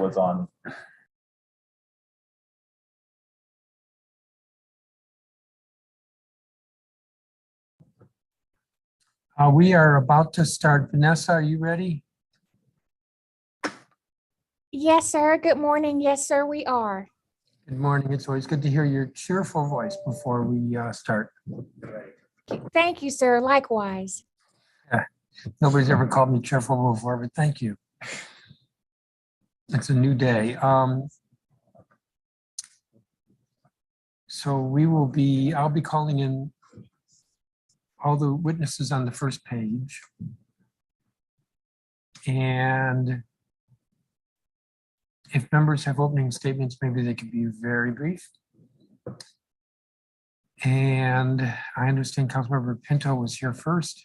was on. We are about to start. Vanessa, are you ready? Yes, sir. Good morning. Yes, sir, we are. Good morning. It's always good to hear your cheerful voice before we start. Thank you, sir. Likewise. Nobody's ever called me cheerful before, but thank you. It's a new day. So I'll be calling in all the witnesses on the first page. And if members have opening statements, maybe they could be very brief. And I understand Councilmember Pinto was here first.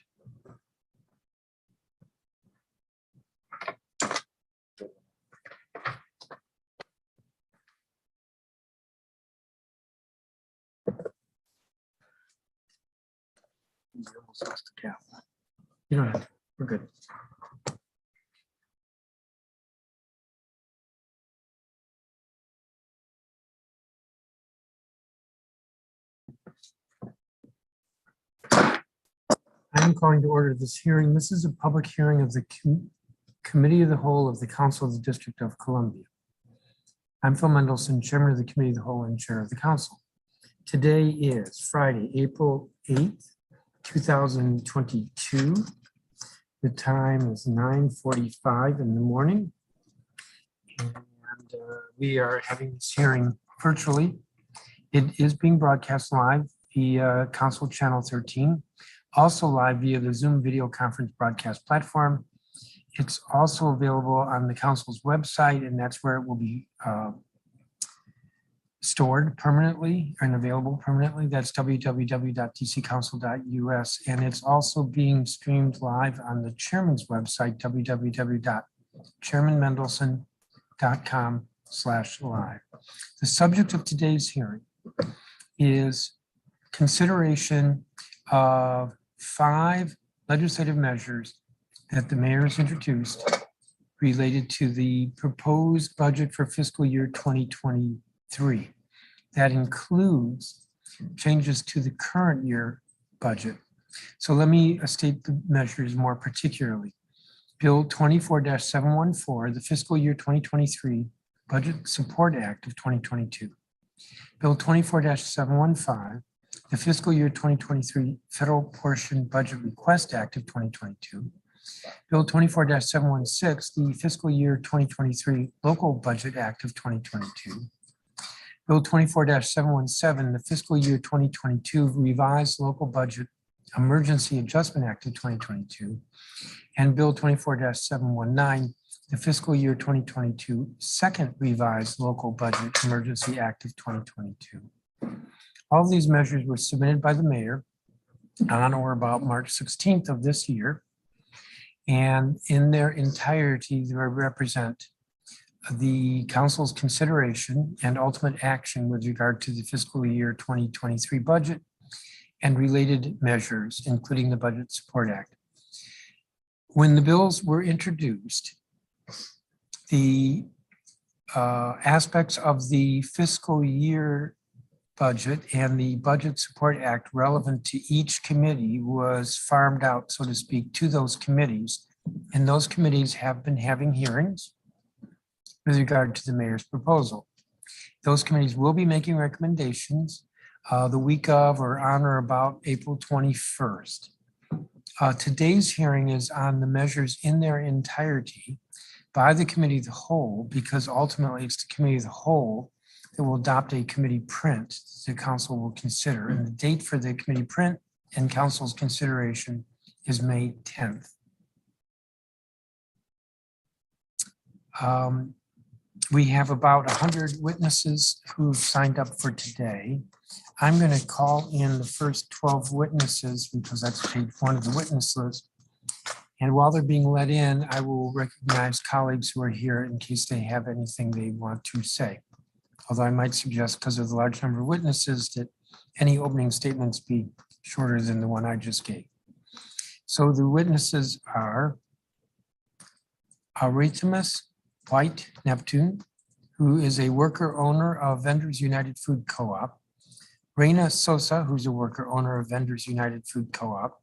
You don't have to. We're good. I'm calling to order this hearing. This is a public hearing of the Committee of the Whole of the Council of the District of Columbia. I'm Phil Mendelson, Chairman of the Committee of the Whole and Chair of the Council. Today is Friday, April 8th, 2022. The time is 9:45 in the morning. And we are having this hearing virtually. It is being broadcast live via Council Channel 13, also live via the Zoom video conference broadcast platform. It's also available on the Council's website, and that's where it will be stored permanently and available permanently. That's www.dccouncil.us. And it's also being streamed live on the chairman's website, www.chairmanmendelson.com/live. The subject of today's hearing is consideration of 5 legislative measures that the mayor has introduced related to the proposed budget for fiscal year 2023. That includes changes to the current year budget. So let me state the measures more particularly. Bill 24-714, the fiscal year 2023 Budget Support Act of 2022. Bill 24-715, the fiscal year 2023 Federal Portion Budget Request Act of 2022. Bill 24-716, the fiscal year 2023 Local Budget Act of 2022. Bill 24-717, the fiscal year 2022 Revised Local Budget Emergency Adjustment Act of 2022. And Bill 24-719, the fiscal year 2022 Second Revised Local Budget Emergency Act of 2022. All of these measures were submitted by the mayor on or about March 16th of this year. And in their entirety, they represent the council's consideration and ultimate action with regard to the fiscal year 2023 budget and related measures, including the Budget Support Act. When the bills were introduced, the aspects of the fiscal year budget and the Budget Support Act relevant to each committee was farmed out, so to speak, to those committees. And those committees have been having hearings with regard to the mayor's proposal. Those committees will be making recommendations the week of or on or about April 21st. Today's hearing is on the measures in their entirety by the Committee of the Whole, because ultimately it's the Committee of the Whole that will adopt a committee print the council will consider. And the date for the committee print and council's consideration is May 10th. We have about 100 witnesses who've signed up for today. I'm going to call in the first 12 witnesses because that's page 1 of the witness list. And while they're being let in, I will recognize colleagues who are here in case they have anything they want to say. Although I might suggest, because of the large number of witnesses, that any opening statements be shorter than the one I just gave. So the witnesses are Artemis White Neptune, who is a worker owner of Vendors United Food Co-op. Reina Sosa, who's a worker owner of Vendors United Food Co-op.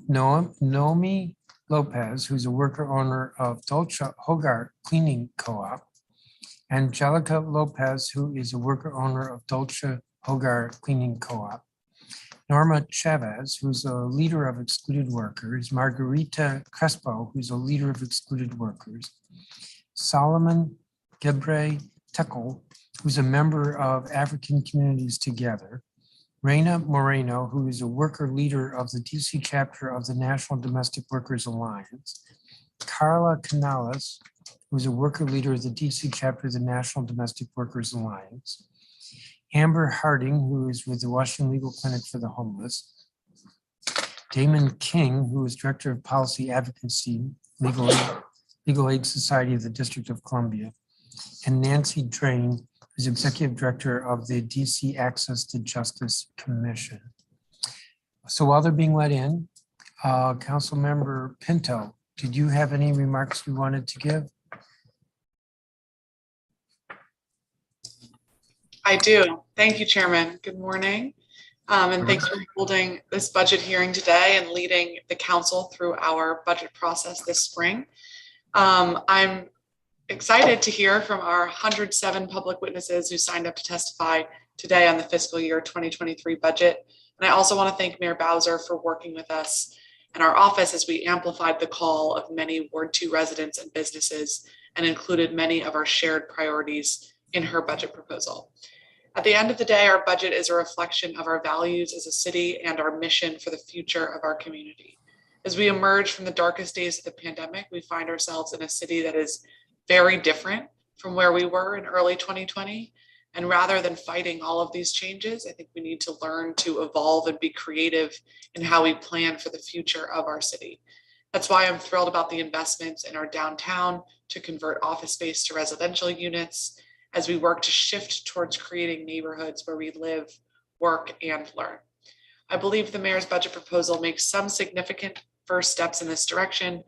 Nomi Lopez, who's a worker owner of Dolce Hogar Cleaning Co-op. Angelica Lopez, who is a worker owner of Dolce Hogar Cleaning Co-op. Norma Chavez, who's a leader of Excluded Workers. Margarita Crespo, who's a leader of Excluded Workers. Solomon Gebre Tekel, who's a member of African Communities Together. Reina Moreno, who is a worker leader of the DC chapter of the National Domestic Workers Alliance. Carla Canales, who is a worker leader of the DC chapter of the National Domestic Workers Alliance. Amber Harding, who is with the Washington Legal Clinic for the Homeless. Damon King, who is Director of Policy Advocacy, Legal Aid Society of the District of Columbia. And Nancy Drain, who's Executive Director of the DC Access to Justice Commission. So while they're being let in, Councilmember Pinto, did you have any remarks you wanted to give? I do. Thank you, Chairman. Good morning. And thanks for holding this budget hearing today and leading the council through our budget process this spring. I'm excited to hear from our 107 public witnesses who signed up to testify today on the fiscal year 2023 budget. And I also want to thank Mayor Bowser for working with us and our office as we amplified the call of many Ward 2 residents and businesses and included many of our shared priorities in her budget proposal. At the end of the day, our budget is a reflection of our values as a city and our mission for the future of our community. As we emerge from the darkest days of the pandemic, we find ourselves in a city that is very different from where we were in early 2020. And rather than fighting all of these changes, I think we need to learn to evolve and be creative in how we plan for the future of our city. That's why I'm thrilled about the investments in our downtown to convert office space to residential units, as we work to shift towards creating neighborhoods where we live, work, and learn. I believe the mayor's budget proposal makes some significant first steps in this direction,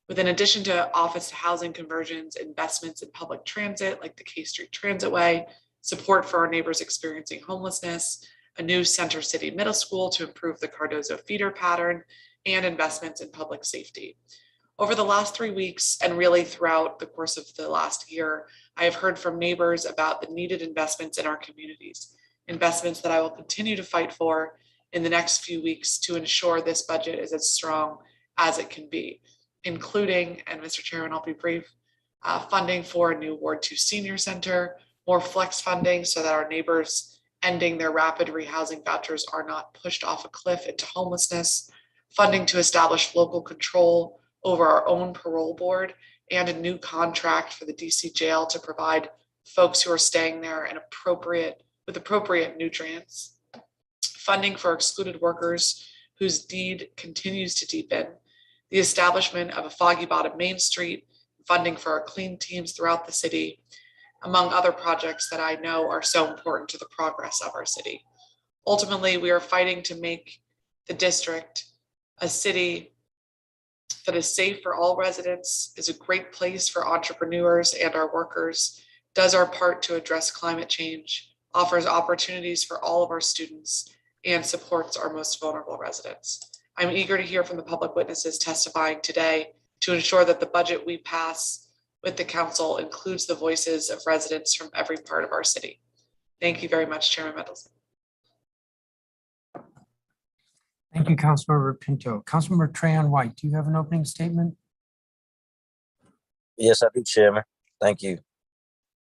with in addition to office to housing conversions, investments in public transit like the K Street Transitway, support for our neighbors experiencing homelessness, a new Center City Middle School to improve the Cardozo feeder pattern, and investments in public safety. Over the last 3 weeks, and really throughout the course of the last year, I have heard from neighbors about the needed investments in our communities, investments that I will continue to fight for in the next few weeks to ensure this budget is as strong as it can be, including, and Mr. Chairman, I'll be brief, funding for a new Ward 2 Senior Center, more flex funding so that our neighbors ending their rapid rehousing vouchers are not pushed off a cliff into homelessness, funding to establish local control over our own parole board, and a new contract for the DC jail to provide folks who are staying there with appropriate nutrients, funding for excluded workers whose need continues to deepen, the establishment of a Foggy Bottom Main Street, funding for our clean teams throughout the city, among other projects that I know are so important to the progress of our city. Ultimately, we are fighting to make the district a city that is safe for all residents, is a great place for entrepreneurs and our workers, does our part to address climate change, offers opportunities for all of our students, and supports our most vulnerable residents. I'm eager to hear from the public witnesses testifying today to ensure that the budget we pass with the council includes the voices of residents from every part of our city. Thank you very much, Chairman Mendelson. Thank you, Councilmember Pinto. Councilmember Trayon White, do you have an opening statement? Yes, I do, Chairman. Thank you.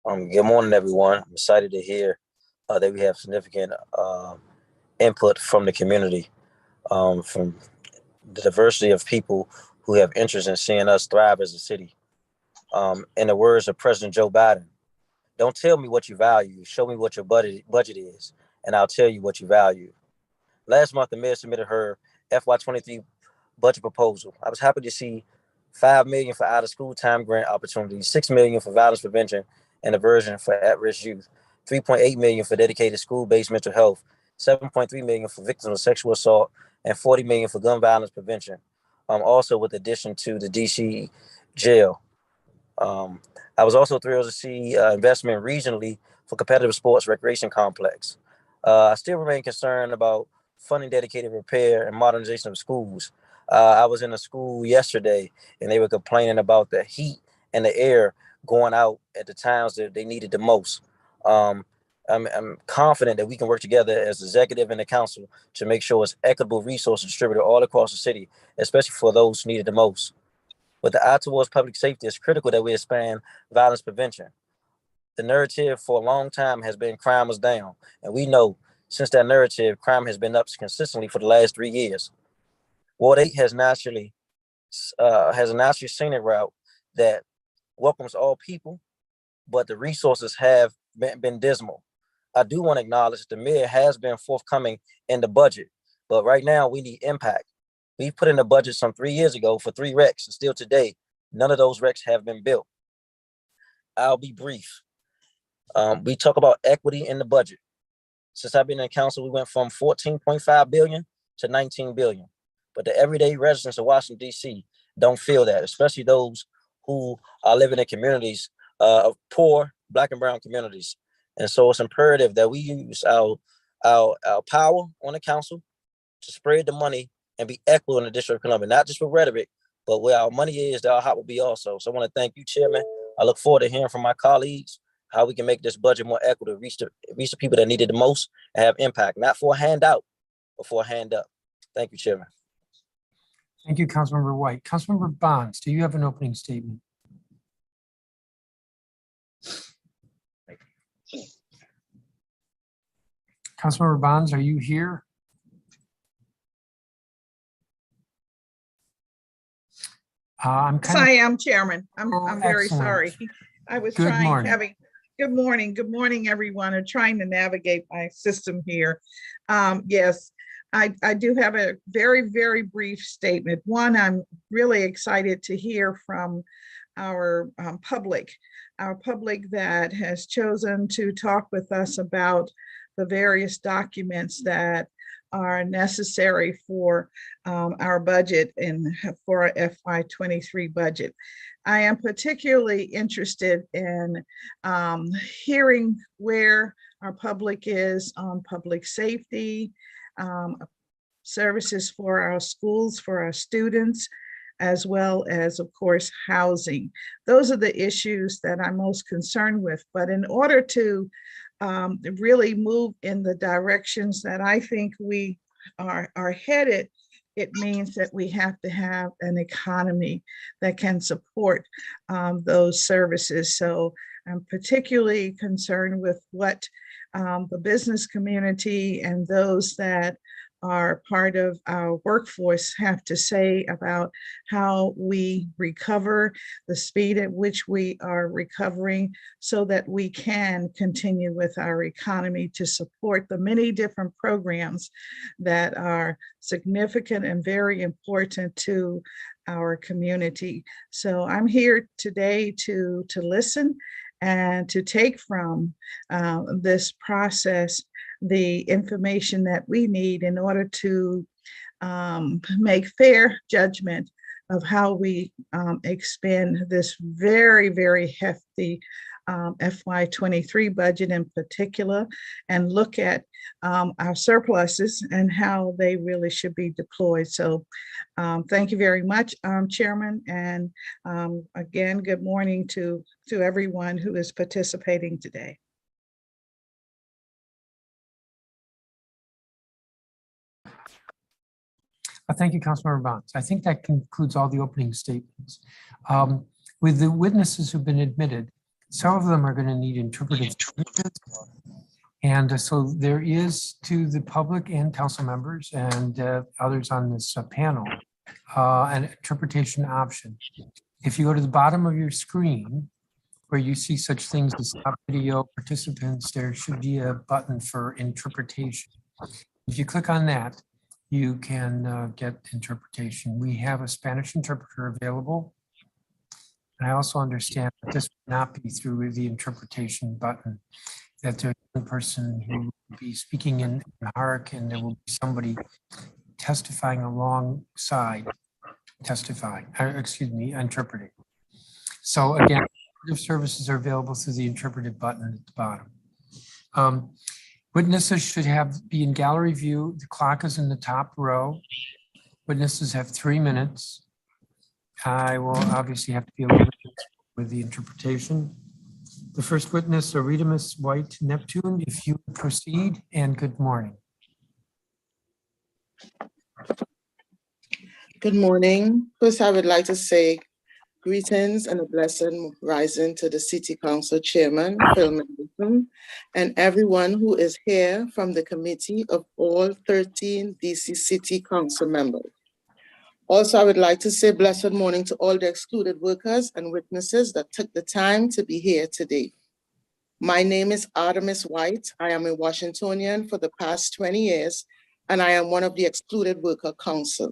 Good morning, everyone. I'm excited to hear that we have significant input from the community, from the diversity of people who have interest in seeing us thrive as a city. In the words of President Joe Biden, don't tell me what you value, show me what your budget is, and I'll tell you what you value. Last month, the mayor submitted her FY23 budget proposal. I was happy to see $5 million for out-of-school time grant opportunities, $6 million for violence prevention and aversion for at-risk youth, $3.8 million for dedicated school-based mental health, $7.3 million for victims of sexual assault, and $40 million for gun violence prevention. Also, with addition to the DC jail. I was also thrilled to see investment regionally for competitive sports recreation complex. I still remain concerned about funding dedicated repair and modernization of schools. I was in a school yesterday and they were complaining about the heat and the air going out at the times that they needed the most. I'm confident that we can work together as executive and the council to make sure it's equitable resources distributed all across the city, especially for those who need it the most. With the eye towards public safety, it's critical that we expand violence prevention. The narrative for a long time has been crime was down, and we know since that narrative, crime has been up consistently for the last 3 years. Ward 8 has a naturally scenic route that welcomes all people, but the resources have been dismal. I do want to acknowledge the mayor has been forthcoming in the budget, but right now we need impact. We put in a budget some 3 years ago for 3 recs, and still today, none of those recs have been built. I'll be brief. We talk about equity in the budget. Since I've been in council, we went from 14.5 billion to 19 billion. But the everyday residents of Washington, D.C. don't feel that, especially those who are living in communities of poor Black and brown communities. And so it's imperative that we use our power on the council to spread the money and be equitable in the District of Columbia, not just for rhetoric, but where our money is, that our heart will be also. So I want to thank you, Chairman. I look forward to hearing from my colleagues how we can make this budget more equitable, reach the people that need it the most and have impact, not for a handout, but for a hand up. Thank you, Chairman. Thank you, Councilmember White. Councilmember Bonds, do you have an opening statement? Councilmember Bonds, are you here? Yes, I am, Chairman. I'm very excellent. sorry. I was Good morning. Good morning, everyone. I'm trying to navigate my system here. Yes, I do have a very, very brief statement. One, I'm really excited to hear from our public that has chosen to talk with us about the various documents that are necessary for our budget and for our FY23 budget. I am particularly interested in hearing where our public is on public safety, services for our schools, for our students, as well as, of course, housing. Those are the issues that I'm most concerned with. But in order to really move in the directions that I think we are headed, it means that we have to have an economy that can support those services. So I'm particularly concerned with what the business community and those that are part of our workforce have to say about how we recover, the speed at which we are recovering, so that we can continue with our economy to support the many different programs that are significant and very important to our community. So I'm here today to listen and to take from this process the information that we need in order to make fair judgment of how we expend this very, very hefty FY23 budget in particular, and look at our surpluses and how they really should be deployed. So thank you very much, Chairman. And again, good morning to everyone who is participating today. Thank you, Councilmember Bonds. I think that concludes all the opening statements. With the witnesses who've been admitted, some of them are going to need interpretive services. And so there is, to the public and council members and others on this panel, an interpretation option. If you go to the bottom of your screen, where you see such things as stop video participants, there should be a button for interpretation. If you click on that, you can get interpretation. We have a Spanish interpreter available. And I also understand that this would not be through the interpretation button, that there's one person who will be speaking in Amharic and there will be somebody testifying alongside interpreting. So again, interpretive services are available through the interpretive button at the bottom. Witnesses should be in gallery view. The clock is in the top row. Witnesses have 3 minutes. I will obviously have to be a little bit with the interpretation. The first witness, Aridamus White Neptune, if you proceed, and good morning. Good morning. First, I would like to say greetings and a blessing rising to the City Council Chairman, Phil Mendelssohn, and everyone who is here from the committee of all 13 DC City Council members. Also, I would like to say blessed morning to all the excluded workers and witnesses that took the time to be here today. My name is Artemis White. I am a Washingtonian for the past 20 years, and I am one of the Excluded Worker Council.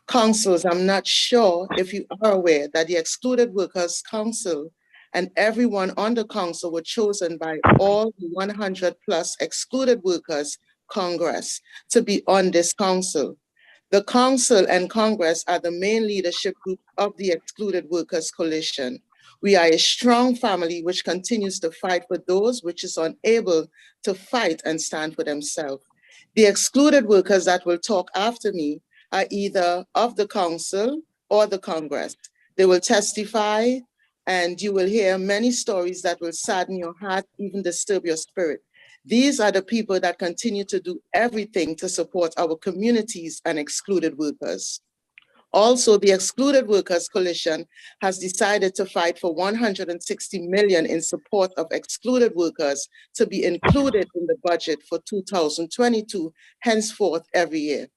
Councils, I'm not sure if you are aware that the Excluded Workers Council and everyone on the council were chosen by all 100 plus excluded workers Congress to be on this council. The council and Congress are the main leadership group of the Excluded Workers Coalition. We are a strong family which continues to fight for those which is unable to fight and stand for themselves. The excluded workers that will talk after me are either of the council or the Congress. They will testify and you will hear many stories that will sadden your heart, even disturb your spirit. These are the people that continue to do everything to support our communities and excluded workers. Also, the Excluded Workers Coalition has decided to fight for $160 million in support of excluded workers to be included in the budget for 2022, henceforth every year.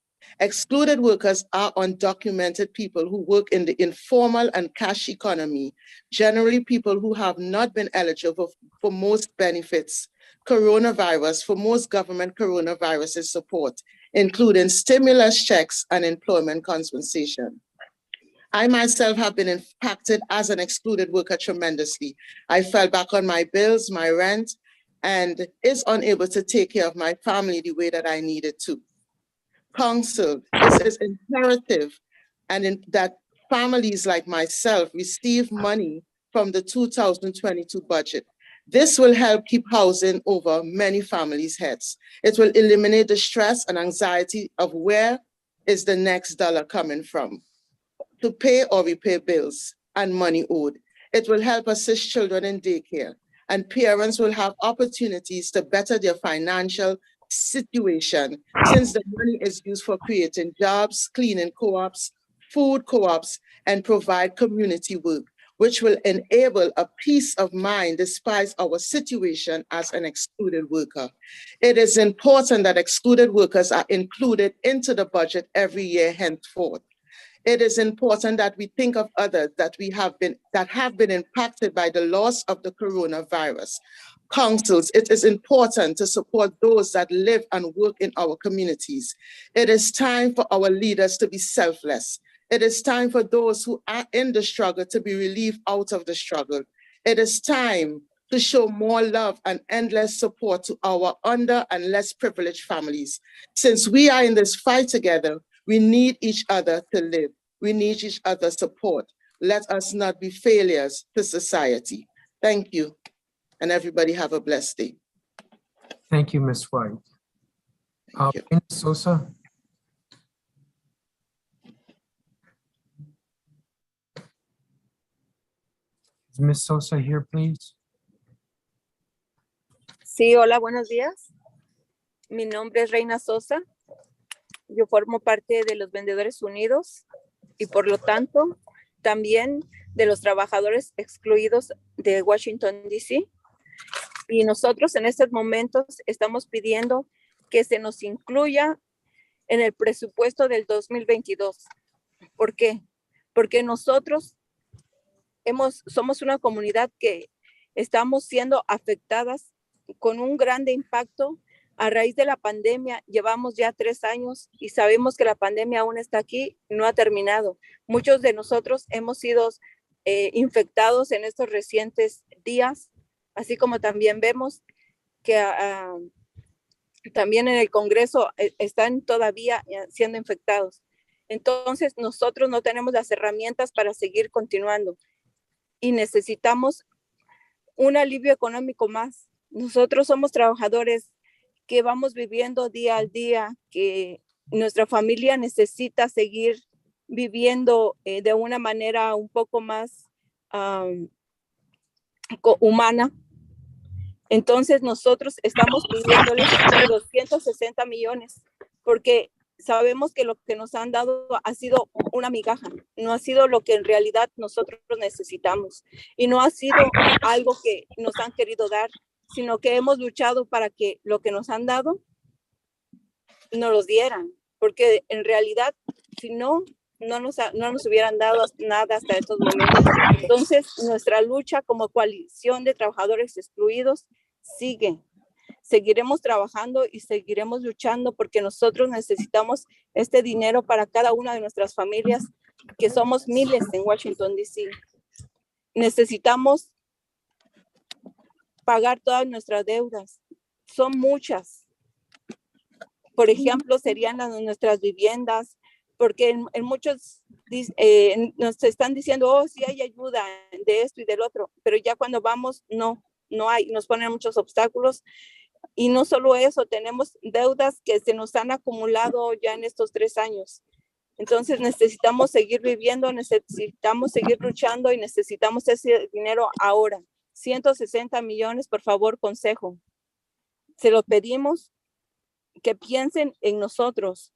Excluded workers are undocumented people who work in the informal and cash economy, generally people who have not been eligible for most benefits, coronavirus, for most government coronavirus support, including stimulus checks and employment compensation. I myself have been impacted as an excluded worker tremendously. I fell back on my bills, my rent, and is unable to take care of my family the way that I needed to. Council, this is imperative, and that families like myself receive money from the 2022 budget. This will help keep housing over many families' heads. It will eliminate the stress and anxiety of where is the next dollar coming from to pay or repay bills and money owed. It will help assist children in daycare, and parents will have opportunities to better their financial situation, since the money is used for creating jobs, cleaning co-ops, food co-ops, and provide community work, which will enable a peace of mind despite our situation as an excluded worker. It is important that excluded workers are included into the budget every year henceforth. It is important that we think of others that have been impacted by the loss of the coronavirus. Councils, it is important to support those that live and work in our communities. It is time for our leaders to be selfless. It is time for those who are in the struggle to be relieved out of the struggle. It is time to show more love and endless support to our under and less privileged families. Since we are in this fight together, we need each other to live. We need each other's support. Let us not be failures to society. Thank you, and everybody have a blessed day. Thank you, Ms. White. Ms. Sosa. Is Ms. Sosa here, please? Sí, hola, buenos días. Mi nombre es Reina Sosa. Yo formo parte de los Vendedores Unidos y por lo tanto también de los trabajadores excluidos de Washington, D.C. Y nosotros en estos momentos estamos pidiendo que se nos incluya en el presupuesto del 2022. ¿Por qué? Porque nosotros somos una comunidad que estamos siendo afectadas con un grande impacto a raíz de la pandemia. Llevamos ya 3 años y sabemos que la pandemia aún está aquí, no ha terminado. Muchos de nosotros hemos sido infectados en estos recientes días, así como también vemos que también en el Congreso están todavía siendo infectados. Entonces nosotros no tenemos las herramientas para seguir continuando. y necesitamos un alivio económico más. Nosotros somos trabajadores que vamos viviendo día al día, que nuestra familia necesita seguir viviendo de una manera un poco más humana. Entonces nosotros estamos pidiéndoles los 160 millones porque sabemos que lo que nos han dado ha sido una migaja, no ha sido lo que en realidad nosotros necesitamos y no ha sido algo que nos han querido dar, sino que hemos luchado para que lo que nos han dado nos los dieran, porque en realidad si no nos hubieran dado nada hasta estos momentos. Entonces nuestra lucha como coalición de trabajadores excluidos sigue. Seguiremos trabajando y seguiremos luchando porque nosotros necesitamos este dinero para cada una de nuestras familias, que somos miles en Washington, D.C. Necesitamos pagar todas nuestras deudas. Son muchas. Por ejemplo, serían nuestras viviendas, porque en muchos nos están diciendo, oh, sí hay ayuda de esto y del otro, pero ya cuando vamos, no hay, nos ponen muchos obstáculos. Y no solo eso, tenemos deudas que se nos han acumulado ya en estos 3 años. Entonces necesitamos seguir viviendo, necesitamos seguir luchando y necesitamos ese dinero ahora. 160 millones, por favor, consejo. Se lo pedimos que piensen en nosotros,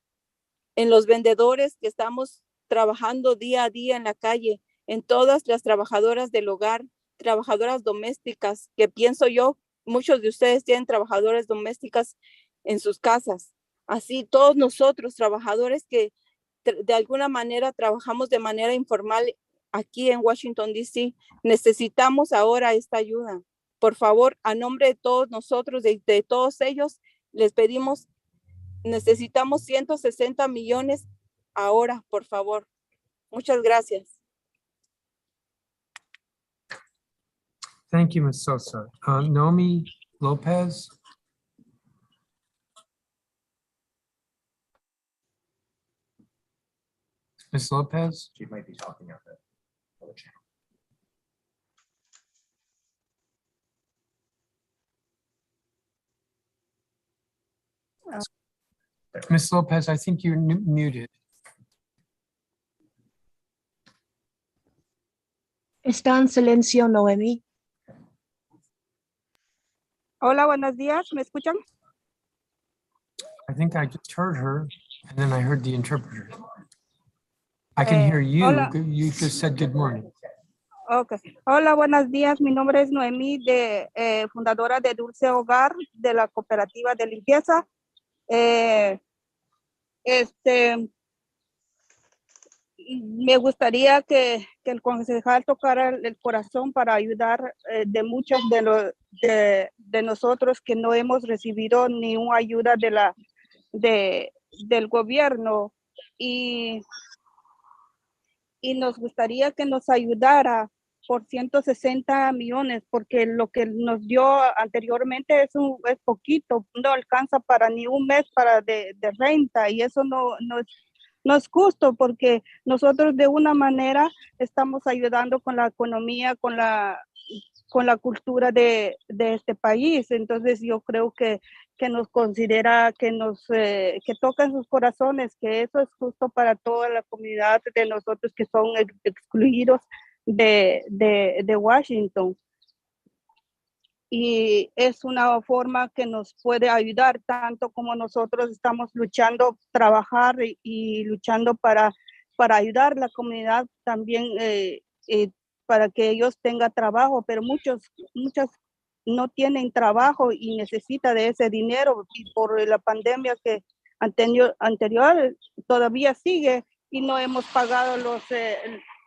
en los vendedores que estamos trabajando día a día en la calle, en todas las trabajadoras del hogar, trabajadoras domésticas, que pienso yo, muchos de ustedes tienen trabajadoras domésticas en sus casas. Así todos nosotros, trabajadores que de alguna manera trabajamos de manera informal aquí en Washington, D.C., necesitamos ahora esta ayuda. Por favor, a nombre de todos nosotros, de todos ellos, les pedimos, necesitamos 160 millones ahora, por favor. Muchas gracias. Thank you, Ms. Sosa. Nomi Lopez. Ms. Lopez? She might be talking on the other channel. Ms. Lopez, I think you're muted. Está en silencio, Noemi. Hola, buenos días. ¿Me escuchan? I think I just heard her, and then I heard the interpreter. I can hear you. Hola. You just said good morning. Okay. Hola, buenos días. Mi nombre es Noemí, fundadora de Dulce Hogar, de la cooperativa de limpieza. Me gustaría que el concejal tocara el corazón para ayudar de muchos de nosotros que no hemos recibido ni una ayuda del gobierno y nos gustaría que nos ayudara por 160 millones, porque lo que nos dio anteriormente es poquito, no alcanza para ni un mes de renta, y eso no es justo, porque nosotros de una manera estamos ayudando con la economía, con la cultura de este país. Entonces yo creo que nos considera, que toca en sus corazones, que eso es justo para toda la comunidad de nosotros que son excluidos de Washington. Y es una forma que nos puede ayudar, tanto como nosotros estamos luchando, trabajar y luchando para ayudar a la comunidad también, para que ellos tengan trabajo, pero muchos no tienen trabajo y necesitan de ese dinero, y por la pandemia que anterior todavía sigue y no hemos pagado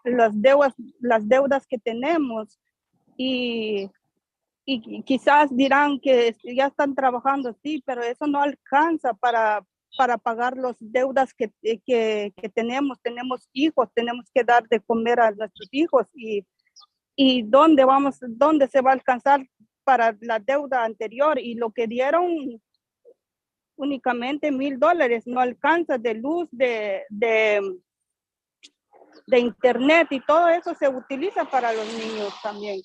las deudas que tenemos, y quizás dirán que ya están trabajando, sí, pero eso no alcanza para pagar las deudas que tenemos. Tenemos hijos, tenemos que dar de comer a nuestros hijos, y ¿dónde se va a alcanzar para la deuda anterior? Y lo que dieron únicamente $1,000, no alcanza de luz, de internet y todo eso se utiliza para los niños también.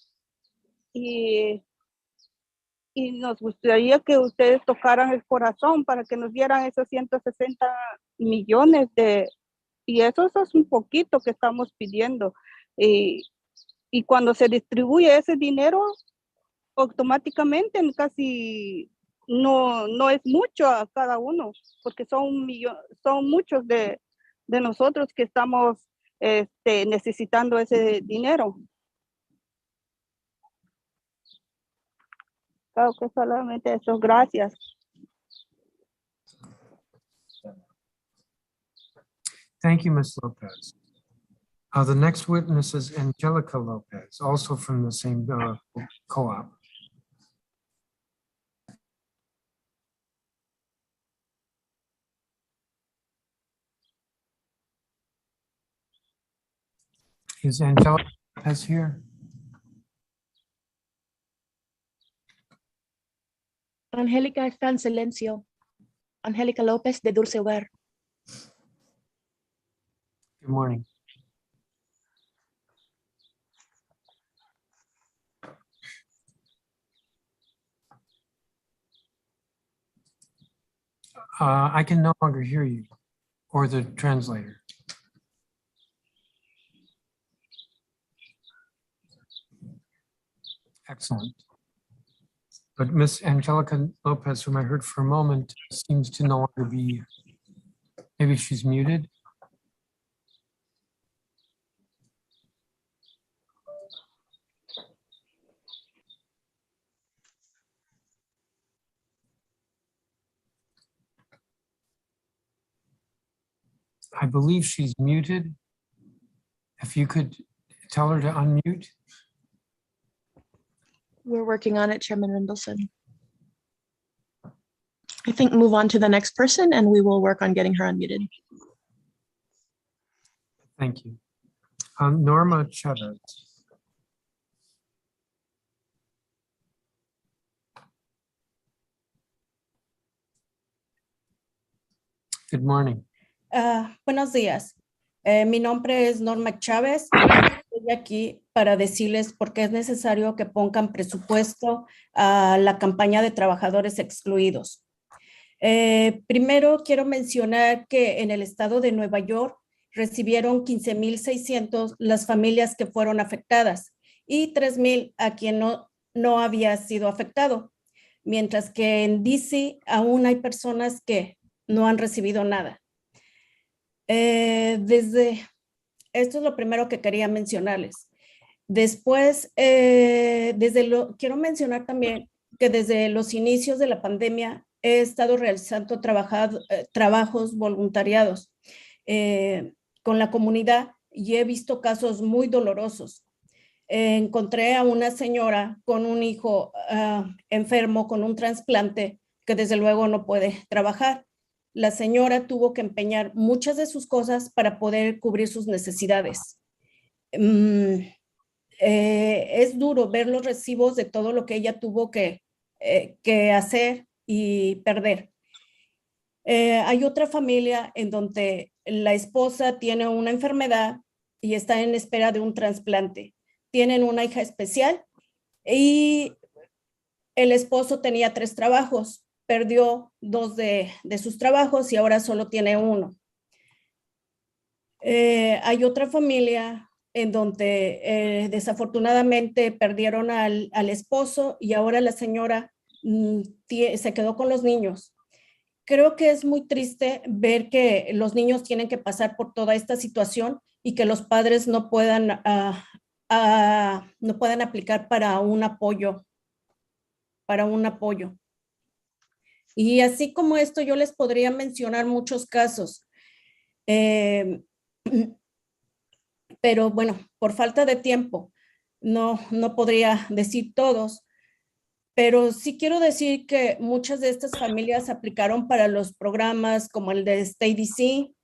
Y nos gustaría que ustedes tocaran el corazón para que nos dieran esos 160 millones y eso es un poquito que estamos pidiendo. Y cuando se distribuye ese dinero, automáticamente casi no es mucho a cada uno, porque son muchos de nosotros que estamos necesitando ese dinero. Claro que solamente eso, gracias. Thank you, Ms. Lopez. The next witness is Angelica Lopez, also from the same co-op. Is Angelica Lopez here? Angélica está en silencio. Angélica López de Dulce Hogar. Good morning. I can no longer hear you or the translator. Excellent. But Miss Angelica Lopez, whom I heard for a moment, seems to no longer be, maybe she's muted. I believe she's muted. If you could tell her to unmute. We're working on it, Chairman Mendelson. I think move on to the next person and we will work on getting her unmuted. Thank you. Norma Chavez. Good morning. Buenos días. Mi nombre es Norma Chávez. Estoy aquí para decirles por qué es necesario que pongan presupuesto a la campaña de trabajadores excluidos. Primero quiero mencionar que en el estado de Nueva York recibieron 15,600 las familias que fueron afectadas y 3,000 a quien no había sido afectado, mientras que en DC aún hay personas que no han recibido nada. Esto es lo primero que quería mencionarles. Después, quiero mencionar también que desde los inicios de la pandemia he estado realizando trabajos voluntariados con la comunidad y he visto casos muy dolorosos. Encontré a una señora con un hijo enfermo con un trasplante que desde luego no puede trabajar. La señora tuvo que empeñar muchas de sus cosas para poder cubrir sus necesidades. Es duro ver los recibos de todo lo que ella tuvo que hacer y perder. Hay otra familia en donde la esposa tiene una enfermedad y está en espera de un trasplante. Tienen una hija especial y el esposo tenía 3 trabajos. Perdió 2 de sus trabajos y ahora solo tiene 1. Hay otra familia en donde desafortunadamente perdieron al esposo y ahora la señora se quedó con los niños. Creo que es muy triste ver que los niños tienen que pasar por toda esta situación y que los padres no puedan aplicar para un apoyo. Y así como esto, yo les podría mencionar muchos casos. Pero bueno, por falta de tiempo, no podría decir todos. Pero sí quiero decir que muchas de estas familias aplicaron para los programas como el de Stay DC,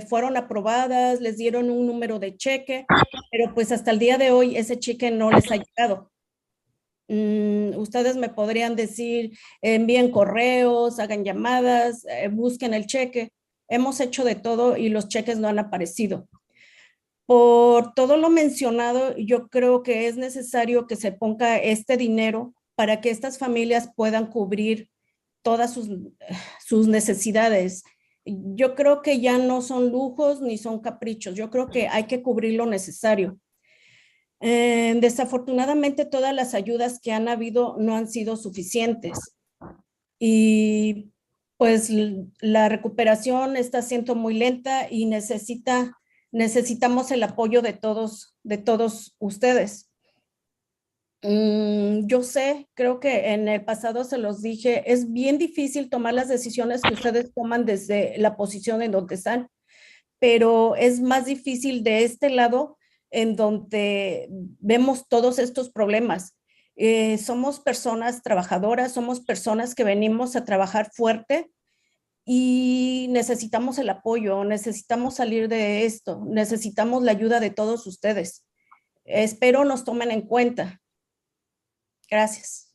fueron aprobadas, les dieron un número de cheque, pero pues hasta el día de hoy ese cheque no les ha llegado. Ustedes me podrían decir, envíen correos, hagan llamadas, busquen el cheque. Hemos hecho de todo y los cheques no han aparecido. Por todo lo mencionado, yo creo que es necesario que se ponga este dinero para que estas familias puedan cubrir todas sus necesidades. Yo creo que ya no son lujos ni son caprichos. Yo creo que hay que cubrir lo necesario. Desafortunadamente, todas las ayudas que han habido no han sido suficientes. Y pues la recuperación está siendo muy lenta y necesitamos el apoyo de todos ustedes. Yo sé, creo que en el pasado se los dije, es bien difícil tomar las decisiones que ustedes toman desde la posición en donde están, pero es más difícil de este lado en donde vemos todos estos problemas. Somos personas trabajadoras, somos personas que venimos a trabajar fuerte y necesitamos el apoyo, necesitamos salir de esto, necesitamos la ayuda de todos ustedes. Espero nos tomen en cuenta. Gracias.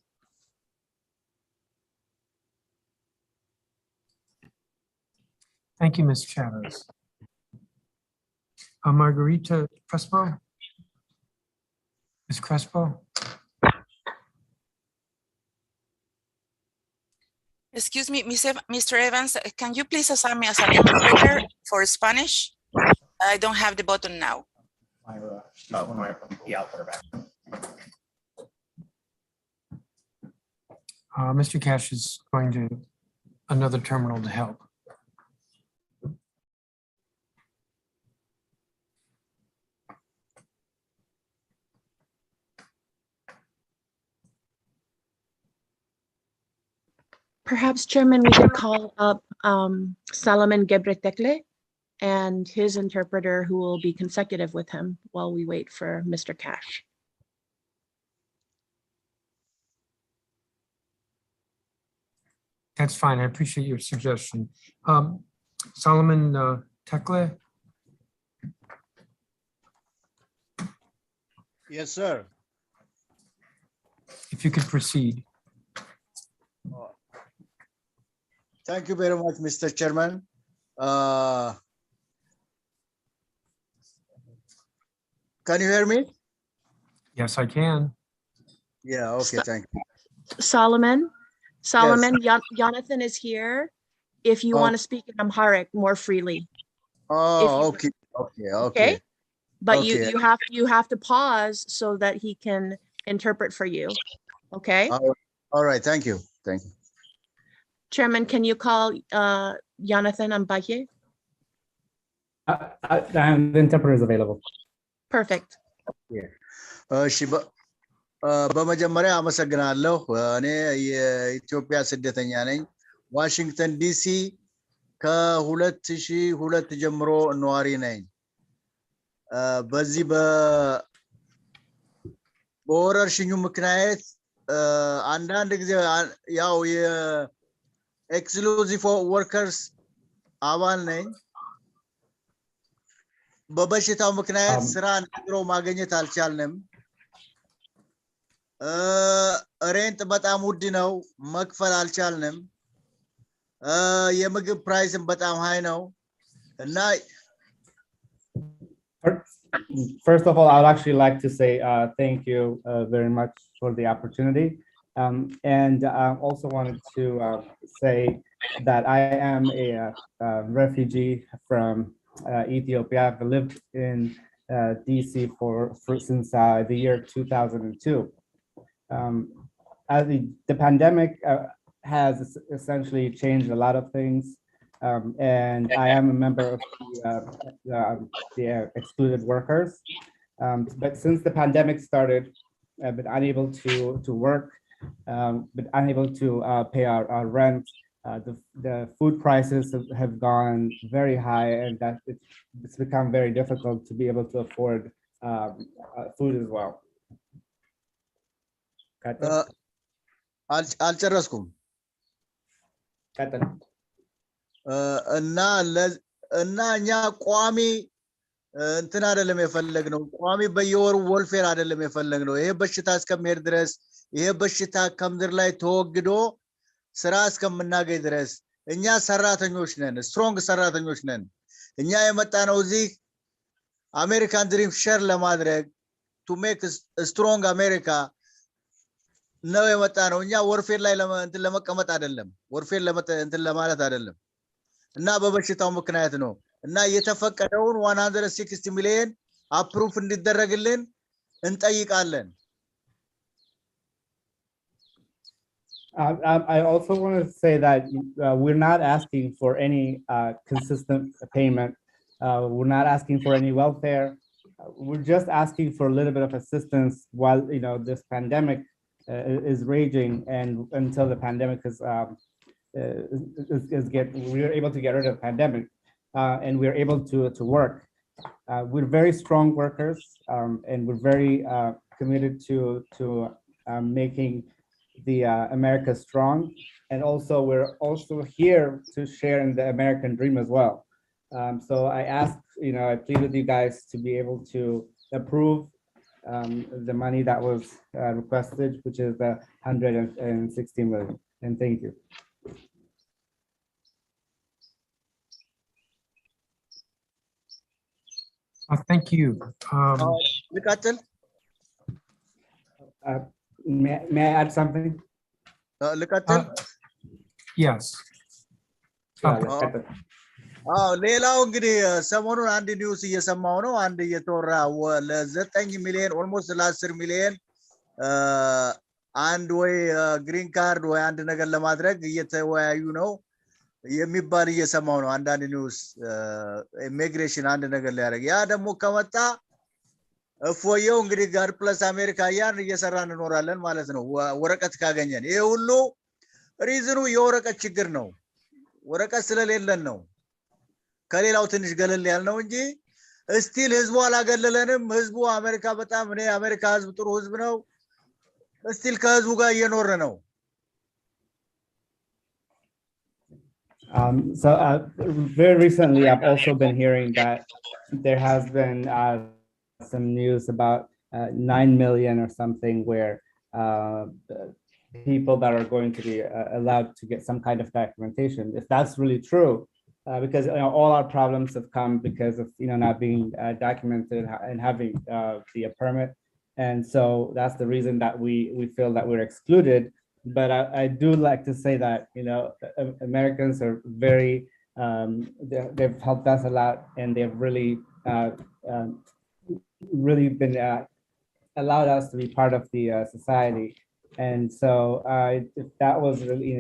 Thank you, Ms. Chavez. Margarita Crespo? Ms. Crespo? Excuse me, Mr. Evans, can you please assign me as an interpreter for Spanish? I don't have the button now. Yeah, I'll put her back. Mr. Cash is going to another terminal to help. Perhaps, Chairman, we could call up Solomon Gebretekle and his interpreter who will be consecutive with him while we wait for Mr. Cash. That's fine. I appreciate your suggestion. Solomon Tekle? Yes, sir. If you could proceed. Thank you very much, Mr. Chairman. Can you hear me? Yes, I can. Yeah, okay, thank you. Solomon, Jonathan is here. If you want to speak in Amharic more freely. Oh, okay. But okay. you have to pause so that he can interpret for you. Okay. All right, thank you. Chairman, can you call Jonathan Ambaye? The interpreter is available. Perfect. በመጀመሪያ አመሰግናለሁ። እኔ የኢትዮጵያ ስደተኛ ነኝ። ዋሽንግተን ዲሲ ከ2002 ጀምሮ ነዋሪ ነኝ። በዚህ በወረርሽኙ ምክንያት አንዳንድ ጊዜ ያው የኤክስክሉዚቭ ወርከርስ አባል ነኝ። በበሽታው ምክንያት ስራ እንደድሮ ማግኘት አልቻልንም። ሬንት በጣም ውድ ነው፣ መክፈል አልቻልንም። የምግብ ፕራይስም በጣም ሃይ ነው እና First of all, I would actually like to say thank you very much for the opportunity. And I also wanted to say that I am a refugee from Ethiopia. I've lived in DC since the year 2002. As the pandemic has essentially changed a lot of things, and I am a member of the Excluded Workers. But since the pandemic started, I've been unable to work, been unable to pay our rent. The food prices have gone very high, and that it's become very difficult to be able to afford food as well. አልጨረስኩም እና እኛ ቋሚ እንትን አይደለም የፈለግነው፣ ቋሚ በየወሩ ወልፌር አይደለም የፈለግነው። ይሄ በሽታ እስከሚሄድ ድረስ፣ ይሄ በሽታ ከምድር ላይ ተወግዶ ስራ እስከምናገኝ ድረስ እኛ ሰራተኞች ነን፣ ስትሮንግ ሰራተኞች ነን። እኛ የመጣነው እዚህ አሜሪካን ድሪም ሼር ለማድረግ ቱ ሜክ ስትሮንግ አሜሪካ ነው የመጣ ነው። እኛ ወርፌር ላይ እንትን ለመቀመጥ አይደለም፣ ወርፌር እንትን ለማለት አይደለም እና በበሽታው ምክንያት ነው እና የተፈቀደውን 160 ሚሊዮን አፕሩቭ እንዲደረግልን እንጠይቃለን። I also want to say that we're not asking for any consistent payment. We're not asking for any welfare. We're just asking for a little bit of assistance while this pandemic is raging, and until the pandemic we're able to get rid of the pandemic, and we're able to work. We're very strong workers, and we're very committed to making the America strong, and also we're also here to share in the American dream as well. So I ask, I plead with you guys to be able to approve the money that was requested, which is the 160 million. And thank you. Thank you. May I add something? Yes. ሌላው እንግዲህ ሰሞኑን አንድ ኒውስ እየሰማው ነው። አንድ እየተወራ ለ9 ሚሊዮን ኦልሞስት ለ10 ሚሊዮን አንድ ወይ ግሪን ካርድ ወይ አንድ ነገር ለማድረግ እየተወያዩ ነው የሚባል እየሰማው ነው። አንዳንድ ኒውስ ኢሚግሬሽን አንድ ነገር ሊያደርግ ያ ደግሞ ከመጣ እፎየው እንግዲህ ጋር ፕለስ አሜሪካ ያን እየሰራን እንኖራለን ማለት ነው። ወረቀት ካገኘን ይሄ ሁሉ ሪዝኑ የወረቀት ችግር ነው። ወረቀት ስለሌለን ነው። ከሌላው ትንሽ ገለል ያልነው እንጂ ስቲል ህዝቡ አላገለለንም። ህዝቡ አሜሪካ በጣም እኔ አሜሪካ ህዝብ ጥሩ ህዝብ ነው። ስቲል ከህዝቡ ጋር እየኖረ ነው። So very recently, I've also been hearing that there has been some news about 9 million or something where people that are going to be allowed to get some kind of documentation. If that's really true, because all our problems have come because of not being documented and having the permit, and so that's the reason that we feel that we're excluded. But I do like to say that Americans are very they've helped us a lot, and they've really really been allowed us to be part of the society. And so if that was really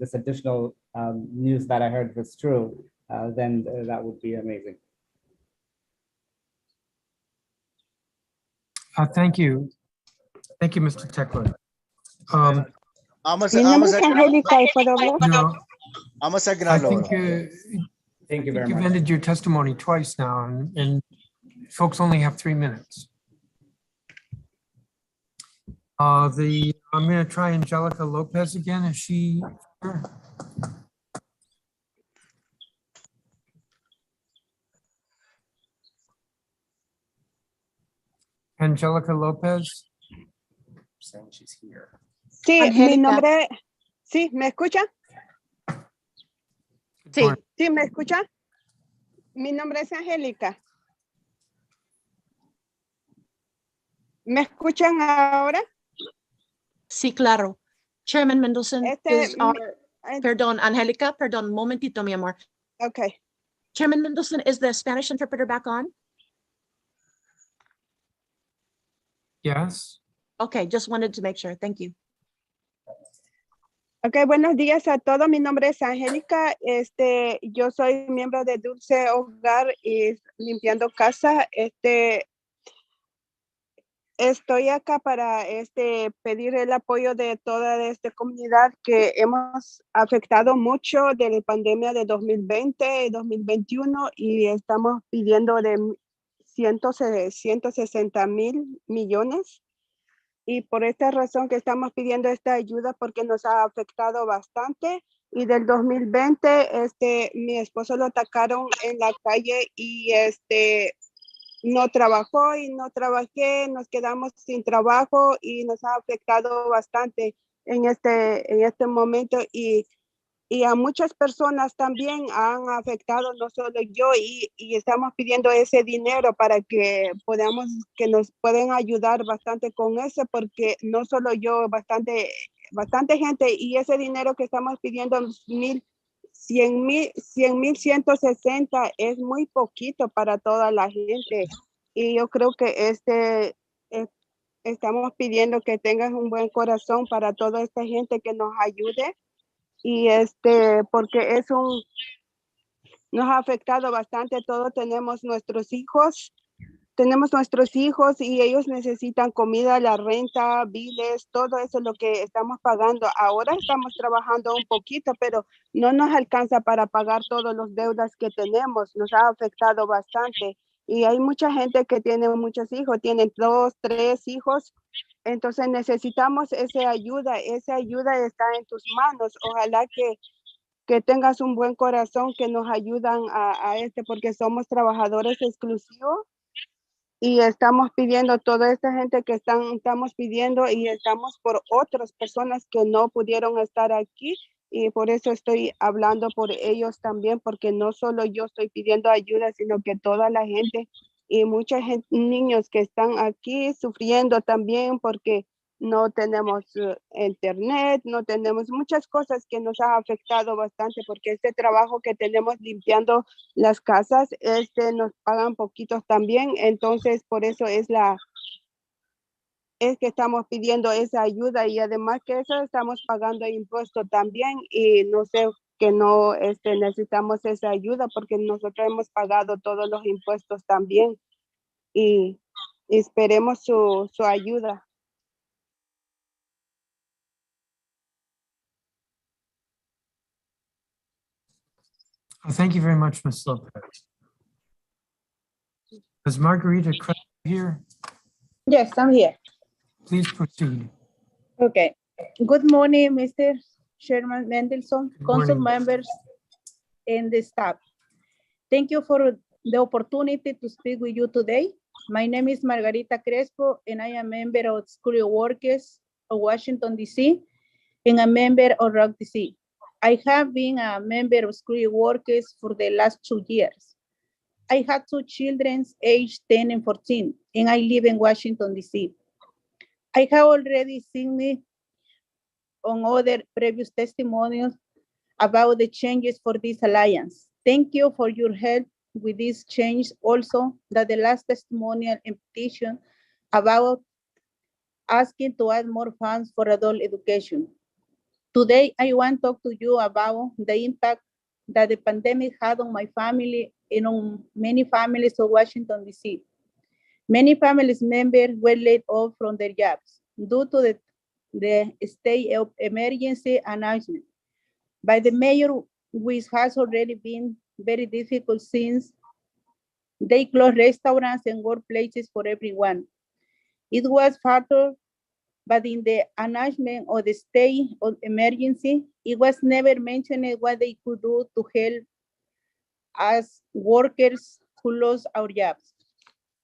this additional news that I heard was true, then that would be amazing. Thank you. Thank you, Mr. Tekla. Mi nombre es Angelica y puedo hablar. No, I አመሰግናለሁ። Thank you very you've much. ended your testimony twice now, and folks only have 3 minutes. I'm going to try Angelica Lopez again. Is she here? Angelica Lopez? Saying she's here. Sí, mi Angélica. nombre, sí, ¿me escucha? Sí. Sí, ¿me escucha? Mi nombre es Angélica. ¿Me escuchan ahora? Sí, claro. Chairman Mendelsohn is our, eh, perdón, Angelica, perdón, un momentito, mi amor. Okay. Chairman Mendelsohn, is the Spanish interpreter back on? Yes. Okay, just wanted to make sure. Thank you. Ok, buenos días a todos. Mi nombre es Angélica. Yo soy miembro de Dulce Hogar y Limpiando Casa. Estoy acá para pedir el apoyo de toda esta comunidad que hemos afectado mucho de la pandemia de 2020 y 2021 y estamos pidiendo de 160 mil millones. Y por esta razón que estamos pidiendo esta ayuda porque nos ha afectado bastante. Y del 2020, mi esposo lo atacaron en la calle y no trabajó y no trabajé, nos quedamos sin trabajo y nos ha afectado bastante en este momento. Y y a muchas personas también han afectado, no solo yo, y estamos pidiendo ese dinero para que podamos, que nos pueden ayudar bastante con eso, porque no solo yo, bastante gente, y ese dinero que estamos pidiendo, 100,160 es muy poquito para toda la gente, y yo creo que estamos pidiendo que tengas un buen corazón para toda esta gente que nos ayude, y porque nos ha afectado bastante. Todos tenemos nuestros hijos y ellos necesitan comida, la renta, biles, todo eso es lo que estamos pagando. Ahora estamos trabajando un poquito, pero no nos alcanza para pagar todas las deudas que tenemos. Nos ha afectado bastante. Y hay mucha gente que tiene muchos hijos, tienen 2, 3 hijos. Entonces necesitamos esa ayuda está en tus manos. Ojalá que tengas un buen corazón, que nos ayudan porque somos trabajadores exclusivos y estamos pidiendo toda esta gente que estamos pidiendo, y estamos por otras personas que no pudieron estar aquí, y por eso estoy hablando por ellos también, porque no solo yo estoy pidiendo ayuda, sino que toda la gente y mucha gente, niños que están aquí sufriendo también porque no tenemos internet, no tenemos muchas cosas que nos ha afectado bastante, porque este trabajo que tenemos limpiando las casas, nos pagan poquitos también, entonces por eso es que estamos pidiendo esa ayuda, y además que eso estamos pagando impuestos también, y no sé que no necesitamos esa ayuda porque nosotros hemos pagado todos los impuestos también, y esperemos su ayuda. Thank you very much, Ms. Lopez. Is Margarita here? Yes, I'm here. Please proceed. Okay. Good morning, Mr. Chairman Mendelson, council members, and the staff. Thank you for the opportunity to speak with you today. My name is Margarita Crespo, and I am a member of Excluded Workers of Washington, D.C., and a member of ROC DC. I have been a member of Excluded Workers for the last 2 years. I had 2 children aged 10 and 14, and I live in Washington, D.C. I have already seen me on other previous testimonials about the changes for this alliance. Thank you for your help with this change. Also, that the last testimonial and petition about asking to add more funds for adult education. Today, I want to talk to you about the impact that the pandemic had on my family and on many families of Washington, D.C. Many families members were laid off from their jobs due to the state of emergency announcement by the mayor, which has already been very difficult since they closed restaurants and workplaces for everyone. It was further, but in the announcement of the state of emergency, it was never mentioned what they could do to help as workers who lost our jobs.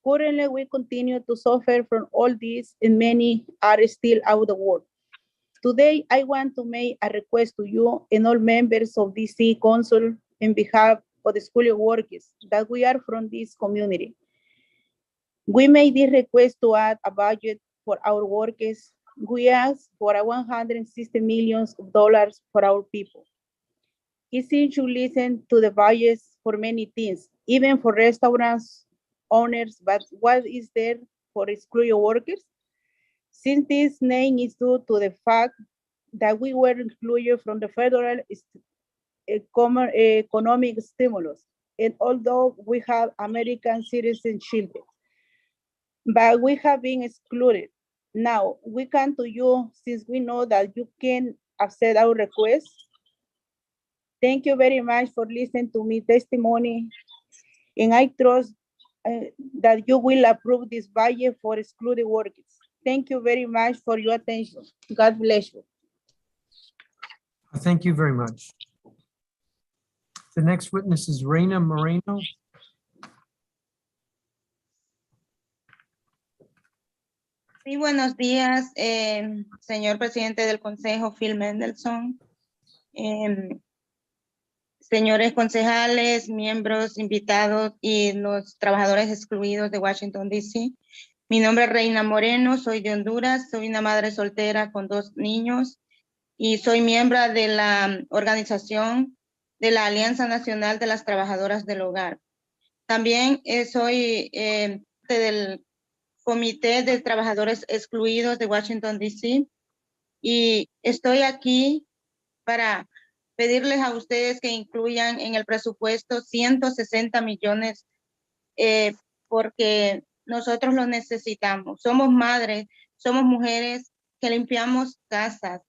Currently, we continue to suffer from all this, and many are still out of work. Today, I want to make a request to you and all members of DC Council in behalf of the school workers that we are from this community. We made this request to add a budget for our workers. We ask for $160 million for our people. It seems you listen to the budgets for many things, even for restaurants owners, but what is there for excluded workers? Since this name is due to the fact that we were included from the federal economic stimulus, and although we have American citizenship, but we have been excluded. Now, we come to you since we know that you can accept our request. Thank you very much for listening to my testimony, and I trust that you will approve this budget for excluded workers. Thank you very much for your attention. God bless you. Thank you very much. The next witness is Reina Moreno. Sí, buenos días, señor presidente del Consejo, Phil Mendelson. señores concejales, miembros invitados y los trabajadores excluidos de Washington, D.C. Mi nombre es Reina Moreno, soy de Honduras, soy una madre soltera con 2 niños y soy miembro de la organización de la Alianza Nacional de las Trabajadoras del Hogar. También soy parte del Comité de Trabajadores Excluidos de Washington, D.C. y estoy aquí para pedirles a ustedes que incluyan en el presupuesto 160 millones porque nosotros lo necesitamos. Somos madres, somos mujeres que limpiamos casas,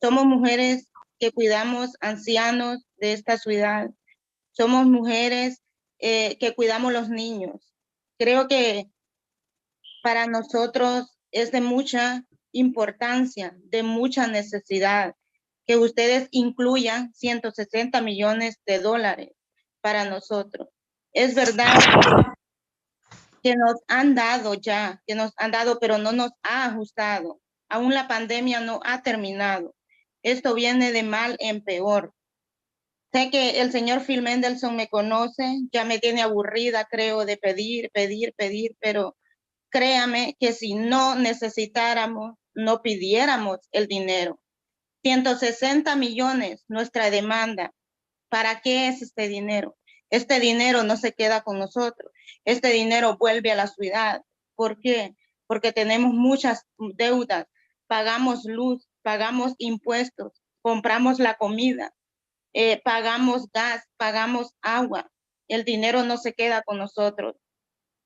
somos mujeres que cuidamos ancianos de esta ciudad, somos mujeres que cuidamos los niños. Creo que para nosotros es de mucha importancia, de mucha necesidad que ustedes incluyan 160 millones de dólares para nosotros. Es verdad que nos han dado ya, pero no nos ha ajustado. Aún la pandemia no ha terminado. Esto viene de mal en peor. Sé que el señor Phil Mendelssohn me conoce, ya me tiene aburrida, creo, de pedir, pero créame que si no necesitáramos, no pidiéramos el dinero. 160 millones, nuestra demanda. ¿Para qué es este dinero? Este dinero no se queda con nosotros. Este dinero vuelve a la ciudad. ¿Por qué? Porque tenemos muchas deudas. Pagamos luz, pagamos impuestos, compramos la comida, pagamos gas, pagamos agua. El dinero no se queda con nosotros.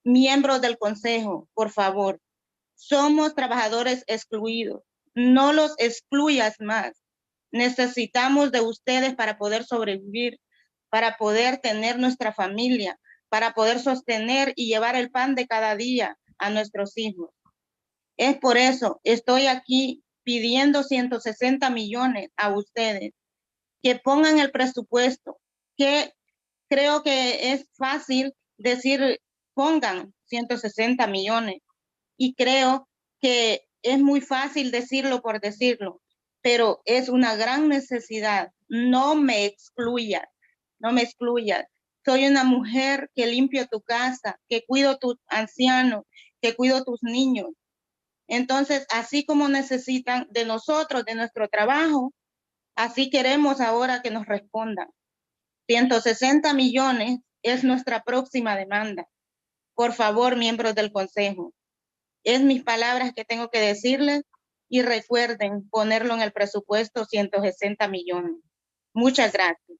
Miembros del consejo, por favor, somos trabajadores excluidos. No los excluyas más. Necesitamos de ustedes para poder sobrevivir, para poder tener nuestra familia, para poder sostener y llevar el pan de cada día a nuestros hijos. Es por eso estoy aquí pidiendo 160 millones a ustedes, que pongan el presupuesto, que creo que es fácil decir pongan 160 millones y creo que es muy fácil decirlo por decirlo, pero es una gran necesidad. No me excluyas, no me excluyas. Soy una mujer que limpio tu casa, que cuido tus ancianos, que cuido tus niños. Entonces, así como necesitan de nosotros, de nuestro trabajo, así queremos ahora que nos respondan. 160 millones es nuestra próxima demanda. Por favor, miembros del consejo, es mis palabras que tengo que decirles y recuerden ponerlo en el presupuesto 160 millones. Muchas gracias.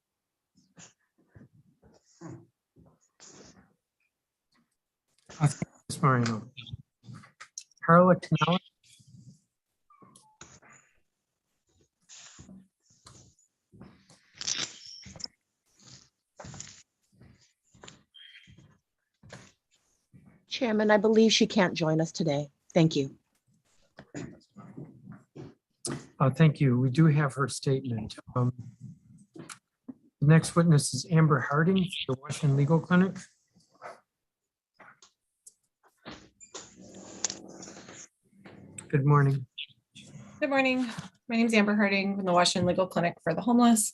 Ms. Moreno. Carla Canales. Chairman, I believe she can't join us today. Thank you. Thank you. We do have her statement. The next witness is Amber Harding, the Washington Legal Clinic. Good morning. Good morning. My name is Amber Harding from the Washington Legal Clinic for the Homeless.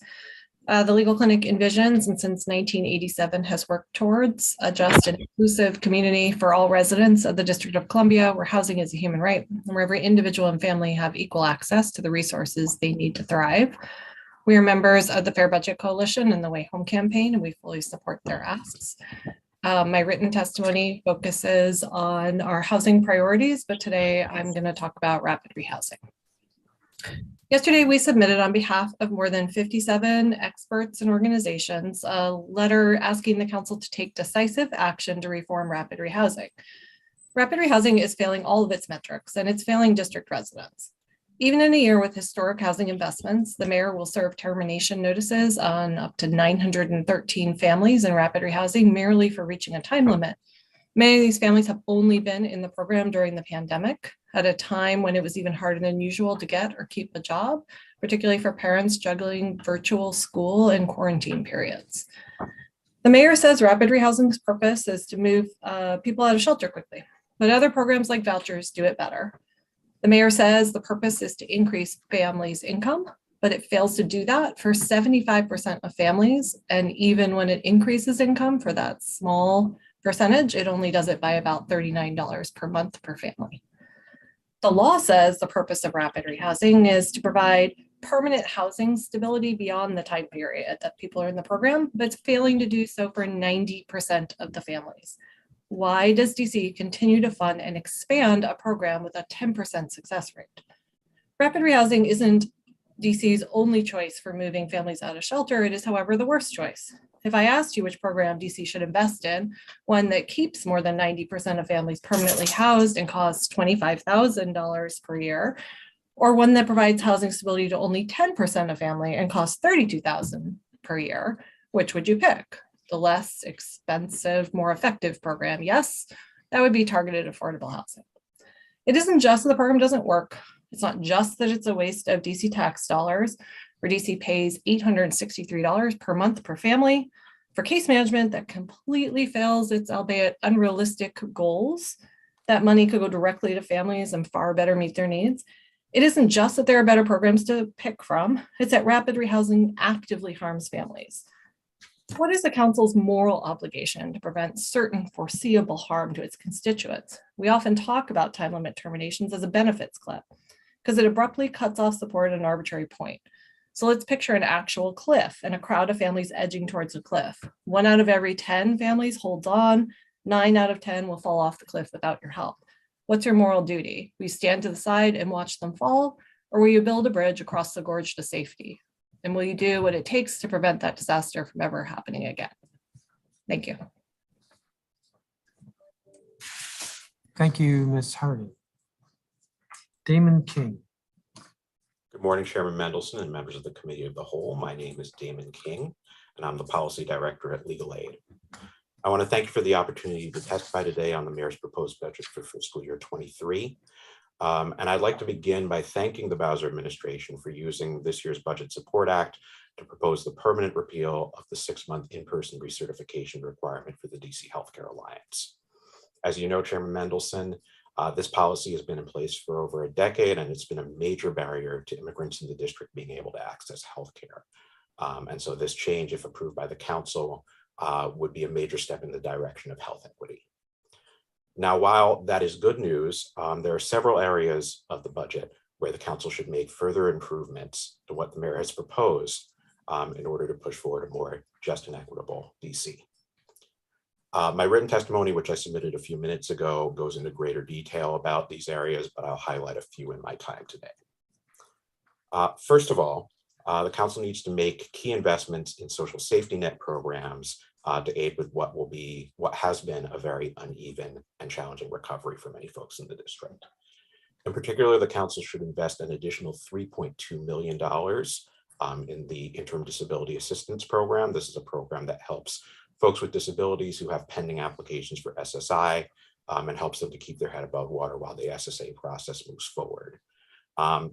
The Legal Clinic envisions and since 1987 has worked towards a just and inclusive community for all residents of the District of Columbia, where housing is a human right, and where every individual and family have equal access to the resources they need to thrive. We are members of the Fair Budget Coalition and the Way Home campaign, and we fully support their asks. My written testimony focuses on our housing priorities, but today I'm going to talk about rapid rehousing. Yesterday, we submitted on behalf of more than 57 experts and organizations a letter asking the council to take decisive action to reform rapid rehousing. Rapid rehousing is failing all of its metrics, and it's failing district residents. Even in a year with historic housing investments, the mayor will serve termination notices on up to 913 families in rapid rehousing merely for reaching a time limit. Many of these families have only been in the program during the pandemic, at a time when it was even harder than usual to get or keep a job, particularly for parents juggling virtual school and quarantine periods. The mayor says rapid rehousing's purpose is to move people out of shelter quickly, but other programs like vouchers do it better. The mayor says the purpose is to increase families' income, but it fails to do that for 75% of families. And even when it increases income for that small percentage, it only does it by about $39 per month per family. The law says the purpose of rapid rehousing is to provide permanent housing stability beyond the time period that people are in the program, but it's failing to do so for 90% of the families. Why does DC continue to fund and expand a program with a 10% success rate? Rapid rehousing isn't DC's only choice for moving families out of shelter. It is, however, the worst choice. If I asked you which program DC should invest in, one that keeps more than 90% of families permanently housed and costs $25,000 per year, or one that provides housing stability to only 10% of family and costs $32,000 per year, which would you pick? The less expensive, more effective program? Yes, that would be targeted affordable housing. It isn't just that the program doesn't work. It's not just that it's a waste of DC tax dollars, where DC pays $863 per month per family for case management that completely fails its albeit unrealistic goals. That money could go directly to families and far better meet their needs. It isn't just that there are better programs to pick from, it's that rapid rehousing actively harms families. What is the council's moral obligation to prevent certain foreseeable harm to its constituents? We often talk about time limit terminations as a benefits cliff because it abruptly cuts off support at an arbitrary point. So let's picture an actual cliff and a crowd of families edging towards the cliff. 1 out of every 10 families holds on, 9 out of 10 will fall off the cliff without your help. What's your moral duty? Will you stand to the side and watch them fall, or will you build a bridge across the gorge to safety? And will you do what it takes to prevent that disaster from ever happening again? Thank you. Thank you, Ms. Harding. Damon King. Good morning, Chairman Mendelson and members of the Committee of the Whole. My name is Damon King, and I'm the Policy Director at Legal Aid. I want to thank you for the opportunity to testify today on the Mayor's proposed budget for fiscal year 23. And I'd like to begin by thanking the Bowser administration for using this year's Budget Support Act to propose the permanent repeal of the 6-month in-person recertification requirement for the DC Healthcare Alliance. As you know, Chairman Mendelson, this policy has been in place for over a decade, and it's been a major barrier to immigrants in the district being able to access healthcare. And so this change, if approved by the council, would be a major step in the direction of health equity. Now, while that is good news, there are several areas of the budget where the council should make further improvements to what the mayor has proposed in order to push forward a more just and equitable DC. My written testimony, which I submitted a few minutes ago, goes into greater detail about these areas, but I'll highlight a few in my time today. First of all, the council needs to make key investments in social safety net programs to aid with what has been a very uneven and challenging recovery for many folks in the district. In particular, the council should invest an additional $3.2 million in the Interim Disability Assistance Program. This is a program that helps folks with disabilities who have pending applications for SSI and helps them to keep their head above water while the SSA process moves forward.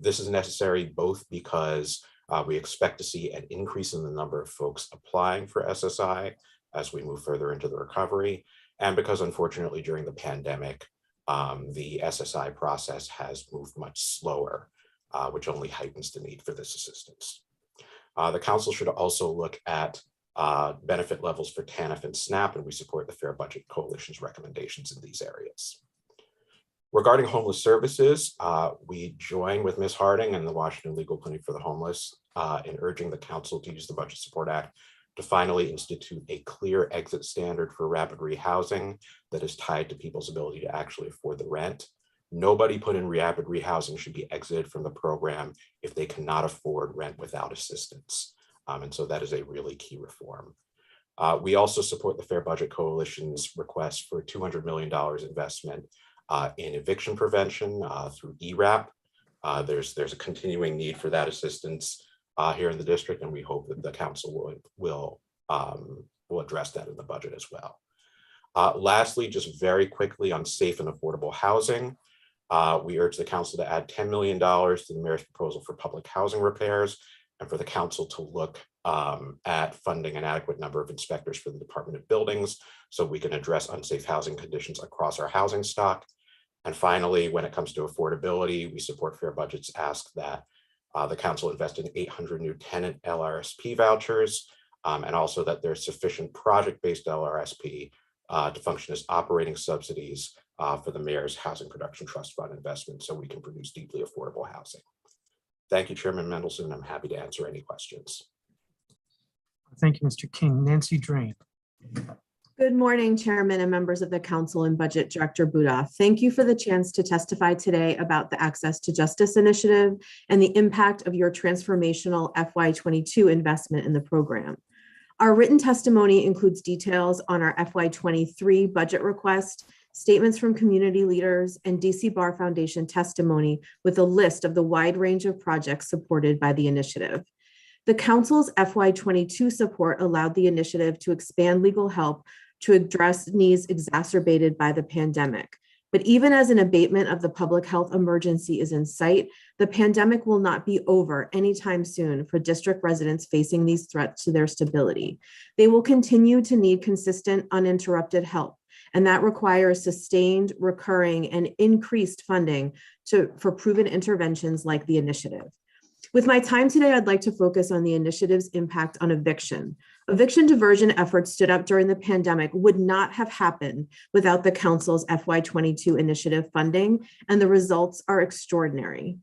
This is necessary both because we expect to see an increase in the number of folks applying for SSI as we move further into the recovery, and because unfortunately during the pandemic, the SSI process has moved much slower, which only heightens the need for this assistance. The council should also look at benefit levels for TANF and SNAP, and we support the Fair Budget Coalition's recommendations in these areas. Regarding homeless services, we join with Ms. Harding and the Washington Legal Clinic for the Homeless in urging the council to use the Budget Support Act to finally institute a clear exit standard for rapid rehousing that is tied to people's ability to actually afford the rent. Nobody put in rapid rehousing should be exited from the program if they cannot afford rent without assistance. And so that is a really key reform. We also support the Fair Budget Coalition's request for $200 million investment in eviction prevention through ERAP. There's a continuing need for that assistance here in the district, and we hope that the council will address that in the budget as well. Lastly, just very quickly on safe and affordable housing, we urge the council to add $10 million to the mayor's proposal for public housing repairs, and for the council to look at funding an adequate number of inspectors for the Department of Buildings so we can address unsafe housing conditions across our housing stock. And finally, when it comes to affordability, we support Fair Budget's ask that The council invested in 800 new tenant LRSP vouchers, and also that there's sufficient project-based LRSP to function as operating subsidies for the Mayor's Housing Production Trust Fund investment so we can produce deeply affordable housing. Thank you, Chairman Mendelson. I'm happy to answer any questions. Thank you, Mr. King. Nancy Drain. Good morning, Chairman and members of the Council and Budget Director Buddha. Thank you for the chance to testify today about the Access to Justice Initiative and the impact of your transformational FY22 investment in the program. Our written testimony includes details on our FY23 budget request, statements from community leaders, and DC Bar Foundation testimony with a list of the wide range of projects supported by the initiative. The Council's FY22 support allowed the initiative to expand legal help to address needs exacerbated by the pandemic. But even as an abatement of the public health emergency is in sight, the pandemic will not be over anytime soon for district residents facing these threats to their stability. They will continue to need consistent, uninterrupted help, and that requires sustained, recurring, and increased funding for proven interventions like the initiative. With my time today, I'd like to focus on the initiative's impact on eviction. Eviction diversion efforts stood up during the pandemic would not have happened without the Council's FY22 initiative funding, and the results are extraordinary.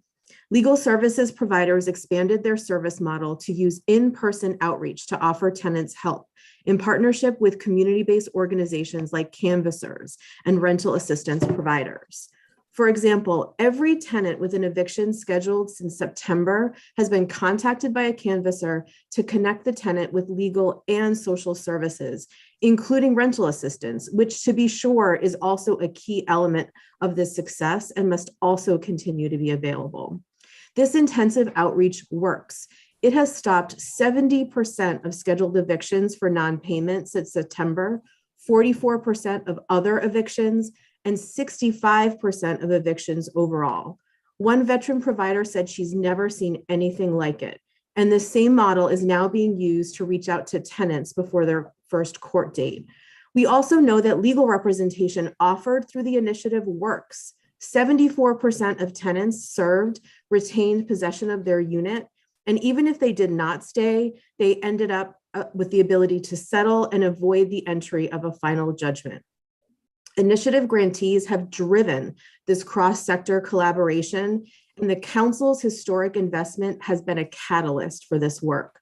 Legal services providers expanded their service model to use in-person outreach to offer tenants help in partnership with community-based organizations like canvassers and rental assistance providers. For example, every tenant with an eviction scheduled since September has been contacted by a canvasser to connect the tenant with legal and social services, including rental assistance, which, to be sure, is also a key element of this success and must also continue to be available. This intensive outreach works. It has stopped 70% of scheduled evictions for non-payment since September, 44% of other evictions, and 65% of evictions overall. One veteran provider said she's never seen anything like it. And the same model is now being used to reach out to tenants before their first court date. We also know that legal representation offered through the initiative works. 74% of tenants served retained possession of their unit. And even if they did not stay, they ended up with the ability to settle and avoid the entry of a final judgment. Initiative grantees have driven this cross-sector collaboration, and the Council's historic investment has been a catalyst for this work.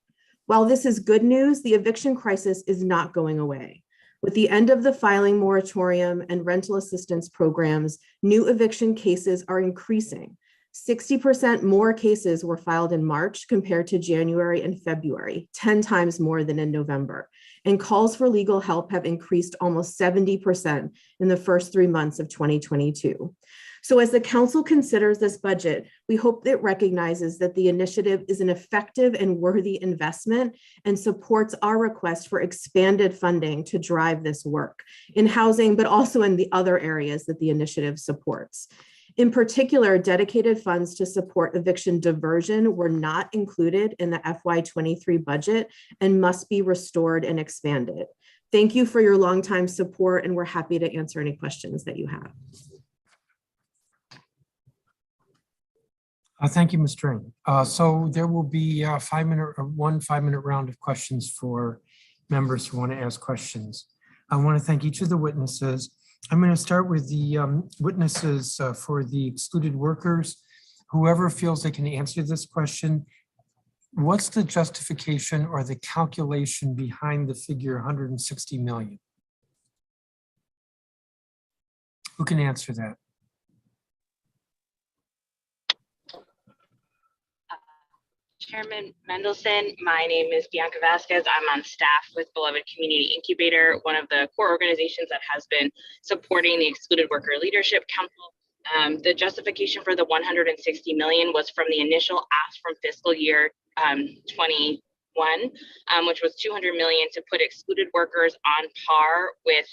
While this is good news, the eviction crisis is not going away. With the end of the filing moratorium and rental assistance programs, new eviction cases are increasing. 60% more cases were filed in March compared to January and February, 10 times more than in November. And calls for legal help have increased almost 70% in the first 3 months of 2022. So as the Council considers this budget, we hope it recognizes that the initiative is an effective and worthy investment and supports our request for expanded funding to drive this work in housing, but also in the other areas that the initiative supports. In particular, dedicated funds to support eviction diversion were not included in the FY23 budget and must be restored and expanded. Thank you for your longtime support, and we're happy to answer any questions that you have. Thank you, Ms. Drain. So there will be one 5-minute round of questions for members who want to ask questions. I want to thank each of the witnesses. I'm going to start with the witnesses for the excluded workers. Whoever feels they can answer this question, what's the justification or the calculation behind the figure 160 million? Who can answer that? Chairman Mendelson, my name is Bianca Vasquez. I'm on staff with Beloved Community Incubator, one of the core organizations that has been supporting the Excluded Worker Leadership Council. The justification for the 160 million was from the initial ask from fiscal year 21, which was 200 million to put excluded workers on par with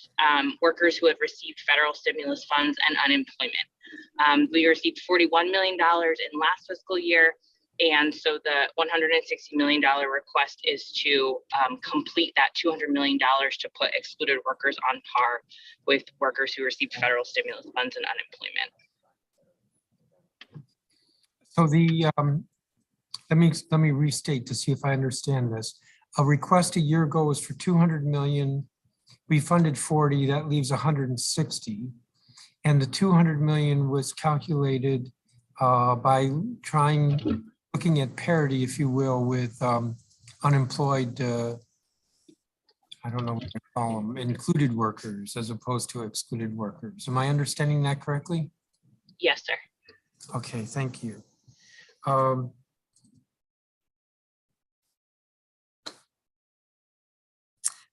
workers who have received federal stimulus funds and unemployment. We received $41 million in last fiscal year. And so the $160 million request is to complete that $200 million to put excluded workers on par with workers who received federal stimulus funds and unemployment. So let me restate to see if I understand this. A request a year ago was for 200 million. We funded 40, that leaves 160. And the 200 million was calculated by looking at parity, if you will, with unemployed, I don't know what to call them, included workers as opposed to excluded workers. Am I understanding that correctly? Yes, sir. Okay, thank you.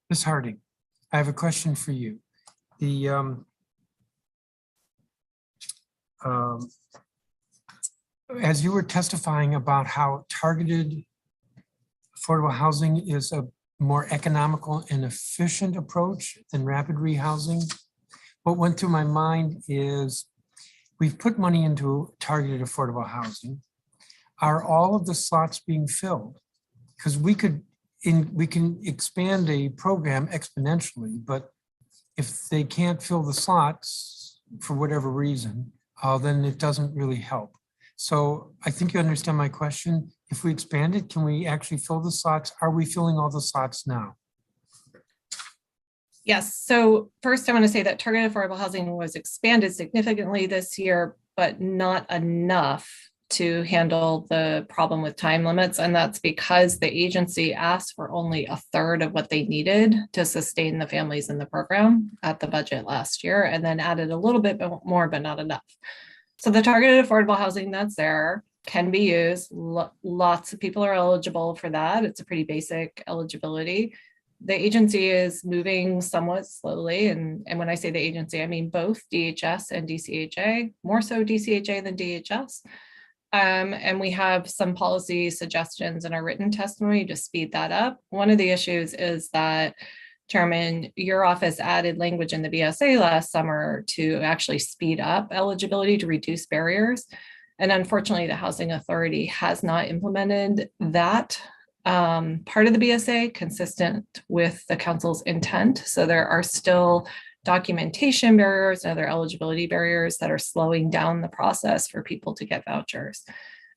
Ms. Harding, I have a question for you. The as you were testifying about how targeted affordable housing is a more economical and efficient approach than rapid rehousing, what went through my mind is we've put money into targeted affordable housing. Are all of the slots being filled? Because we can expand a program exponentially, but if they can't fill the slots for whatever reason, then it doesn't really help. So I think you understand my question. If we expand it, can we actually fill the slots? Are we filling all the slots now? Yes. So first, I want to say that targeted affordable housing was expanded significantly this year, but not enough to handle the problem with time limits. And that's because the agency asked for only a third of what they needed to sustain the families in the program at the budget last year, and then added a little bit more, but not enough. So the targeted affordable housing that's there can be used. Lots of people are eligible for that. It's a pretty basic eligibility. The agency is moving somewhat slowly. And when I say the agency, I mean both DHS and DCHA, more so DCHA than DHS. And we have some policy suggestions in our written testimony to speed that up. One of the issues is that, Chairman, your office added language in the BSA last summer to actually speed up eligibility to reduce barriers. And unfortunately, the Housing Authority has not implemented that part of the BSA consistent with the council's intent. So there are still documentation barriers and other eligibility barriers that are slowing down the process for people to get vouchers.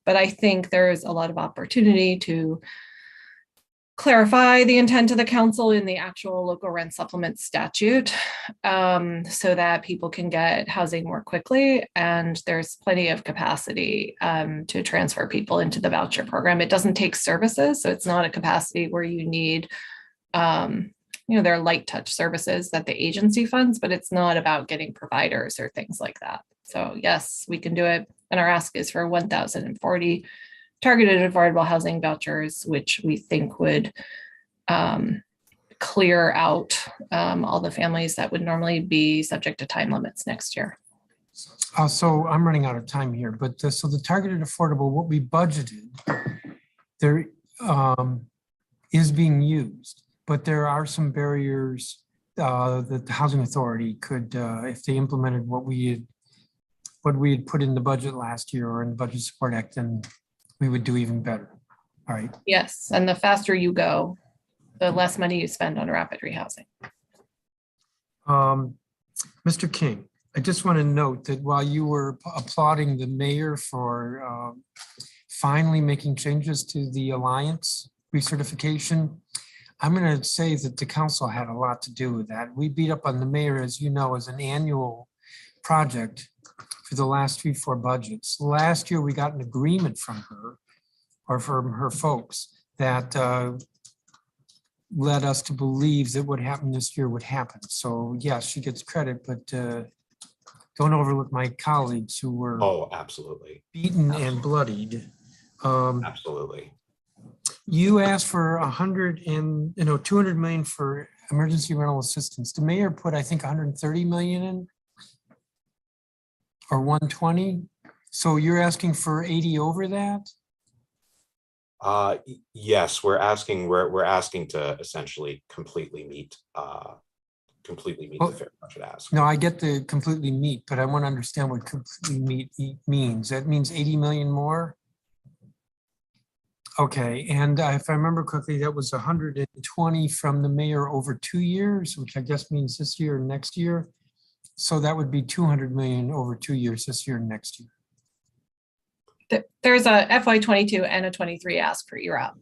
But I think there's a lot of opportunity to clarify the intent of the council in the actual local rent supplement statute so that people can get housing more quickly. And there's plenty of capacity to transfer people into the voucher program. It doesn't take services, so it's not a capacity where you need, there are light touch services that the agency funds, but it's not about getting providers or things like that. So yes, we can do it. And our ask is for 1,040 targeted affordable housing vouchers, which we think would clear out all the families that would normally be subject to time limits next year. So I'm running out of time here, but so the targeted affordable, what we budgeted, there is being used, but there are some barriers that the Housing Authority could, if they implemented what we had put in the budget last year or in the Budget Support Act, then we would do even better. All right. Yes, and the faster you go, the less money you spend on rapid rehousing. Mr. King, I just want to note that while you were applauding the mayor for finally making changes to the Alliance recertification, I'm going to say that the council had a lot to do with that. We beat up on the mayor, as you know, as an annual project for the last 3-4 budgets. Last year, we got an agreement from her or from her folks that led us to believe that what happened this year would happen. So yes, she gets credit, but don't overlook my colleagues who were absolutely beaten and bloodied. Absolutely. You asked for 200 million for emergency rental assistance. The mayor put, I think, 130 million in. Or 120. So you're asking for 80 over that? Yes, we're asking to essentially completely meet the fair budget ask. No, I get the completely meet, but I want to understand what completely meet means. That means 80 million more? Okay, and if I remember correctly, that was 120 from the mayor over 2 years, which I guess means this year and next year. So that would be 200 million over 2 years, this year and next year. There's a FY22 and a 23 ask for ERAP.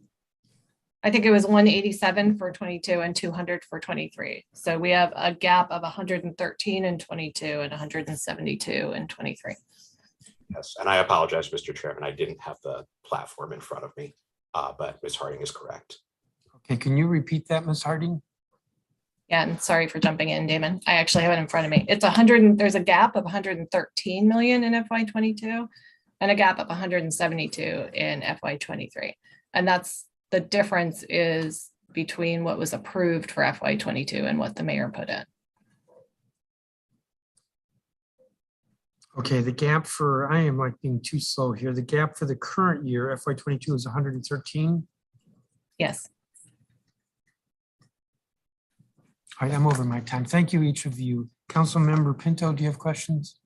I think it was 187 for 22 and 200 for 23. So we have a gap of 113 in 22 and 172 in 23. Yes, and I apologize, Mr. Chairman. I didn't have the platform in front of me, but Ms. Harding is correct. Okay, can you repeat that, Ms. Harding? Yeah, and sorry for jumping in, Damon. I actually have it in front of me. It's 100. There's a gap of 113 million in FY22 and a gap of 172 in FY23. And that's the difference is between what was approved for FY22 and what the mayor put in. Okay, the gap for, I am like being too slow here. The gap for the current year, FY22 is 113. Yes. I am over my time. Thank you, each of you. Councilmember Pinto, do you have questions?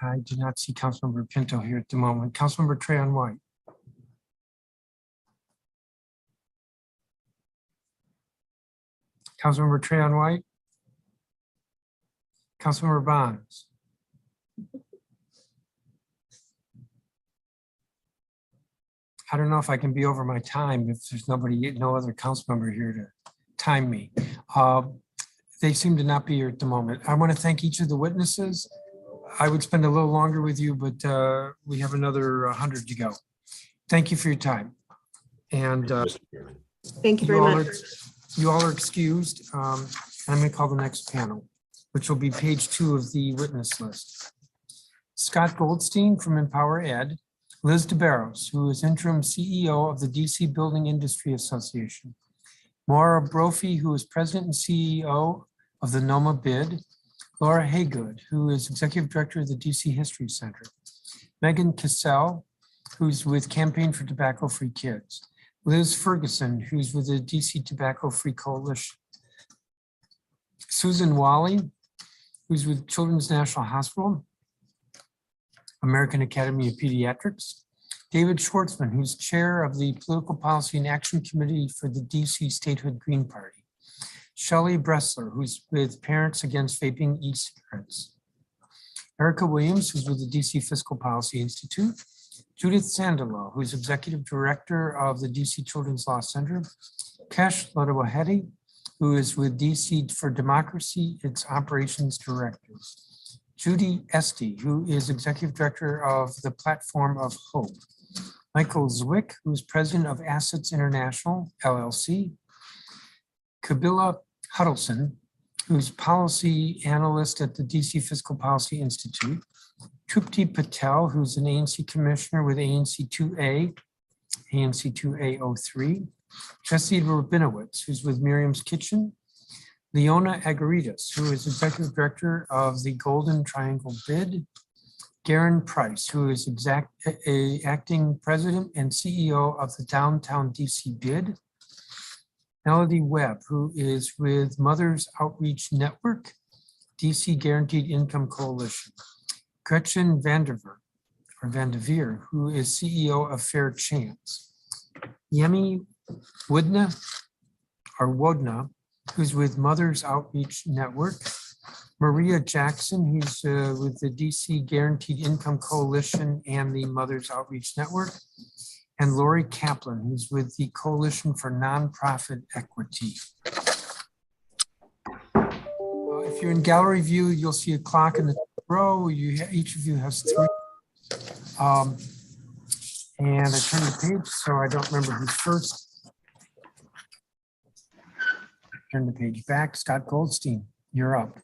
I do not see Councilmember Pinto here at the moment. Councilmember Trayon White. Councilmember Trayon White. Councilmember Bonds. I don't know if I can be over my time if there's nobody, no other council member here to time me. They seem to not be here at the moment. I want to thank each of the witnesses. I would spend a little longer with you, but we have another 100 to go. Thank you for your time. And thank you very much. You all are excused. I'm going to call the next panel, which will be page 2 of the witness list. Scott Goldstein from Empower Ed, Liz DeBarros, who is interim CEO of the DC Building Industry Association, Maura Brophy, who is president and CEO of the Noma Bid, Laura Haygood, who is executive director of the DC History Center, Megan Cassell, who's with Campaign for Tobacco-Free Kids, Liz Ferguson, who's with the DC Tobacco-Free Coalition, Susan Wally, who's with Children's National Hospital, American Academy of Pediatrics, David Schwartzman, who's chair of the Political Policy and Action Committee for the DC Statehood Green Party, Shelley Bressler, who's with Parents Against Vaping E-Cigarettes, Erica Williams, who's with the DC Fiscal Policy Institute, Judith Sandalow, who's executive director of the DC Children's Law Center, Kesh Lodawahedi, who is with DC for Democracy, its operations director, Judy Esty, who is executive director of the Platform of Hope, Michael Zwick, who is president of Assets International, LLC, Kabila Huddleston, who's policy analyst at the DC Fiscal Policy Institute, Trupti Patel, who's an ANC commissioner with ANC 2A, ANC 2A03, Jesse Rabinowitz, who's with Miriam's Kitchen, Leona Agaritas, who is executive director of the Golden Triangle Bid, Garen Price, who is acting president and CEO of the Downtown DC Bid, Melody Webb, who is with Mothers Outreach Network, DC Guaranteed Income Coalition, Gretchen Vanderveer, who is CEO of Fair Chance, Yemi Wodna, who's with Mothers Outreach Network, Maria Jackson, who's with the DC Guaranteed Income Coalition and the Mothers Outreach Network, and Lori Kaplan, who's with the Coalition for Nonprofit Equity. If you're in gallery view, you'll see a clock in the row. Each of you has 3. And I turned the page, so I don't remember who's first. Turn the page back. Scott Goldstein, you're up.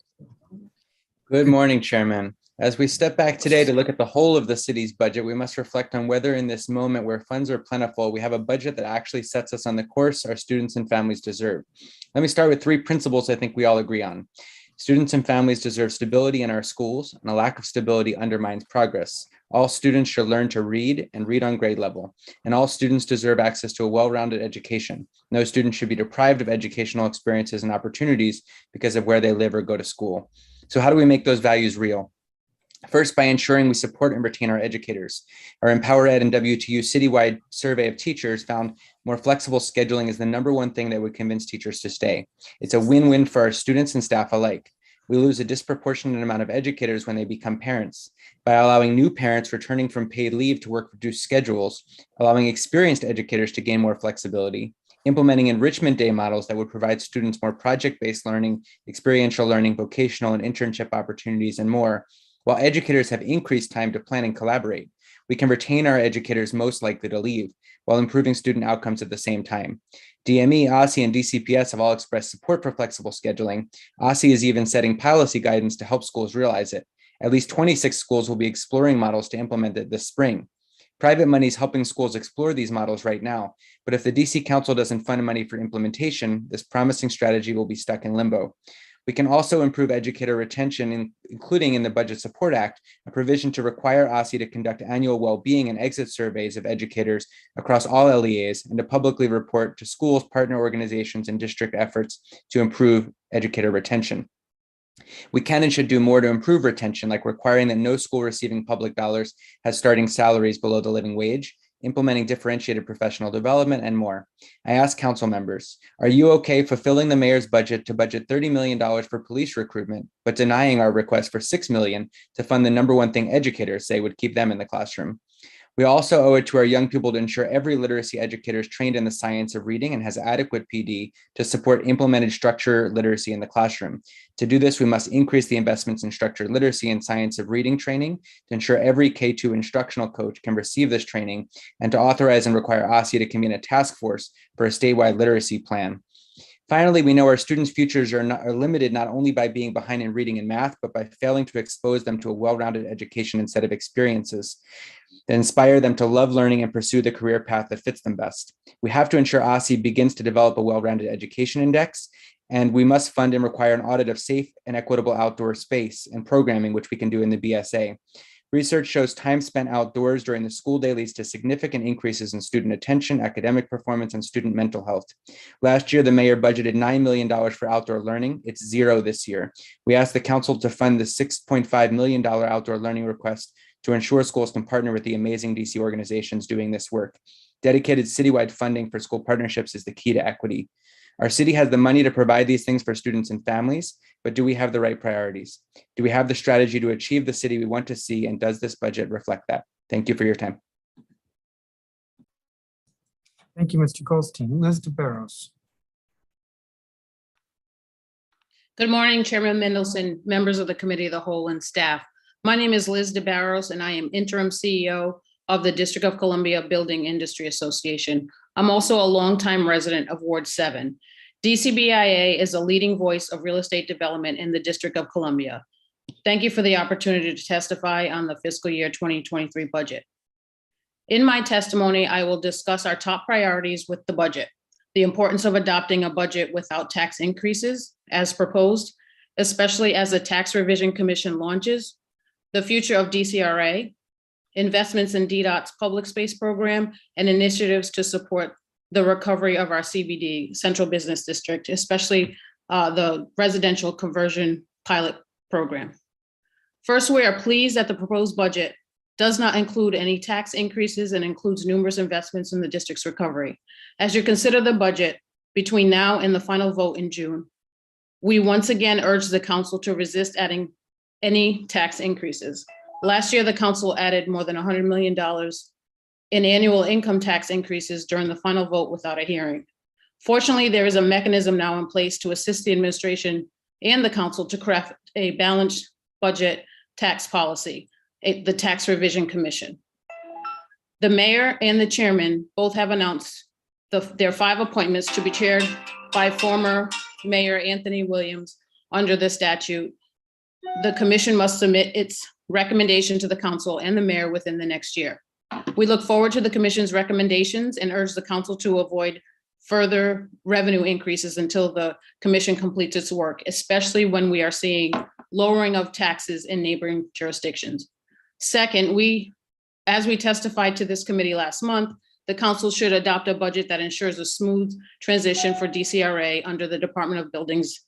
Good morning, Chairman. As we step back today to look at the whole of the city's budget, we must reflect on whether in this moment where funds are plentiful, we have a budget that actually sets us on the course our students and families deserve. Let me start with 3 principles I think we all agree on. Students and families deserve stability in our schools, and a lack of stability undermines progress. All students should learn to read and read on grade level, and all students deserve access to a well-rounded education. No student should be deprived of educational experiences and opportunities because of where they live or go to school. So how do we make those values real? First, by ensuring we support and retain our educators. Our Empower Ed and WTU citywide survey of teachers found more flexible scheduling is the #1 thing that would convince teachers to stay. It's a win-win for our students and staff alike. We lose a disproportionate amount of educators when they become parents. By allowing new parents returning from paid leave to work reduced schedules, allowing experienced educators to gain more flexibility, implementing enrichment day models that would provide students more project-based learning, experiential learning, vocational and internship opportunities, and more, while educators have increased time to plan and collaborate. We can retain our educators most likely to leave while improving student outcomes at the same time. DME, OSSI, and DCPS have all expressed support for flexible scheduling. OSSI is even setting policy guidance to help schools realize it. At least 26 schools will be exploring models to implement it this spring. Private money is helping schools explore these models right now, but if the DC Council doesn't fund money for implementation, this promising strategy will be stuck in limbo. We can also improve educator retention, including in the Budget Support Act, a provision to require OSSI to conduct annual well-being and exit surveys of educators across all LEAs and to publicly report to schools, partner organizations, and district efforts to improve educator retention. We can and should do more to improve retention, like requiring that no school receiving public dollars has starting salaries below the living wage, implementing differentiated professional development, and more. I ask council members, are you okay fulfilling the mayor's budget to budget $30 million for police recruitment, but denying our request for $6 million to fund the number one thing educators say would keep them in the classroom? We also owe it to our young people to ensure every literacy educator is trained in the science of reading and has adequate PD to support implemented structured literacy in the classroom. To do this, we must increase the investments in structured literacy and science of reading training to ensure every K-2 instructional coach can receive this training, and to authorize and require OSSI to convene a task force for a statewide literacy plan. Finally, we know our students' futures are limited not only by being behind in reading and math, but by failing to expose them to a well-rounded education and set of experiences that inspire them to love learning and pursue the career path that fits them best. We have to ensure OSSI begins to develop a well-rounded education index, and we must fund and require an audit of safe and equitable outdoor space and programming, which we can do in the BSA. Research shows time spent outdoors during the school day leads to significant increases in student attention, academic performance, and student mental health. Last year, the mayor budgeted $9 million for outdoor learning. It's zero this year. We asked the council to fund the $6.5 million outdoor learning request to ensure schools can partner with the amazing DC organizations doing this work. Dedicated citywide funding for school partnerships is the key to equity. Our city has the money to provide these things for students and families, but do we have the right priorities? Do we have the strategy to achieve the city we want to see, and does this budget reflect that? Thank you for your time. Thank you, Mr. Goldstein. Liz DeBarros. Good morning, Chairman Mendelson, members of the Committee of the Whole, and staff. My name is Liz DeBarros, and I am interim CEO of the District of Columbia Building Industry Association. I'm also a longtime resident of Ward 7. DCBIA is a leading voice of real estate development in the District of Columbia. Thank you for the opportunity to testify on the fiscal year 2023 budget. In my testimony, I will discuss our top priorities with the budget, the importance of adopting a budget without tax increases as proposed, especially as the Tax Revision Commission launches, the future of DCRA, investments in DDOT's public space program, and initiatives to support the recovery of our CBD, Central Business District, especially the residential conversion pilot program. First, we are pleased that the proposed budget does not include any tax increases and includes numerous investments in the district's recovery. As you consider the budget between now and the final vote in June, we once again urge the council to resist adding any tax increases. Last year, the council added more than $100 million in annual income tax increases during the final vote without a hearing. Fortunately, there is a mechanism now in place to assist the administration and the council to craft a balanced budget tax policy, the Tax Revision Commission. The mayor and the chairman both have announced their 5 appointments to be chaired by former Mayor Anthony Williams under the statute. The commission must submit its recommendation to the council and the mayor within the next year. We look forward to the commission's recommendations and urge the council to avoid further revenue increases until the commission completes its work, especially when we are seeing lowering of taxes in neighboring jurisdictions. Second, as we testified to this committee last month, the council should adopt a budget that ensures a smooth transition for DCRA under the Department of Buildings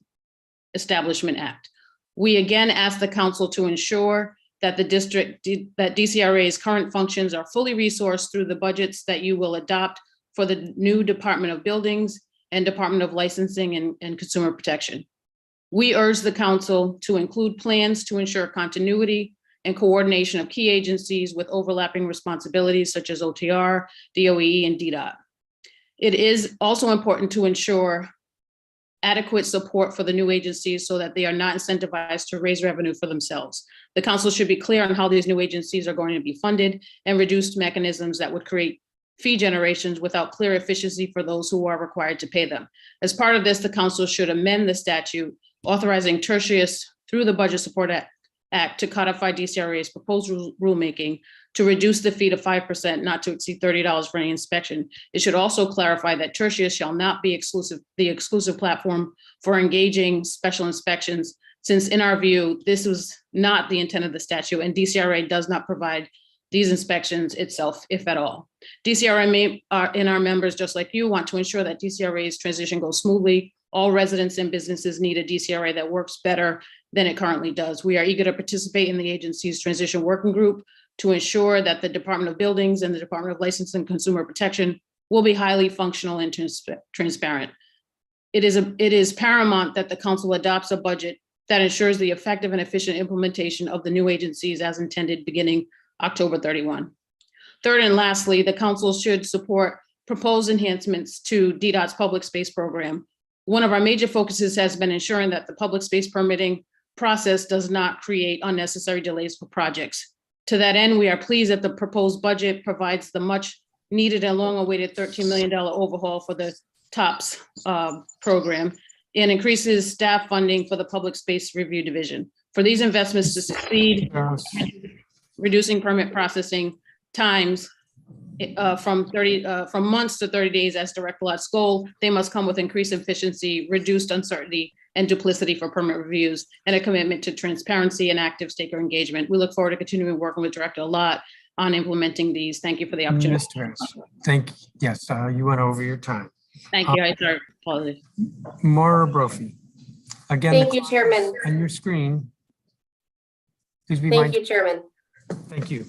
Establishment Act. We again ask the council to ensure that that DCRA's current functions are fully resourced through the budgets that you will adopt for the new Department of Buildings and Department of Licensing and Consumer Protection. We urge the council to include plans to ensure continuity and coordination of key agencies with overlapping responsibilities such as OTR, DOE, and DDOT. It is also important to ensure adequate support for the new agencies so that they are not incentivized to raise revenue for themselves. The council should be clear on how these new agencies are going to be funded and reduce mechanisms that would create fee generations without clear efficiency for those who are required to pay them. As part of this, the council should amend the statute authorizing Tertius through the Budget Support Act to codify DCRA's proposed rulemaking to reduce the fee to 5%, not to exceed $30 for any inspection. It should also clarify that Tertius shall not be the exclusive platform for engaging special inspections, since in our view, this was not the intent of the statute, and DCRA does not provide these inspections itself, if at all. DCRA and our members, just like you, want to ensure that DCRA's transition goes smoothly. All residents and businesses need a DCRA that works better than it currently does. We are eager to participate in the agency's transition working group to ensure that the Department of Buildings and the Department of License and Consumer Protection will be highly functional and transparent. It is paramount that the council adopts a budget that ensures the effective and efficient implementation of the new agencies as intended beginning October 31. Third and lastly, the council should support proposed enhancements to DDOT's public space program. One of our major focuses has been ensuring that the public space permitting process does not create unnecessary delays for projects. To that end, we are pleased that the proposed budget provides the much needed and long awaited $13 million overhaul for the TOPS program and increases staff funding for the Public Space Review Division. For these investments to succeed, reducing permit processing times from months to 30 days as direct lot's goal, they must come with increased efficiency, reduced uncertainty, and duplicity for permit reviews, and a commitment to transparency and active stakeholder engagement. We look forward to continuing working with Director Lott on implementing these. Thank you for the opportunity. Thank you. Yes, you went over your time. Thank you. I sorry, apologies. Mara Brophy. Again, Thank you, Chairman. On your screen. Please be Thank you, Chairman. Thank you.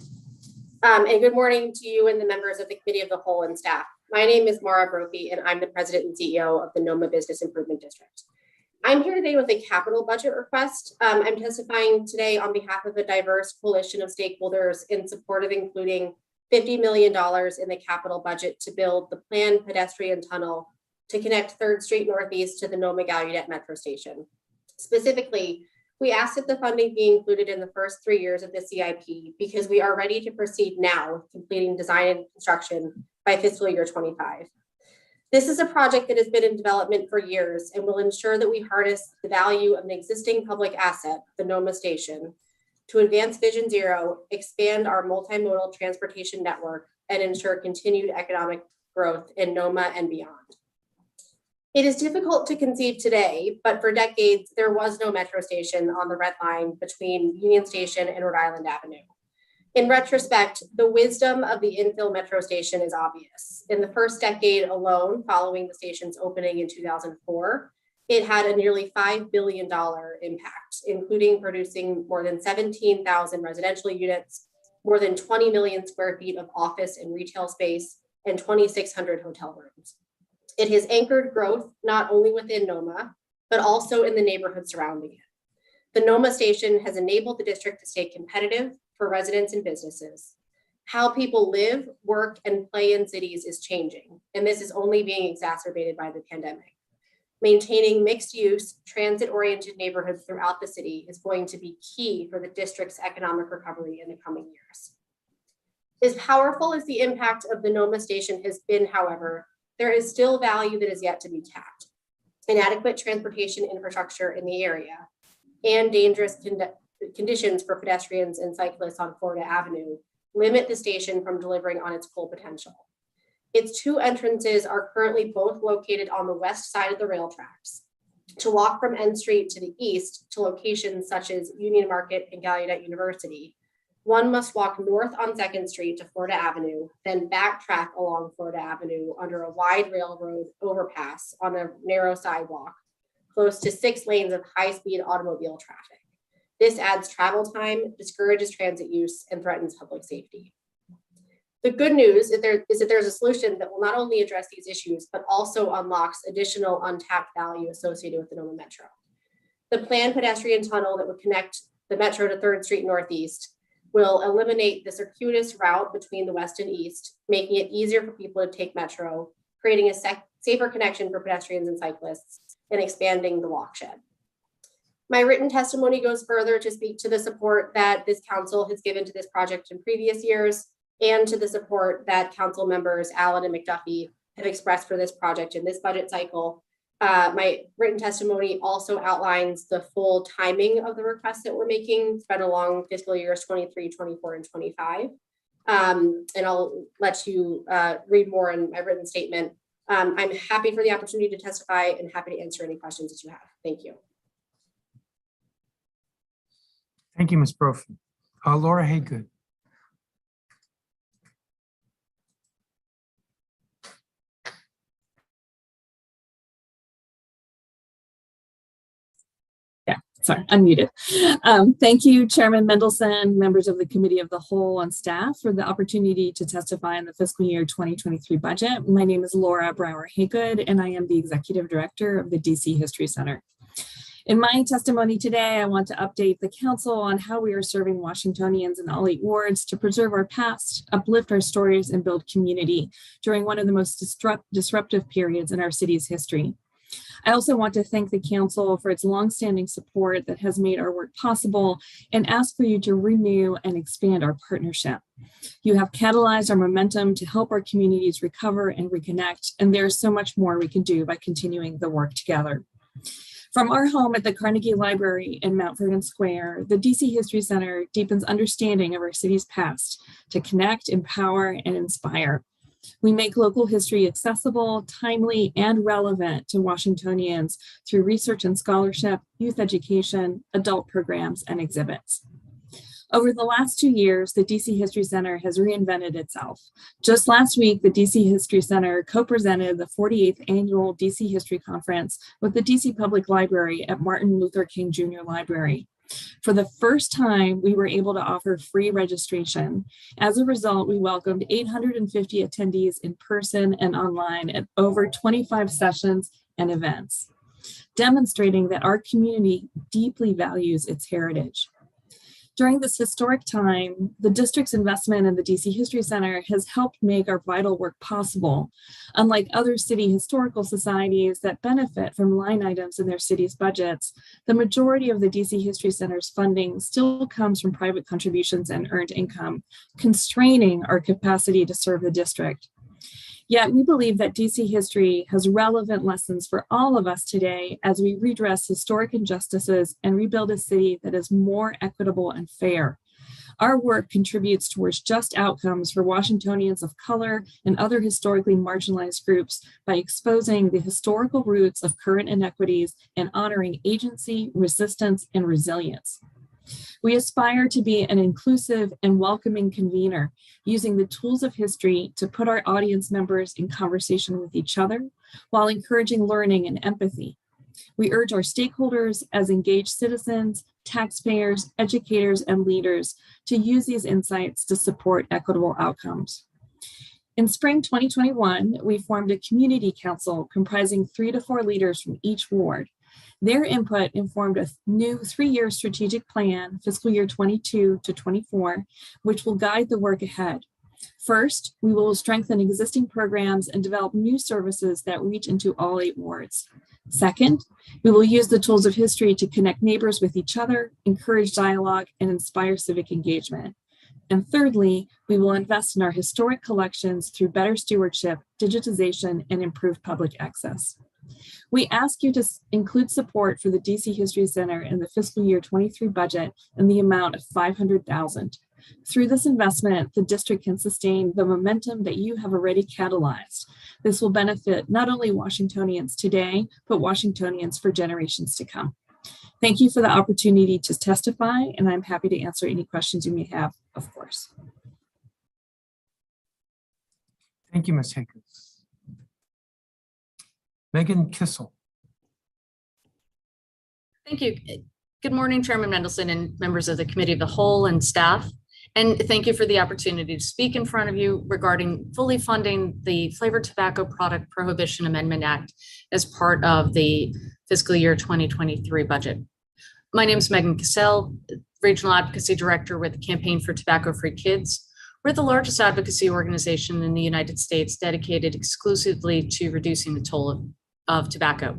And good morning to you and the members of the Committee of the Whole and staff. My name is Mara Brophy, and I'm the President and CEO of the Noma Business Improvement District. I'm here today with a capital budget request. I'm testifying today on behalf of a diverse coalition of stakeholders in support of including $50 million in the capital budget to build the planned pedestrian tunnel to connect 3rd Street Northeast to the Noma Gallaudet Metro Station. Specifically, we asked that the funding be included in the first 3 years of the CIP because we are ready to proceed now with completing design and construction by fiscal year 25. This is a project that has been in development for years and will ensure that we harness the value of an existing public asset, the Noma Station, to advance Vision Zero, expand our multimodal transportation network, and ensure continued economic growth in Noma and beyond. It is difficult to conceive today, but for decades, there was no metro station on the Red Line between Union Station and Rhode Island Avenue. In retrospect, the wisdom of the infill metro station is obvious. In the first decade alone, following the station's opening in 2004, it had a nearly $5 billion impact, including producing more than 17,000 residential units, more than 20 million square feet of office and retail space, and 2,600 hotel rooms. It has anchored growth not only within Noma, but also in the neighborhood surrounding it. The Noma Station has enabled the district to stay competitive for residents and businesses. How people live, work, and play in cities is changing, and this is only being exacerbated by the pandemic. Maintaining mixed-use, transit-oriented neighborhoods throughout the city is going to be key for the district's economic recovery in the coming years. As powerful as the impact of the Noma Station has been, however, there is still value that is yet to be tapped. Inadequate transportation infrastructure in the area and dangerous conditions for pedestrians and cyclists on Florida Avenue limit the station from delivering on its full potential. Its 2 entrances are currently both located on the west side of the rail tracks. To walk from N Street to the east to locations such as Union Market and Gallaudet University, one must walk north on 2nd Street to Florida Avenue, then backtrack along Florida Avenue under a wide railroad overpass on a narrow sidewalk, close to 6 lanes of high-speed automobile traffic. This adds travel time, discourages transit use, and threatens public safety. The good news is that there's a solution that will not only address these issues, but also unlocks additional untapped value associated with the Noma Metro. The planned pedestrian tunnel that would connect the Metro to 3rd Street Northeast will eliminate the circuitous route between the west and east, making it easier for people to take Metro, creating a safer connection for pedestrians and cyclists, and expanding the walkshed. My written testimony goes further to speak to the support that this council has given to this project in previous years, and to the support that council members Allen and McDuffie have expressed for this project in this budget cycle. My written testimony also outlines the full timing of the requests that we're making spread along fiscal years 23, 24, and 25. And I'll let you read more in my written statement. I'm happy for the opportunity to testify and happy to answer any questions that you have. Thank you. Thank you, Ms. Brophy. Laura Haygood. Sorry, unmuted. Thank you, Chairman Mendelson, members of the Committee of the Whole, and staff for the opportunity to testify in the fiscal year 2023 budget. My name is Laura Brower Haygood, and I am the Executive Director of the DC History Center. In my testimony today, I want to update the Council on how we are serving Washingtonians in all 8 wards to preserve our past, uplift our stories, and build community during one of the most disruptive periods in our city's history. I also want to thank the Council for its longstanding support that has made our work possible and ask for you to renew and expand our partnership. You have catalyzed our momentum to help our communities recover and reconnect, and there is so much more we can do by continuing the work together. From our home at the Carnegie Library in Mount Vernon Square, the DC History Center deepens understanding of our city's past to connect, empower, and inspire. We make local history accessible, timely, and relevant to Washingtonians through research and scholarship, youth education, adult programs, and exhibits. Over the last 2 years, the DC History Center has reinvented itself. Just last week, the DC History Center co-presented the 48th Annual DC History Conference with the DC Public Library at Martin Luther King Jr. Library. For the first time, we were able to offer free registration. As a result, we welcomed 850 attendees in person and online at over 25 sessions and events, demonstrating that our community deeply values its heritage. During this historic time, the district's investment in the DC History Center has helped make our vital work possible. Unlike other city historical societies that benefit from line items in their city's budgets, the majority of the DC History Center's funding still comes from private contributions and earned income, constraining our capacity to serve the district. Yet we believe that DC history has relevant lessons for all of us today as we redress historic injustices and rebuild a city that is more equitable and fair. Our work contributes towards just outcomes for Washingtonians of color and other historically marginalized groups by exposing the historical roots of current inequities and honoring agency, resistance, and resilience. We aspire to be an inclusive and welcoming convener, using the tools of history to put our audience members in conversation with each other while encouraging learning and empathy. We urge our stakeholders as engaged citizens, taxpayers, educators, and leaders to use these insights to support equitable outcomes. In spring 2021, we formed a community council comprising 3 to 4 leaders from each ward. Their input informed a new 3-year strategic plan, fiscal year 22 to 24, which will guide the work ahead. First, we will strengthen existing programs and develop new services that reach into all 8 wards. Second, we will use the tools of history to connect neighbors with each other, encourage dialogue, and inspire civic engagement. And thirdly, we will invest in our historic collections through better stewardship, digitization, and improved public access. We ask you to include support for the DC History Center in the fiscal year 23 budget in the amount of $500,000. Through this investment, the district can sustain the momentum that you have already catalyzed. This will benefit not only Washingtonians today, but Washingtonians for generations to come. Thank you for the opportunity to testify, and I'm happy to answer any questions you may have, of course. Thank you, Ms. Hager. Megan Kissel. Thank you. Good morning, Chairman Mendelson and members of the Committee of the Whole and staff. And thank you for the opportunity to speak in front of you regarding fully funding the Flavored Tobacco Product Prohibition Amendment Act as part of the fiscal year 2023 budget. My name is Megan Cassell, Regional Advocacy Director with the Campaign for Tobacco-Free Kids. We're the largest advocacy organization in the United States dedicated exclusively to reducing the toll of tobacco.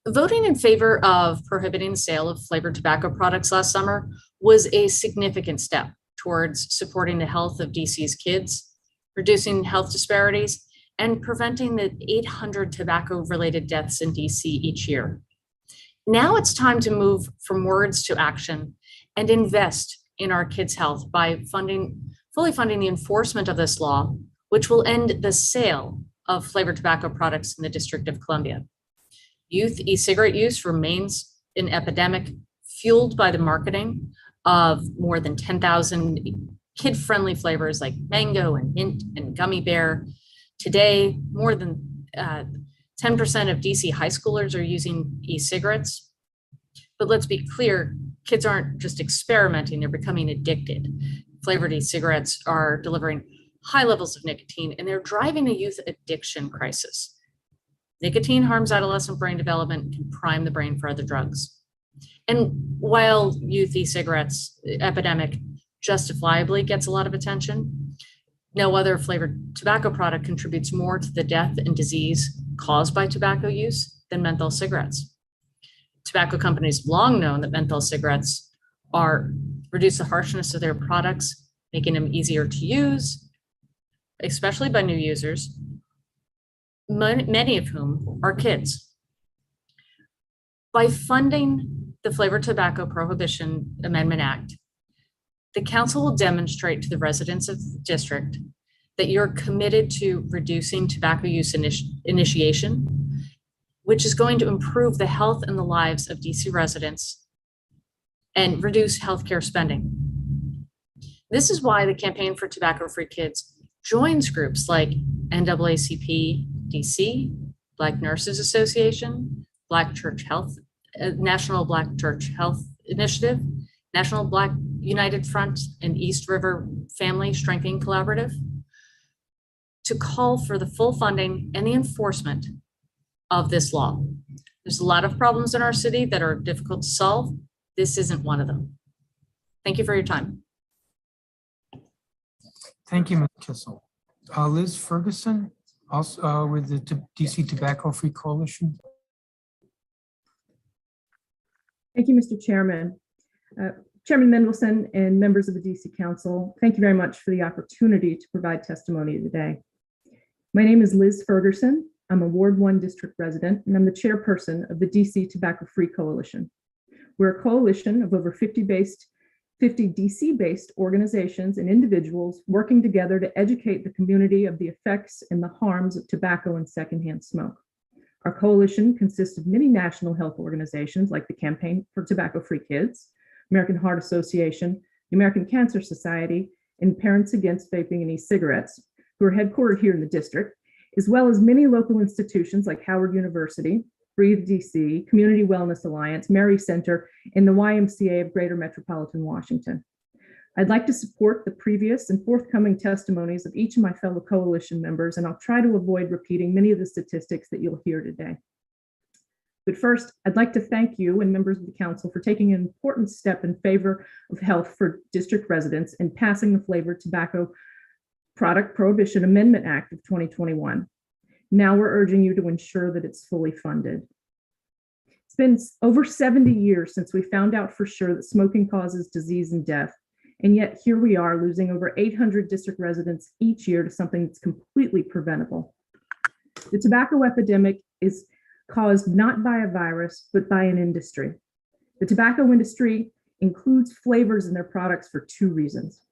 Voting in favor of prohibiting the sale of flavored tobacco products last summer was a significant step towards supporting the health of DC's kids, reducing health disparities, and preventing the 800 tobacco-related deaths in DC each year. Now it's time to move from words to action and invest in our kids' health by fully funding the enforcement of this law, which will end the sale of flavored tobacco products in the District of Columbia. Youth e-cigarette use remains an epidemic, fueled by the marketing of more than 10,000 kid-friendly flavors like mango and mint and gummy bear. Today, more than 10% of DC high schoolers are using e-cigarettes. But let's be clear, kids aren't just experimenting, they're becoming addicted. Flavored e-cigarettes are delivering high levels of nicotine, and they're driving a youth addiction crisis. Nicotine harms adolescent brain development and can prime the brain for other drugs. And while youth e-cigarettes epidemic justifiably gets a lot of attention, no other flavored tobacco product contributes more to the death and disease caused by tobacco use than menthol cigarettes. Tobacco companies have long known that menthol cigarettes reduce the harshness of their products, making them easier to use, especially by new users, many of whom are kids. By funding the Flavored Tobacco Prohibition Amendment Act, the council will demonstrate to the residents of the district that you're committed to reducing tobacco use initiation, which is going to improve the health and the lives of DC residents and reduce healthcare spending. This is why the Campaign for Tobacco-Free Kids joins groups like NAACP DC, Black Nurses Association, Black Church Health, National Black Church Health Initiative, National Black United Front, and East River Family Strengthening Collaborative to call for the full funding and the enforcement of this law. There's a lot of problems in our city that are difficult to solve. This isn't one of them. Thank you for your time. Thank you, Ms. Kissel. Liz Ferguson, also with the DC Tobacco Free Coalition. Thank you, Mr. Chairman. Chairman Mendelson and members of the DC Council, thank you very much for the opportunity to provide testimony today. My name is Liz Ferguson. I'm a Ward 1 district resident, and I'm the chairperson of the DC Tobacco Free Coalition. We're a coalition of over 50 DC-based organizations and individuals working together to educate the community of the effects and the harms of tobacco and secondhand smoke. Our coalition consists of many national health organizations like the Campaign for Tobacco-Free Kids, American Heart Association, the American Cancer Society, and Parents Against Vaping and E-Cigarettes, who are headquartered here in the district, as well as many local institutions like Howard University, Breathe DC, Community Wellness Alliance, Mary Center, and the YMCA of Greater Metropolitan Washington. I'd like to support the previous and forthcoming testimonies of each of my fellow coalition members, and I'll try to avoid repeating many of the statistics that you'll hear today. But first, I'd like to thank you and members of the council for taking an important step in favor of health for district residents and passing the Flavored Tobacco Product Prohibition Amendment Act of 2021. Now we're urging you to ensure that it's fully funded. It's been over 70 years since we found out for sure that smoking causes disease and death. And yet here we are losing over 800 district residents each year to something that's completely preventable. The tobacco epidemic is caused not by a virus, but by an industry. The tobacco industry includes flavors in their products for two reasons: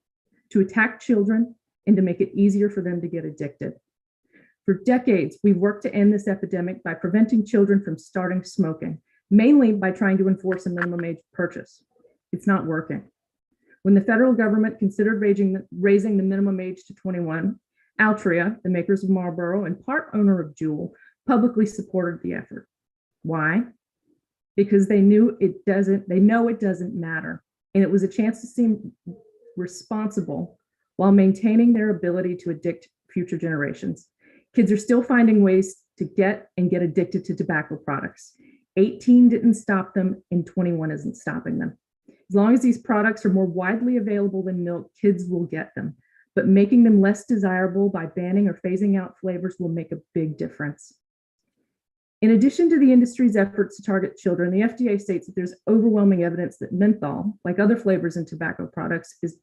to attack children and to make it easier for them to get addicted. For decades, we've worked to end this epidemic by preventing children from starting smoking, mainly by trying to enforce a minimum age purchase. It's not working. When the federal government considered raising the minimum age to 21, Altria, the makers of Marlboro and part owner of Juul, publicly supported the effort. Why? Because they know it doesn't matter. And it was a chance to seem responsible while maintaining their ability to addict future generations. Kids are still finding ways to get addicted to tobacco products. 18 didn't stop them, and 21 isn't stopping them. As long as these products are more widely available than milk, kids will get them. But making them less desirable by banning or phasing out flavors will make a big difference. In addition to the industry's efforts to target children, the FDA states that there's overwhelming evidence that menthol, like other flavors in tobacco products, is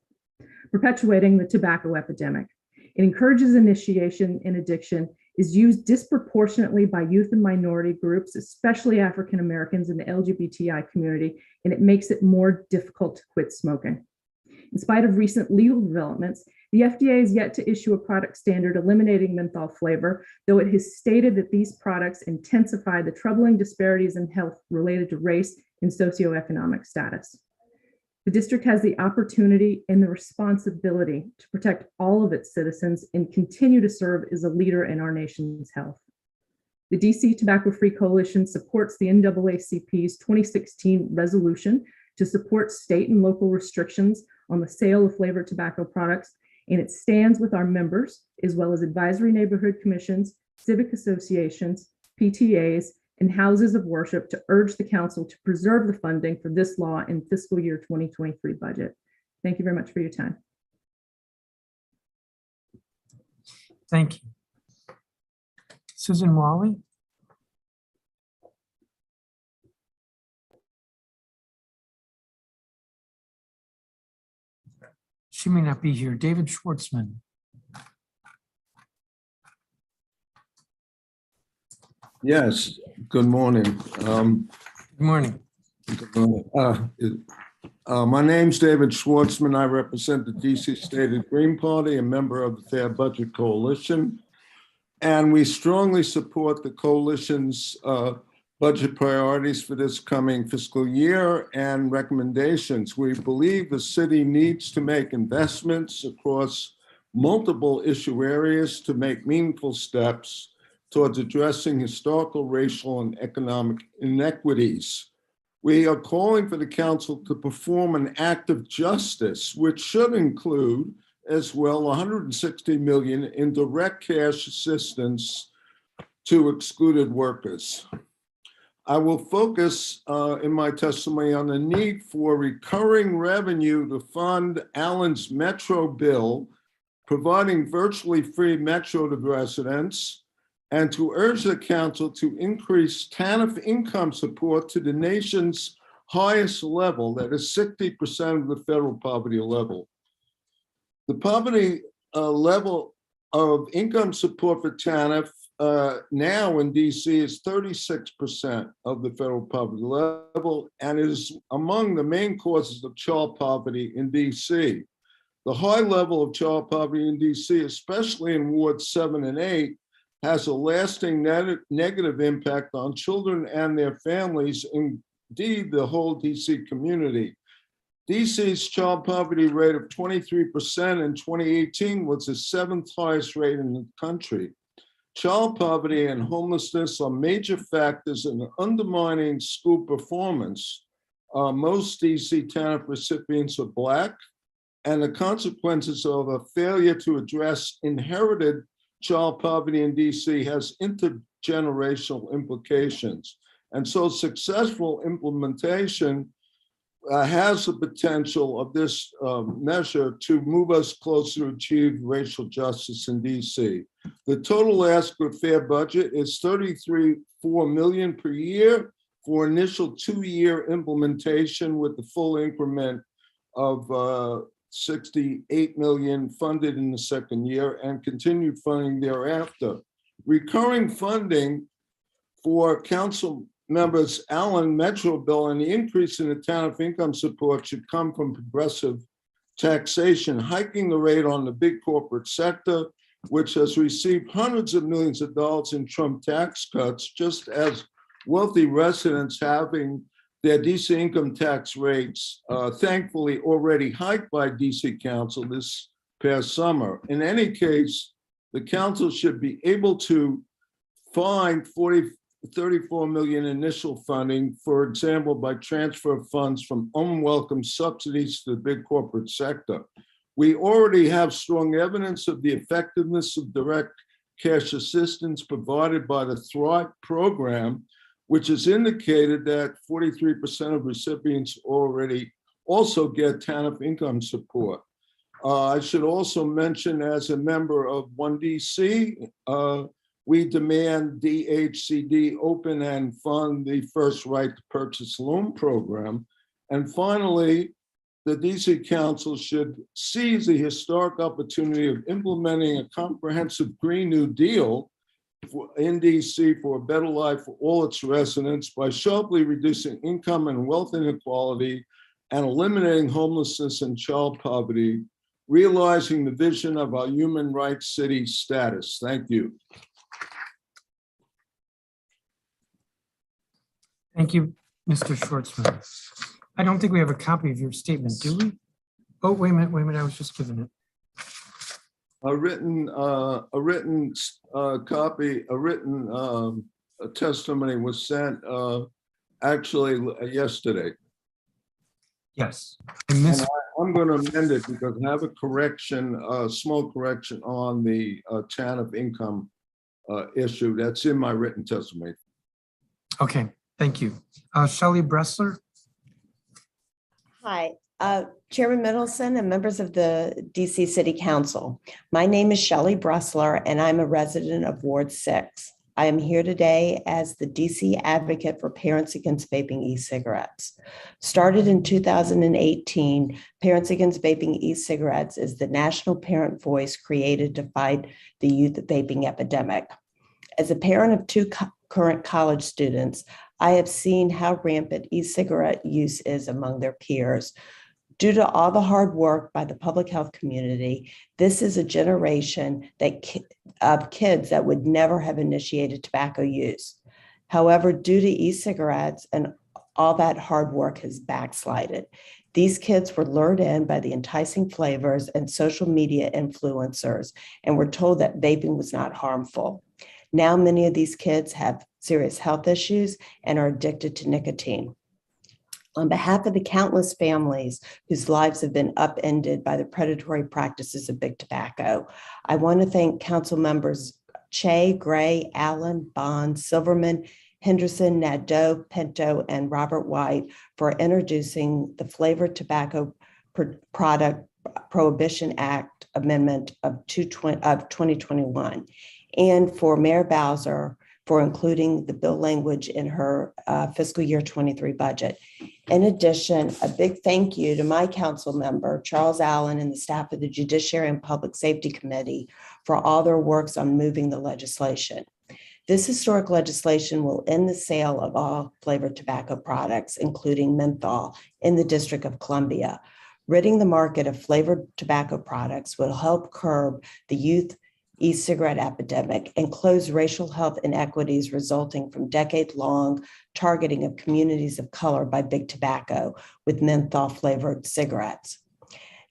perpetuating the tobacco epidemic. It encourages initiation in addiction, is used disproportionately by youth and minority groups, especially African Americans and the LGBTI community, and it makes it more difficult to quit smoking. In spite of recent legal developments, the FDA has yet to issue a product standard eliminating menthol flavor, though it has stated that these products intensify the troubling disparities in health related to race and socioeconomic status. The district has the opportunity and the responsibility to protect all of its citizens and continue to serve as a leader in our nation's health. The DC Tobacco Free Coalition supports the NAACP's 2016 resolution to support state and local restrictions on the sale of flavored tobacco products, and it stands with our members, as well as advisory neighborhood commissions, civic associations, PTAs, and houses of worship to urge the council to preserve the funding for this law in fiscal year 2023 budget. Thank you very much for your time. Thank you. Susan Wally. She may not be here. David Schwartzman. Yes, good morning. Good morning. Good morning. My name's David Schwartzman. I represent the DC State Green Party, a member of the Fair Budget Coalition. And we strongly support the coalition's budget priorities for this coming fiscal year and recommendations. We believe the city needs to make investments across multiple issue areas to make meaningful steps towards addressing historical, racial, and economic inequities. We are calling for the council to perform an act of justice, which should include as well $160 million in direct cash assistance to excluded workers. I will focus in my testimony on the need for recurring revenue to fund Allen's Metro bill, providing virtually free Metro to residents, and to urge the council to increase TANF income support to the nation's highest level, that is 60% of the federal poverty level. The poverty level of income support for TANF now in DC is 36% of the federal poverty level and is among the main causes of child poverty in DC. The high level of child poverty in DC, especially in wards 7 and 8, has a lasting negative impact on children and their families, indeed the whole DC community. DC's child poverty rate of 23% in 2018 was the 7th highest rate in the country. Child poverty and homelessness are major factors in undermining school performance. Most DC TANF recipients are Black, and the consequences of a failure to address inherited child poverty in DC has intergenerational implications. And so successful implementation has the potential of this measure to move us closer to achieve racial justice in DC. The total ask for fair budget is $33.4 million per year for initial 2-year implementation, with the full increment of $68 million funded in the second year and continued funding thereafter. Recurring funding for council members Allen Metro bill and the increase in the TANF income support should come from progressive taxation, hiking the rate on the big corporate sector, which has received hundreds of millions of dollars in Trump tax cuts, just as wealthy residents having their DC income tax rates thankfully already hiked by DC Council this past summer. In any case, the council should be able to find $34 million initial funding, for example, by transfer of funds from unwelcome subsidies to the big corporate sector. We already have strong evidence of the effectiveness of direct cash assistance provided by the Thrive program, which has indicated that 43% of recipients already also get TANF income support. I should also mention, as a member of 1DC, we demand DHCD open and fund the first right to purchase loan program. And finally, the DC Council should seize the historic opportunity of implementing a comprehensive Green New Deal in DC for a better life for all its residents by sharply reducing income and wealth inequality and eliminating homelessness and child poverty, realizing the vision of our human rights city status. Thank you. Thank you, Mr. Schwartzman. I don't think we have a copy of your statement, do we? Oh, wait a minute, I was just given it. A written testimony was sent actually yesterday. Yes. And I'm going to amend it because I have a correction, a small correction on the TANF income issue that's in my written testimony. Okay, thank you. Shelley Bressler. Hi, Chairman Middleton and members of the DC City Council. My name is Shelley Bressler and I'm a resident of Ward 6. I am here today as the DC advocate for Parents Against Vaping E-Cigarettes. Started in 2018, Parents Against Vaping E-Cigarettes is the national parent voice created to fight the youth vaping epidemic. As a parent of two current college students, I have seen how rampant e-cigarette use is among their peers. Due to all the hard work by the public health community, this is a generation of kids that would never have initiated tobacco use. However, due to e-cigarettes and all that hard work has backslided. These kids were lured in by the enticing flavors and social media influencers and were told that vaping was not harmful. Now, many of these kids have serious health issues and are addicted to nicotine. On behalf of the countless families whose lives have been upended by the predatory practices of big tobacco, I want to thank council members Che, Gray, Allen, Bond, Silverman, Henderson, Nadeau, Pinto, and Robert White for introducing the Flavored Tobacco Product Prohibition Act Amendment of 2021, and for Mayor Bowser for including the bill language in her fiscal year 23 budget. In addition, a big thank you to my council member, Charles Allen, and the staff of the Judiciary and Public Safety Committee for all their works on moving the legislation. This historic legislation will end the sale of all flavored tobacco products, including menthol, in the District of Columbia. Ridding the market of flavored tobacco products will help curb the youth e-cigarette epidemic and close racial health inequities resulting from decade-long targeting of communities of color by big tobacco with menthol-flavored cigarettes.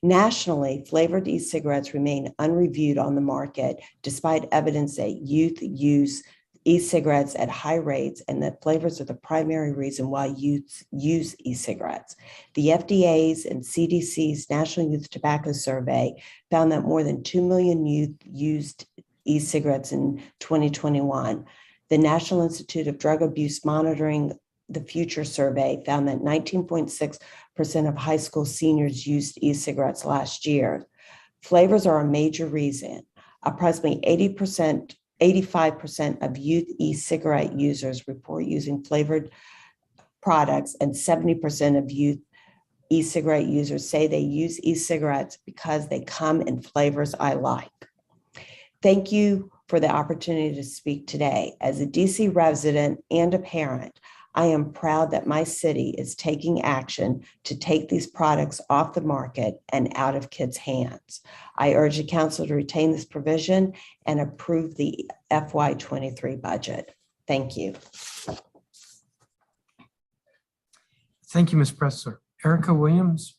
Nationally, flavored e-cigarettes remain unreviewed on the market despite evidence that youth use e-cigarettes at high rates and that flavors are the primary reason why youth use e-cigarettes. The FDA's and CDC's National Youth Tobacco Survey found that more than 2 million youth used e-cigarettes in 2021. The National Institute of Drug Abuse Monitoring the Future survey found that 19.6% of high school seniors used e-cigarettes last year. Flavors are a major reason. Approximately 85% of youth e-cigarette users report using flavored products, and 70% of youth e-cigarette users say they use e-cigarettes because they come in flavors I like. Thank you for the opportunity to speak today. As a DC resident and a parent, I am proud that my city is taking action to take these products off the market and out of kids' hands. I urge the council to retain this provision and approve the FY23 budget. Thank you. Thank you, Ms. Bressler. Erica Williams.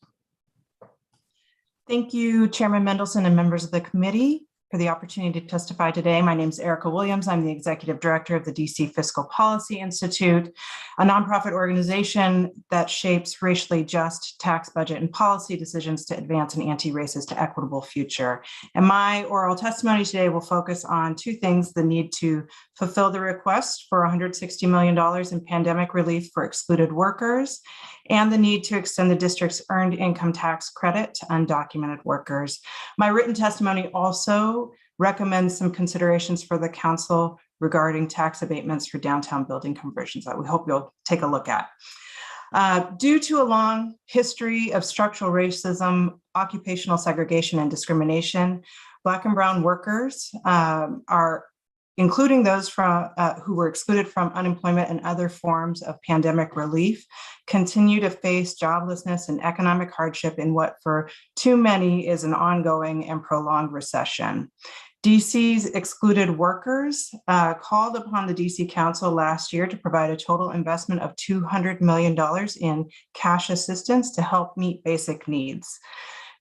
Thank you, Chairman Mendelson and members of the committee. for the opportunity to testify today. My name is Erica Williams. I'm the Executive Director of the DC Fiscal Policy Institute, a nonprofit organization that shapes racially just tax, budget, and policy decisions to advance an anti-racist, equitable future. And my oral testimony today will focus on two things: the need to fulfill the request for $160 million in pandemic relief for excluded workers, and the need to extend the district's earned income tax credit to undocumented workers. My written testimony also recommends some considerations for the council regarding tax abatements for downtown building conversions that we hope you'll take a look at. Due to a long history of structural racism, occupational segregation, and discrimination, Black and brown workers including those who were excluded from unemployment and other forms of pandemic relief, continue to face joblessness and economic hardship in what for too many is an ongoing and prolonged recession. DC's Excluded Workers called upon the DC Council last year to provide a total investment of $200 million in cash assistance to help meet basic needs.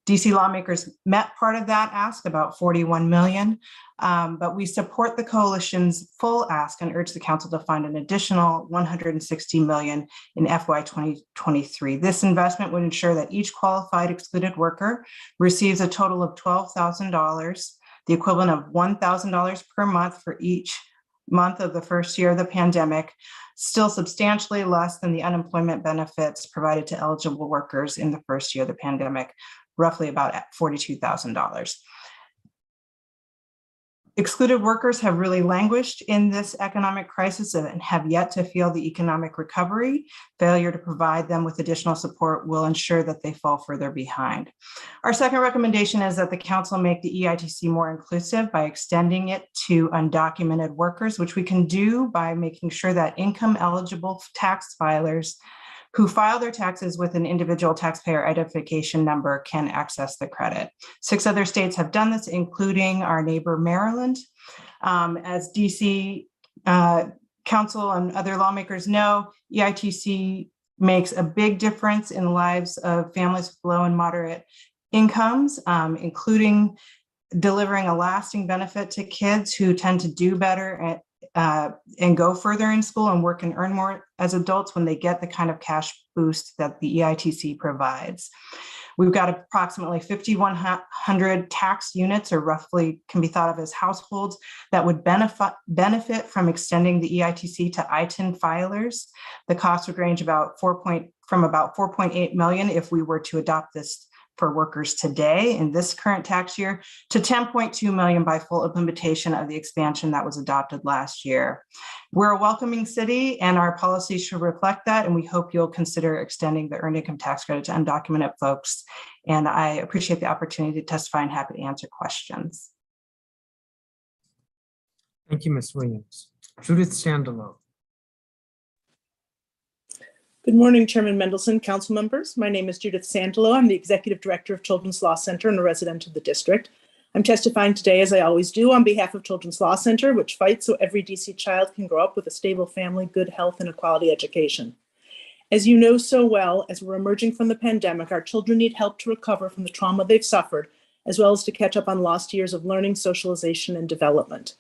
DC lawmakers met part of that ask, about $41 million, but we support the coalition's full ask and urge the council to fund an additional $160 million in FY23. This investment would ensure that each qualified excluded worker receives a total of $12,000, the equivalent of $1,000 per month for each month of the first year of the pandemic, still substantially less than the unemployment benefits provided to eligible workers in the first year of the pandemic, roughly about $42,000. Excluded workers have really languished in this economic crisis and have yet to feel the economic recovery. Failure to provide them with additional support will ensure that they fall further behind. Our second recommendation is that the council make the EITC more inclusive by extending it to undocumented workers, which we can do by making sure that income eligible tax filers who file their taxes with an individual taxpayer identification number can access the credit. 6 other states have done this, including our neighbor Maryland. As DC Council and other lawmakers know, EITC makes a big difference in the lives of families with low and moderate incomes, including delivering a lasting benefit to kids who tend to do better and go further in school and work and earn more as adults when they get the kind of cash boost that the EITC provides. We've got approximately 5,100 tax units, or roughly can be thought of as households, that would benefit from extending the EITC to ITIN filers. The cost would range from about 4.8 million if we were to adopt this for workers today in this current tax year to 10.2 million by full implementation of the expansion that was adopted last year. We're a welcoming city and our policies should reflect that, and we hope you'll consider extending the earned income tax credit to undocumented folks. And I appreciate the opportunity to testify and happy to answer questions. Thank you, Ms. Williams. Judith Sandalow. Good morning, Chairman Mendelson, council members. My name is Judith Sandalow. I'm the Executive Director of Children's Law Center and a resident of the district. I'm testifying today, as I always do, on behalf of Children's Law Center, which fights so every DC child can grow up with a stable family, good health, and a quality education. As you know so well, as we're emerging from the pandemic, our children need help to recover from the trauma they've suffered, as well as to catch up on lost years of learning, socialization, and development.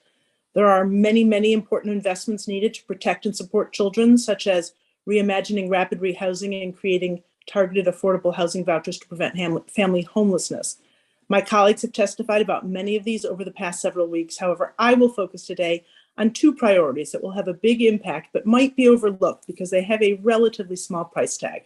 There are many, many important investments needed to protect and support children, such as reimagining rapid rehousing and creating targeted affordable housing vouchers to prevent family homelessness. My colleagues have testified about many of these over the past several weeks. However, I will focus today on 2 priorities that will have a big impact but might be overlooked because they have a relatively small price tag.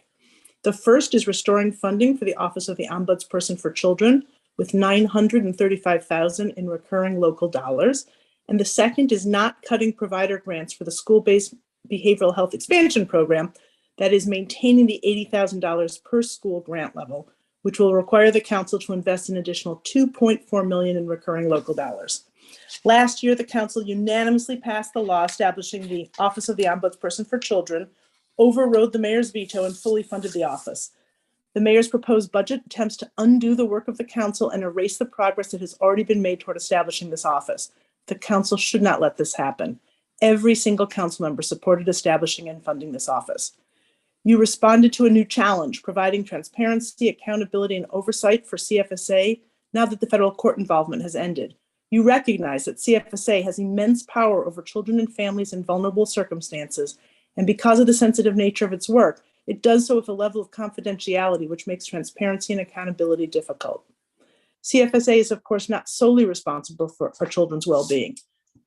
The first is restoring funding for the Office of the Ombudsperson for Children with $935,000 in recurring local dollars. And the second is not cutting provider grants for the school-based behavioral health expansion program that is maintaining the $80,000 per school grant level, which will require the council to invest an additional $2.4 million in recurring local dollars. Last year, the council unanimously passed the law establishing the Office of the Ombudsperson for Children, overrode the mayor's veto, and fully funded the office. The mayor's proposed budget attempts to undo the work of the council and erase the progress that has already been made toward establishing this office. The council should not let this happen. Every single council member supported establishing and funding this office. You responded to a new challenge, providing transparency, accountability, and oversight for CFSA now that the federal court involvement has ended. You recognize that CFSA has immense power over children and families in vulnerable circumstances, and because of the sensitive nature of its work, it does so with a level of confidentiality which makes transparency and accountability difficult. CFSA is, of course, not solely responsible for children's well-being.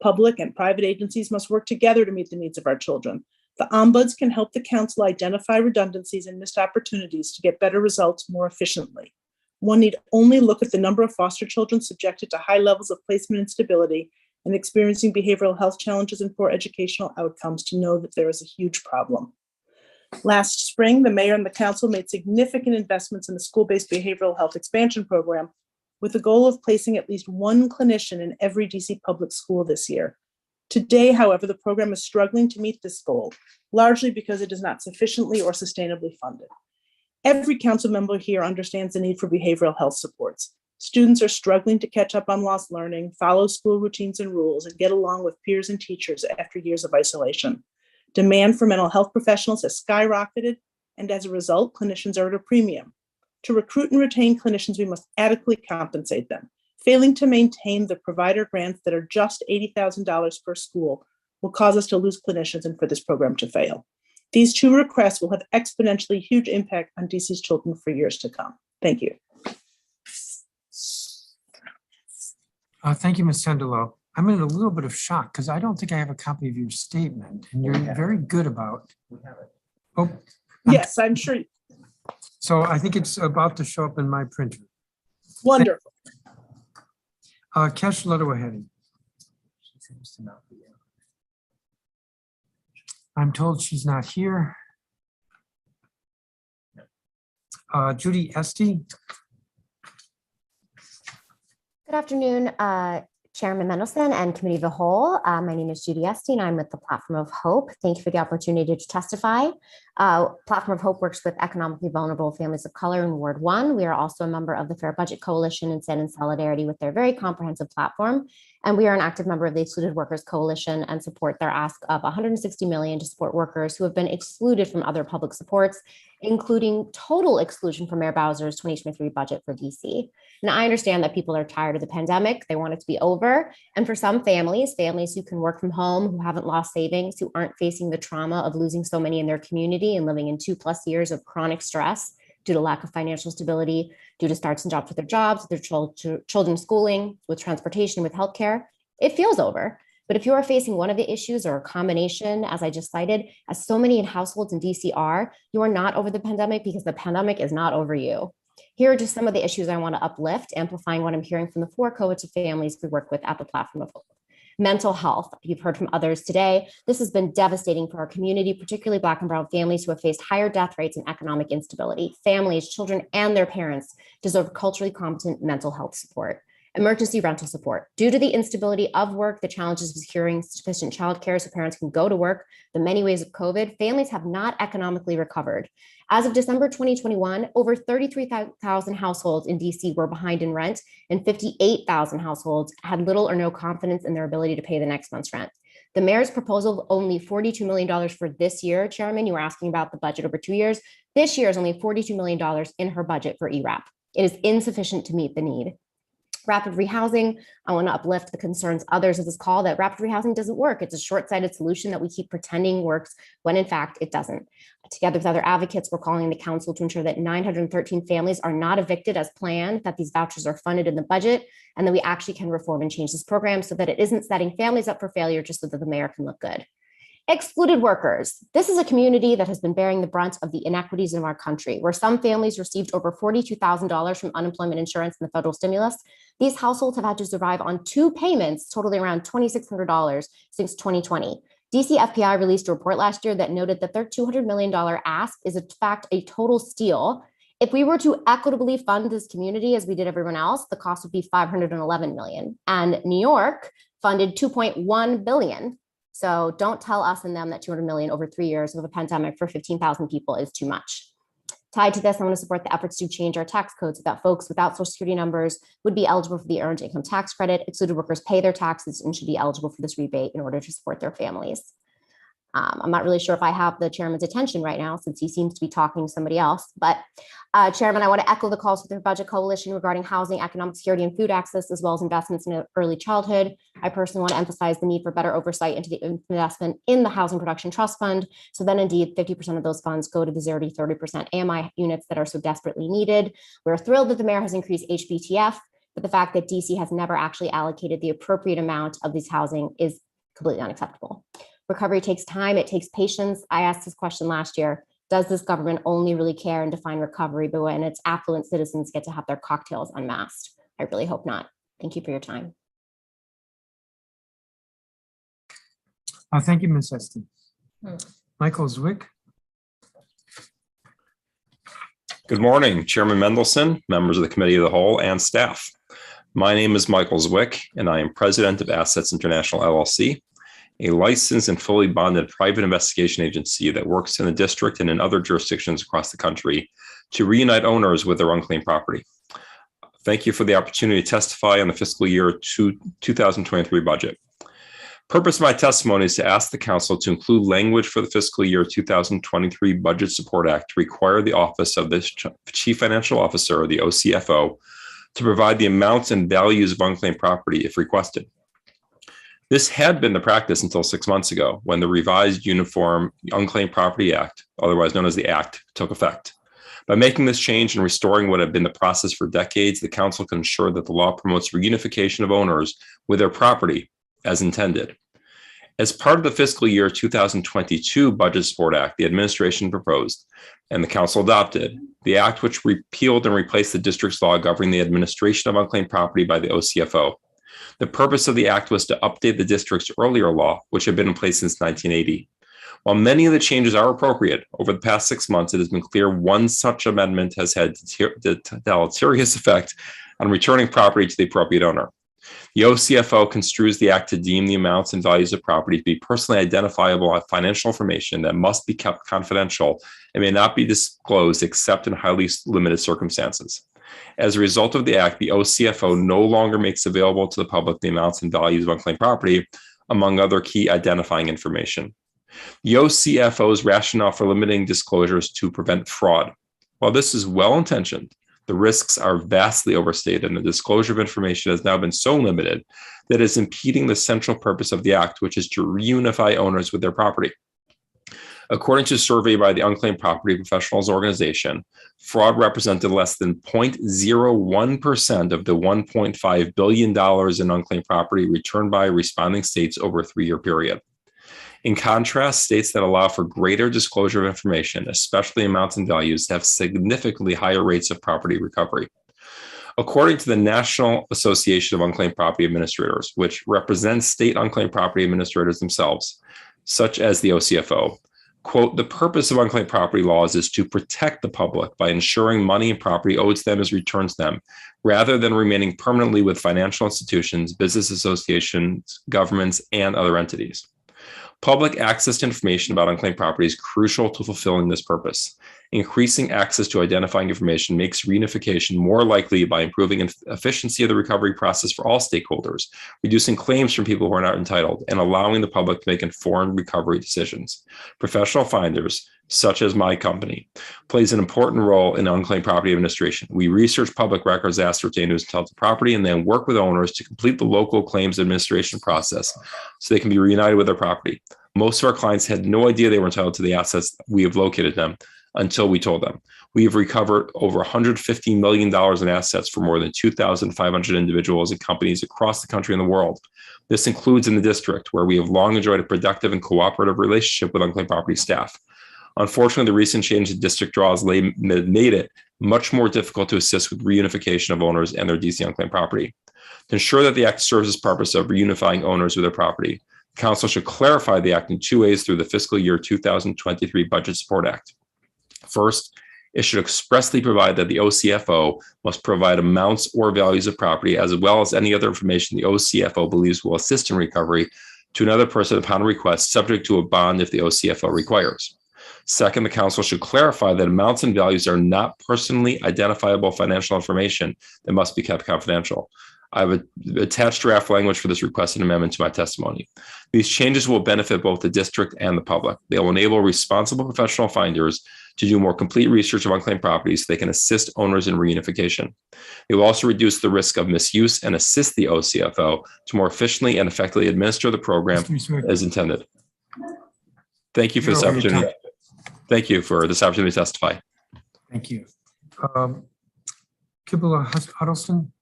Public and private agencies must work together to meet the needs of our children. The ombuds can help the council identify redundancies and missed opportunities to get better results more efficiently. One need only look at the number of foster children subjected to high levels of placement instability and experiencing behavioral health challenges and poor educational outcomes to know that there is a huge problem. Last spring, the mayor and the council made significant investments in the school-based behavioral health expansion program with the goal of placing at least one clinician in every DC public school this year. Today, however, the program is struggling to meet this goal, largely because it is not sufficiently or sustainably funded. Every council member here understands the need for behavioral health supports. Students are struggling to catch up on lost learning, follow school routines and rules, and get along with peers and teachers after years of isolation. Demand for mental health professionals has skyrocketed, and as a result, clinicians are at a premium. To recruit and retain clinicians, we must adequately compensate them. Failing to maintain the provider grants that are just $80,000 per school will cause us to lose clinicians and for this program to fail. These two requests will have exponentially huge impact on DC's children for years to come. Thank you. Thank you, Ms. Sandalow. I'm in a little bit of shock because I don't think I have a copy of your statement, and you're very good about. Oh, yes, I'm sure. So I think it's about to show up in my printer. Wonderful. Kesh Ludwahedi. I'm told she's not here. Judy Estee. Good afternoon, Chairman Mendelson and Committee of the Whole. My name is Judy Estee, and I'm with the Platform of Hope. Thank you for the opportunity to testify. Platform of Hope works with economically vulnerable families of color in Ward 1. We are also a member of the Fair Budget Coalition and stand in solidarity with their very comprehensive platform. And we are an active member of the Excluded Workers Coalition and support their ask of $160 million to support workers who have been excluded from other public supports, including total exclusion from Mayor Bowser's 2023 budget for DC. And I understand that people are tired of the pandemic. They want it to be over. And for some families who can work from home, who haven't lost savings, who aren't facing the trauma of losing so many in their community and living in 2+ years of chronic stress due to lack of financial stability, due to starts and jobs with their jobs, with their children's schooling, with transportation, with healthcare, it feels over. But if you are facing one of the issues or a combination, as I just cited, as so many households in DC are, you are not over the pandemic because the pandemic is not over you. Here are just some of the issues I want to uplift, amplifying what I'm hearing from the 4 cohorts of families we work with at the Platform of Hope. Mental health, you've heard from others today. This has been devastating for our community, particularly Black and brown families who have faced higher death rates and economic instability. Families, children, and their parents deserve culturally competent mental health support. Emergency rental support. Due to the instability of work, the challenges of securing sufficient childcare so parents can go to work, the many ways of COVID, families have not economically recovered. As of December 2021, over 33,000 households in DC were behind in rent, and 58,000 households had little or no confidence in their ability to pay the next month's rent. The mayor's proposal of only $42 million for this year, Chairman, you were asking about the budget over 2 years. This year is only $42 million in her budget for ERAP. It is insufficient to meet the need. Rapid rehousing, I want to uplift the concerns others of this call that rapid rehousing doesn't work. It's a short-sighted solution that we keep pretending works when in fact it doesn't. Together with other advocates, we're calling the council to ensure that 913 families are not evicted as planned, that these vouchers are funded in the budget, and that we actually can reform and change this program so that it isn't setting families up for failure just so that the mayor can look good. Excluded workers. This is a community that has been bearing the brunt of the inequities in our country, where some families received over $42,000 from unemployment insurance and the federal stimulus. These households have had to survive on 2 payments totaling around $2,600 since 2020. DC FPI released a report last year that noted that their $200 million ask is in fact a total steal. If we were to equitably fund this community as we did everyone else, the cost would be $511 million. And New York funded $2.1 billion. So don't tell us and them that $200 million over 3 years of a pandemic for 15,000 people is too much. Tied to this, I want to support the efforts to change our tax code so that folks without Social Security numbers would be eligible for the Earned Income Tax Credit. Excluded workers pay their taxes and should be eligible for this rebate in order to support their families. I'm not really sure if I have the chairman's attention right now since he seems to be talking to somebody else. But Chairman, I want to echo the calls with the Budget Coalition regarding housing, economic security, and food access, as well as investments in early childhood. I personally want to emphasize the need for better oversight into the investment in the Housing Production Trust Fund. So then indeed 50% of those funds go to the 0 to 30% AMI units that are so desperately needed. We're thrilled that the mayor has increased HBTF, but the fact that DC has never actually allocated the appropriate amount of this housing is completely unacceptable. Recovery takes time, it takes patience. I asked this question last year. Does this government only really care and define recovery but when its affluent citizens get to have their cocktails unmasked? I really hope not. Thank you for your time. Thank you, Ms. Esty. Michael Zwick. Good morning, Chairman Mendelson, members of the Committee of the Whole, and staff. My name is Michael Zwick, and I am president of Assets International LLC, a licensed and fully bonded private investigation agency that works in the district and in other jurisdictions across the country to reunite owners with their unclaimed property. Thank you for the opportunity to testify on the fiscal year 2023 budget. Purpose of my testimony is to ask the council to include language for the fiscal year 2023 Budget Support Act to require the office of the Chief Financial Officer, or the OCFO, to provide the amounts and values of unclaimed property if requested. This had been the practice until 6 months ago, when the revised Uniform Unclaimed Property Act, otherwise known as the Act, took effect. By making this change and restoring what had been the process for decades, the council can ensure that the law promotes reunification of owners with their property as intended. As part of the fiscal year 2022 Budget Support Act, the administration proposed, and the council adopted, the act which repealed and replaced the district's law governing the administration of unclaimed property by the OCFO. The purpose of the act was to update the district's earlier law, which had been in place since 1980. While many of the changes are appropriate, over the past 6 months, it has been clear one such amendment has had deleterious effect on returning property to the appropriate owner. The OCFO construes the act to deem the amounts and values of property to be personally identifiable financial information that must be kept confidential and may not be disclosed except in highly limited circumstances. As a result of the act, the OCFO no longer makes available to the public the amounts and values of unclaimed property, among other key identifying information. The OCFO's rationale for limiting disclosures to prevent fraud. While this is well-intentioned, the risks are vastly overstated, and the disclosure of information has now been so limited that it is impeding the central purpose of the act, which is to reunify owners with their property. According to a survey by the Unclaimed Property Professionals Organization, fraud represented less than 0.01% of the $1.5 billion in unclaimed property returned by responding states over a 3-year period. In contrast, states that allow for greater disclosure of information, especially amounts and values, have significantly higher rates of property recovery. According to the National Association of Unclaimed Property Administrators, which represents state unclaimed property administrators themselves, such as the OCFO, quote, the purpose of unclaimed property laws is to protect the public by ensuring money and property owed to them is returned to them, rather than remaining permanently with financial institutions, business associations, governments, and other entities. Public access to information about unclaimed property is crucial to fulfilling this purpose. Increasing access to identifying information makes reunification more likely by improving efficiency of the recovery process for all stakeholders, reducing claims from people who are not entitled, and allowing the public to make informed recovery decisions. Professional finders, such as my company, plays an important role in unclaimed property administration. We research public records, ascertain who's entitled to property, and then work with owners to complete the local claims administration process so they can be reunited with their property. Most of our clients had no idea they were entitled to the assets we have located them until we told them. We have recovered over $150 million in assets for more than 2,500 individuals and companies across the country and the world. This includes in the district, where we have long enjoyed a productive and cooperative relationship with unclaimed property staff. Unfortunately, the recent change in district draws made it much more difficult to assist with reunification of owners and their DC unclaimed property. To ensure that the act serves its purpose of reunifying owners with their property, the council should clarify the act in 2 ways through the fiscal year 2023 Budget Support Act. First, it should expressly provide that the OCFO must provide amounts or values of property, as well as any other information the OCFO believes will assist in recovery, to another person upon request, subject to a bond if the OCFO requires. Second, the council should clarify that amounts and values are not personally identifiable financial information that must be kept confidential. I have attached draft language for this requested amendment to my testimony. These changes will benefit both the district and the public. They will enable responsible professional finders to do more complete research of unclaimed properties so they can assist owners in reunification. They will also reduce the risk of misuse and assist the OCFO to more efficiently and effectively administer the program as intended. Thank you for this opportunity. Thank you for this opportunity to testify. Thank you. Kibula Huddleston.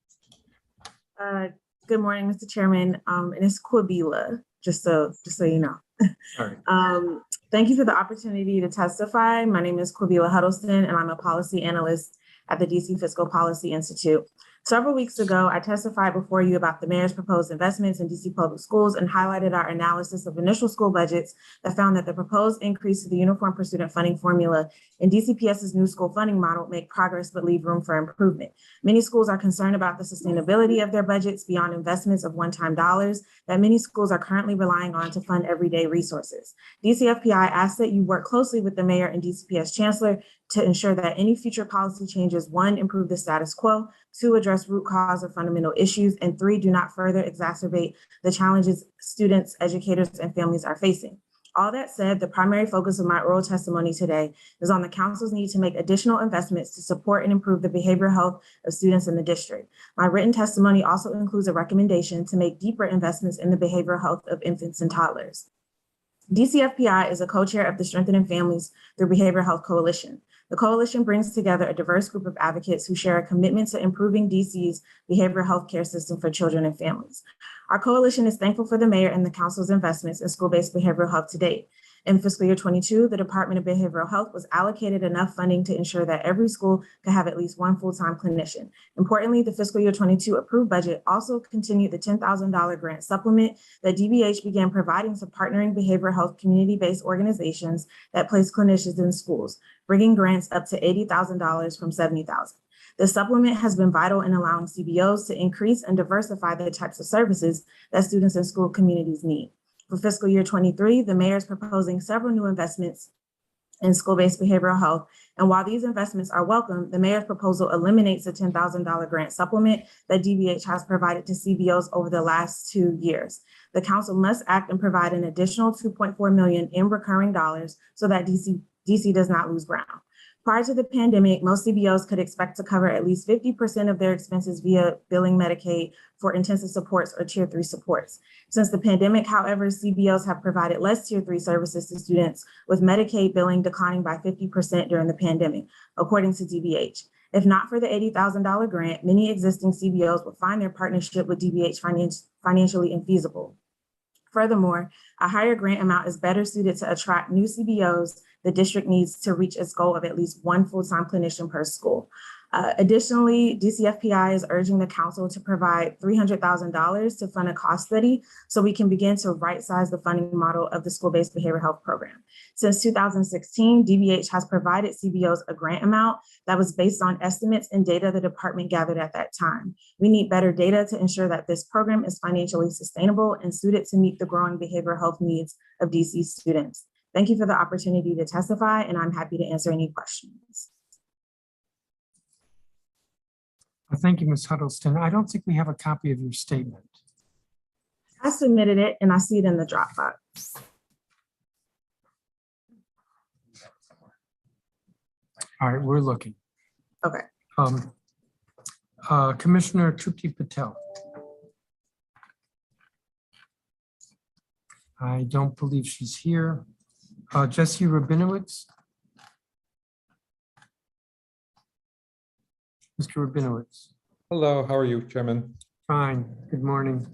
Good morning, Mr. Chairman. And it's Quabila, just so you know. Thank you for the opportunity to testify. My name is Quabila Huddleston, and I'm a policy analyst at the DC Fiscal Policy Institute. Several weeks ago, I testified before you about the mayor's proposed investments in DC public schools and highlighted our analysis of initial school budgets that found that the proposed increase to the uniform per student funding formula in DCPS's new school funding model make progress but leave room for improvement. Many schools are concerned about the sustainability of their budgets beyond investments of one-time dollars that many schools are currently relying on to fund everyday resources. DCFPI asks that you work closely with the mayor and DCPS chancellor to ensure that any future policy changes, 1, improve the status quo, 2, address root cause of fundamental issues, and 3, do not further exacerbate the challenges students, educators, and families are facing. All that said, the primary focus of my oral testimony today is on the council's need to make additional investments to support and improve the behavioral health of students in the district. My written testimony also includes a recommendation to make deeper investments in the behavioral health of infants and toddlers. DCFPI is a co-chair of the Strengthening Families Through Behavioral Health Coalition. The coalition brings together a diverse group of advocates who share a commitment to improving DC's behavioral health care system for children and families. Our coalition is thankful for the mayor and the council's investments in school-based behavioral health to date. In fiscal year 22, the Department of Behavioral Health was allocated enough funding to ensure that every school could have at least one full-time clinician. Importantly, the fiscal year 22 approved budget also continued the $10,000 grant supplement that DBH began providing to partnering behavioral health community-based organizations that place clinicians in schools, bringing grants up to $80,000 from $70,000. The supplement has been vital in allowing CBOs to increase and diversify the types of services that students and school communities need. For fiscal year 23, the mayor is proposing several new investments in school-based behavioral health. And while these investments are welcome, the mayor's proposal eliminates the $10,000 grant supplement that DBH has provided to CBOs over the last 2 years. The council must act and provide an additional $2.4 million in recurring dollars so that DC does not lose ground. Prior to the pandemic, most CBOs could expect to cover at least 50% of their expenses via billing Medicaid for intensive supports or tier 3 supports. Since the pandemic, however, CBOs have provided less tier 3 services to students, with Medicaid billing declining by 50% during the pandemic, according to DBH. If not for the $80,000 grant, many existing CBOs would find their partnership with DBH financially infeasible. Furthermore, a higher grant amount is better suited to attract new CBOs the district needs to reach its goal of at least one full-time clinician per school. Additionally, DCFPI is urging the council to provide $300,000 to fund a cost study so we can begin to right-size the funding model of the school-based behavioral health program. Since 2016, DBH has provided CBOs a grant amount that was based on estimates and data the department gathered at that time. We need better data to ensure that this program is financially sustainable and suited to meet the growing behavioral health needs of DC students. Thank you for the opportunity to testify, and I'm happy to answer any questions. Thank you, Ms. Huddleston. I don't think we have a copy of your statement. I submitted it and I see it in the Dropbox. All right, we're looking. Okay. Commissioner Trupti Patel. I don't believe she's here. Jesse Rabinowitz. Mr. Rabinowitz. Hello, how are you, Chairman? Fine. Good morning.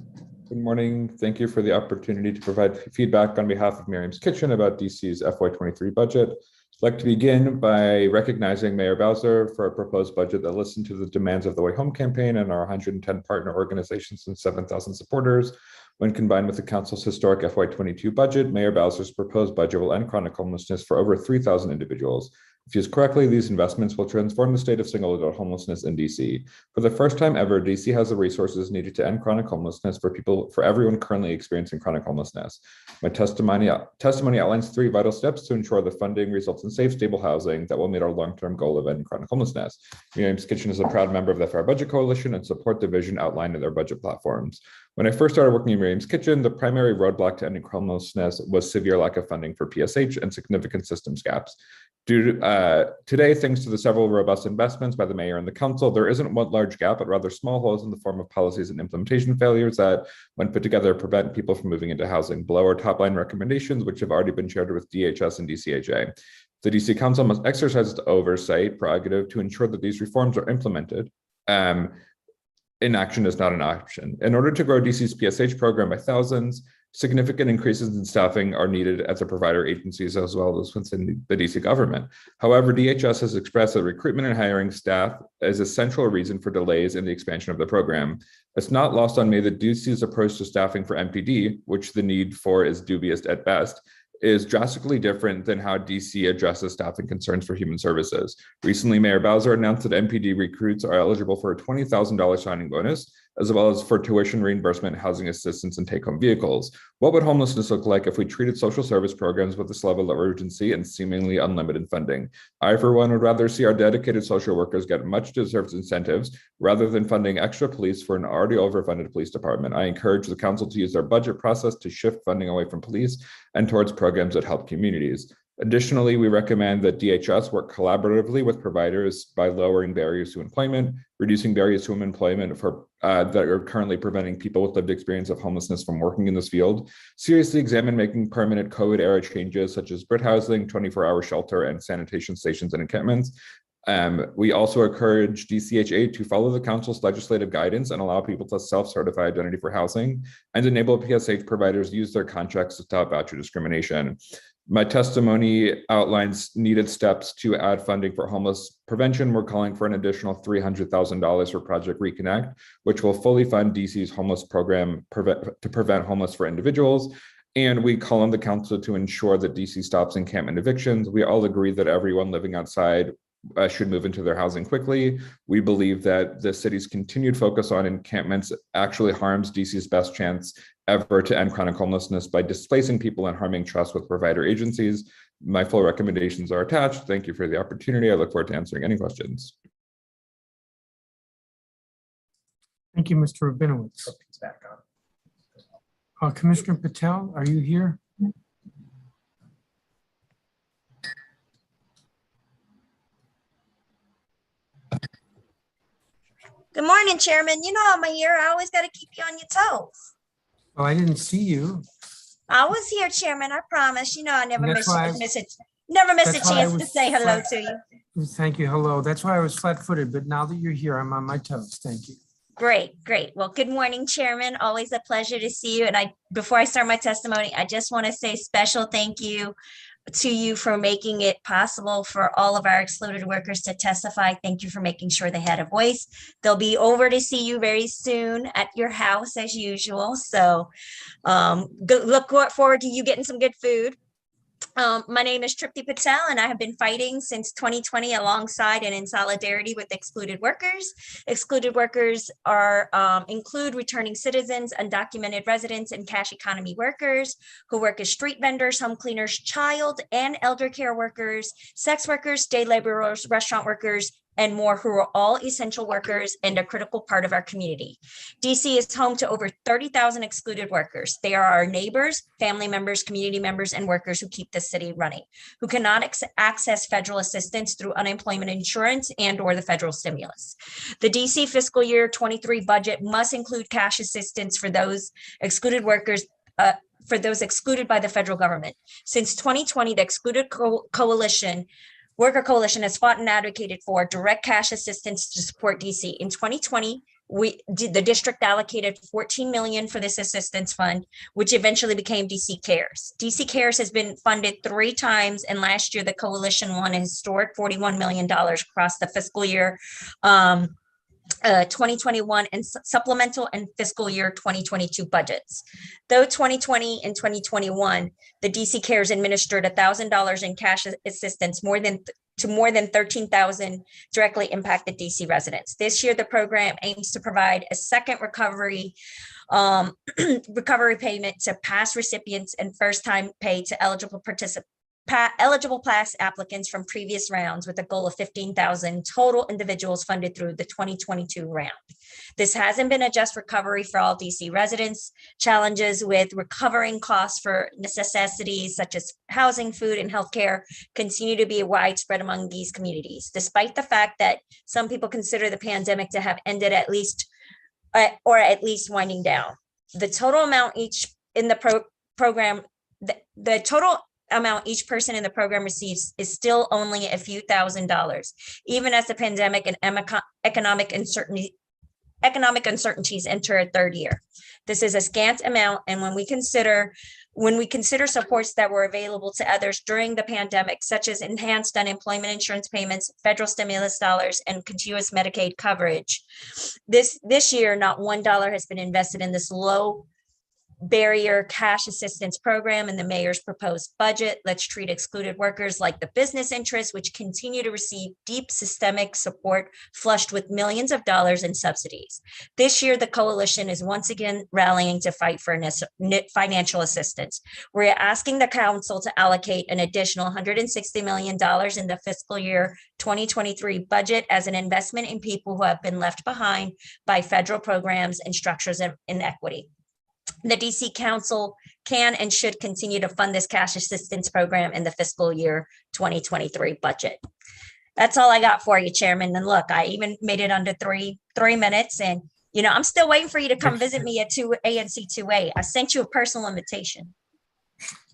Good morning. Thank you for the opportunity to provide feedback on behalf of Miriam's Kitchen about DC's FY23 budget. I'd like to begin by recognizing Mayor Bowser for a proposed budget that listened to the demands of the Way Home campaign and our 110 partner organizations and 7,000 supporters. When combined with the council's historic FY22 budget, Mayor Bowser's proposed budget will end chronic homelessness for over 3,000 individuals. If used correctly, these investments will transform the state of single adult homelessness in DC. For the first time ever, DC has the resources needed to end chronic homelessness for everyone currently experiencing chronic homelessness. My testimony outlines 3 vital steps to ensure the funding results in safe, stable housing that will meet our long-term goal of ending chronic homelessness. Miriam's Kitchen is a proud member of the FY Budget Coalition and support the vision outlined in their budget platforms. When I first started working in Miriam's Kitchen, the primary roadblock to ending homelessness was severe lack of funding for PSH and significant systems gaps. Today, thanks to the several robust investments by the mayor and the council, there isn't one large gap, but rather small holes in the form of policies and implementation failures that, when put together, prevent people from moving into housing. Below are top-line recommendations, which have already been shared with DHS and DCHA. The DC Council must exercise its oversight prerogative to ensure that these reforms are implemented. Inaction is not an option. In order to grow DC's PSH program by thousands, significant increases in staffing are needed at the provider agencies as well as within the DC government. However, DHS has expressed that recruitment and hiring staff is a central reason for delays in the expansion of the program. It's not lost on me that DC's approach to staffing for MPD, which the need for is dubious at best, is drastically different than how DC addresses staffing concerns for human services. Recently, Mayor Bowser announced that MPD recruits are eligible for a $20,000 signing bonus, as well as for tuition reimbursement, housing assistance, and take-home vehicles. What would homelessness look like if we treated social service programs with this level of urgency and seemingly unlimited funding? I, for one, would rather see our dedicated social workers get much deserved incentives rather than funding extra police for an already overfunded police department. I encourage the council to use their budget process to shift funding away from police and towards programs that help communities. Additionally, we recommend that DHS work collaboratively with providers by lowering barriers to employment, reducing barriers to employment that are currently preventing people with lived experience of homelessness from working in this field. Seriously examine making permanent COVID-era changes such as Brit housing, 24-hour shelter, and sanitation stations and encampments. We also encourage DCHA to follow the council's legislative guidance and allow people to self-certify identity for housing and enable PSH providers use their contracts to stop voucher discrimination. My testimony outlines needed steps to add funding for homeless prevention. We're calling for an additional $300,000 for Project Reconnect, which will fully fund DC's homeless program to prevent homeless for individuals. And we call on the council to ensure that DC stops encampment evictions. We all agree that everyone living outside should move into their housing quickly. We believe that the city's continued focus on encampments actually harms DC's best chance ever to end chronic homelessness by displacing people and harming trust with provider agencies. My full recommendations are attached. Thank you for the opportunity. I look forward to answering any questions. Thank you, Mr. Rabinowitz. Commissioner Patel, are you here? Good morning, Chairman. You know I'm here. I always got to keep you on your toes. Oh, I didn't see you. I was here, Chairman. I promise. You know I never miss a That's why chance to say hello to you. Thank you. Hello. That's why I was flat-footed, but now that you're here, I'm on my toes. Thank you. Great. Well, good morning, Chairman. Always a pleasure to see you. And before I start my testimony, I just want to say special thank you to you for making it possible for all of our excluded workers to testify. Thank you for making sure they had a voice. They'll be over to see you very soon at your house as usual. So look forward to you getting some good food. My name is Tripti Patel, and I have been fighting since 2020 alongside and in solidarity with excluded workers. Excluded workers include returning citizens, undocumented residents, and cash economy workers who work as street vendors, home cleaners, child and elder care workers, sex workers, day laborers, restaurant workers, and more, who are all essential workers and a critical part of our community. DC is home to over 30,000 excluded workers. They are our neighbors, family members, community members, and workers who keep the city running, who cannot access federal assistance through unemployment insurance and or the federal stimulus. The DC fiscal year 23 budget must include cash assistance for those excluded workers for those excluded by the federal government. Since 2020, the Excluded Worker Coalition has fought and advocated for direct cash assistance to support DC. In 2020, the district allocated $14 million for this assistance fund, which eventually became DC Cares. DC Cares has been funded 3 times, and last year the coalition won a historic $41 million across the fiscal year 2021 and supplemental and fiscal year 2022 budgets. Though 2020 and 2021, the DC Cares administered $1,000 in cash assistance more than to more than 13,000 directly impacted DC residents. This year, the program aims to provide a second recovery payment to past recipients and first-time pay to eligible class applicants from previous rounds, with a goal of 15,000 total individuals funded through the 2022 round. This hasn't been a just recovery for all DC residents. Challenges with recovering costs for necessities such as housing, food, and healthcare continue to be widespread among these communities, despite the fact that some people consider the pandemic to have ended at least winding down. The total amount each in the program, the total amount each person in the program receives is still only a few $1,000s, even as the pandemic and economic uncertainties enter a third year. This is a scant amount, and when we consider supports that were available to others during the pandemic, such as enhanced unemployment insurance payments, federal stimulus dollars, and continuous Medicaid coverage, this year, not $1 has been invested in this low barrier cash assistance program in the mayor's proposed budget. Let's treat excluded workers like the business interests, which continue to receive deep systemic support flushed with millions of dollars in subsidies. This year, the coalition is once again rallying to fight for financial assistance. We're asking the council to allocate an additional $160 million in the fiscal year 2023 budget as an investment in people who have been left behind by federal programs and structures of inequity. The DC Council can and should continue to fund this cash assistance program in the fiscal year 2023 budget. That's all I got for you, Chairman. And look, I even made it under three minutes. And, I'm still waiting for you to come visit me at ANC 2A. I sent you a personal invitation.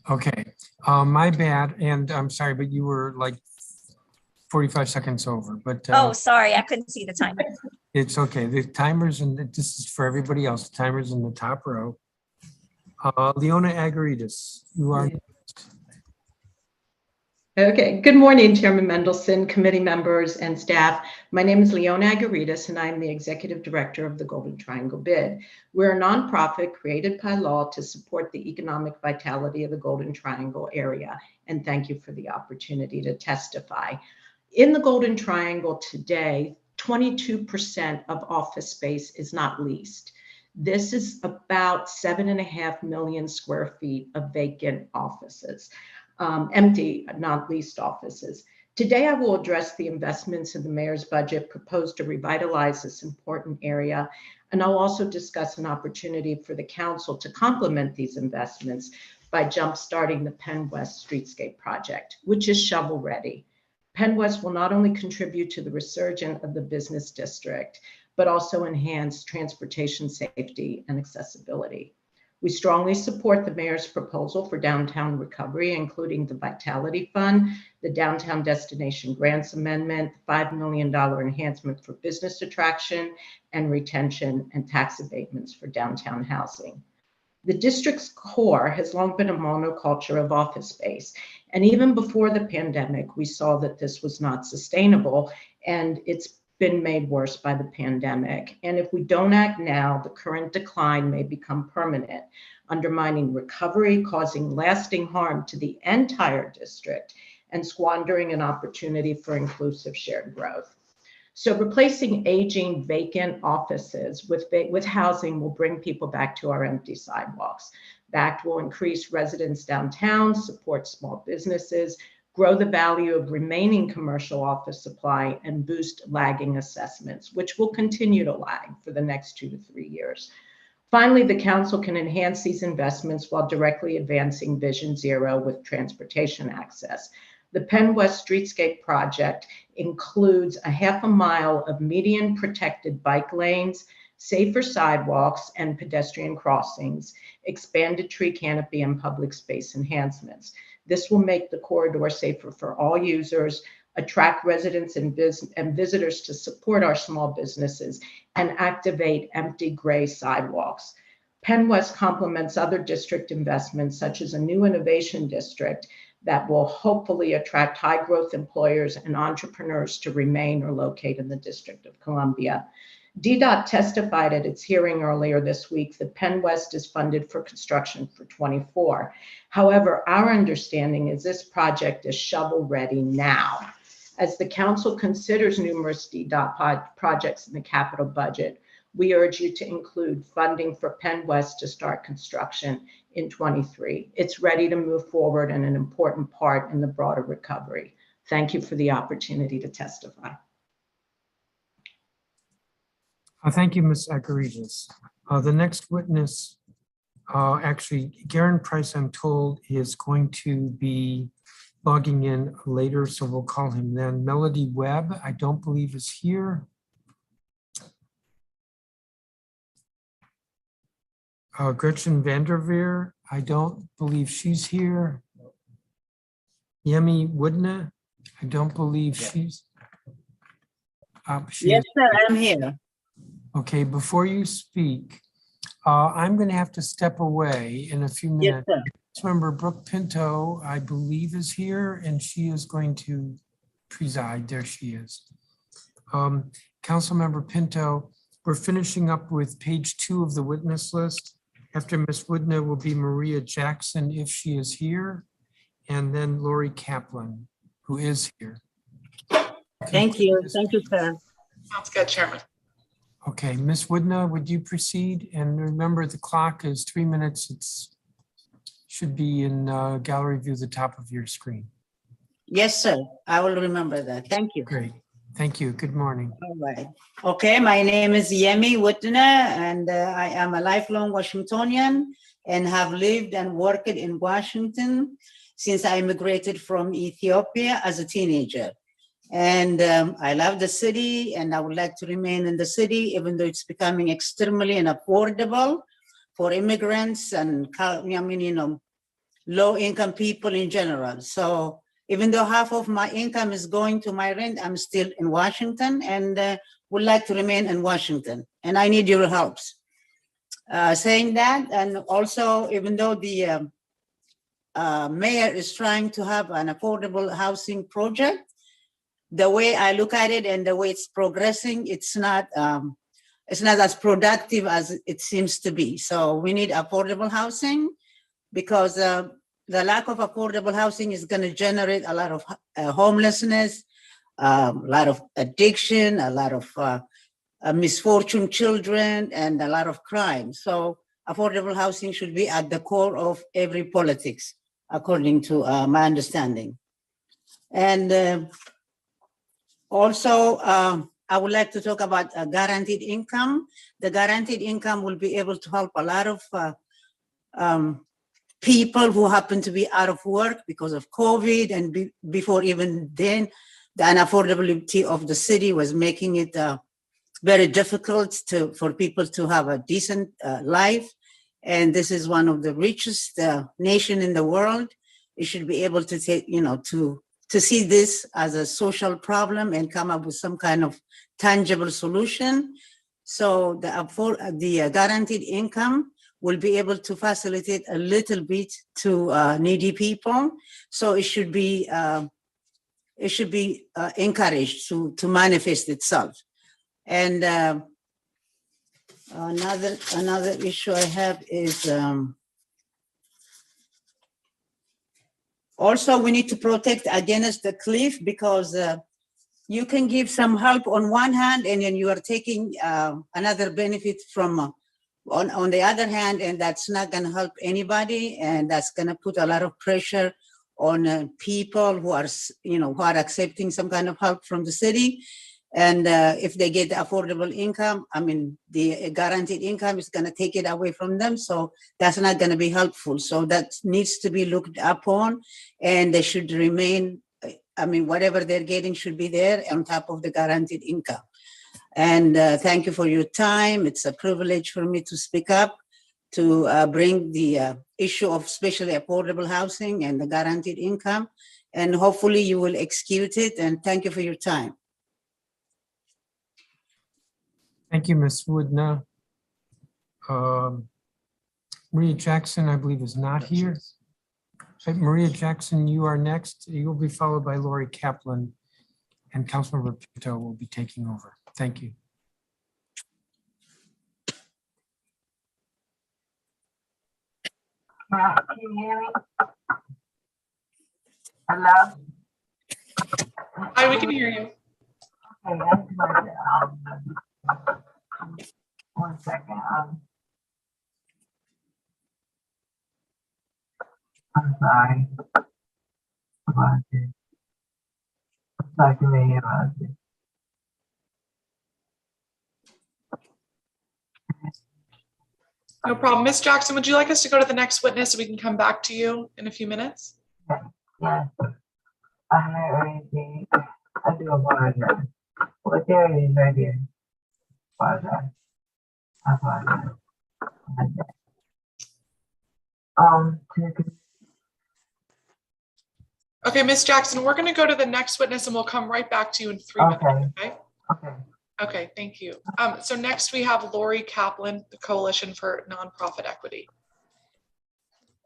Okay, my bad. And I'm sorry, but you were like 45 seconds over. But oh, sorry, I couldn't see the timer. It's okay. The timer's this is for everybody else. The timer's in the top row. Leona Agarides, you are. Okay, good morning, Chairman Mendelson, committee members, and staff. My name is Leona Agarides, and I'm the Executive Director of the Golden Triangle Bid. We're a nonprofit created by law to support the economic vitality of the Golden Triangle area, and thank you for the opportunity to testify. In the Golden Triangle today, 22% of office space is not leased. This is about 7.5 million square feet of vacant offices, empty, not leased offices. Today, I will address the investments in the mayor's budget proposed to revitalize this important area, and I'll also discuss an opportunity for the council to complement these investments by jumpstarting the Penn West Streetscape project, which is shovel ready. Penn West will not only contribute to the resurgence of the business district, but also enhance transportation safety and accessibility. We strongly support the mayor's proposal for downtown recovery, including the Vitality Fund, the Downtown Destination Grants Amendment, $5 million enhancement for business attraction and retention, and tax abatements for downtown housing. The district's core has long been a monoculture of office space. And even before the pandemic, we saw that this was not sustainable, and it's been made worse by the pandemic. And if we don't act now, the current decline may become permanent, undermining recovery, causing lasting harm to the entire district, and squandering an opportunity for inclusive shared growth. So replacing aging vacant offices with housing will bring people back to our empty sidewalks. The act will increase residents downtown, support small businesses, grow the value of remaining commercial office supply, and boost lagging assessments, which will continue to lag for the next 2 to 3 years. Finally, the council can enhance these investments while directly advancing Vision Zero with transportation access. The Penn West Streetscape project includes a half a mile of median protected bike lanes, safer sidewalks and pedestrian crossings, expanded tree canopy, and public space enhancements. This will make the corridor safer for all users, attract residents and visitors to support our small businesses, and activate empty gray sidewalks. Penn West complements other district investments, such as a new innovation district that will hopefully attract high growth employers and entrepreneurs to remain or locate in the District of Columbia. DDOT testified at its hearing earlier this week that Penn West is funded for construction for 24. However, our understanding is this project is shovel ready now. As the council considers numerous DDOT projects in the capital budget, we urge you to include funding for Penn West to start construction in 23. It's ready to move forward and an important part in the broader recovery. Thank you for the opportunity to testify. Thank you, Ms. Agarides. The next witness, actually, Garen Price, I'm told, is going to be logging in later, so we'll call him then. Melody Webb, I don't believe is here. Gretchen Vanderveer, I don't believe she's here. Yemi Woodna, I don't believe she's. Yes, sir, I'm here. Okay, before you speak, I'm going to have to step away in a few minutes. Yes, sir. Member Brooke Pinto, I believe, is here, and she is going to preside. There she is. Councilmember Pinto, we're finishing up with page 2 of the witness list. After Ms. Woodna will be Maria Jackson, if she is here, and then Lori Kaplan, who is here. Thank you, sir. Sounds good, Chairman. Okay, Ms. Woodna, would you proceed? And remember, the clock is 3 minutes. It's should be in gallery view, the top of your screen. Yes, sir, I will remember that. Thank you. Great, thank you. Good morning. All right. Okay, my name is Yemi Woodna, and I am a lifelong Washingtonian and have lived and worked in Washington since I immigrated from Ethiopia as a teenager. And I love the city, and I would like to remain in the city, even though it's becoming extremely unaffordable for immigrants and, low-income people in general. So even though half of my income is going to my rent, I'm still in Washington and would like to remain in Washington. And I need your help. Saying that, and also, even though the mayor is trying to have an affordable housing project, the way I look at it and the way it's progressing, it's not as productive as it seems to be. So we need affordable housing, because the lack of affordable housing is going to generate a lot of homelessness, a lot of addiction, a lot of misfortune children, and a lot of crime. So affordable housing should be at the core of every politics, according to my understanding. And also, I would like to talk about guaranteed income. The guaranteed income will be able to help a lot of people who happen to be out of work because of COVID, and before even then, the unaffordability of the city was making it very difficult for people to have a decent life. And this is one of the richest nation in the world. It should be able to take, to see this as a social problem and come up with some kind of tangible solution. So the guaranteed income will be able to facilitate a little bit to needy people. So it should be encouraged to manifest itself. And another issue I have is also we need to protect against the cliff, because you can give some help on one hand and then you are taking another benefit from on the other hand, and that's not going to help anybody, and that's going to put a lot of pressure on people who are, who are accepting some kind of help from the city. And if they get the affordable income, the guaranteed income is going to take it away from them. So that's not going to be helpful. So that needs to be looked upon, and they should remain, whatever they're getting should be there on top of the guaranteed income. And thank you for your time. It's a privilege for me to speak up, to bring the issue of especially affordable housing and the guaranteed income. And hopefully you will execute it. And thank you for your time. Thank you, Ms. Woodna. Maria Jackson, I believe, is not here. Maria Jackson, you are next. You will be followed by Lori Kaplan, and Councilmember Pinto will be taking over. Thank you. Can you hear me? Hello? Hi, we can hear you. Okay, that's my, 1 second. I'm sorry about this. I'm talking about this. No problem. Ms. Jackson, would you like us to go to the next witness so we can come back to you in a few minutes? Yes, I have anything. I do apologize. Well, there it is right there. Apologize. I apologize. Okay, Ms. Jackson, we're going to go to the next witness and we'll come right back to you in 3 minutes. Okay. Okay. Okay, thank you. So next we have Lori Kaplan, the Coalition for Nonprofit Equity.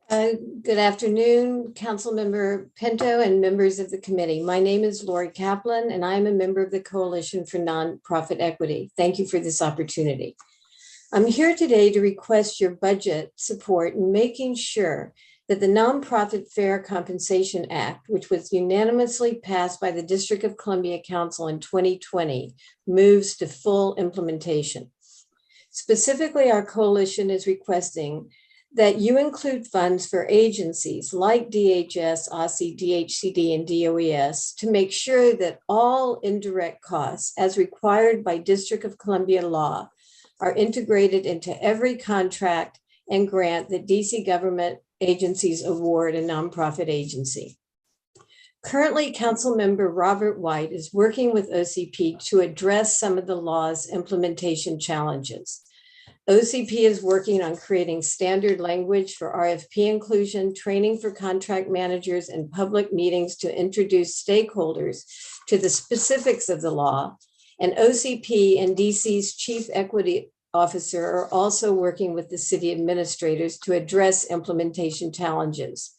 Good afternoon, Councilmember Pinto and members of the committee. My name is Lori Kaplan, and I am a member of the Coalition for Nonprofit Equity. Thank you for this opportunity. I'm here today to request your budget support in making sure that the Nonprofit Fair Compensation Act, which was unanimously passed by the District of Columbia Council in 2020, moves to full implementation. Specifically, our coalition is requesting that you include funds for agencies like DHS, OSSI, DHCD, and DOES to make sure that all indirect costs, as required by District of Columbia law, are integrated into every contract and grant that DC government agencies award a nonprofit agency. Currently, Councilmember Robert White is working with OCP to address some of the law's implementation challenges. OCP is working on creating standard language for RFP inclusion, training for contract managers, and public meetings to introduce stakeholders to the specifics of the law. And OCP and DC's Chief Equity Officer are also working with the city administrators to address implementation challenges.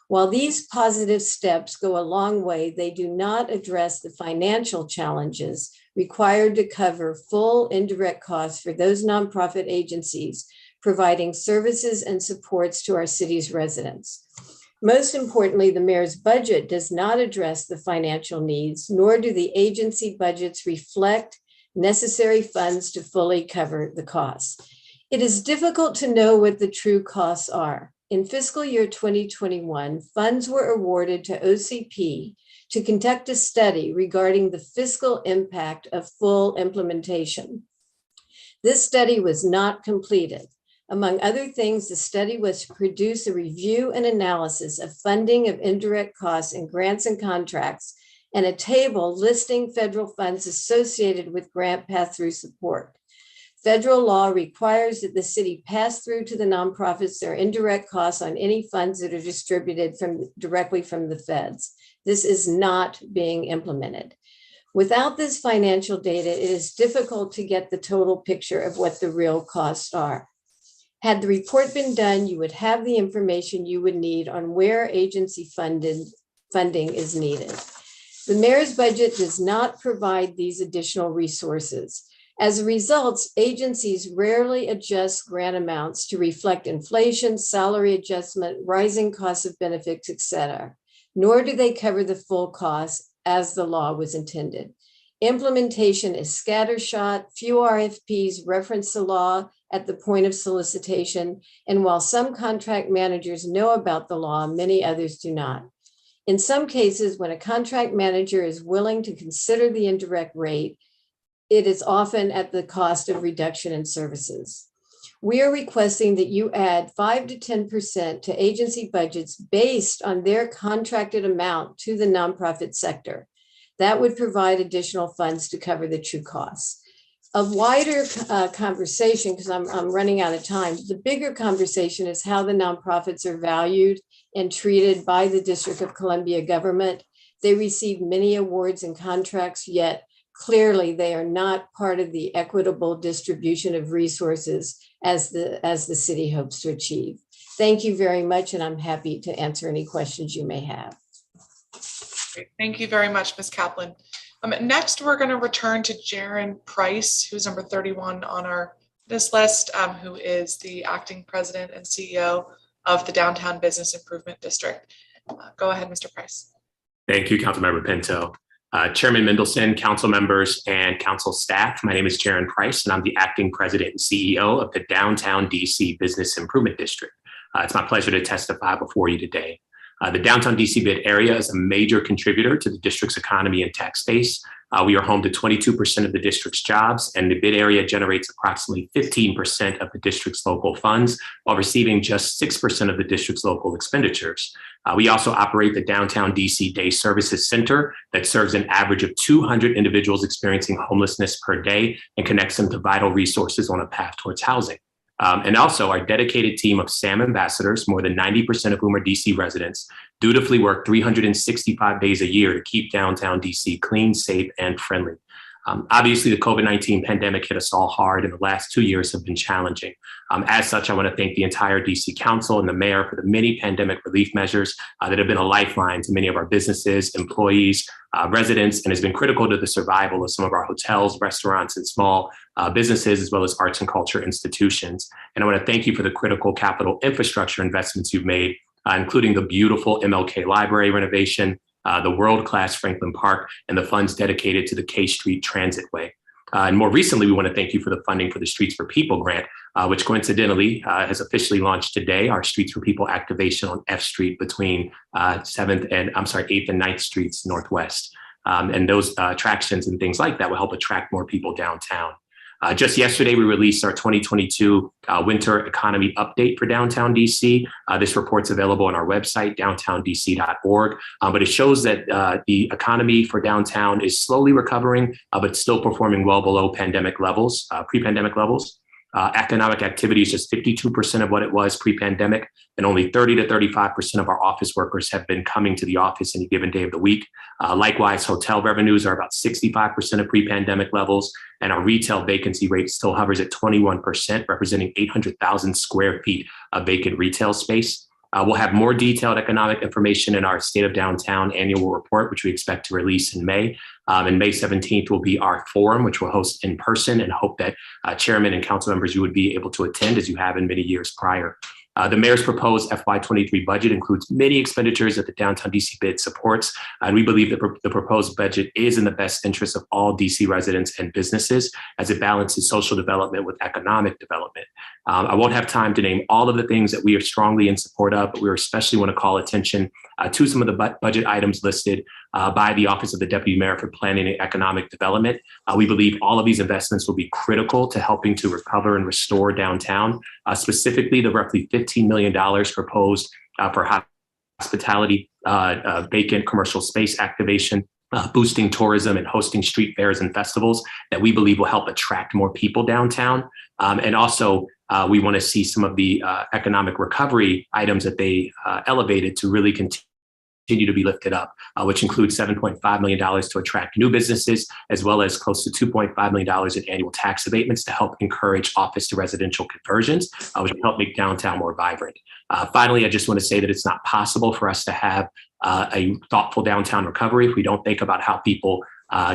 While these positive steps go a long way, they do not address the financial challenges required to cover full indirect costs for those nonprofit agencies providing services and supports to our city's residents. Most importantly, the mayor's budget does not address the financial needs, nor do the agency budgets reflect necessary funds to fully cover the costs. It is difficult to know what the true costs are. In fiscal year 2021, funds were awarded to OCP to conduct a study regarding the fiscal impact of full implementation. This study was not completed. Among other things, the study was to produce a review and analysis of funding of indirect costs in grants and contracts, and a table listing federal funds associated with grant pass-through support. Federal law requires that the city pass through to the nonprofits their indirect costs on any funds that are distributed directly from the feds. This is not being implemented. Without this financial data, it is difficult to get the total picture of what the real costs are. Had the report been done, you would have the information you would need on where agency funding is needed. The mayor's budget does not provide these additional resources. As a result, agencies rarely adjust grant amounts to reflect inflation, salary adjustment, rising costs of benefits, et cetera, nor do they cover the full cost as the law was intended. Implementation is scattershot. Few RFPs reference the law at the point of solicitation, and while some contract managers know about the law, many others do not. In some cases, when a contract manager is willing to consider the indirect rate, it is often at the cost of reduction in services. We are requesting that you add 5 to 10% to agency budgets based on their contracted amount to the nonprofit sector. That would provide additional funds to cover the true costs. A wider conversation, because I'm running out of time, the bigger conversation is how the nonprofits are valued and treated by the District of Columbia government. They receive many awards and contracts, yet clearly they are not part of the equitable distribution of resources as the city hopes to achieve. Thank you very much, and I'm happy to answer any questions you may have. Great. Thank you very much, Ms. Kaplan. Next, we're going to return to Jaron Price, who's number 31 on this list, who is the acting president and CEO of the Downtown Business Improvement District. Go ahead, Mr. Price. Thank you, Councilmember Pinto. Chairman Mendelson, council members, and council staff. My name is Jaron Price, and I'm the acting president and CEO of the Downtown DC Business Improvement District. It's my pleasure to testify before you today. The downtown DC bid area is a major contributor to the district's economy and tax base. We are home to 22% of the district's jobs, and the bid area generates approximately 15% of the district's local funds, while receiving just 6% of the district's local expenditures. We also operate the Downtown DC Day Services Center that serves an average of 200 individuals experiencing homelessness per day and connects them to vital resources on a path towards housing. And also our dedicated team of SAM ambassadors, more than 90% of whom are DC residents, dutifully work 365 days a year to keep downtown DC clean, safe, and friendly. Obviously, the COVID-19 pandemic hit us all hard, and the last 2 years have been challenging. As such, I want to thank the entire DC Council and the mayor for the many pandemic relief measures that have been a lifeline to many of our businesses, employees, residents, and has been critical to the survival of some of our hotels, restaurants, and small businesses, as well as arts and culture institutions. And I want to thank you for the critical capital infrastructure investments you've made, including the beautiful MLK Library renovation, the world-class Franklin Park, and the funds dedicated to the K Street Transitway. And more recently, we want to thank you for the funding for the Streets for People grant, which coincidentally has officially launched today, our Streets for People activation on F Street between 8th and 9th Streets Northwest. And those attractions and things like that will help attract more people downtown. Just yesterday, we released our 2022 Winter Economy Update for Downtown DC. This report's available on our website, downtowndc.org. But it shows that the economy for downtown is slowly recovering, but still performing well below pandemic levels, pre-pandemic levels. Economic activity is just 52% of what it was pre-pandemic, and only 30 to 35% of our office workers have been coming to the office any given day of the week. Likewise, hotel revenues are about 65% of pre-pandemic levels, and our retail vacancy rate still hovers at 21%, representing 800,000 square feet of vacant retail space. We'll have more detailed economic information in our State of Downtown annual report, which we expect to release in May. And May 17th will be our forum, which we'll host in person, and hope that chairman and council members, you would be able to attend as you have in many years prior. The mayor's proposed FY23 budget includes many expenditures that the downtown DC bid supports, and we believe that the proposed budget is in the best interest of all DC residents and businesses as it balances social development with economic development. I won't have time to name all of the things that we are strongly in support of, but we especially want to call attention to some of the budget items listed by the Office of the Deputy Mayor for Planning and Economic Development. We believe all of these investments will be critical to helping to recover and restore downtown, specifically the roughly $15 million proposed for hospitality, vacant commercial space activation, boosting tourism and hosting street fairs and festivals that we believe will help attract more people downtown. And also, we want to see some of the economic recovery items that they elevated to really continue to be lifted up, which includes $7.5 million to attract new businesses, as well as close to $2.5 million in annual tax abatements to help encourage office to residential conversions, which will help make downtown more vibrant. Finally, I just want to say that it's not possible for us to have a thoughtful downtown recovery if we don't think about how people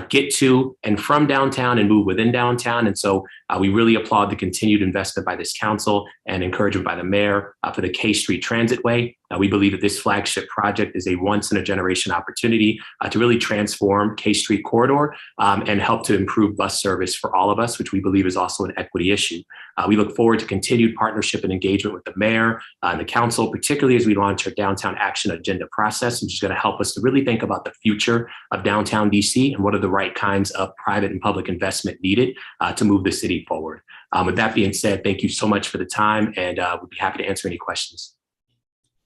get to and from downtown and move within downtown. And so we really applaud the continued investment by this council and encouragement by the mayor for the K Street Transitway. We believe that this flagship project is a once in a generation opportunity to really transform K Street corridor and help to improve bus service for all of us, which we believe is also an equity issue. We look forward to continued partnership and engagement with the mayor and the council, particularly as we launch our downtown action agenda process, which is going to help us to really think about the future of downtown DC and what are the right kinds of private and public investment needed to move the city forward. With that being said, thank you so much for the time, and we'll be happy to answer any questions.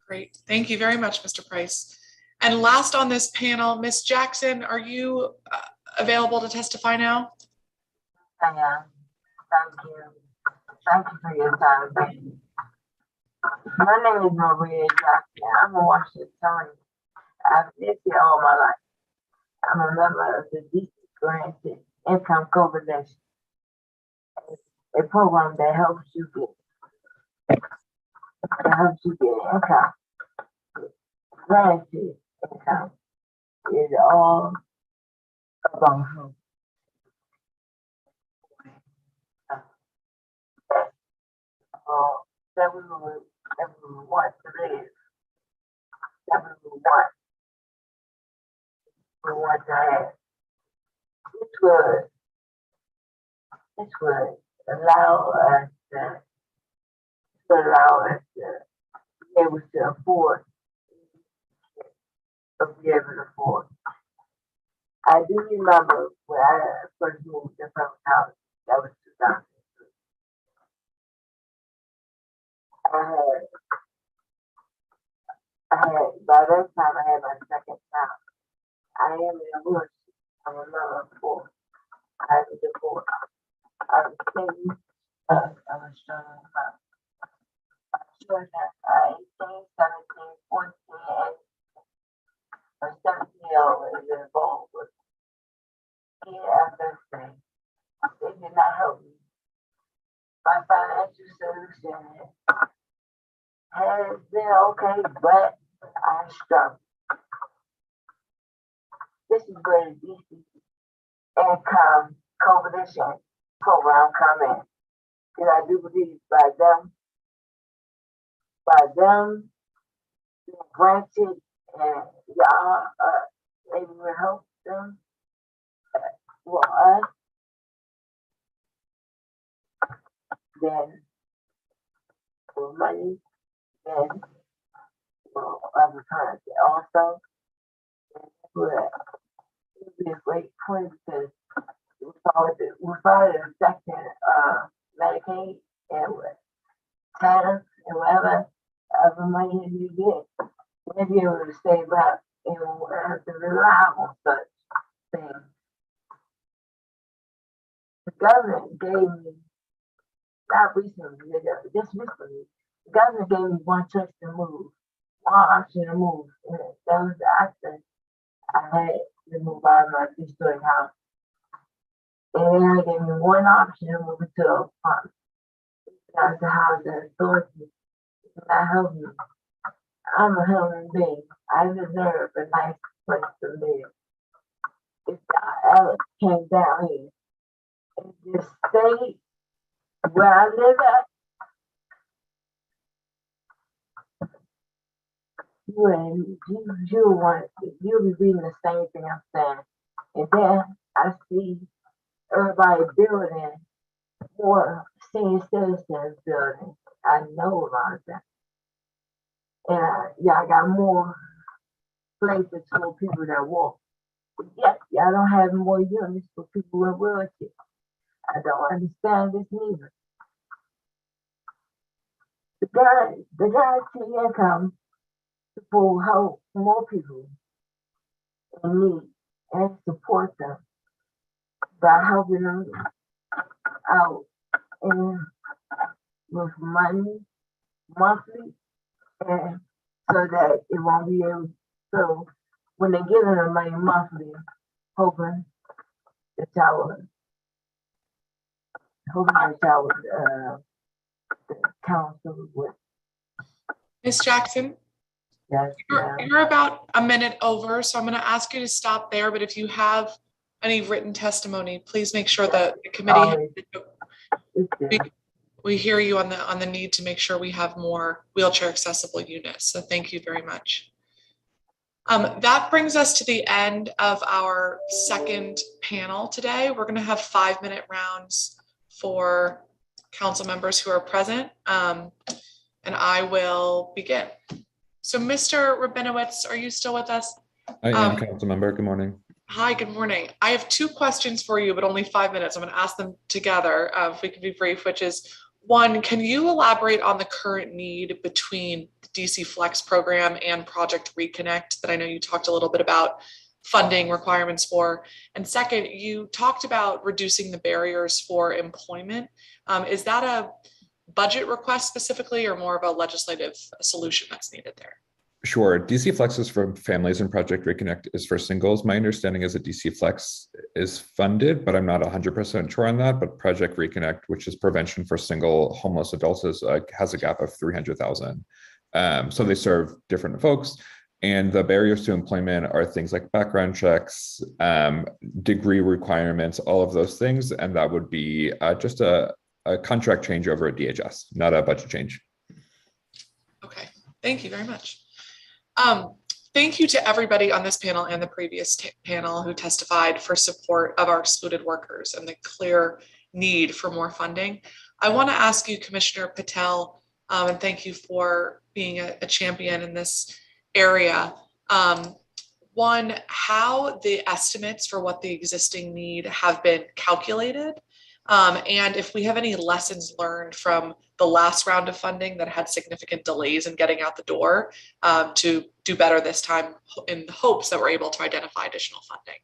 Great. Thank you very much, Mr. Price. And last on this panel, Ms. Jackson, are you available to testify now? I am. Thank you. Thank you for your time. Thank you. My name is Maria Jackson. I'm a Washingtonian. I've lived here all my life. I'm a member of the DC Granted Income Coalition, a program that helps you get income. Granted income is all about hope. That we want to live. That we want the ones I had. This would allow us to be able to afford, I do remember when I first moved to from college, that was 2003. By that time I had my second child. I am in a wheelchair. I'm a mother of 4. I have a divorce. I was thinking I was struggling with my children, 18, 17, 14, and a 17-year-old is involved with everything. They did not help me. My financial solution has been okay, but I struggle. This is where the DC income coalition program come in. Because I do believe by them being granted and y'all maybe will help them for us, then for money, then for other currency also. It would be a great point because we're probably affecting Medicaid and tariffs and whatever other money you get. We'll be able to save up and we'll have to rely on such things. The government gave me, not recently, just recently, the government gave me one choice to move, one option to move. And that was the option I had to move out of my 3-story house. And then they gave me one option to move into an apartment. That's the housing authority. It's not helping me. I'm a human being. I deserve a nice place to live. If Alex came down here and just stayed where I live at, you'll be reading the same thing I'm saying. And then I see everybody building more senior citizens building. I know about that. And I got more places for people that walk. But yet, y'all don't have more units for people in wheelchairs. I don't understand this neither. The guarantee income will help more people in need and support them by helping them out and with money monthly, and so that it won't be able. So when they give them the money monthly, hoping the council would. Ms. Jackson? Yes, you're about a minute over, so I'm going to ask you to stop there. But if you have any written testimony, please make sure that the committee we hear you on the need to make sure we have more wheelchair accessible units. So thank you very much. That brings us to the end of our second panel today. We're going to have 5-minute rounds for council members who are present, and I will begin. So Mr. Rabinowitz, are you still with us? I am, council member. Good morning. Hi, good morning. I have 2 questions for you, but only 5 minutes. I'm going to ask them together if we can be brief, which is, 1, can you elaborate on the current need between the DC Flex program and Project Reconnect that I know you talked a little bit about funding requirements for? And 2nd, you talked about reducing the barriers for employment. Is that a budget request specifically or more of a legislative solution that's needed there? Sure. DC Flex is for families and Project Reconnect is for singles. My understanding is that DC Flex is funded, but I'm not 100% sure on that. But Project Reconnect, which is prevention for single homeless adults, has a gap of 300,000. So they serve different folks. And the barriers to employment are things like background checks, degree requirements, all of those things. And that would be just a contract change over at DHS, not a budget change. Okay, thank you very much. thank you to everybody on this panel and the previous panel who testified for support of our excluded workers and the clear need for more funding. I want to ask you, Commissioner Patel, and thank you for being a champion in this area. One, how the estimates for what the existing need have been calculated, and if we have any lessons learned from the last round of funding that had significant delays in getting out the door, to do better this time in the hopes that we're able to identify additional funding.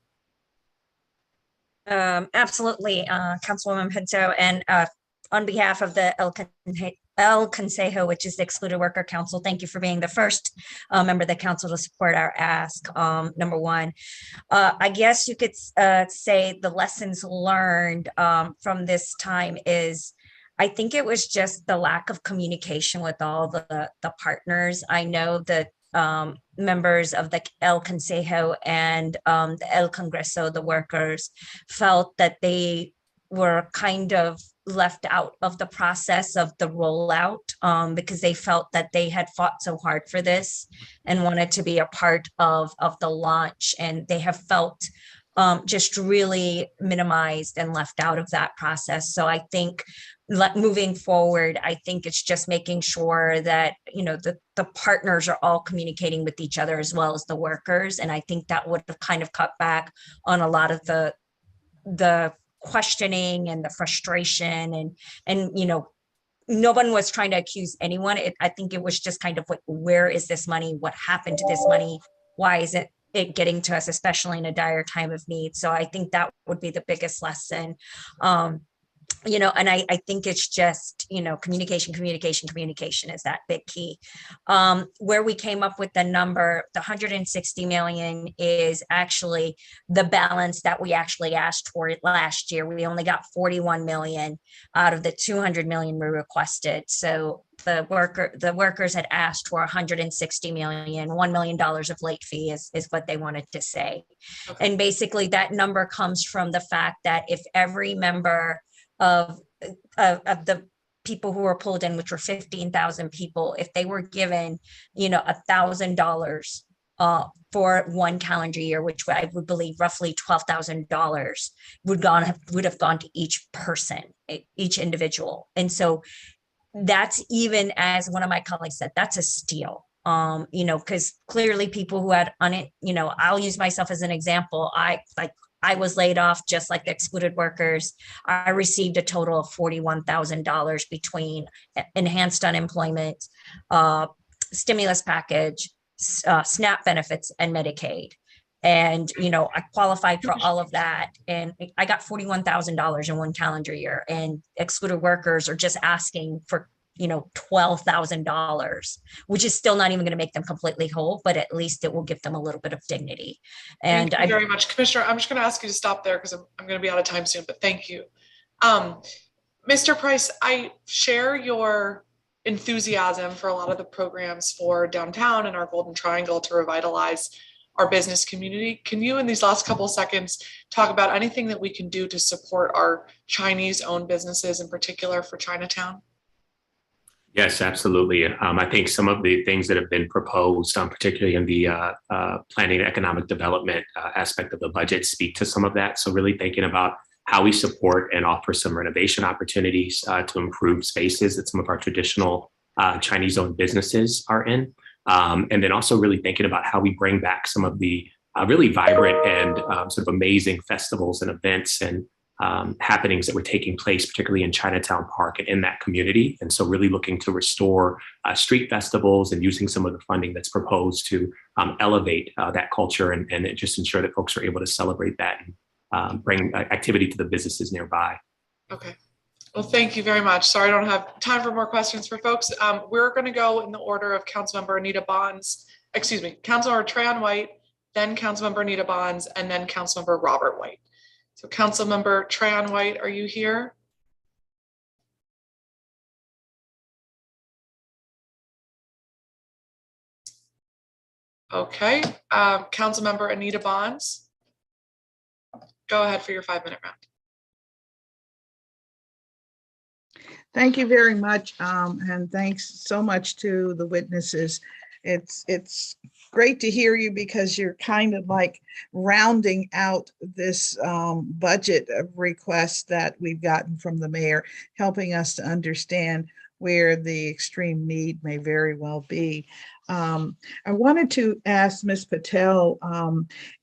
Absolutely, Councilwoman Pinto, and on behalf of the El Consejo, which is the Excluded Worker Council, thank you for being the first member of the council to support our ask. Number one, I guess you could say the lessons learned from this time is, I think it was just the lack of communication with all the partners. I know that members of the El Consejo and the El Congreso, the workers, felt that they were kind of left out of the process of the rollout because they felt that they had fought so hard for this and wanted to be a part of the launch, and they have felt just really minimized and left out of that process. So I think moving forward, I think it's just making sure that, you know, the partners are all communicating with each other as well as the workers. And I think that would have kind of cut back on a lot of the questioning and the frustration, and you know, no one was trying to accuse anyone. I think it was just kind of like, where is this money? What happened to this money? Why is it getting to us, especially in a dire time of need? So I think that would be the biggest lesson. You know, and I think it's just, you know, communication is that big key. Where we came up with the number, the 160 million is actually the balance that we actually asked for it last year. We only got 41 million out of the 200 million we requested. So the workers had asked for 160 million, $1 million of late fee is what they wanted to say. Okay. And basically that number comes from the fact that if every member of the people who were pulled in, which were 15,000 people, if they were given, you know, $1,000 for one calendar year, which I would believe roughly $12,000 would have gone to each person, each individual. And so that's, even as one of my colleagues said, that's a steal. You know, because clearly people who had you know, I'll use myself as an example. I was laid off just like the excluded workers. I received a total of $41,000 between enhanced unemployment, stimulus package, SNAP benefits, and Medicaid. And, you know, I qualified for all of that. And I got $41,000 in one calendar year. And excluded workers are just asking for, you know, $12,000, which is still not even going to make them completely whole, but at least it will give them a little bit of dignity. And thank you very much, Commissioner. I'm just going to ask you to stop there because I'm going to be out of time soon, but thank you. Mr. Price, I share your enthusiasm for a lot of the programs for downtown and our Golden Triangle to revitalize our business community. Can you, in these last couple of seconds, talk about anything that we can do to support our Chinese-owned businesses, in particular for Chinatown? Yes, absolutely. I think some of the things that have been proposed, particularly in the planning and economic development aspect of the budget, speak to some of that. So really thinking about how we support and offer some renovation opportunities to improve spaces that some of our traditional Chinese-owned businesses are in. And then also really thinking about how we bring back some of the really vibrant and sort of amazing festivals and events and happenings that were taking place, particularly in Chinatown Park and in that community. And so really looking to restore street festivals and using some of the funding that's proposed to elevate that culture and just ensure that folks are able to celebrate that and bring activity to the businesses nearby. Okay. Well, thank you very much. Sorry, I don't have time for more questions for folks. We're going to go in the order of Councilmember Anita Bonds, Councilmember Trayon White, then Councilmember Anita Bonds, and then Councilmember Robert White. So Councilmember Trayon White, are you here? Okay. Councilmember Anita Bonds, go ahead for your 5-minute round. Thank you very much, and thanks so much to the witnesses. it's great to hear you because you're kind of like rounding out this budget of requests that we've gotten from the mayor, helping us to understand where the extreme need may very well be. I wanted to ask Ms. Patel,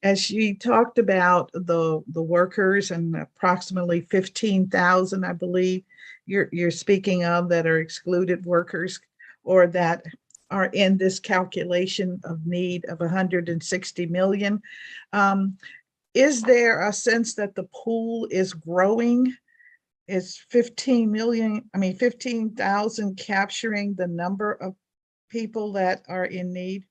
as she talked about the workers and approximately 15,000, I believe you're speaking of, that are excluded workers or that are in this calculation of need of 160 million. Is there a sense that the pool is growing? Is 15,000 capturing the number of people that are in need?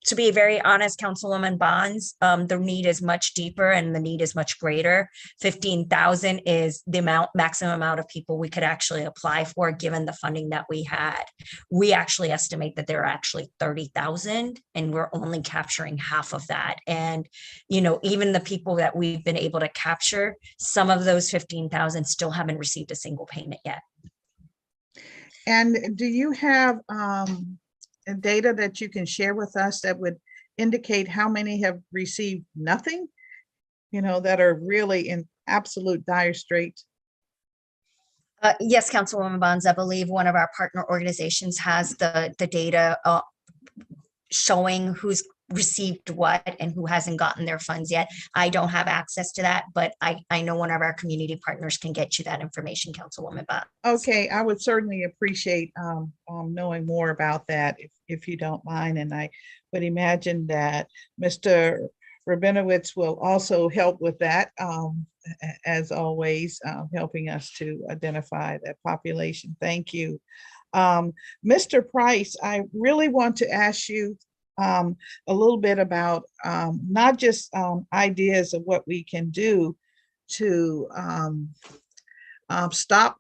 To be very honest, Councilwoman Bonds, the need is much deeper and the need is much greater. 15,000 is the maximum amount of people we could actually apply for, given the funding that we had. We actually estimate that there are actually 30,000 and we're only capturing half of that. And, you know, even the people that we've been able to capture, some of those 15,000 still haven't received a single payment yet. And do you have data that you can share with us that would indicate how many have received nothing, you know, that are really in absolute dire straits? Yes, Councilwoman Bonds, I believe one of our partner organizations has the data showing who's received what and who hasn't gotten their funds yet. I don't have access to that, but I know one of our community partners can get you that information, Councilwoman Bonds. Okay, I would certainly appreciate knowing more about that if you don't mind. And I would imagine that Mr. Rabinowitz will also help with that, as always, helping us to identify that population. Thank you. Mr. Price, I really want to ask you a little bit about not just ideas of what we can do to stop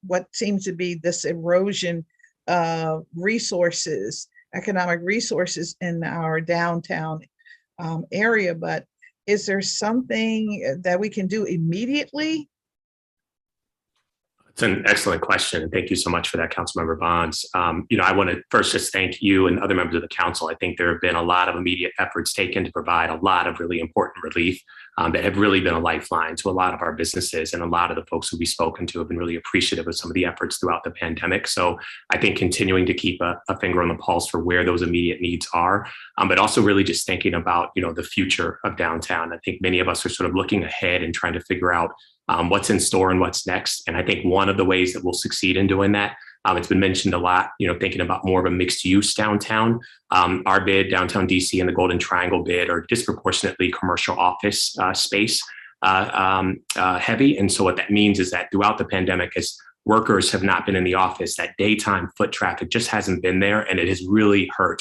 what seems to be this erosion of resources, economic resources in our downtown area, but is there something that we can do immediately? It's an excellent question. And thank you so much for that, Councilmember Bonds. You know, I want to first just thank you and other members of the council. I think there have been a lot of immediate efforts taken to provide a lot of really important relief that have really been a lifeline to a lot of our businesses, and a lot of the folks who we've spoken to have been really appreciative of some of the efforts throughout the pandemic. So I think continuing to keep a finger on the pulse for where those immediate needs are, but also really just thinking about, you know, the future of downtown. I think many of us are sort of looking ahead and trying to figure out what's in store and what's next. And I think one of the ways that we'll succeed in doing that, it's been mentioned a lot, you know, thinking about more of a mixed use downtown. Our bid, downtown DC, and the Golden Triangle bid are disproportionately commercial office space heavy. And so what that means is that throughout the pandemic, as workers have not been in the office, that daytime foot traffic just hasn't been there, and it has really hurt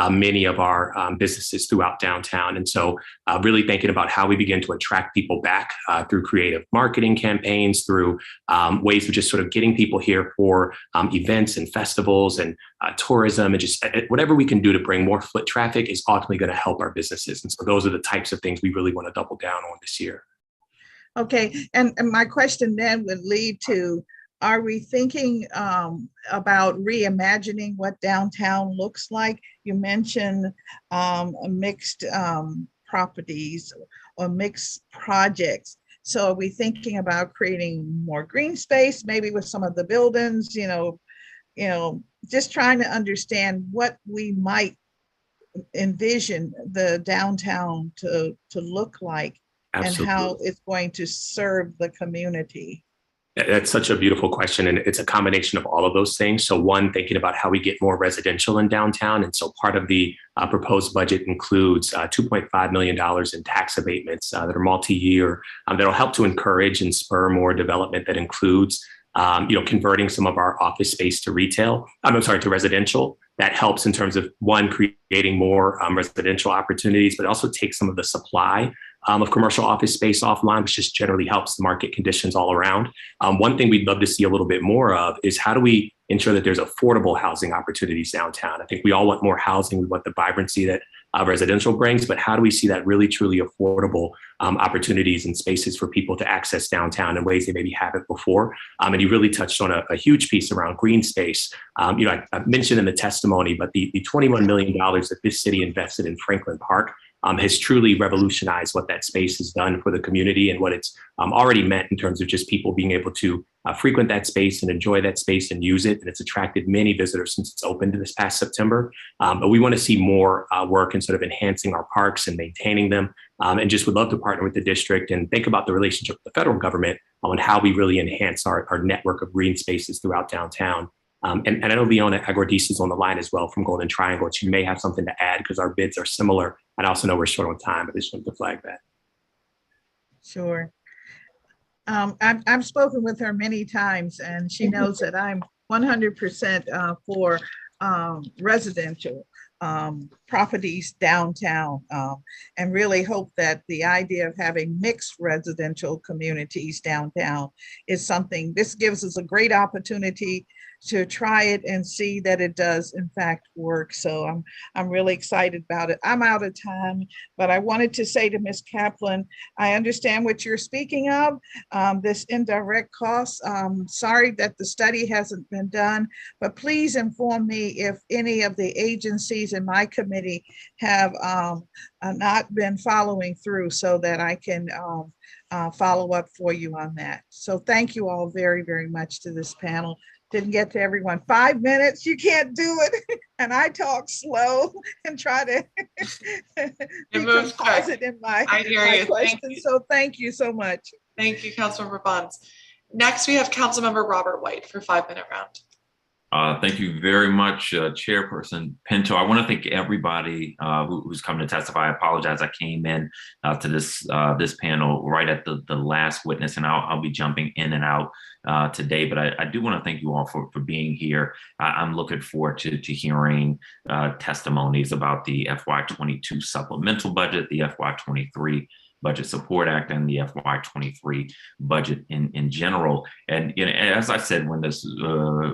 many of our businesses throughout downtown. And so really thinking about how we begin to attract people back through creative marketing campaigns, through ways of just sort of getting people here for events and festivals and tourism, and just whatever we can do to bring more foot traffic is ultimately going to help our businesses. And so those are the types of things we really want to double down on this year. Okay, and my question then would lead to, are we thinking about reimagining what downtown looks like? You mentioned mixed properties or mixed projects. So are we thinking about creating more green space, maybe with some of the buildings, you know, just trying to understand what we might envision the downtown to look like. Absolutely. And how it's going to serve the community? That's such a beautiful question. And it's a combination of all of those things. So one, thinking about how we get more residential in downtown. And so part of the proposed budget includes $2.5 million in tax abatements that are multi-year, that'll help to encourage and spur more development that includes you know, converting some of our office space to to residential. That helps in terms of, one, creating more residential opportunities, but also takes some of the supply of commercial office space offline, which just generally helps the market conditions all around. One thing we'd love to see a little bit more of is how do we ensure that there's affordable housing opportunities downtown? I think we all want more housing. We want the vibrancy that residential brings, but how do we see that really truly affordable opportunities and spaces for people to access downtown in ways they maybe haven't before? And you really touched on a huge piece around green space. I mentioned in the testimony, but the $21 million that this city invested in Franklin Park has truly revolutionized what that space has done for the community and what it's already meant in terms of just people being able to frequent that space and enjoy that space and use it. And it's attracted many visitors since it's opened this past September. But we want to see more work in sort of enhancing our parks and maintaining them. And just would love to partner with the district and think about the relationship with the federal government on how we really enhance our network of green spaces throughout downtown. And I know Leona Agordis is on the line as well from Golden Triangle. She may have something to add because our bids are similar. And I also know we're short on time, but I just wanted to flag that. Sure. I've spoken with her many times, and she knows that I'm 100% for residential properties downtown, and really hope that the idea of having mixed residential communities downtown is something. This gives us a great opportunity to try it and see that it does in fact work. So I'm really excited about it. I'm out of time, but I wanted to say to Ms. Kaplan, I understand what you're speaking of, this indirect costs. Sorry that the study hasn't been done, but please inform me if any of the agencies in my committee have not been following through so that I can follow up for you on that. So thank you all very, very much to this panel. Didn't get to everyone. 5 minutes, you can't do it. And I talk slow and try to be composite in my questions. So thank you so much. Thank you, Councilmember Bonds. Next, we have Councilmember Robert White for 5-minute round. Thank you very much, Chairperson Pinto. I want to thank everybody who's come to testify. I apologize. I came in to this panel right at the last witness, and I'll be jumping in and out today. But I do want to thank you all for being here. I'm looking forward to hearing testimonies about the FY22 supplemental budget, the FY23 Budget Support Act, and the FY23 budget in general. And as I said, when this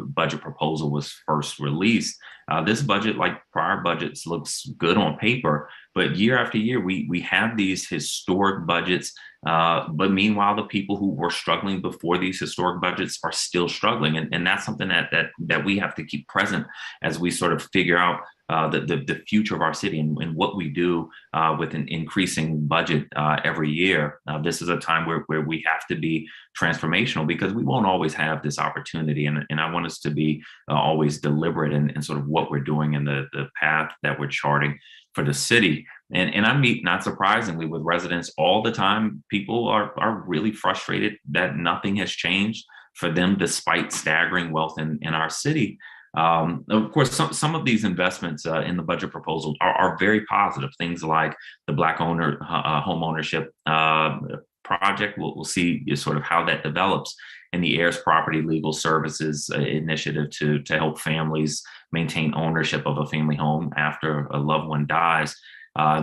budget proposal was first released, this budget, like prior budgets, looks good on paper, but year after year, we have these historic budgets. But meanwhile, the people who were struggling before these historic budgets are still struggling. And that's something that we have to keep present as we sort of figure out the future of our city and what we do with an increasing budget every year. This is a time where we have to be transformational because we won't always have this opportunity. And I want us to be always deliberate in sort of what we're doing and the path that we're charting for the city. And I meet, not surprisingly, with residents all the time. People are really frustrated that nothing has changed for them despite staggering wealth in our city. Of course, some of these investments in the budget proposal are very positive. Things like the Black home ownership project. We'll see sort of how that develops, and the heirs property legal services initiative to help families maintain ownership of a family home after a loved one dies.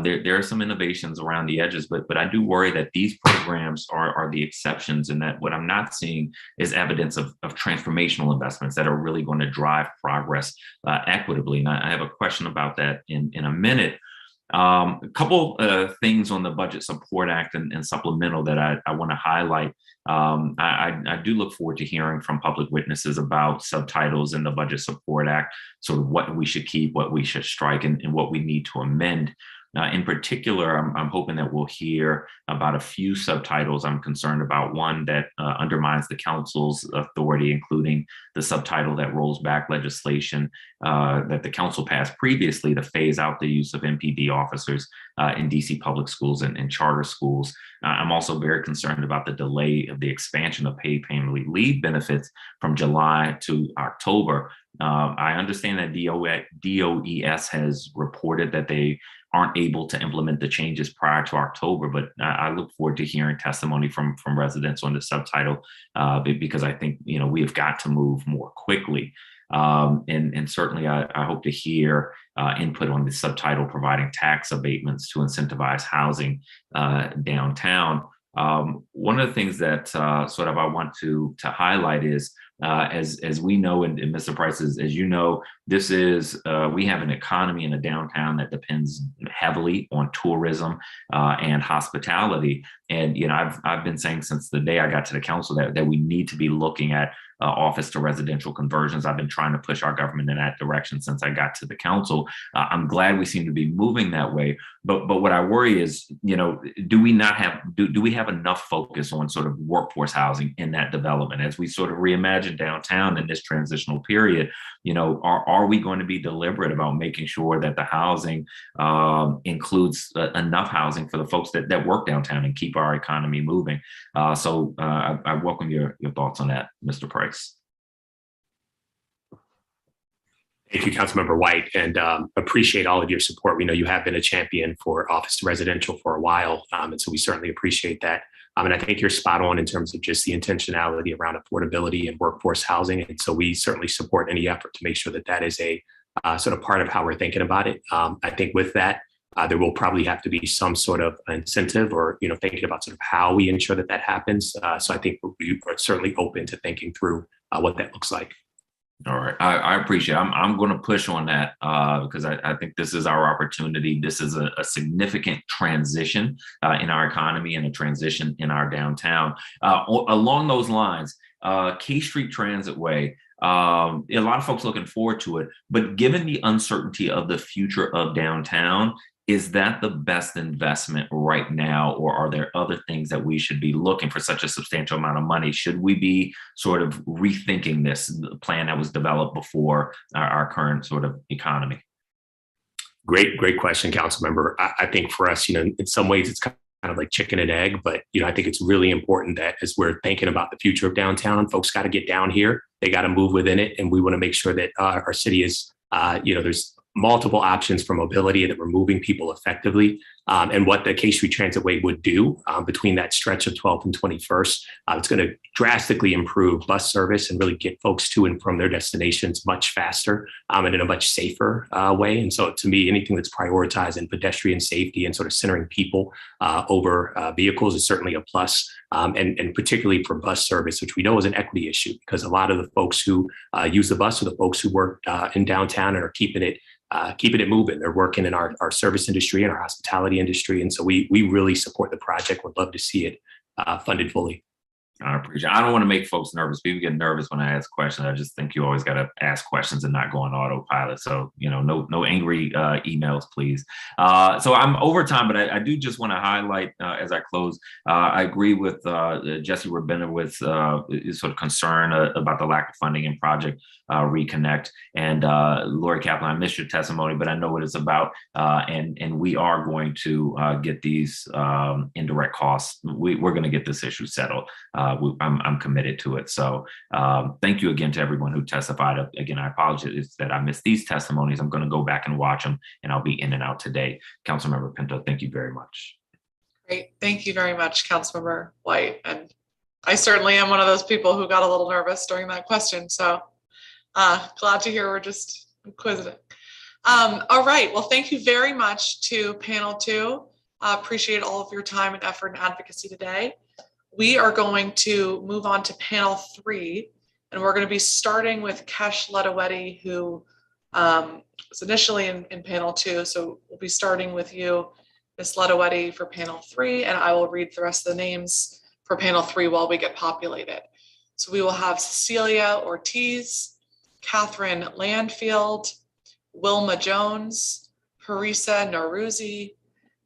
There are some innovations around the edges, but I do worry that these programs are the exceptions, and that what I'm not seeing is evidence of transformational investments that are really going to drive progress equitably. And I have a question about that in a minute. A couple things on the Budget Support Act and supplemental that I want to highlight. I do look forward to hearing from public witnesses about subtitles in the Budget Support Act, sort of what we should keep, what we should strike, and what we need to amend. In particular, I'm hoping that we'll hear about a few subtitles I'm concerned about. One that undermines the council's authority, including the subtitle that rolls back legislation that the council passed previously to phase out the use of MPD officers in DC public schools and charter schools. I'm also very concerned about the delay of the expansion of paid family leave benefits from July to October. I understand that DOES has reported that they aren't able to implement the changes prior to October, but I look forward to hearing testimony from residents on the subtitle because I think we have got to move more quickly. And certainly I hope to hear input on the subtitle providing tax abatements to incentivize housing downtown. One of the things that sort of I want to highlight is As we know, and Mr. Price, as you know, this is we have an economy in a downtown that depends heavily on tourism and hospitality. And I've been saying since the day I got to the council that we need to be looking at office to residential conversions. I've been trying to push our government in that direction since I got to the council. I'm glad we seem to be moving that way. But what I worry is, do we have enough focus on sort of workforce housing in that development as we sort of reimagine downtown in this transitional period? Are we going to be deliberate about making sure that the housing includes enough housing for the folks that work downtown and keep our economy moving? So I welcome your thoughts on that, Mr. Price. Thank you, Councilmember White, and appreciate all of your support. We know you have been a champion for office to residential for a while, and so we certainly appreciate that. And I think you're spot on in terms of just the intentionality around affordability and workforce housing. And so we certainly support any effort to make sure that that is a sort of part of how we're thinking about it. I think with that, there will probably have to be some sort of incentive or, thinking about sort of how we ensure that that happens. So I think we are certainly open to thinking through what that looks like. All right, I appreciate it. I'm going to push on that because I think this is our opportunity. This is a significant transition in our economy and a transition in our downtown. Along those lines, K Street Transitway, a lot of folks looking forward to it, but given the uncertainty of the future of downtown, is that the best investment right now, or are there other things that we should be looking for such a substantial amount of money? Should we be sort of rethinking this plan that was developed before our current sort of economy? Great question, Councilmember. I think for us, in some ways it's kind of like chicken and egg, but I think it's really important that as we're thinking about the future of downtown, folks got to get down here. They got to move within it, and we want to make sure that our city is, there's multiple options for mobility, that we're moving people effectively. And what the K Street Transitway would do between that stretch of 12th and 21st, it's going to drastically improve bus service and really get folks to and from their destinations much faster and in a much safer way. And so to me, anything that's prioritizing pedestrian safety and sort of centering people over vehicles is certainly a plus. And particularly for bus service, which we know is an equity issue, because a lot of the folks who use the bus are the folks who work in downtown and are keeping it moving. They're working in our service industry and our hospitality industry. And so we really support the project. Would love to see it funded fully. I appreciate it. I don't want to make folks nervous. People get nervous when I ask questions. I just think you always got to ask questions and not go on autopilot. So, no angry emails, please. So I'm over time, but I do just want to highlight as I close, I agree with Jesse Rabinowitz, sort of concern about the lack of funding in Project Reconnect. And Lori Kaplan, I missed your testimony, but I know what it's about. And we are going to get these indirect costs. We're going to get this issue settled. I'm committed to it. So thank you again to everyone who testified. Again, I apologize that I missed these testimonies. I'm going to go back and watch them, and I'll be in and out today. Councilmember Pinto, thank you very much. Great. Thank you very much, Councilmember White. And I certainly am one of those people who got a little nervous during that question. So glad to hear we're just inquisitive. All right. Well, thank you very much to panel 2. Appreciate all of your time and effort and advocacy today. We are going to move on to panel 3, and we're going to be starting with Kesh Ledawati, who was initially in panel 2. So we'll be starting with you, Ms. Ledawati, for panel 3, and I will read the rest of the names for panel 3 while we get populated. So we will have Cecilia Ortiz, Catherine Landfield, Wilma Jones, Harisa Naruzi,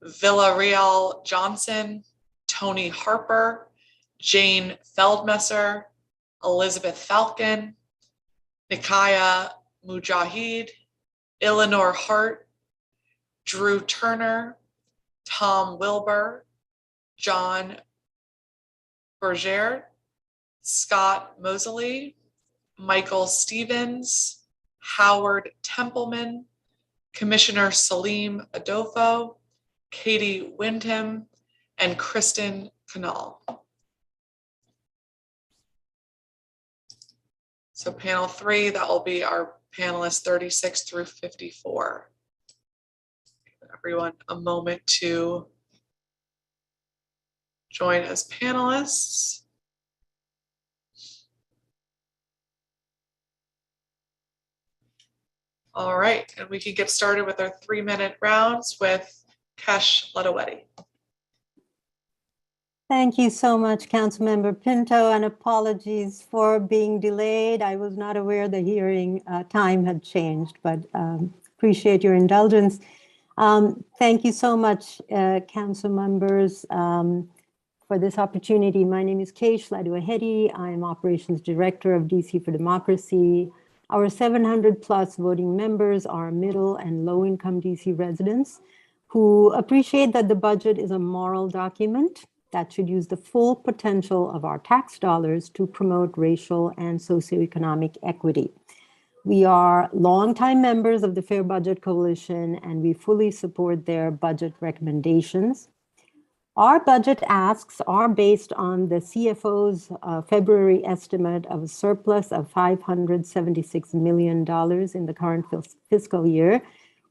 Villarreal Johnson, Tony Harper, Jane Feldmesser, Elizabeth Falcon, Nikaya Mujahid, Eleanor Hart, Drew Turner, Tom Wilbur, John Berger, Scott Mosley, Michael Stevens, Howard Templeman, Commissioner Salim Adolfo, Katie Windham, and Kristen Canal. So panel 3, that will be our panelists 36 through 54. Give everyone a moment to join as panelists. All right, and we can get started with our 3-minute rounds with Kesh Ladawedi. Thank you so much, Councilmember Pinto, and apologies for being delayed. I was not aware the hearing time had changed, but appreciate your indulgence. Thank you so much, council members, for this opportunity. My name is Kesh Ladawedi. I am Operations Director of DC for Democracy. Our 700 plus voting members are middle and low income DC residents who appreciate that the budget is a moral document that should use the full potential of our tax dollars to promote racial and socioeconomic equity. We are longtime members of the Fair Budget Coalition, and we fully support their budget recommendations. Our budget asks are based on the CFO's February estimate of a surplus of $576 million in the current fiscal year,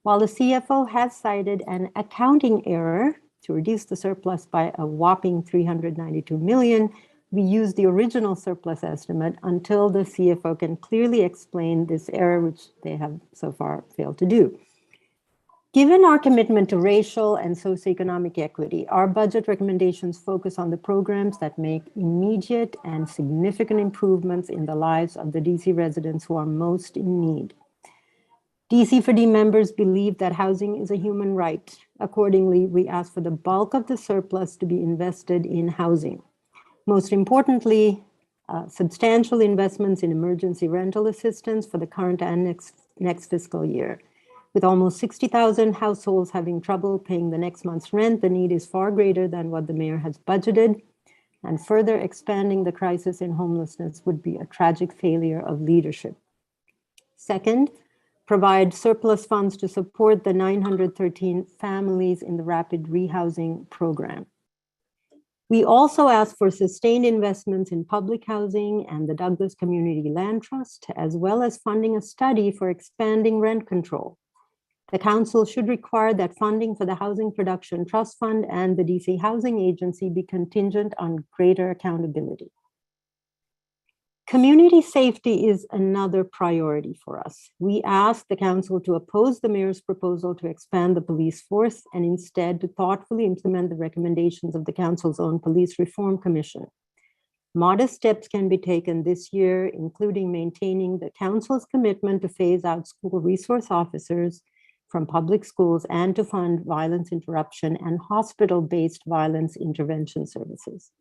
while the CFO has cited an accounting error to reduce the surplus by a whopping $392 million. We use the original surplus estimate until the CFO can clearly explain this error, which they have so far failed to do. Given our commitment to racial and socioeconomic equity, our budget recommendations focus on the programs that make immediate and significant improvements in the lives of the DC residents who are most in need. DC4D members believe that housing is a human right. Accordingly, we ask for the bulk of the surplus to be invested in housing. Most importantly, substantial investments in emergency rental assistance for the current and next fiscal year. With almost 60,000 households having trouble paying the next month's rent, the need is far greater than what the mayor has budgeted, and further expanding the crisis in homelessness would be a tragic failure of leadership. Second, provide surplus funds to support the 913 families in the rapid rehousing program. We also ask for sustained investments in public housing and the Douglas Community Land Trust, as well as funding a study for expanding rent control. The council should require that funding for the Housing Production Trust Fund and the DC Housing Agency be contingent on greater accountability. Community safety is another priority for us. We ask the council to oppose the mayor's proposal to expand the police force and instead to thoughtfully implement the recommendations of the council's own Police Reform Commission. Modest steps can be taken this year, including maintaining the council's commitment to phase out school resource officers from public schools and to fund violence interruption and hospital-based violence intervention services.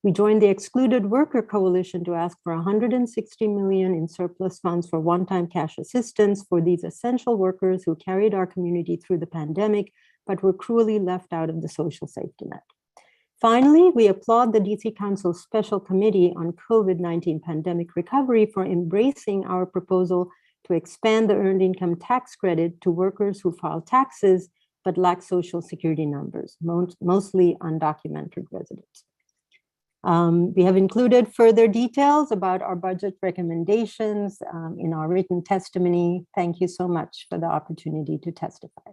We joined the Excluded Worker Coalition to ask for $160 million in surplus funds for one-time cash assistance for these essential workers who carried our community through the pandemic, but were cruelly left out of the social safety net. Finally, we applaud the DC Council's Special Committee on COVID-19 Pandemic Recovery for embracing our proposal to expand the earned income tax credit to workers who file taxes but lack social security numbers, mostly undocumented residents. We have included further details about our budget recommendations in our written testimony. Thank you so much for the opportunity to testify.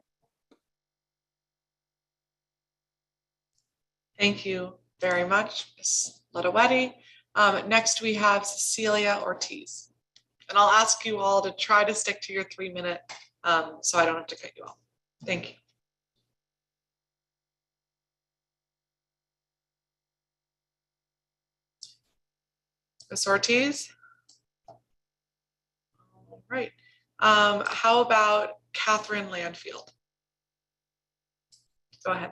Thank you very much, Ms. Ladawedi. Next, we have Cecilia Ortiz. And I'll ask you all to try to stick to your 3-minute so I don't have to cut you off. Thank you. Ms. Ortiz? All right. How about Catherine Landfield? Go ahead.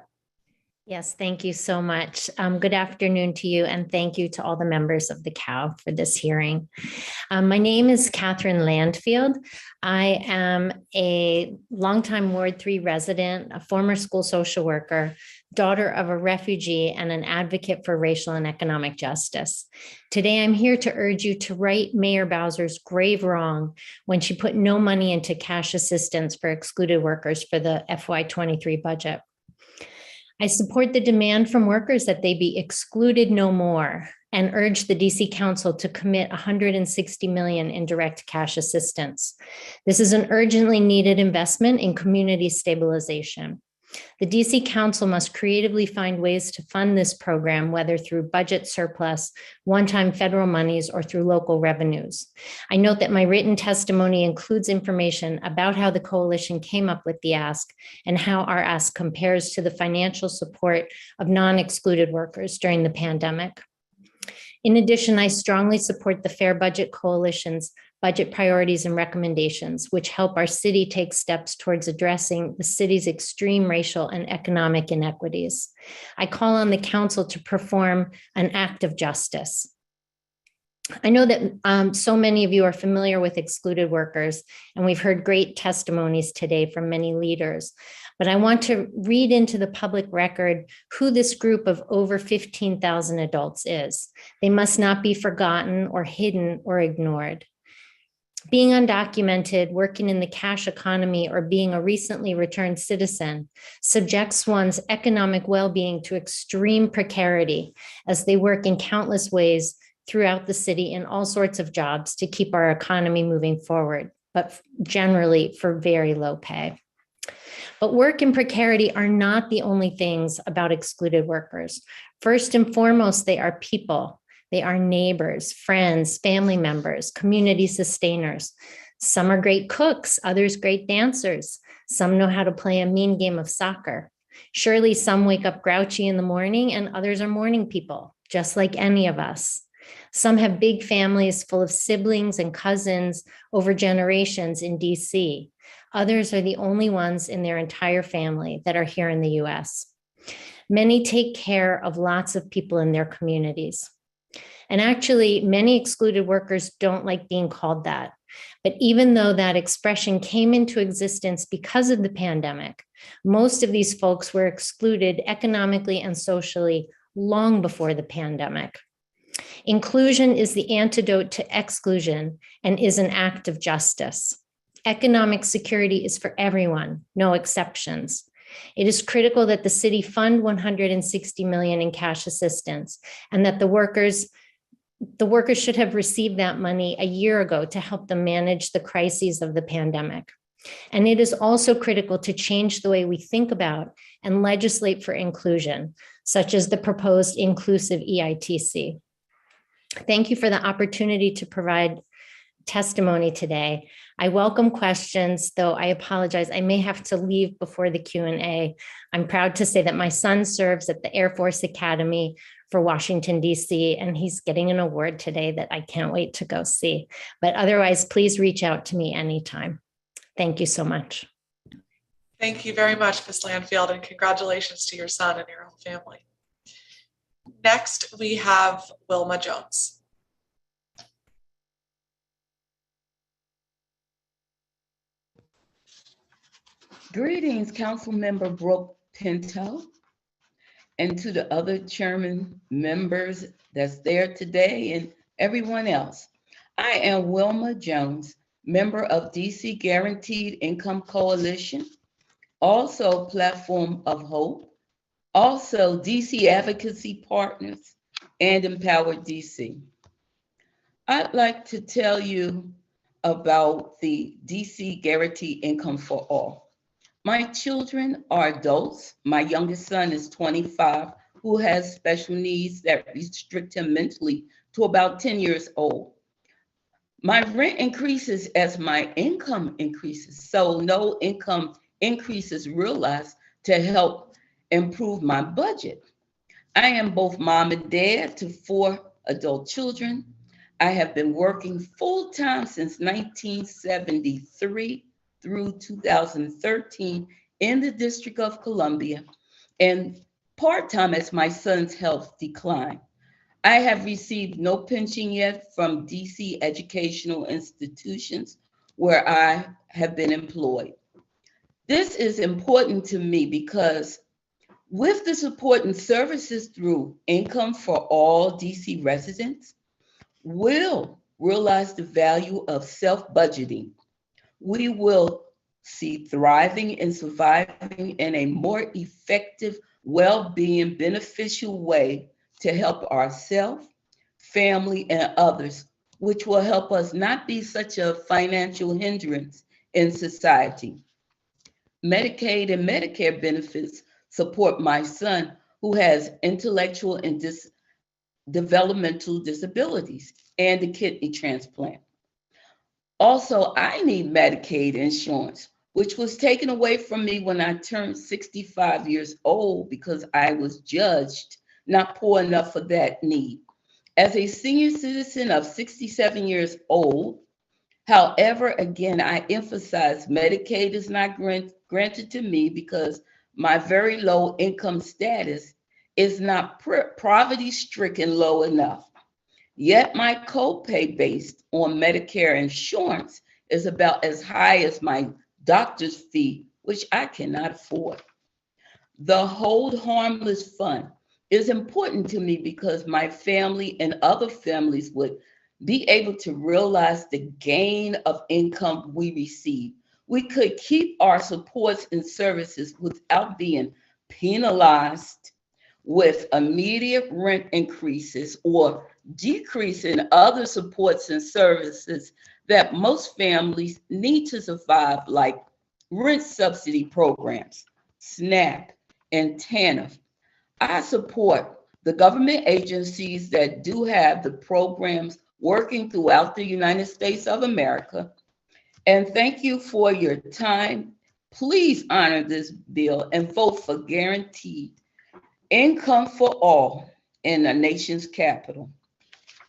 Yes, thank you so much. Good afternoon to you, and thank you to all the members of the COW for this hearing. My name is Catherine Landfield. I am a longtime Ward 3 resident, a former school social worker, daughter of a refugee, and an advocate for racial and economic justice. Today, I'm here to urge you to right Mayor Bowser's grave wrong when she put no money into cash assistance for excluded workers for the FY23 budget. I support the demand from workers that they be excluded no more and urge the DC Council to commit $160 million in direct cash assistance. This is an urgently needed investment in community stabilization. The DC Council must creatively find ways to fund this program, whether through budget surplus, one-time federal monies, or through local revenues. I note that my written testimony includes information about how the coalition came up with the ask and how our ask compares to the financial support of non-excluded workers during the pandemic. In addition, I strongly support the Fair Budget Coalition's budget priorities and recommendations, which help our city take steps towards addressing the city's extreme racial and economic inequities. I call on the council to perform an act of justice. I know that so many of you are familiar with excluded workers, and we've heard great testimonies today from many leaders. But I want to read into the public record who this group of over 15,000 adults is. They must not be forgotten or hidden or ignored. Being undocumented, working in the cash economy, or being a recently returned citizen subjects one's economic well-being to extreme precarity as they work in countless ways throughout the city in all sorts of jobs to keep our economy moving forward, but generally for very low pay. But work and precarity are not the only things about excluded workers. First and foremost, they are people. They are neighbors, friends, family members, community sustainers. Some are great cooks, others great dancers. Some know how to play a mean game of soccer. Surely some wake up grouchy in the morning and others are morning people, just like any of us. Some have big families full of siblings and cousins over generations in DC. Others are the only ones in their entire family that are here in the US. Many take care of lots of people in their communities. And actually, many excluded workers don't like being called that. But even though that expression came into existence because of the pandemic, most of these folks were excluded economically and socially long before the pandemic. Inclusion is the antidote to exclusion and is an act of justice. Economic security is for everyone, no exceptions. It is critical that the city fund $160 million in cash assistance and that the workers should have received that money a year ago to help them manage the crises of the pandemic. And it is also critical to change the way we think about and legislate for inclusion, such as the proposed inclusive EITC. Thank you for the opportunity to provide testimony today. I welcome questions, though I apologize. I may have to leave before the Q&A. I'm proud to say that my son serves at the Air Force Academy for Washington, DC, and he's getting an award today that I can't wait to go see. But otherwise, please reach out to me anytime. Thank you so much. Thank you very much, Ms. Landfield, and congratulations to your son and your whole family. Next, we have Wilma Jones. Greetings, Councilmember Brooke Pinto, and to the other chairman members that's there today and everyone else. I am Wilma Jones, member of DC Guaranteed Income Coalition, also Platform of Hope, also DC Advocacy Partners, and Empowered DC. I'd like to tell you about the DC Guaranteed Income for All. My children are adults. My youngest son is 25, who has special needs that restrict him mentally to about 10 years old. My rent increases as my income increases, so no income increases realized to help improve my budget. I am both mom and dad to 4 adult children. I have been working full-time since 1973 through 2013 in the District of Columbia and part-time as my son's health declined. I have received no pension yet from DC educational institutions where I have been employed. This is important to me because with the support and services through Income for All DC residents, will realize the value of self-budgeting. We will see thriving and surviving in a more effective, well-being, beneficial way to help ourselves, family, and others, which will help us not be such a financial hindrance in society. Medicaid and Medicare benefits support my son who has intellectual and developmental disabilities and a kidney transplant. Also, I need Medicaid insurance, which was taken away from me when I turned 65 years old because I was judged not poor enough for that need. As a senior citizen of 67 years old, however, again, I emphasize Medicaid is not granted to me because my very low income status is not poverty-stricken low enough. Yet my copay based on Medicare insurance is about as high as my doctor's fee, which I cannot afford. The Hold Harmless Fund is important to me because my family and other families would be able to realize the gain of income we receive. We could keep our supports and services without being penalized with immediate rent increases or decrease in other supports and services that most families need to survive, like rent subsidy programs, SNAP, and TANF. I support the government agencies that do have the programs working throughout the United States of America. And thank you for your time. Please honor this bill and vote for guaranteed income for all in the nation's capital.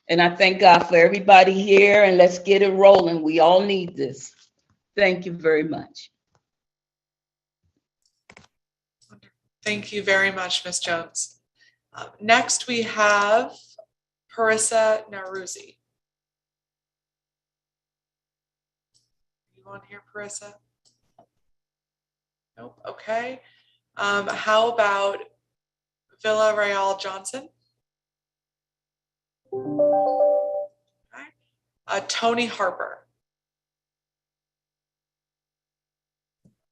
And I thank God for everybody here, and let's get it rolling. We all need this. Thank you very much. Thank you very much, Ms. Jones. Next, we have Parissa Naruzi. You on here, Parissa? Nope. Okay. How about Villarreal Johnson? Okay. Tony Harper.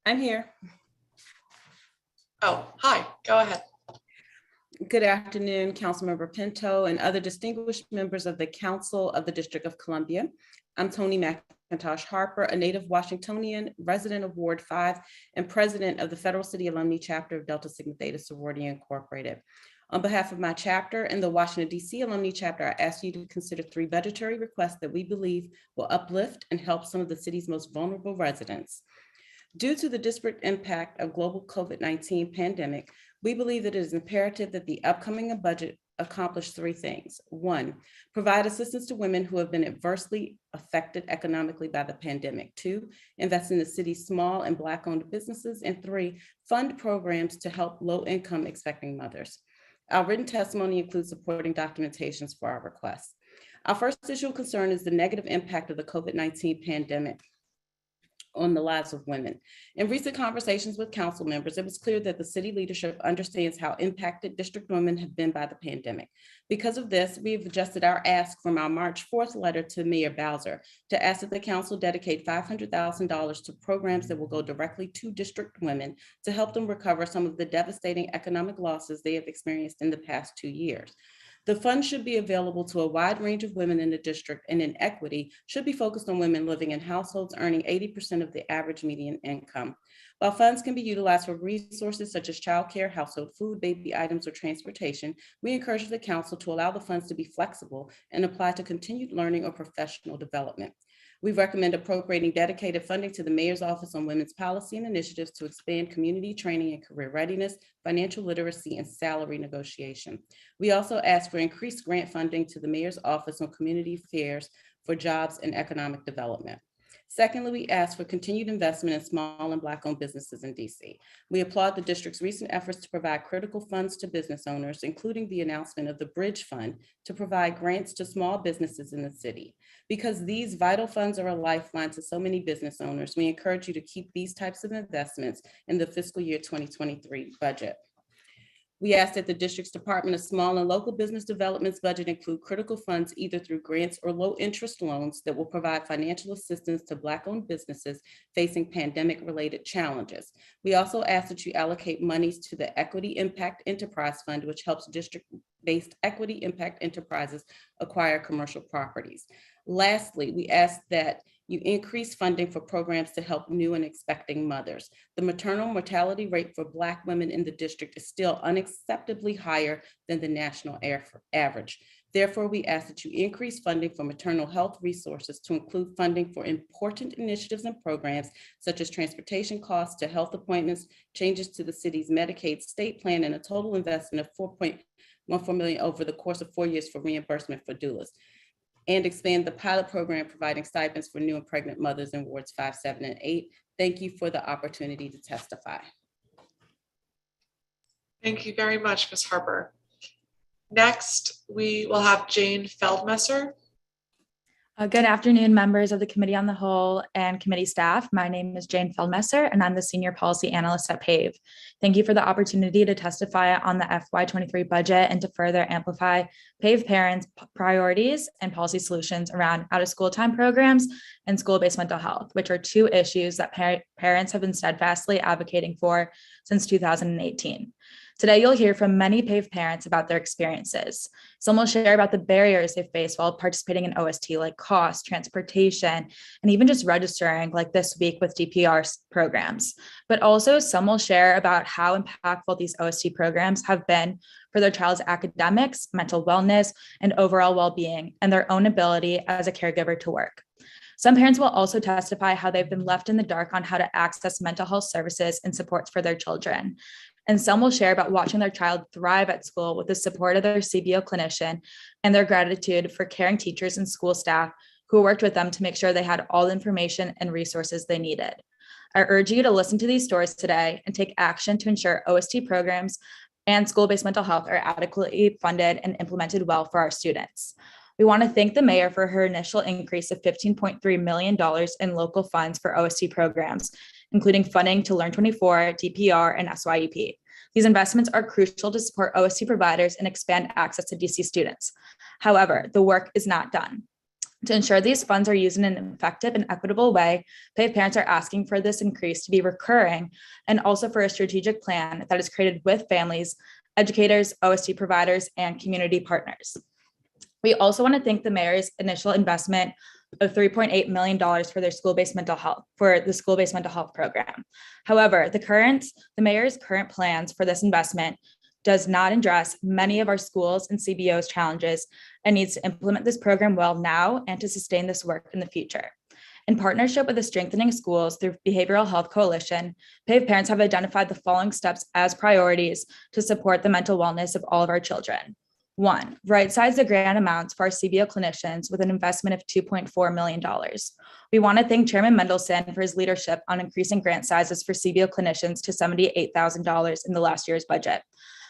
I'm here. Oh, hi. Go ahead. Good afternoon, Councilmember Pinto and other distinguished members of the Council of the District of Columbia. I'm Tony McIntosh Harper, a native Washingtonian, resident of Ward 5, and president of the Federal City Alumni Chapter of Delta Sigma Theta Sorority Incorporated. On behalf of my chapter and the Washington, D.C. Alumni Chapter, I ask you to consider 3 budgetary requests that we believe will uplift and help some of the city's most vulnerable residents. Due to the disparate impact of global COVID-19 pandemic, we believe that it is imperative that the upcoming budget accomplish 3 things. 1, provide assistance to women who have been adversely affected economically by the pandemic. 2, invest in the city's small and Black-owned businesses. And 3, fund programs to help low-income expecting mothers. Our written testimony includes supporting documentations for our requests. Our first issue of concern is the negative impact of the COVID-19 pandemic on the lives of women. In recent conversations with council members, it was clear that the city leadership understands how impacted district women have been by the pandemic. Because of this, we've adjusted our ask from our March 4th letter to Mayor Bowser to ask that the council dedicate $500,000 to programs that will go directly to district women to help them recover some of the devastating economic losses they have experienced in the past 2 years. The fund should be available to a wide range of women in the district, and in equity should be focused on women living in households earning 80% of the average median income. While funds can be utilized for resources such as childcare, household food, baby items, or transportation, we encourage the council to allow the funds to be flexible and apply to continued learning or professional development. We recommend appropriating dedicated funding to the Mayor's Office on Women's Policy and Initiatives to expand community training and career readiness, financial literacy, and salary negotiation. We also ask for increased grant funding to the Mayor's Office on Community Affairs for Jobs and Economic Development. Secondly, we ask for continued investment in small and Black-owned businesses in DC. We applaud the district's recent efforts to provide critical funds to business owners, including the announcement of the Bridge Fund to provide grants to small businesses in the city. Because these vital funds are a lifeline to so many business owners, we encourage you to keep these types of investments in the fiscal year 2023 budget. We ask that the district's Department of Small and Local Business Development's budget include critical funds either through grants or low interest loans that will provide financial assistance to Black-owned businesses facing pandemic-related challenges. We also ask that you allocate monies to the Equity Impact Enterprise Fund, which helps district-based equity impact enterprises acquire commercial properties. Lastly, we ask that You increase funding for programs to help new and expecting mothers. The maternal mortality rate for Black women in the district is still unacceptably higher than the national average. Therefore, we ask that you increase funding for maternal health resources to include funding for important initiatives and programs such as transportation costs to health appointments, changes to the city's Medicaid state plan, and a total investment of $4.14 million over the course of 4 years for reimbursement for doulas, and expand the pilot program providing stipends for new and pregnant mothers in wards 5, 7, and 8. Thank you for the opportunity to testify. Thank you very much, Ms. Harper. Next, we will have Jane Feldmesser. Good afternoon, members of the Committee on the Whole and committee staff. My name is Jane Feldmesser, and I'm the Senior Policy Analyst at PAVE. Thank you for the opportunity to testify on the FY23 budget and to further amplify PAVE parents' priorities and policy solutions around out-of-school time programs and school-based mental health, which are two issues that parents have been steadfastly advocating for since 2018. Today, you'll hear from many PAVE parents about their experiences. Some will share about the barriers they face while participating in OST, like cost, transportation, and even just registering, like this week with DPR programs. But also some will share about how impactful these OST programs have been for their child's academics, mental wellness, and overall well-being, and their own ability as a caregiver to work. Some parents will also testify how they've been left in the dark on how to access mental health services and supports for their children. And some will share about watching their child thrive at school with the support of their CBO clinician and their gratitude for caring teachers and school staff who worked with them to make sure they had all the information and resources they needed. I urge you to listen to these stories today and take action to ensure OST programs and school-based mental health are adequately funded and implemented well for our students. We want to thank the mayor for her initial increase of $15.3 million in local funds for OST programs, including funding to Learn24, DPR, and SYEP. These investments are crucial to support OST providers and expand access to DC students. However, the work is not done. To ensure these funds are used in an effective and equitable way, PAVE parents are asking for this increase to be recurring and also for a strategic plan that is created with families, educators, OST providers, and community partners. We also want to thank the mayor's initial investment of $3.8 million for their school-based mental health, for the school-based mental health program. However, the mayor's current plans for this investment does not address many of our schools and CBO's challenges and needs to implement this program well now and to sustain this work in the future. In partnership with the Strengthening Schools through Behavioral Health Coalition, PAVE parents have identified the following steps as priorities to support the mental wellness of all of our children. 1, right-size the grant amounts for our CBO clinicians with an investment of $2.4 million. We want to thank Chairman Mendelson for his leadership on increasing grant sizes for CBO clinicians to $78,000 in the last year's budget.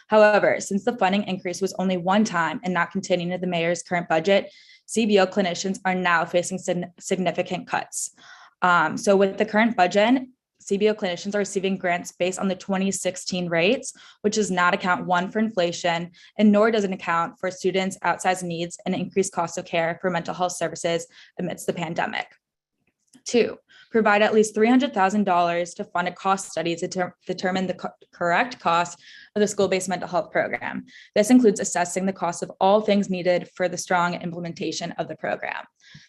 However, since the funding increase was only one time and not continuing to the mayor's current budget, CBO clinicians are now facing significant cuts. So with the current budget, CBO clinicians are receiving grants based on the 2016 rates, which does not account, 1, for inflation, and nor does it account for students' outsized needs and increased cost of care for mental health services amidst the pandemic. 2, provide at least $300,000 to fund a cost study to determine the correct cost of the school-based mental health program. This includes assessing the cost of all things needed for the strong implementation of the program.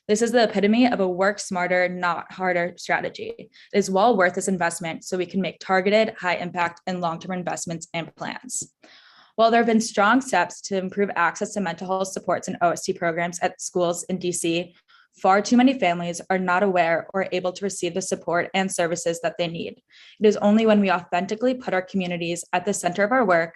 This is the epitome of a work smarter, not harder strategy. It is well worth this investment so we can make targeted, high impact, and long-term investments and plans. While there have been strong steps to improve access to mental health supports and OST programs at schools in DC, far too many families are not aware or able to receive the support and services that they need. It is only when we authentically put our communities at the center of our work,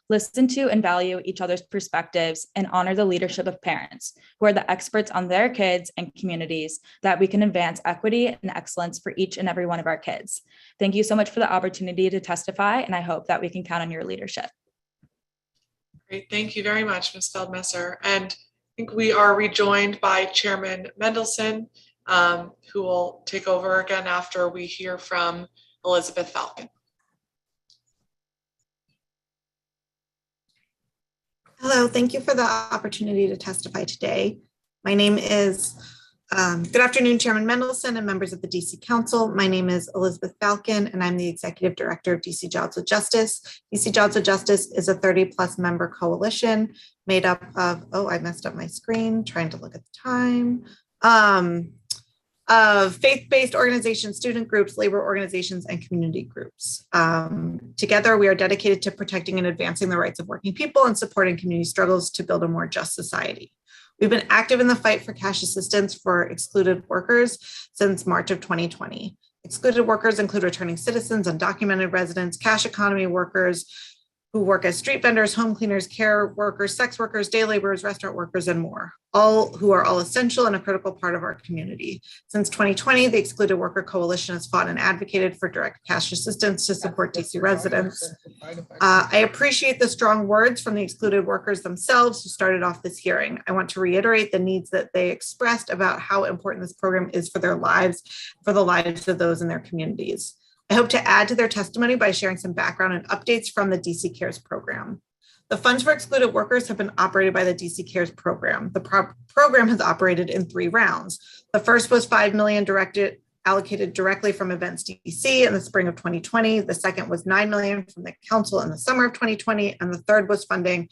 listen to and value each other's perspectives, and honor the leadership of parents who are the experts on their kids and communities that we can advance equity and excellence for each and every one of our kids. Thank you so much for the opportunity to testify, and I hope that we can count on your leadership. Great, thank you very much, Ms. Feldmesser. And I think we are rejoined by Chairman Mendelson, who will take over again after we hear from Elizabeth Falcon. Hello, thank you for the opportunity to testify today. My name is, good afternoon, Chairman Mendelson and members of the DC Council. My name is Elizabeth Falcon, and I'm the Executive Director of DC Jobs with Justice. DC Jobs with Justice is a 30+ member coalition made up of, oh, I messed up my screen, trying to look at the time. of faith-based organizations, student groups, labor organizations, and community groups. Together, we are dedicated to protecting and advancing the rights of working people and supporting community struggles to build a more just society. We've been active in the fight for cash assistance for excluded workers since March of 2020. Excluded workers include returning citizens, undocumented residents, cash economy workers who work as street vendors, home cleaners, care workers, sex workers, day laborers, restaurant workers, and more, all who are all essential and a critical part of our community. Since 2020, the Excluded Worker Coalition has fought and advocated for direct cash assistance to support DC residents. I appreciate the strong words from the excluded workers themselves who started off this hearing. I want to reiterate the needs that they expressed about how important this program is for their lives, for the lives of those in their communities. I hope to add to their testimony by sharing some background and updates from the DC Cares program. The funds for excluded workers have been operated by the DC Cares program. The program has operated in 3 rounds. The first was $5 million allocated directly from Events DC in the spring of 2020. The second was $9 million from the council in the summer of 2020. And the third was funding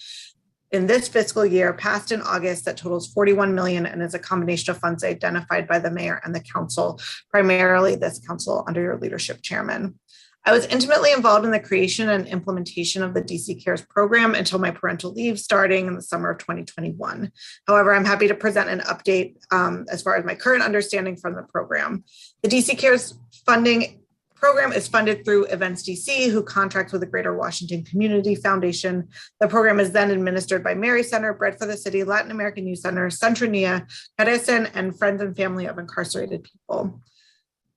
in this fiscal year passed in August that totals $41 million and is a combination of funds identified by the mayor and the council, primarily this council under your leadership, Chairman. I was intimately involved in the creation and implementation of the DC Cares program until my parental leave starting in the summer of 2021. However, I'm happy to present an update as far as my current understanding from the program. The DC Cares funding program is funded through Events DC, who contracts with the Greater Washington Community Foundation. The program is then administered by Mary Center, Bread for the City, Latin American Youth Center, Centronia, Carecen, and Friends and Family of Incarcerated People.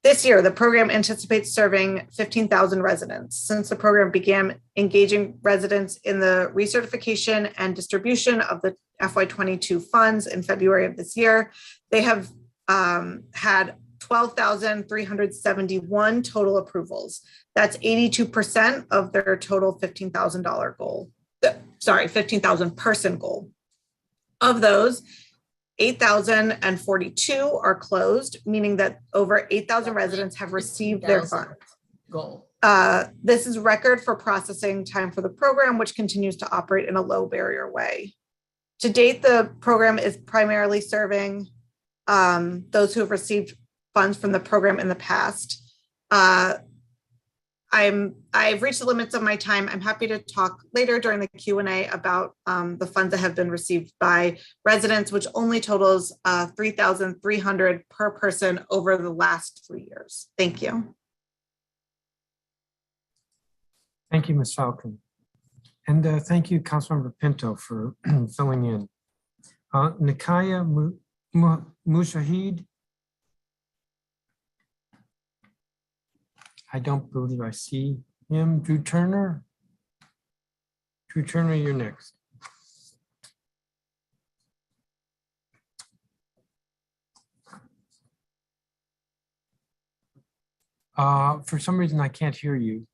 This year, the program anticipates serving 15,000 residents. Since the program began engaging residents in the recertification and distribution of the FY22 funds in February of this year, they have had 12,371 total approvals. That's 82% of their total $15,000 goal. Sorry, 15,000 person goal. Of those, 8,042 are closed, meaning that over 8,000 residents have received their funds. Goal. This is record for processing time for the program, which continues to operate in a low barrier way. To date, the program is primarily serving those who have received funds from the program in the past. I've reached the limits of my time. I'm happy to talk later during the Q&A about the funds that have been received by residents, which only totals $3,300 per person over the last 3 years. Thank you. Thank you, Ms. Falcon. And thank you, Councilmember Pinto, for filling in. Nikaya Mujahid. I don't believe I see him. Drew Turner. Drew Turner, you're next. For some reason, I can't hear you.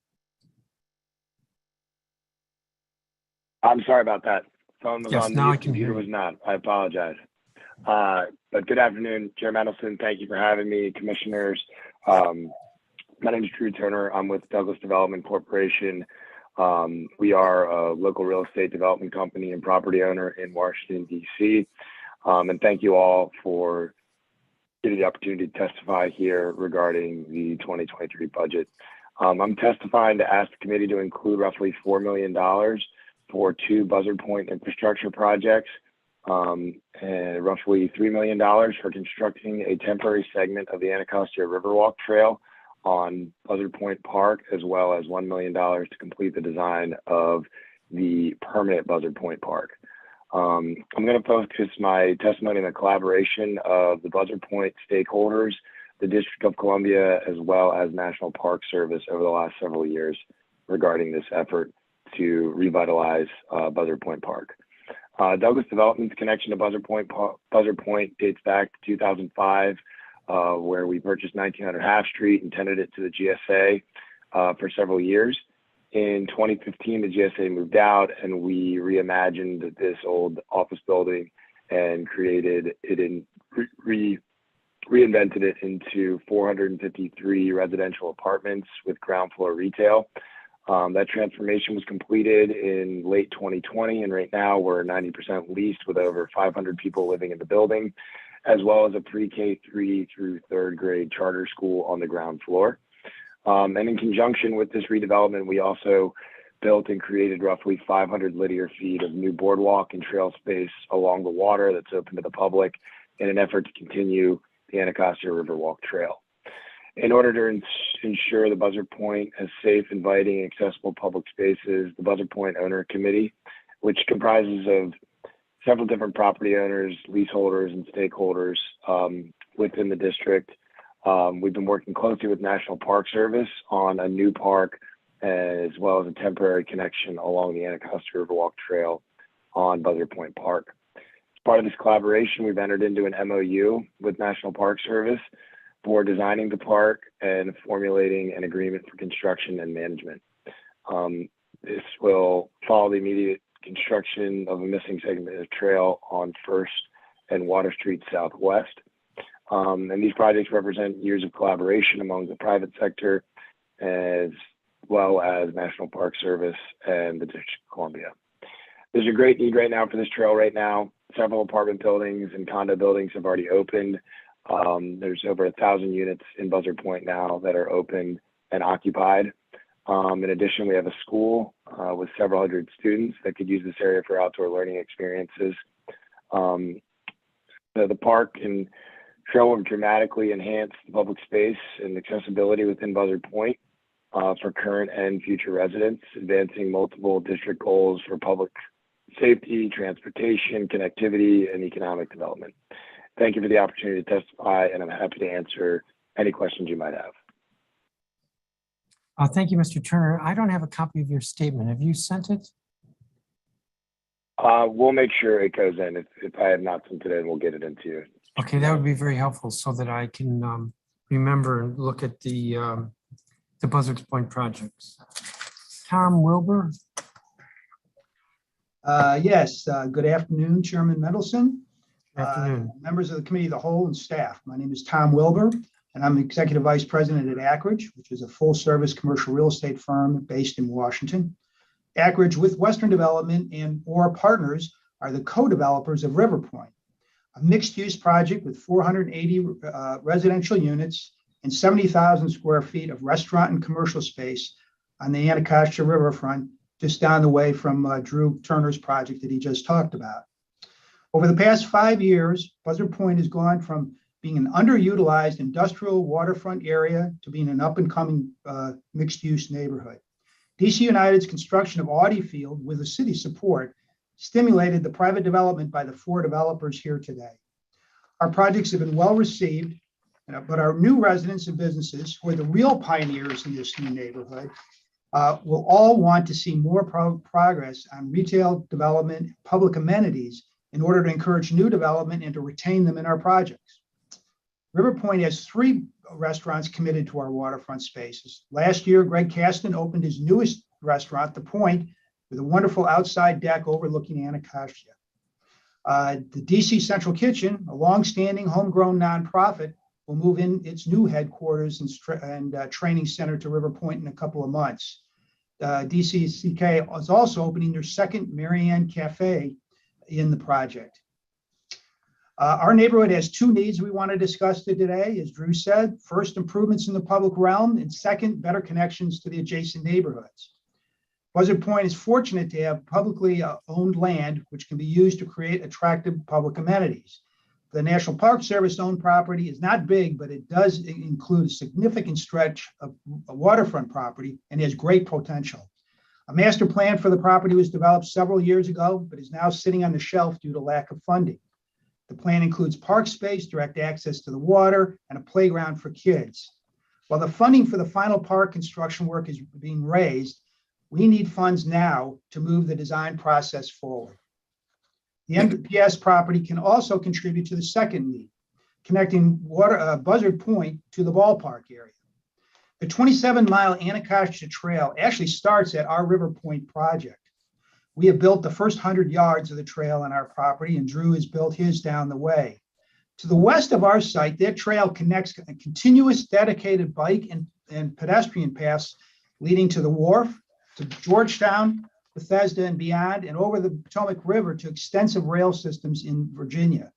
I'm sorry about that. Phone was Yes, on, now I the can hear computer you. was not. I apologize. But good afternoon, Chair Mendelson. Thank you for having me, commissioners. My name is Drew Turner. I'm with Douglas Development Corporation. We are a local real estate development company and property owner in Washington, D.C. And thank you all for getting the opportunity to testify here regarding the 2023 budget. I'm testifying to ask the committee to include roughly $4 million for 2 Buzzard Point infrastructure projects, and roughly $3 million for constructing a temporary segment of the Anacostia Riverwalk Trail on Buzzard Point Park, as well as $1 million to complete the design of the permanent Buzzard Point Park. I'm going to focus my testimony on the collaboration of the Buzzard Point stakeholders, the District of Columbia, as well as National Park Service over the last several years regarding this effort to revitalize Buzzard Point Park. Douglas Development's connection to Buzzard Point dates back to 2005, where we purchased 1900 Half Street and tendered it to the GSA for several years. In 2015, the GSA moved out and we reimagined this old office building and created it in, reinvented it into 453 residential apartments with ground floor retail. That transformation was completed in late 2020, and right now we're 90% leased with over 500 people living in the building. as well as a pre-K 3 through 3rd grade charter school on the ground floor. And in conjunction with this redevelopment, we also built and created roughly 500 linear feet of new boardwalk and trail space along the water that's open to the public in an effort to continue the Anacostia Riverwalk Trail. In order to ensure the Buzzard Point has safe, inviting, accessible public spaces, the Buzzard Point Owner Committee, which comprises of several different property owners, leaseholders, and stakeholders within the district, we've been working closely with National Park Service on a new park, as well as a temporary connection along the Anacostia Riverwalk Trail on Buzzard Point Park. As part of this collaboration, we've entered into an MOU with National Park Service for designing the park and formulating an agreement for construction and management. This will follow the immediate construction of a missing segment of trail on 1st and Water Street Southwest. And these projects represent years of collaboration among the private sector, as well as National Park Service and the District of Columbia. There's a great need right now for this trail right now. Several apartment buildings and condo buildings have already opened. There's over 1,000 units in Buzzard Point now that are open and occupied. In addition, we have a school with several hundred students that could use this area for outdoor learning experiences. The park and trail will dramatically enhance the public space and accessibility within Buzzard Point for current and future residents, advancing multiple district goals for public safety, transportation, connectivity, and economic development. Thank you for the opportunity to testify, and I'm happy to answer any questions you might have. Thank you, Mr. Turner. I don't have a copy of your statement. Have you sent it? We'll make sure it goes in. If I have not sent it in, we'll get it into you. Okay, that would be very helpful so that I can remember and look at the Buzzards Point projects. Tom Wilbur. Yes, good afternoon, Chairman Mendelson. Good afternoon. Members of the Committee of the Whole and staff. My name is Tom Wilbur, and I'm Executive Vice President at Ackridge, which is a full-service commercial real estate firm based in Washington. Ackridge with Western Development and or partners are the co-developers of River Point, a mixed-use project with 480 residential units and 70,000 square feet of restaurant and commercial space on the Anacostia Riverfront, just down the way from Drew Turner's project that he just talked about. Over the past 5 years, Buzzard Point has gone from being an underutilized industrial waterfront area to being an up-and-coming mixed-use neighborhood. DC United's construction of Audi Field, with the city's support, stimulated the private development by the 4 developers here today. Our projects have been well received, but our new residents and businesses, who are the real pioneers in this new neighborhood, will all want to see more progress on retail development, public amenities, in order to encourage new development and to retain them in our projects. River Point has 3 restaurants committed to our waterfront spaces. Last year, Greg Caston opened his newest restaurant, The Point, with a wonderful outside deck overlooking Anacostia. The DC Central Kitchen, a longstanding homegrown nonprofit, will move in its new headquarters and training center to River Point in a couple of months. DCCK is also opening their second Marianne Cafe in the project. Our neighborhood has 2 needs we want to discuss today, as Drew said. First, improvements in the public realm, and second, better connections to the adjacent neighborhoods. Buzzard Point is fortunate to have publicly owned land, which can be used to create attractive public amenities. The National Park Service owned property is not big, but it does include a significant stretch of waterfront property and has great potential. A master plan for the property was developed several years ago, but is now sitting on the shelf due to lack of funding. The plan includes park space, direct access to the water, and a playground for kids. While the funding for the final park construction work is being raised, we need funds now to move the design process forward. The MPS property can also contribute to the second need, connecting Buzzard Point to the ballpark area. The 27-mile Anacostia Trail actually starts at our River Point project. We have built the first 100 yards of the trail on our property, and Drew has built his down the way. To the west of our site, that trail connects a continuous dedicated bike and pedestrian paths leading to the wharf, to Georgetown, Bethesda, and beyond, and over the Potomac River to extensive rail systems in Virginia.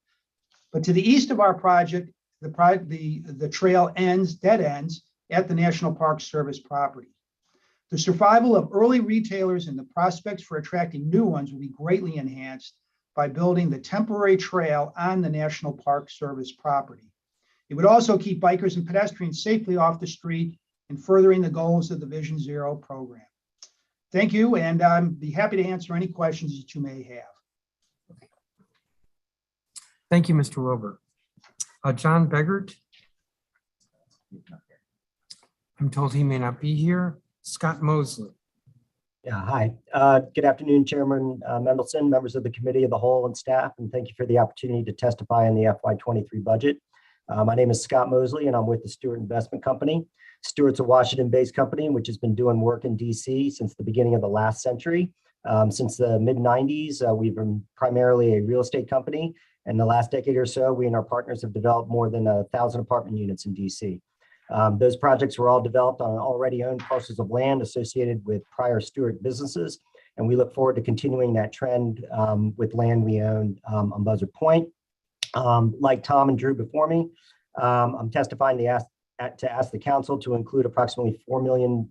But to the east of our project, the trail dead ends at the National Park Service property. The survival of early retailers and the prospects for attracting new ones will be greatly enhanced by building the temporary trail on the National Park Service property. It would also keep bikers and pedestrians safely off the street and furthering the goals of the Vision Zero program. Thank you, and I'd be happy to answer any questions that you may have. Thank you, Mr. Wilbur. John Beggart. I'm told he may not be here. Scott Mosley. Yeah, hi. Good afternoon, Chairman Mendelson, members of the Committee of the Whole and staff, and thank you for the opportunity to testify in the FY23 budget. My name is Scott Mosley, and I'm with the Stewart Investment Company. Stewart's a Washington-based company which has been doing work in DC since the beginning of the last century. Since the mid-90s, we've been primarily a real estate company. In the last decade or so, we and our partners have developed more than 1,000 apartment units in DC. Those projects were all developed on already owned parcels of land associated with prior Stewart businesses, and we look forward to continuing that trend with land we own on Buzzard Point. Like Tom and Drew before me, I'm testifying to ask the council to include approximately $4 million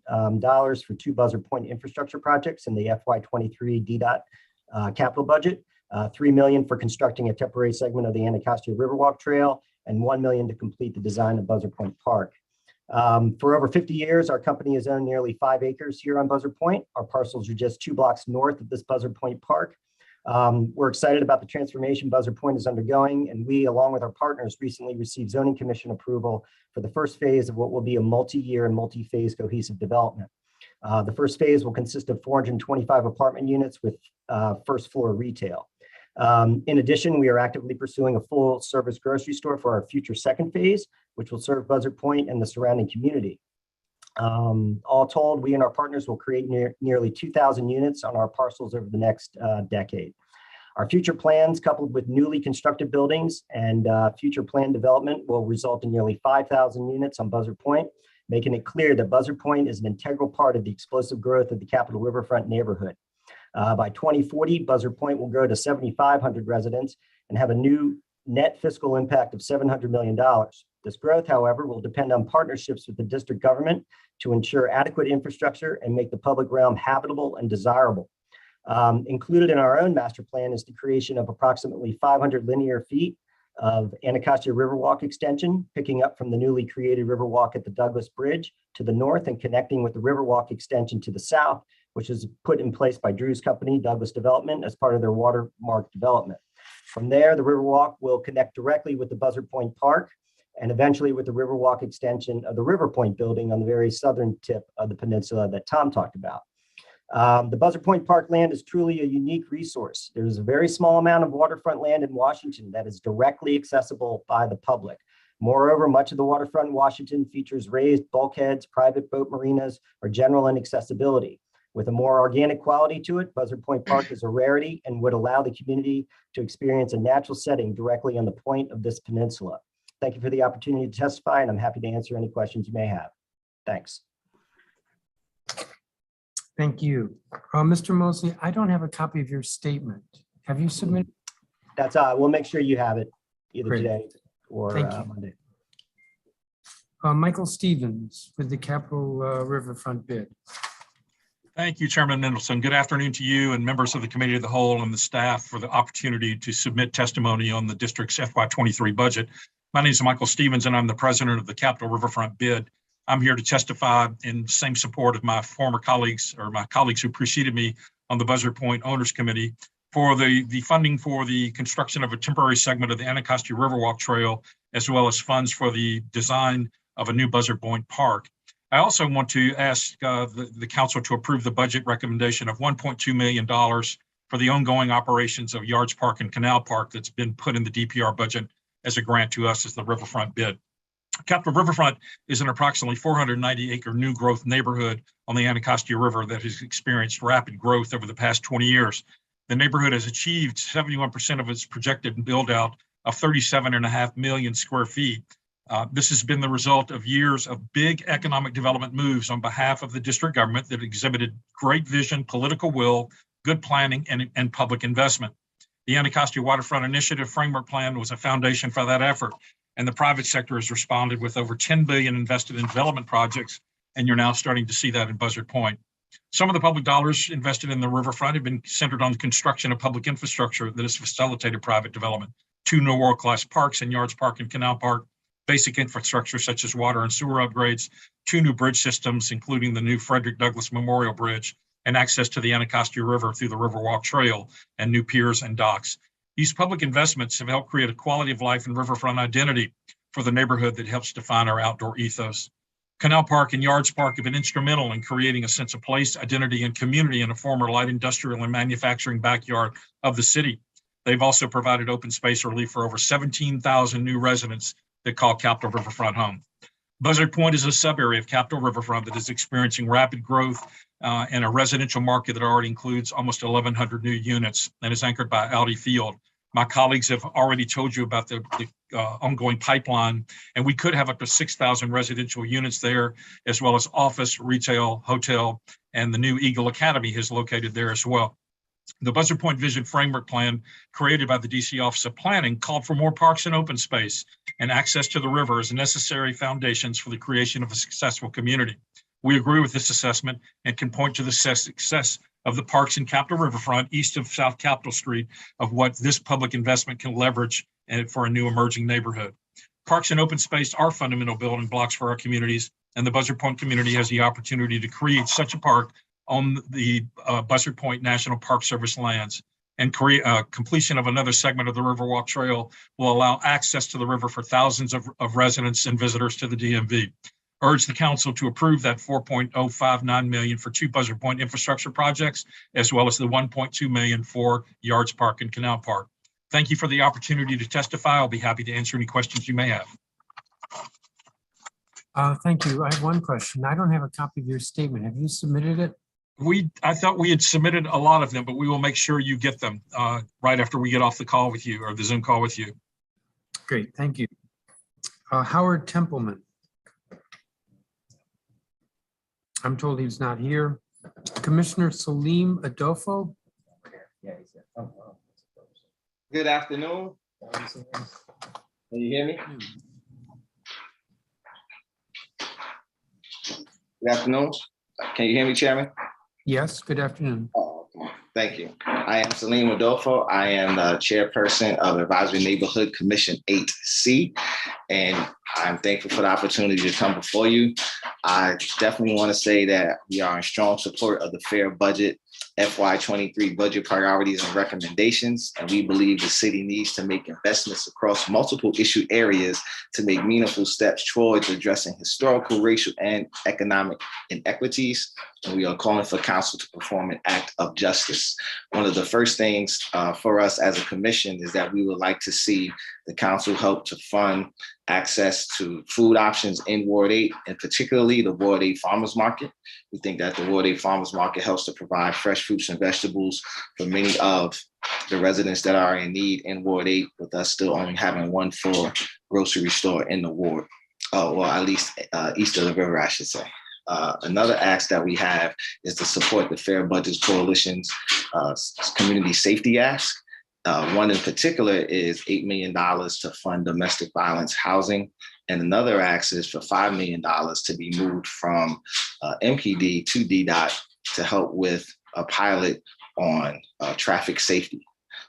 for 2 Buzzard Point infrastructure projects in the FY23 DDOT capital budget, $3 million for constructing a temporary segment of the Anacostia Riverwalk Trail, and $1 million to complete the design of Buzzard Point Park. For over 50 years, our company has owned nearly 5 acres here on Buzzard Point. Our parcels are just 2 blocks north of this Buzzard Point Park. We're excited about the transformation Buzzard Point is undergoing, and we, along with our partners, recently received zoning commission approval for the first phase of what will be a multi-year and multi-phase cohesive development. The first phase will consist of 425 apartment units with first floor retail. In addition, we are actively pursuing a full service grocery store for our future second phase, which will serve Buzzard Point and the surrounding community. All told, we and our partners will create nearly 2,000 units on our parcels over the next decade. Our future plans, coupled with newly constructed buildings and future planned development, will result in nearly 5,000 units on Buzzard Point, making it clear that Buzzard Point is an integral part of the explosive growth of the Capitol Riverfront neighborhood. By 2040, Buzzard Point will grow to 7,500 residents and have a new net fiscal impact of $700 million. This growth, however, will depend on partnerships with the district government to ensure adequate infrastructure and make the public realm habitable and desirable. Included in our own master plan is the creation of approximately 500 linear feet of Anacostia Riverwalk extension, picking up from the newly created Riverwalk at the Douglas Bridge to the north and connecting with the Riverwalk extension to the south, which was put in place by Drew's company, Douglas Development, as part of their watermark development. From there, the Riverwalk will connect directly with the Buzzard Point Park and eventually with the Riverwalk extension of the River Point building on the very southern tip of the peninsula that Tom talked about. The Buzzard Point Park land is truly a unique resource. There's a very small amount of waterfront land in Washington that is directly accessible by the public. Moreover, much of the waterfront in Washington features raised bulkheads, private boat marinas, or general inaccessibility. With a more organic quality to it, Buzzard Point Park is a rarity and would allow the community to experience a natural setting directly on the point of this peninsula. Thank you for the opportunity to testify, and I'm happy to answer any questions you may have. Thanks. Thank you. Mr. Mosley, I don't have a copy of your statement. Have you submitted? That's we'll make sure you have it either Great. today or Monday. Michael Stevens with the Capitol Riverfront bid. Thank you, Chairman Mendelson. Good afternoon to you and members of the Committee of the Whole and the staff for the opportunity to submit testimony on the district's FY23 budget. My name is Michael Stevens, and I'm the president of the Capitol Riverfront bid. I'm here to testify in same support of my former colleagues, or my colleagues who preceded me on the Buzzard Point Owners Committee, for the funding for the construction of a temporary segment of the Anacostia Riverwalk Trail, as well as funds for the design of a new Buzzard Point Park. I also want to ask the council to approve the budget recommendation of $1.2 million for the ongoing operations of Yards Park and Canal Park that's been put in the DPR budget as a grant to us as the Riverfront bid. Capitol Riverfront is an approximately 490-acre new growth neighborhood on the Anacostia River that has experienced rapid growth over the past 20 years. The neighborhood has achieved 71% of its projected build-out of 37.5 million square feet. This has been the result of years of big economic development moves on behalf of the district government that exhibited great vision, political will, good planning, and public investment. The Anacostia Waterfront Initiative Framework Plan was a foundation for that effort, and the private sector has responded with over $10 billion invested in development projects, and you're now starting to see that in Buzzard Point. Some of the public dollars invested in the riverfront have been centered on the construction of public infrastructure that has facilitated private development. 2 new world-class parks in Yards Park and Canal Park, basic infrastructure such as water and sewer upgrades, 2 new bridge systems, including the new Frederick Douglass Memorial Bridge, and access to the Anacostia River through the Riverwalk Trail and new piers and docks. These public investments have helped create a quality of life and riverfront identity for the neighborhood that helps define our outdoor ethos. Canal Park and Yards Park have been instrumental in creating a sense of place, identity, and community in a former light industrial and manufacturing backyard of the city. They've also provided open space relief for over 17,000 new residents that call Capitol Riverfront home. Buzzard Point is a sub-area of Capitol Riverfront that is experiencing rapid growth in a residential market that already includes almost 1,100 new units and is anchored by Audi Field. My colleagues have already told you about the ongoing pipeline, and we could have up to 6,000 residential units there, as well as office, retail, hotel, and the new Eagle Academy is located there as well. The Buzzard Point Vision Framework Plan, created by the DC Office of Planning, called for more parks and open space and access to the river as necessary foundations for the creation of a successful community. We agree with this assessment and can point to the success of the parks in Capitol Riverfront, east of South Capitol Street, of what this public investment can leverage for a new emerging neighborhood. Parks and open space are fundamental building blocks for our communities, and the Buzzard Point community has the opportunity to create such a park on the Buzzard Point National Park Service lands. And create completion of another segment of the Riverwalk Trail will allow access to the river for thousands of residents and visitors to the DMV. Urge the council to approve that $4.059 million for 2 Buzzard Point infrastructure projects, as well as the $1.2 million for Yards Park and Canal Park. Thank you for the opportunity to testify. I'll be happy to answer any questions you may have. Thank you. I have one question. I don't have a copy of your statement. Have you submitted it? I thought we had submitted a lot of them, but we will make sure you get them right after we get off the call with you, or the Zoom call with you. Great, thank you. Howard Templeman. I'm told he's not here. Commissioner Salim Adolfo. Good afternoon. Can you hear me? Good afternoon. Can you hear me, Chairman? Yes, good afternoon. Thank you. I am Salim Adolfo. I am the chairperson of Advisory Neighborhood Commission 8C, and I'm thankful for the opportunity to come before you. I definitely want to say that we are in strong support of the fair budget, FY23 budget priorities and recommendations, and we believe the city needs to make investments across multiple issue areas to make meaningful steps towards addressing historical, racial, and economic inequities. And we are calling for council to perform an act of justice. One of the first things for us as a commission is that we would like to see the council help to fund access to food options in Ward 8, and particularly the Ward 8 Farmers Market. We think that the Ward 8 Farmers Market helps to provide fresh fruits and vegetables for many of the residents that are in need in Ward 8, with us still only having one full grocery store in the ward, or at least east of the river, I should say. Another ask that we have is to support the Fair Budgets Coalition's community safety ask. One in particular is $8 million to fund domestic violence housing. And another ask is for $5 million to be moved from MPD to DDOT to help with a pilot on traffic safety.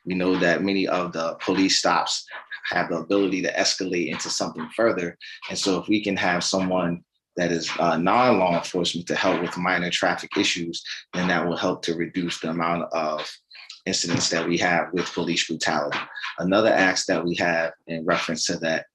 We know that many of the police stops have the ability to escalate into something further. And so if we can have someone that is non-law enforcement to help with minor traffic issues, then that will help to reduce the amount of incidents that we have with police brutality. Another ask that we have in reference to that,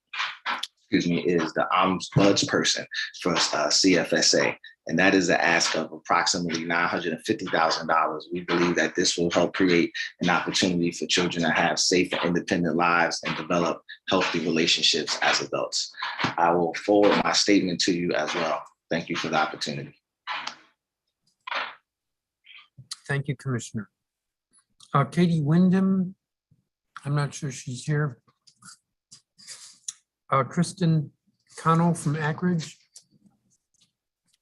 is the ombudsperson for CFSA. And that is an ask of approximately $950,000. We believe that this will help create an opportunity for children to have safe and independent lives and develop healthy relationships as adults. I will forward my statement to you as well. Thank you for the opportunity. Thank you, Commissioner. Katie Wyndham, I'm not sure she's here. Kristen Connell from Anchorage.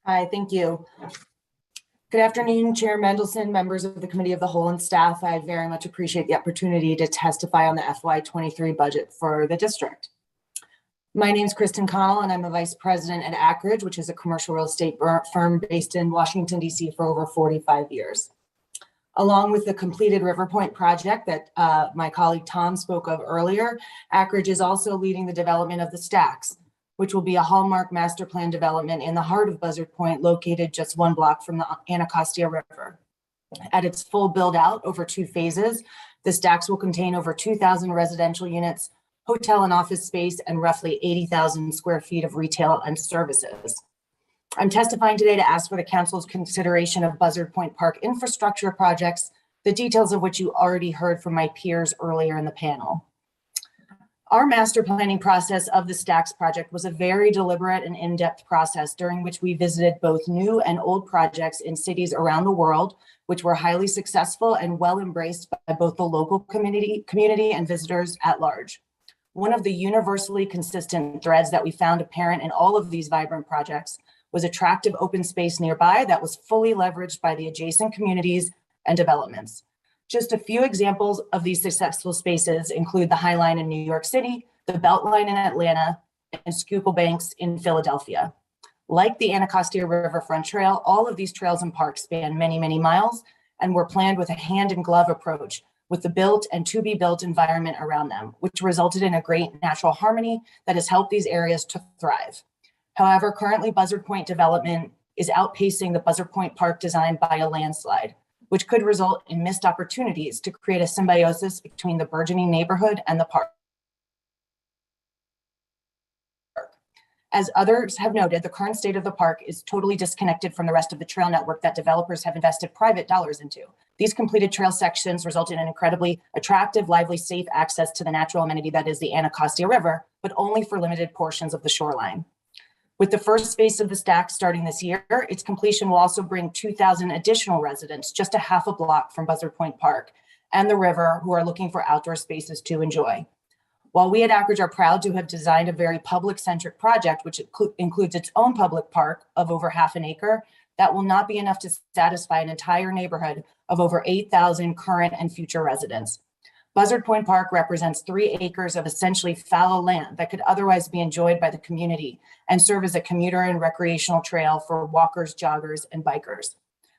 Hi, thank you. Good afternoon, Chair Mendelson, members of the Committee of the Whole and staff. I very much appreciate the opportunity to testify on the FY23 budget for the district. My name is Kristen Connell, and I'm a vice president at Ackridge, which is a commercial real estate firm based in Washington, D.C. for over 45 years. Along with the completed River Point project that my colleague Tom spoke of earlier, Ackridge is also leading the development of the Stacks, which will be a hallmark master plan development in the heart of Buzzard Point, located just 1 block from the Anacostia River. At its full build out over 2 phases, the Stacks will contain over 2,000 residential units, hotel and office space, and roughly 80,000 square feet of retail and services. I'm testifying today to ask for the council's consideration of Buzzard Point Park infrastructure projects, the details of which you already heard from my peers earlier in the panel. Our master planning process of the Stacks project was a very deliberate and in-depth process during which we visited both new and old projects in cities around the world, which were highly successful and well embraced by both the local community and visitors at large. One of the universally consistent threads that we found apparent in all of these vibrant projects was attractive open space nearby that was fully leveraged by the adjacent communities and developments. Just a few examples of these successful spaces include the High Line in New York City, the Beltline in Atlanta, and Schuylkill Banks in Philadelphia. Like the Anacostia Riverfront Trail, all of these trails and parks span many, many miles and were planned with a hand-in-glove approach with the built and to-be-built environment around them, which resulted in a great natural harmony that has helped these areas to thrive. However, currently Buzzard Point development is outpacing the Buzzard Point Park design by a landslide, which could result in missed opportunities to create a symbiosis between the burgeoning neighborhood and the park. As others have noted, the current state of the park is totally disconnected from the rest of the trail network that developers have invested private dollars into. These completed trail sections result in an incredibly attractive, lively, safe access to the natural amenity that is the Anacostia River, but only for limited portions of the shoreline. With the first phase of the Stack starting this year, its completion will also bring 2,000 additional residents just a half a block from Buzzard Point Park and the river who are looking for outdoor spaces to enjoy. While we at Ackridge are proud to have designed a very public-centric project, which includes its own public park of over half an acre, that will not be enough to satisfy an entire neighborhood of over 8,000 current and future residents. Buzzard Point Park represents 3 acres of essentially fallow land that could otherwise be enjoyed by the community and serve as a commuter and recreational trail for walkers, joggers, and bikers.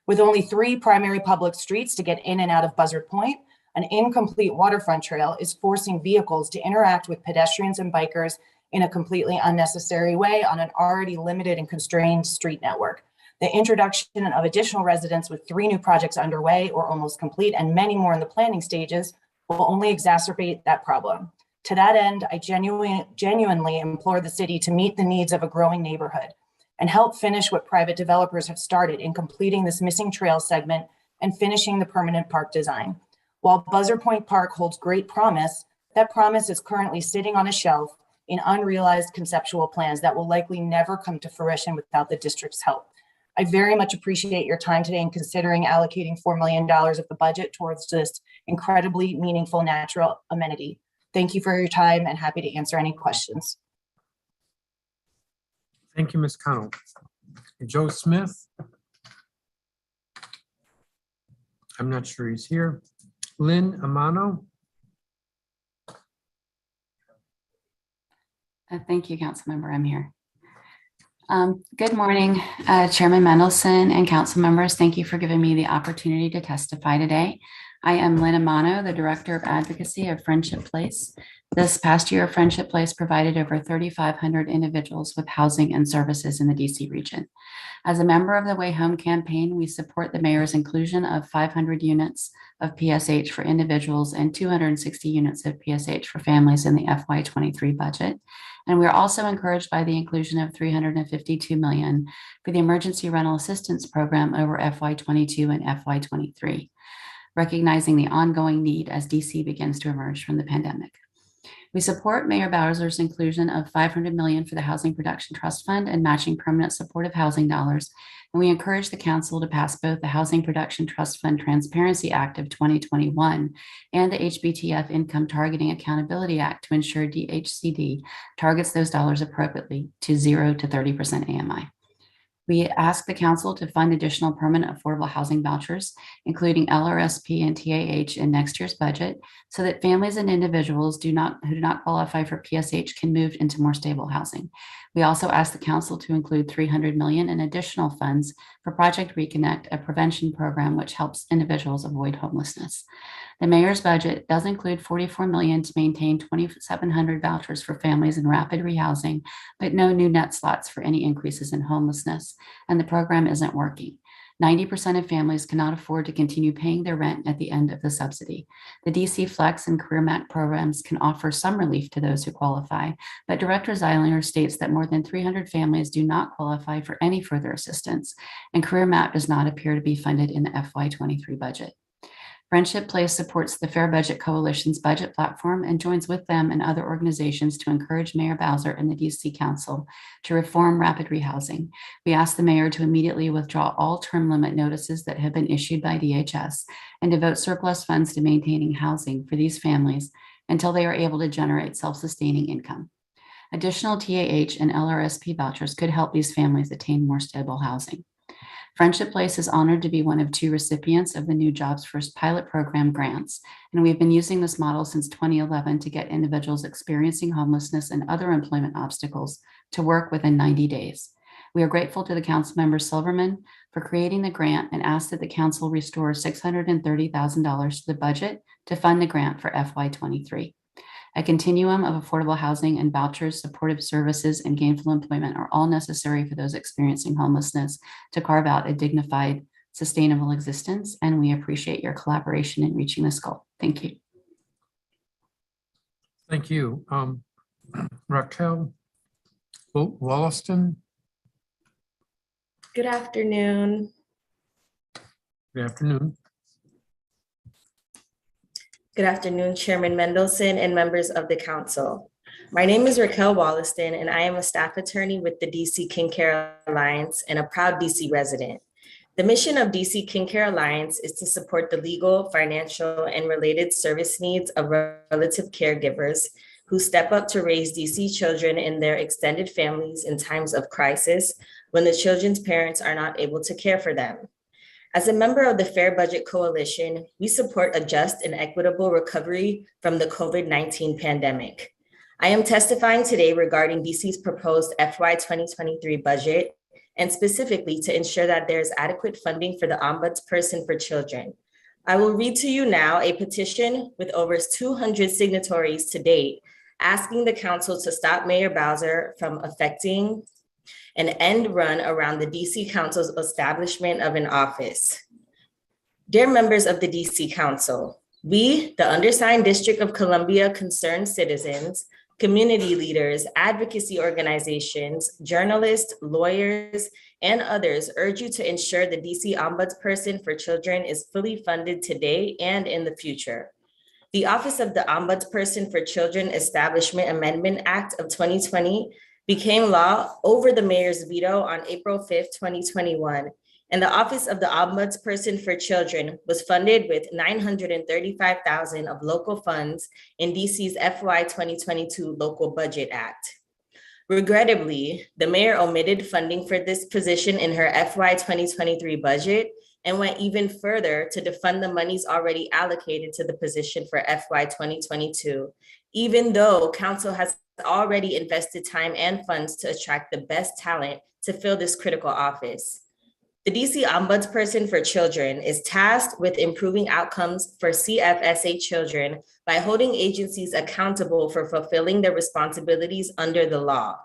With only 3 primary public streets to get in and out of Buzzard Point, an incomplete waterfront trail is forcing vehicles to interact with pedestrians and bikers in a completely unnecessary way on an already limited and constrained street network. The introduction of additional residents with 3 new projects underway or almost complete and many more in the planning stages will only exacerbate that problem. To that end, I genuinely implore the city to meet the needs of a growing neighborhood and help finish what private developers have started in completing this missing trail segment and finishing the permanent park design. While Buzzard Point Park holds great promise, that promise is currently sitting on a shelf in unrealized conceptual plans that will likely never come to fruition without the district's help. I very much appreciate your time today in considering allocating $4 million of the budget towards this incredibly meaningful natural amenity. Thank you for your time and happy to answer any questions. Thank you, Ms. Connell. Joe Smith. I'm not sure he's here. Lynn Amano. Thank you, Councilmember. I'm here. Good morning, Chairman Mendelson and council members. Thank you for giving me the opportunity to testify today. I am Lynn Amano, the Director of Advocacy of Friendship Place. This past year, Friendship Place provided over 3,500 individuals with housing and services in the DC region. As a member of the Way Home campaign, we support the mayor's inclusion of 500 units of PSH for individuals and 260 units of PSH for families in the FY23 budget. And we're also encouraged by the inclusion of $352 million for the Emergency Rental Assistance Program over FY22 and FY23, recognizing the ongoing need as DC begins to emerge from the pandemic. We support Mayor Bowser's inclusion of $500 million for the Housing Production Trust Fund and matching permanent supportive housing dollars. And we encourage the council to pass both the Housing Production Trust Fund Transparency Act of 2021 and the HBTF Income Targeting Accountability Act to ensure DHCD targets those dollars appropriately to 0 to 30% AMI. We ask the council to fund additional permanent affordable housing vouchers, including LRSP and TAH in next year's budget, so that families and individuals who do not qualify for PSH can move into more stable housing. We also ask the council to include $300 million in additional funds for Project Reconnect, a prevention program which helps individuals avoid homelessness. The mayor's budget does include $44 million to maintain 2,700 vouchers for families in rapid rehousing, but no new net slots for any increases in homelessness, and the program isn't working. 90% of families cannot afford to continue paying their rent at the end of the subsidy. The DC Flex and Career Map programs can offer some relief to those who qualify, but Director Zeilinger states that more than 300 families do not qualify for any further assistance, and Career Map does not appear to be funded in the FY23 budget. Friendship Place supports the Fair Budget Coalition's budget platform and joins with them and other organizations to encourage Mayor Bowser and the DC Council to reform rapid rehousing. We ask the mayor to immediately withdraw all term limit notices that have been issued by DHS and devote surplus funds to maintaining housing for these families until they are able to generate self-sustaining income. Additional TAH and LRSP vouchers could help these families attain more stable housing. Friendship Place is honored to be one of 2 recipients of the New Jobs First pilot program grants, and we've been using this model since 2011 to get individuals experiencing homelessness and other employment obstacles to work within 90 days. We are grateful to the Councilmember Silverman for creating the grant and ask that the council restore $630,000 to the budget to fund the grant for FY23. A continuum of affordable housing and vouchers, supportive services, and gainful employment are all necessary for those experiencing homelessness to carve out a dignified, sustainable existence, and we appreciate your collaboration in reaching this goal. Thank you. Thank you. Raquel Wollaston. Good afternoon. Good afternoon. Good afternoon, Chairman Mendelson and members of the council. My name is Raquel Wollaston, and I am a staff attorney with the DC King Care Alliance and a proud DC resident. The mission of DC King Care Alliance is to support the legal, financial, and related service needs of relative caregivers who step up to raise DC children and their extended families in times of crisis when the children's parents are not able to care for them. As a member of the Fair Budget Coalition, we support a just and equitable recovery from the COVID-19 pandemic. I am testifying today regarding DC's proposed FY 2023 budget, and specifically to ensure that there is adequate funding for the Ombudsperson for Children. I will read to you now a petition with over 200 signatories to date, asking the council to stop Mayor Bowser from effecting an end run around the DC Council's establishment of an office. Dear members of the DC Council, we, the undersigned District of Columbia concerned citizens, community leaders, advocacy organizations, journalists, lawyers, and others urge you to ensure the DC Ombudsperson for Children is fully funded today and in the future. The Office of the Ombudsperson for Children Establishment Amendment Act of 2020 became law over the mayor's veto on April 5th, 2021, and the Office of the Ombudsperson for Children was funded with $935,000 of local funds in DC's FY 2022 Local Budget Act. Regrettably, the mayor omitted funding for this position in her FY 2023 budget and went even further to defund the monies already allocated to the position for FY 2022, even though council has already invested time and funds to attract the best talent to fill this critical office. The DC Ombudsperson for Children is tasked with improving outcomes for CFSA children by holding agencies accountable for fulfilling their responsibilities under the law.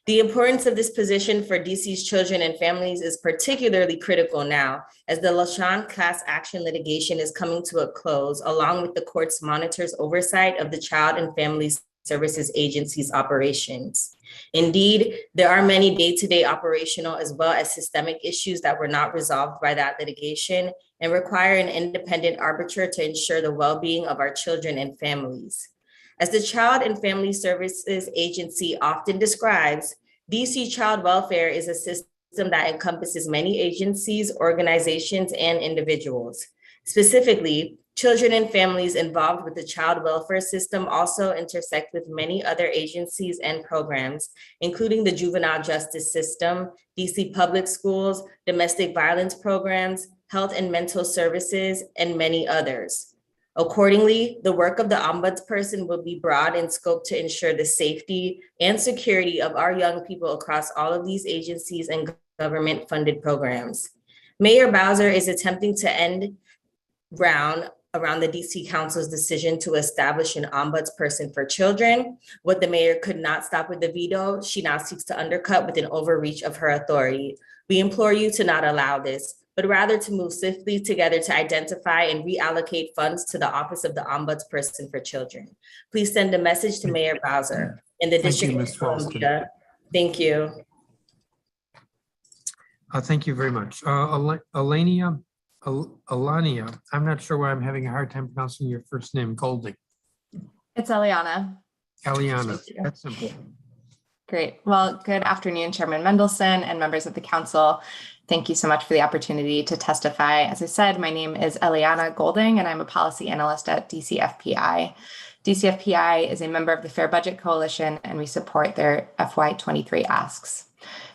The importance of this position for DC's children and families is particularly critical now, as the LaShawn class action litigation is coming to a close, along with the court's monitor's oversight of the Child and Family Services Agency's operations. Indeed, there are many day-to-day operational as well as systemic issues that were not resolved by that litigation and require an independent arbiter to ensure the well-being of our children and families. As the Child and Family Services Agency often describes, DC Child Welfare is a system that encompasses many agencies, organizations, and individuals. Specifically, Children and families involved with the child welfare system also intersect with many other agencies and programs, including the juvenile justice system, DC public schools, domestic violence programs, health and mental services, and many others. Accordingly, the work of the ombudsperson will be broad in scope to ensure the safety and security of our young people across all of these agencies and government-funded programs. Mayor Bowser is attempting to end ground around the DC Council's decision to establish an ombudsperson for children. What the mayor could not stop with the veto, she now seeks to undercut with an overreach of her authority. We implore you to not allow this, but rather to move swiftly together to identify and reallocate funds to the Office of the Ombudsperson for Children. Please send a message to Mayor Bowser in the District of Columbia. Thank you. Thank you very much. Alania, I'm not sure why I'm having a hard time pronouncing your first name, Golding. It's Eliana. Eliana, that's simple. Great. Well, good afternoon, Chairman Mendelson and members of the council. Thank you so much for the opportunity to testify. As I said, my name is Eliana Golding, and I'm a policy analyst at DCFPI. DCFPI is a member of the Fair Budget Coalition, and we support their FY23 asks.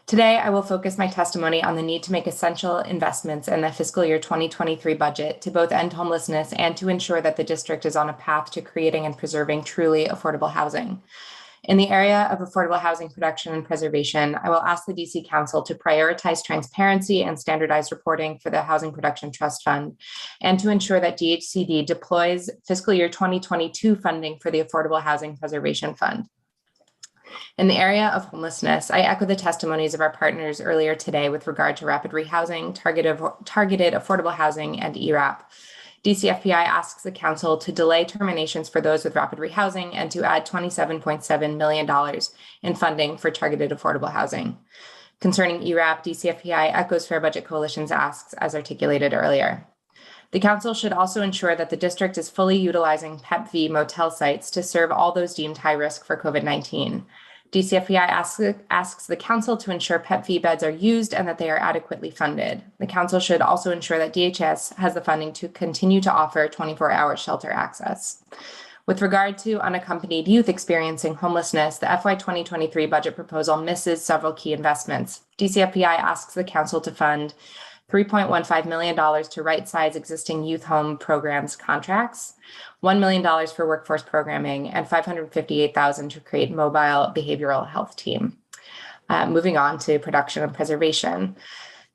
Today, I will focus my testimony on the need to make essential investments in the fiscal year 2023 budget to both end homelessness and to ensure that the district is on a path to creating and preserving truly affordable housing. In the area of affordable housing production and preservation, I will ask the DC Council to prioritize transparency and standardized reporting for the Housing Production Trust Fund, and to ensure that DHCD deploys fiscal year 2022 funding for the Affordable Housing Preservation Fund. In the area of homelessness, I echo the testimonies of our partners earlier today with regard to rapid rehousing, targeted affordable housing, and ERAP. DCFPI asks the council to delay terminations for those with rapid rehousing and to add $27.7 million in funding for targeted affordable housing. Concerning ERAP, DCFPI echoes Fair Budget Coalition's asks as articulated earlier. The council should also ensure that the district is fully utilizing PEP-V motel sites to serve all those deemed high risk for COVID-19. DCFPI asks the council to ensure PEP-V beds are used and that they are adequately funded. The council should also ensure that DHS has the funding to continue to offer 24-hour shelter access. With regard to unaccompanied youth experiencing homelessness, the FY 2023 budget proposal misses several key investments. DCFPI asks the council to fund $3.15 million to right-size existing youth home programs contracts, $1 million for workforce programming, and $558,000 to create mobile behavioral health team. Moving on to production and preservation.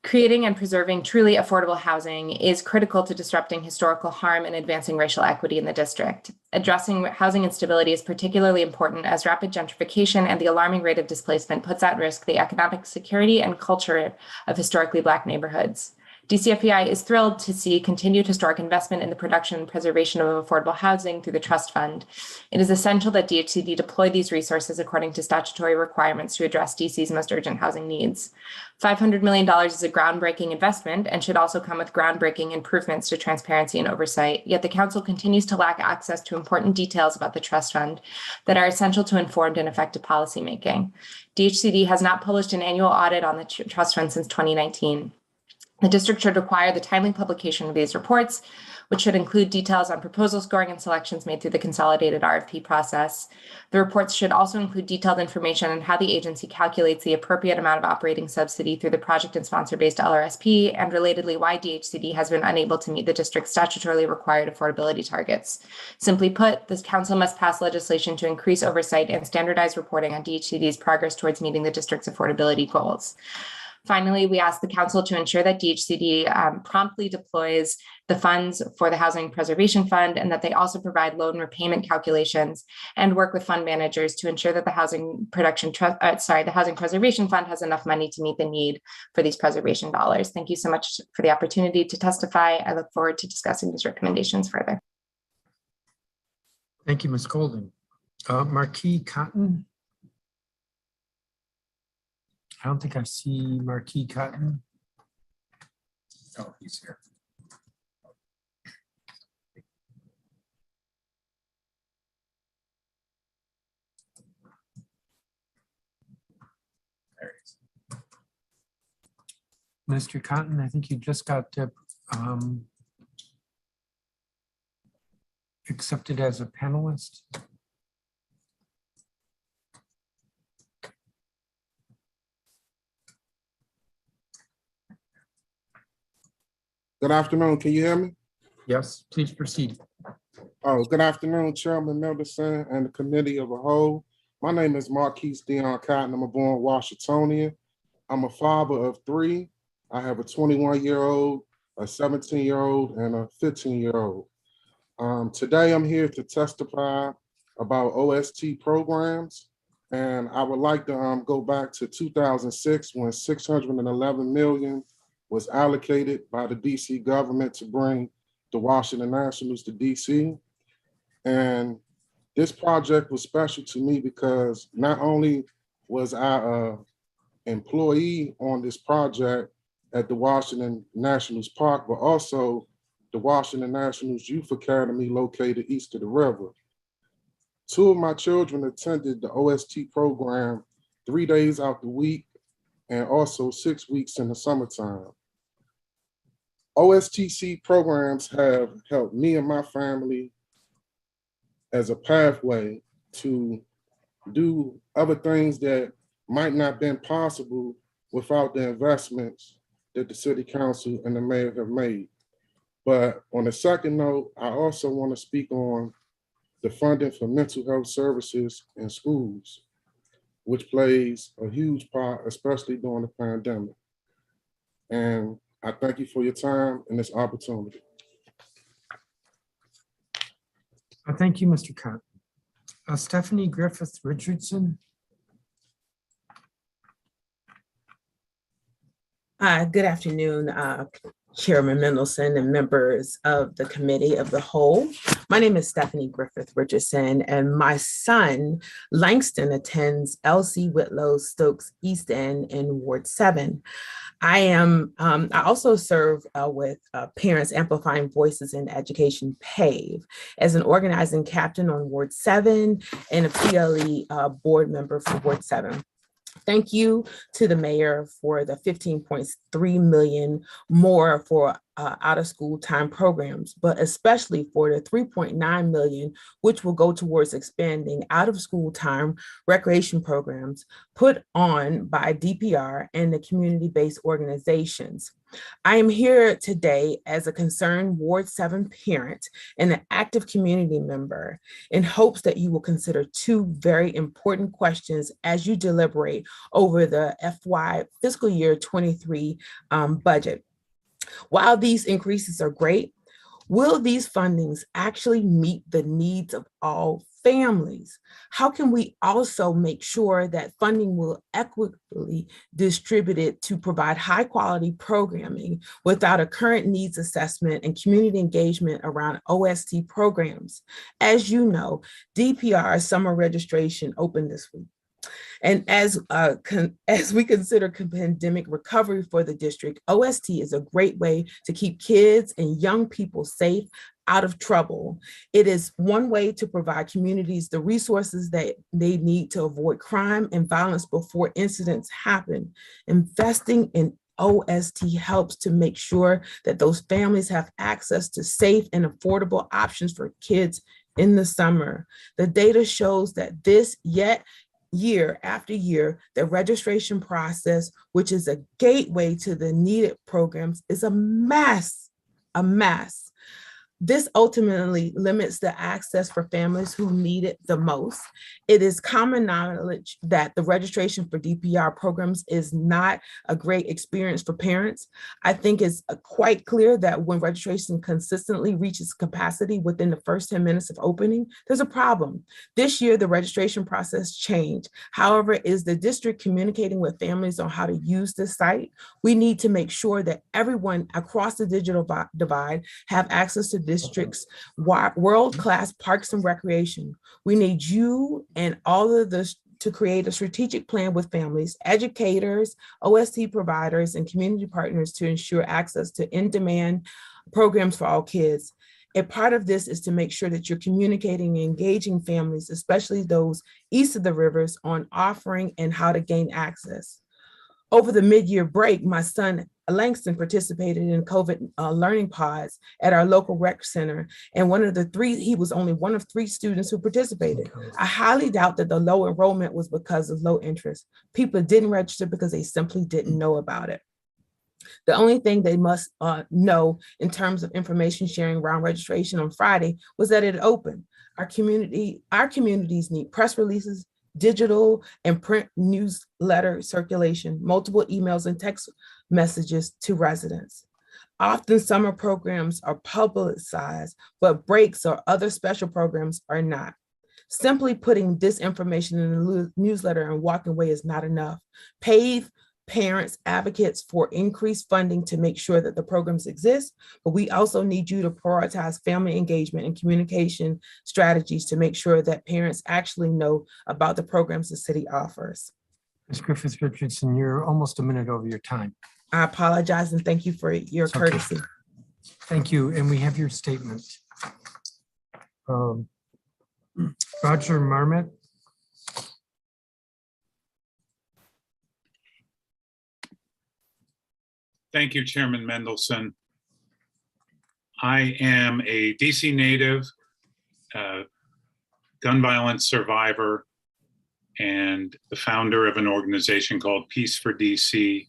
Creating and preserving truly affordable housing is critical to disrupting historical harm and advancing racial equity in the district. Addressing housing instability is particularly important as rapid gentrification and the alarming rate of displacement puts at risk the economic security and culture of historically Black neighborhoods. DCFPI is thrilled to see continued historic investment in the production and preservation of affordable housing through the trust fund. It is essential that DHCD deploy these resources according to statutory requirements to address DC's most urgent housing needs. $500 million is a groundbreaking investment and should also come with groundbreaking improvements to transparency and oversight, yet the council continues to lack access to important details about the trust fund that are essential to informed and effective policymaking. DHCD has not published an annual audit on the trust fund since 2019. The district should require the timely publication of these reports, which should include details on proposal scoring and selections made through the consolidated RFP process. The reports should also include detailed information on how the agency calculates the appropriate amount of operating subsidy through the project and sponsor-based LRSP, and relatedly why DHCD has been unable to meet the district's statutorily required affordability targets. Simply put, this council must pass legislation to increase oversight and standardize reporting on DHCD's progress towards meeting the district's affordability goals. Finally, we ask the council to ensure that DHCD promptly deploys the funds for the Housing Preservation Fund and that they also provide loan repayment calculations and work with fund managers to ensure that the Housing Preservation Fund has enough money to meet the need for these preservation dollars. Thank you so much for the opportunity to testify. I look forward to discussing these recommendations further. Thank you, Ms. Golding. Marquis Cotton. I don't think I see Marquis Cotton. Oh, he's here. There he is. Mr. Cotton, I think you just got to accepted as a panelist. Good afternoon. Can you hear me? Yes, please proceed. Oh, good afternoon, Chairman Mendelson and the committee of the whole. My name is Marquise Dion Cotton. I'm a born Washingtonian. I'm a father of three. I have a 21-year-old, a 17-year-old, and a 15-year-old. Today, I'm here to testify about OST programs. And I would like to go back to 2006 when $611 million was allocated by the DC government to bring the Washington Nationals to DC. And this project was special to me because not only was I an employee on this project at the Washington Nationals Park, but also the Washington Nationals Youth Academy located east of the river. Two of my children attended the OST program 3 days out the week and also 6 weeks in the summertime. OSTC programs have helped me and my family as a pathway to do other things that might not have been possible without the investments that the city council and the mayor have made. But on a second note, I also want to speak on the funding for mental health services in schools, which plays a huge part, especially during the pandemic. And I thank you for your time and this opportunity. Thank you, Mr. Cotton. Stephanie Griffith Richardson. Good afternoon, Chairman Mendelson and members of the Committee of the Whole. My name is Stephanie Griffith Richardson, and my son, Langston, attends L.C. Whitlow Stokes East End in Ward 7. I also serve with Parents Amplifying Voices in Education, PAVE, as an organizing captain on Ward 7 and a PLE board member for Ward 7. Thank you to the mayor for the $15.3 million more for out of school time programs, but especially for the $3.9 million, which will go towards expanding out of school time recreation programs put on by DPR and the community-based organizations. I am here today as a concerned Ward 7 parent and an active community member in hopes that you will consider two very important questions as you deliberate over the FY fiscal year 23 budget. While these increases are great, will these fundings actually meet the needs of all families? How can we also make sure that funding will equitably distributed to provide high quality programming without a current needs assessment and community engagement around OST programs? As you know, DPR summer registration opened this week. And as we consider pandemic recovery for the district, OST is a great way to keep kids and young people safe, out of trouble. It is one way to provide communities the resources that they need to avoid crime and violence before incidents happen. Investing in OST helps to make sure that those families have access to safe and affordable options for kids in the summer. The data shows that this year after year, the registration process, which is a gateway to the needed programs, is a mess. This ultimately limits the access for families who need it the most. It is common knowledge that the registration for DPR programs is not a great experience for parents. I think it's quite clear that when registration consistently reaches capacity within the first 10 minutes of opening, there's a problem. This year, the registration process changed. However, is the district communicating with families on how to use this site? We need to make sure that everyone across the digital divide have access to district's world-class parks and recreation. We need you and all of this to create a strategic plan with families, educators, OST providers, and community partners to ensure access to in-demand programs for all kids. A part of this is to make sure that you're communicating and engaging families, especially those east of the rivers, on offering and how to gain access. Over the mid-year break, my son Langston participated in COVID learning pods at our local rec center. And he was only one of 3 students who participated. I highly doubt that the low enrollment was because of low interest. People didn't register because they simply didn't know about it. The only thing they must know in terms of information sharing around registration on Friday was that it opened. Our communities need press releases, digital and print newsletter circulation, multiple emails and text messages to residents. Often summer programs are publicized, but breaks or other special programs are not. Simply putting this information in the newsletter and walking away is not enough. PAVE parents advocates for increased funding to make sure that the programs exist, but we also need you to prioritize family engagement and communication strategies to make sure that parents actually know about the programs the city offers. Ms. Griffith-Richardson, you're almost a minute over your time. I apologize and thank you for your courtesy. Okay. Thank you, and we have your statement. Roger Marmot. Thank you, Chairman Mendelson. I am a DC native, gun violence survivor, and the founder of an organization called Peace for DC,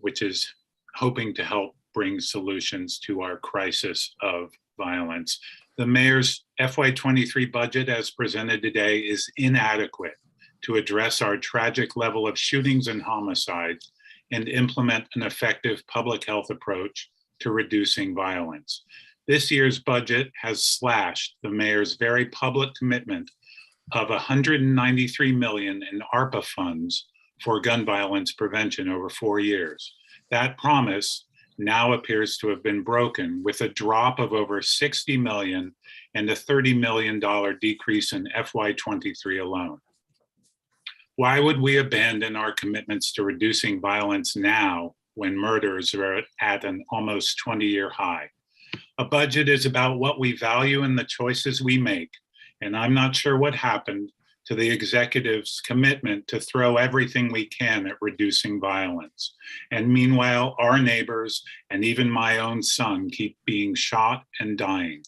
which is hoping to help bring solutions to our crisis of violence. The mayor's FY23 budget as presented today is inadequate to address our tragic level of shootings and homicides and implement an effective public health approach to reducing violence. This year's budget has slashed the mayor's very public commitment of $193 million in ARPA funds for gun violence prevention over 4 years. That promise now appears to have been broken with a drop of over $60 million and a $30 million decrease in FY23 alone. Why would we abandon our commitments to reducing violence now when murders are at an almost 20-year high? A budget is about what we value and the choices we make, and I'm not sure what happened to the executive's commitment to throw everything we can at reducing violence. And meanwhile, our neighbors and even my own son keep being shot and dying.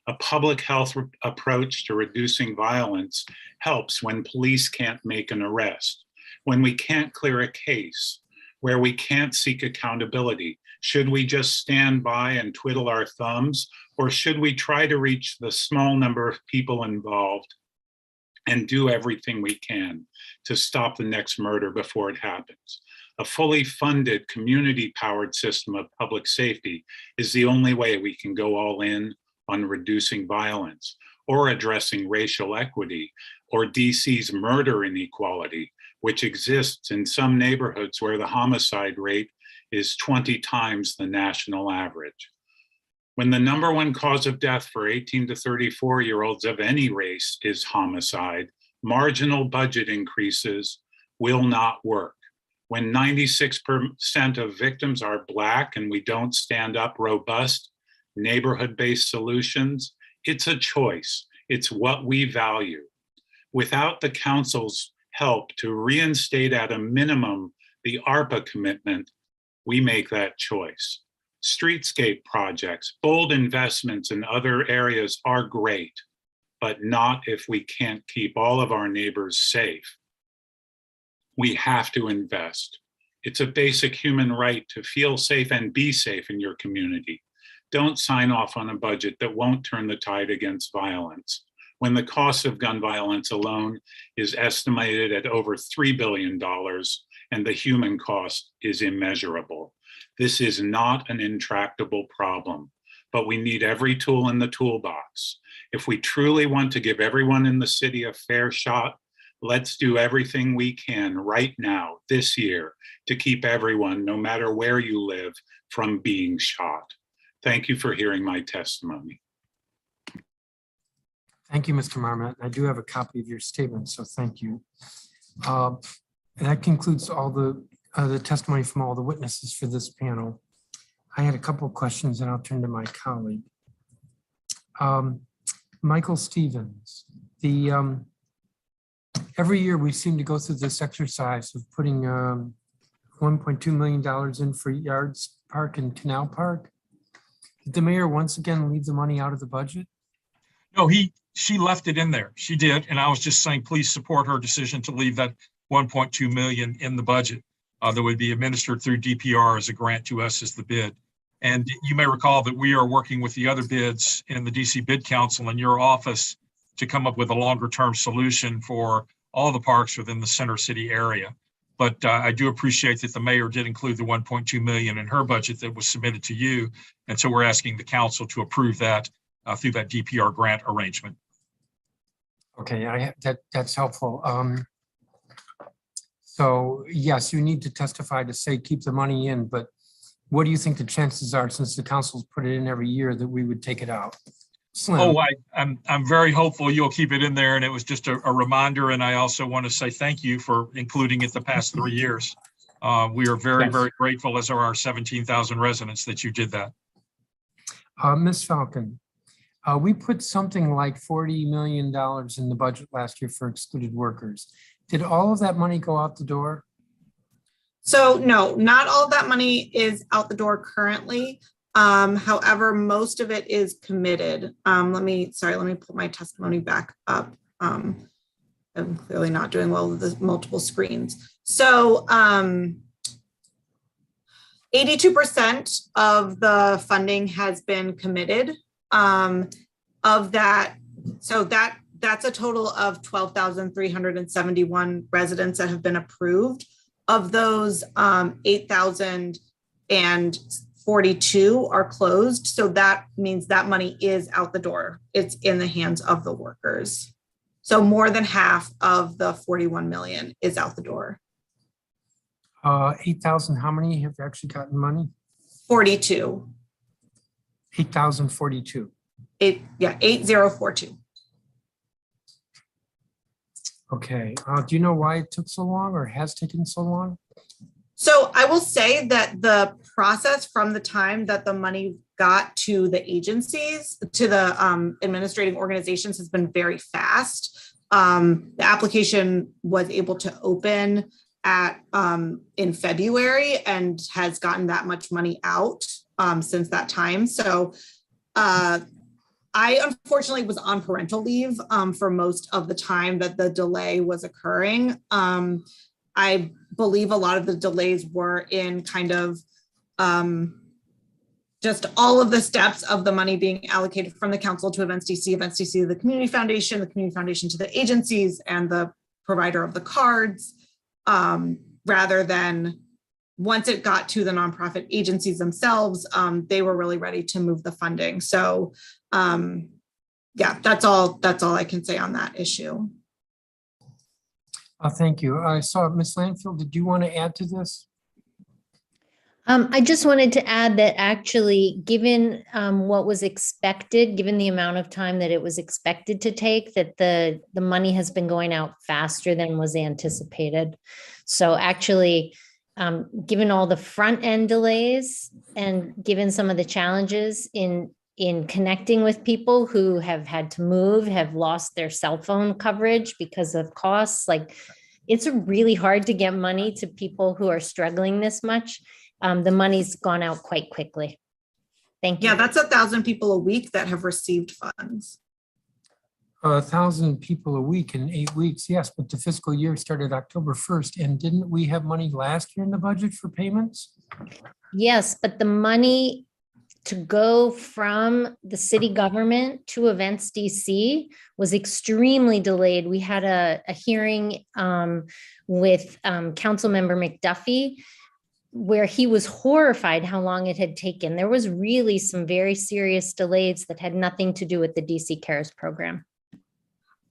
A public health approach to reducing violence helps when police can't make an arrest, when we can't clear a case, where we can't seek accountability. Should we just stand by and twiddle our thumbs, or should we try to reach the small number of people involved and do everything we can to stop the next murder before it happens? A fully funded, community-powered system of public safety is the only way we can go all in on reducing violence, or addressing racial equity, or DC's murder inequality, which exists in some neighborhoods where the homicide rate is 20 times the national average. When the #1 cause of death for 18 to 34-year-olds of any race is homicide, marginal budget increases will not work. When 96% of victims are Black and we don't stand up robust neighborhood-based solutions, it's a choice. It's what we value. Without the council's help to reinstate at a minimum the ARPA commitment, we make that choice. Streetscape projects, bold investments in other areas are great, but not if we can't keep all of our neighbors safe. We have to invest. It's a basic human right to feel safe and be safe in your community. Don't sign off on a budget that won't turn the tide against violence, when the cost of gun violence alone is estimated at over $3 billion and the human cost is immeasurable. This is not an intractable problem, but we need every tool in the toolbox. If we truly want to give everyone in the city a fair shot, let's do everything we can right now, this year, to keep everyone, no matter where you live, from being shot. Thank you for hearing my testimony. Thank you, Mr. Marmot. I do have a copy of your statement, so thank you. And that concludes all the testimony from all the witnesses for this panel. I had a couple of questions and I'll turn to my colleague. Michael Stevens, every year we seem to go through this exercise of putting $1.2 million in for Yards Park and Canal Park. Did the mayor once again leave the money out of the budget? No, she left it in there. She did. And I was just saying, please support her decision to leave that 1.2 million in the budget that would be administered through DPR as a grant to us as the bid. And you may recall that we are working with the other bids in the DC Bid Council in your office to come up with a longer term solution for all the parks within the center city area. But I do appreciate that the mayor did include the 1.2 million in her budget that was submitted to you. And so we're asking the council to approve that through that DPR grant arrangement. Okay, that's helpful. So yes, you need to testify to say keep the money in, but what do you think the chances are, since the council's put it in every year, that we would take it out? Slim. Oh, I'm very hopeful you'll keep it in there. And it was just a reminder. And I also want to say thank you for including it the past 3 years. We are very, very grateful, as are our 17,000 residents, that you did that. Ms. Falcon, we put something like $40 million in the budget last year for excluded workers. Did all of that money go out the door? So no, not all of that money is out the door currently. However, most of it is committed. Let me pull my testimony back up. I'm clearly not doing well with the multiple screens. So 82% of the funding has been committed. Of that, so that's a total of 12,371 residents that have been approved. Of those, 8,042 are closed. So that means that money is out the door. It's in the hands of the workers. So more than half of the 41 million is out the door. 8,000, how many have actually gotten money? 42. 8,042. 8042. Okay, do you know why it took so long or has taken so long? So I will say that the process from the time that the money got to the agencies, to the administrating organizations, has been very fast. The application was able to open in February and has gotten that much money out since that time. So I unfortunately was on parental leave for most of the time that the delay was occurring. I believe a lot of the delays were in kind of just all of the steps of the money being allocated from the council to Events DC to the Community Foundation to the agencies and the provider of the cards, rather than once it got to the nonprofit agencies themselves, they were really ready to move the funding. So yeah, that's all I can say on that issue. Thank you. I saw Ms. Landfield. Did you want to add to this? I just wanted to add that actually, given what was expected, given the amount of time that it was expected to take, that the money has been going out faster than was anticipated. So actually, given all the front end delays and given some of the challenges in connecting with people who have had to move, have lost their cell phone coverage because of costs, like it's really hard to get money to people who are struggling this much. The money's gone out quite quickly. Thank you. Yeah, that's 1,000 people a week that have received funds. 1,000 people a week in 8 weeks, yes, but the fiscal year started October 1st, and didn't we have money last year in the budget for payments? Yes, but the money to go from the city government to Events DC was extremely delayed. We had a hearing with Councilmember McDuffie where he was horrified how long it had taken. There was really some very serious delays that had nothing to do with the DC Cares program.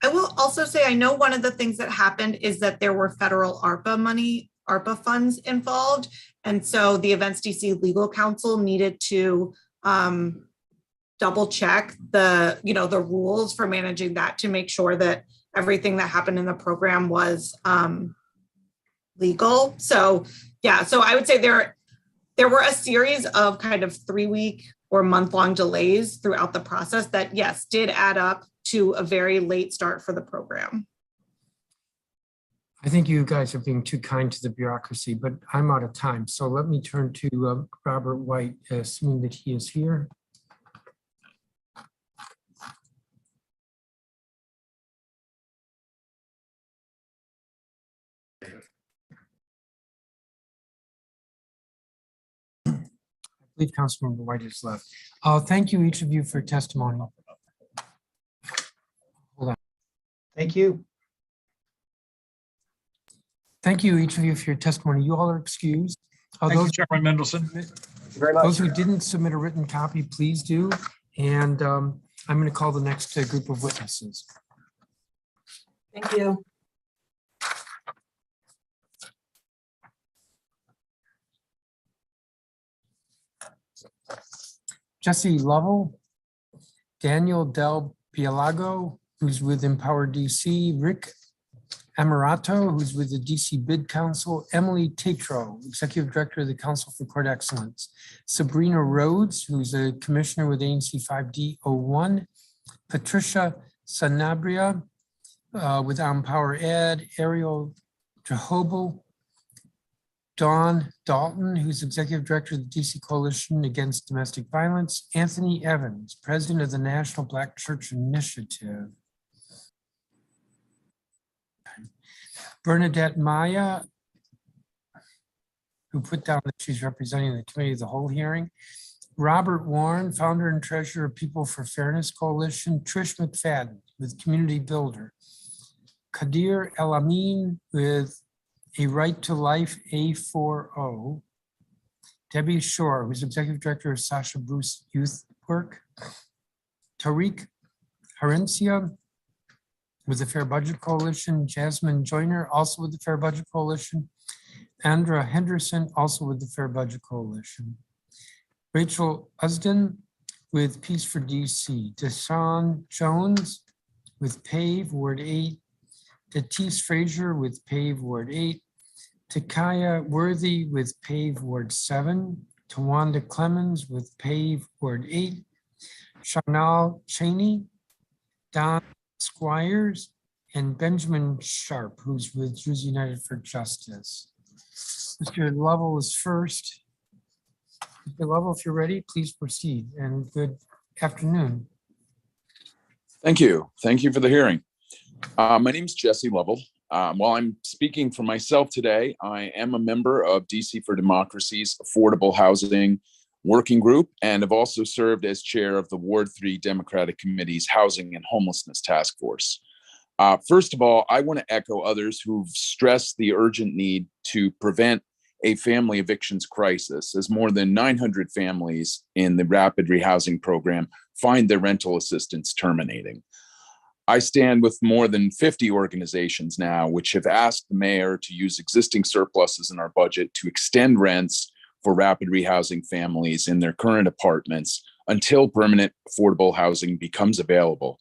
I will also say, I know one of the things that happened is that there were federal ARPA funds involved. And so the Events DC legal counsel needed to double check the rules for managing that to make sure that everything that happened in the program was legal. So yeah, so I would say there were a series of kind of 3-week or month-long delays throughout the process that, yes, did add up to a very late start for the program. I think you guys are being too kind to the bureaucracy, but I'm out of time. So let me turn to Robert White, assuming that he is here. I believe Councilmember White is left. Thank you, each of you, for testimony. Hold on. Thank you. Thank you, each of you, for your testimony. You all are excused. Thank you, Chairman Mendelson. Very much. Those who didn't submit a written copy, please do. And I'm going to call the next group of witnesses. Thank you. Jesse Lovell, Daniel Del Pielago, who's with Empower DC, Rick Amarato, who's with the DC Bid Council, Emily Tatro, Executive Director of the Council for Court Excellence, Sabrina Rhodes, who's a Commissioner with ANC 5D01, Patricia Sanabria with Empower Ed, Ariel Jehobo, Dawn Dalton, who's Executive Director of the DC Coalition Against Domestic Violence, Anthony Evans, President of the National Black Church Initiative, Bernadette Maya, who put down that she's representing the Committee of the Whole hearing, Robert Warren, Founder and Treasurer of People for Fairness Coalition, Trish McFadden with Community Builder, Kadir El Amin with A Right to Life A40, Debbie Shore, who's Executive Director of Sasha Bruce Youth Work, Tariq Harencia with the Fair Budget Coalition, Jasmine Joyner, also with the Fair Budget Coalition, Andra Henderson, also with the Fair Budget Coalition, Rachel Usden with Peace for DC, Deshaun Jones with PAVE Ward 8, Datis Frazier with PAVE Ward 8, Takaya Worthy with PAVE Ward 7, Tawanda Clemens with PAVE Ward 8, Shanal Cheney, Don Squires, and Benjamin Sharp, who's with Jews United for Justice. Mr. Lovell is first. Mr. Lovell, if you're ready, please proceed, and good afternoon. Thank you. Thank you for the hearing. My name is Jesse Lovell. While I'm speaking for myself today, I am a member of DC for Democracy's Affordable Housing Working Group and have also served as chair of the Ward 3 Democratic Committee's Housing and Homelessness Task Force. First of all, I want to echo others who've stressed the urgent need to prevent a family evictions crisis, as more than 900 families in the rapid rehousing program find their rental assistance terminating. I stand with more than 50 organizations now, which have asked the mayor to use existing surpluses in our budget to extend rents for rapid rehousing families in their current apartments until permanent affordable housing becomes available.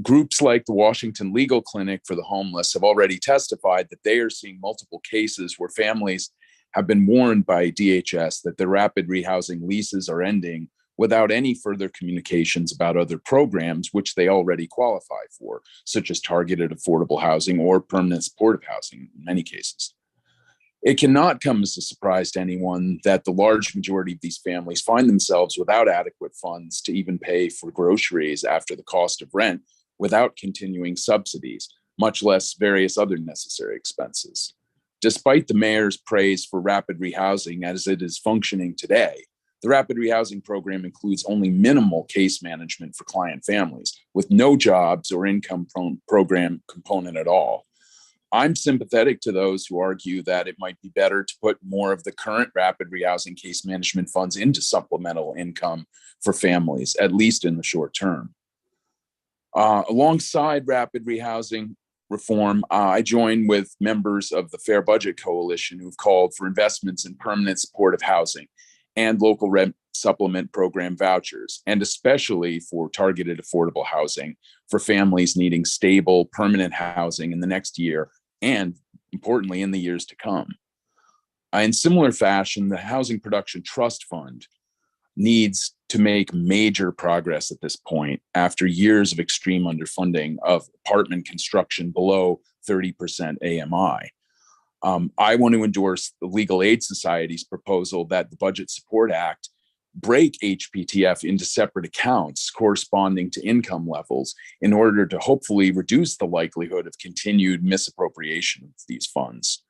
Groups like the Washington Legal Clinic for the Homeless have already testified that they are seeing multiple cases where families have been warned by DHS that their rapid rehousing leases are ending without any further communications about other programs which they already qualify for, such as targeted affordable housing or permanent supportive housing in many cases. It cannot come as a surprise to anyone that the large majority of these families find themselves without adequate funds to even pay for groceries after the cost of rent without continuing subsidies, much less various other necessary expenses. Despite the mayor's praise for rapid rehousing as it is functioning today, the rapid rehousing program includes only minimal case management for client families with no jobs or income program component at all. I'm sympathetic to those who argue that it might be better to put more of the current rapid rehousing case management funds into supplemental income for families, at least in the short term. Alongside rapid rehousing reform, I join with members of the Fair Budget Coalition who've called for investments in permanent supportive housing and local rent supplement program vouchers, and especially for targeted affordable housing for families needing stable, permanent housing in the next year and, importantly, in the years to come. In similar fashion, the Housing Production Trust Fund needs to make major progress at this point after years of extreme underfunding of apartment construction below 30% AMI. I want to endorse the Legal Aid Society's proposal that the Budget Support Act break HPTF into separate accounts corresponding to income levels in order to hopefully reduce the likelihood of continued misappropriation of these funds.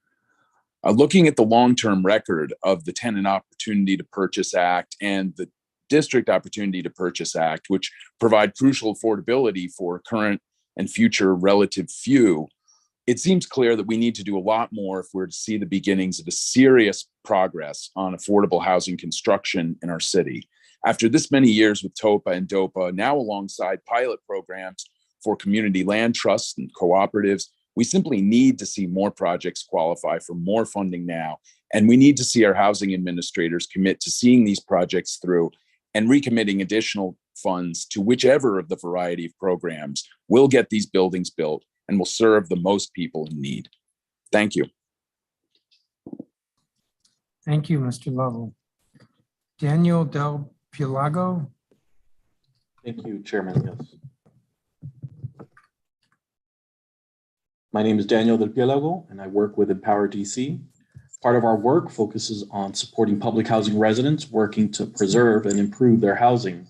Looking at the long-term record of the Tenant Opportunity to Purchase Act and the District Opportunity to Purchase Act, which provide crucial affordability for current and future relative few, it seems clear that we need to do a lot more if we're to see the beginnings of a serious progress on affordable housing construction in our city. After this many years with TOPA and DOPA, now alongside pilot programs for community land trusts and cooperatives, we simply need to see more projects qualify for more funding now. And we need to see our housing administrators commit to seeing these projects through and recommitting additional funds to whichever of the variety of programs will get these buildings built and will serve the most people in need. Thank you. Thank you, Mr. Lovell. Daniel Del Pilago. Thank you, Chairman. Yes. My name is Daniel Del Pilago, and I work with Empower DC. Part of our work focuses on supporting public housing residents working to preserve and improve their housing.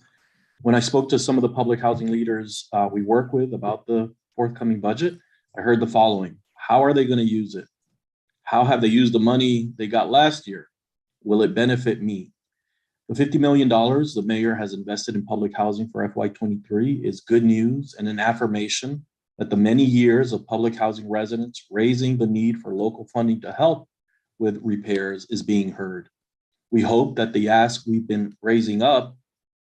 When I spoke to some of the public housing leaders we work with about the forthcoming budget, I heard the following. How are they going to use it? How have they used the money they got last year? Will it benefit me? The $50 million the mayor has invested in public housing for FY23 is good news and an affirmation that the many years of public housing residents raising the need for local funding to help with repairs is being heard. We hope that the ask we've been raising up,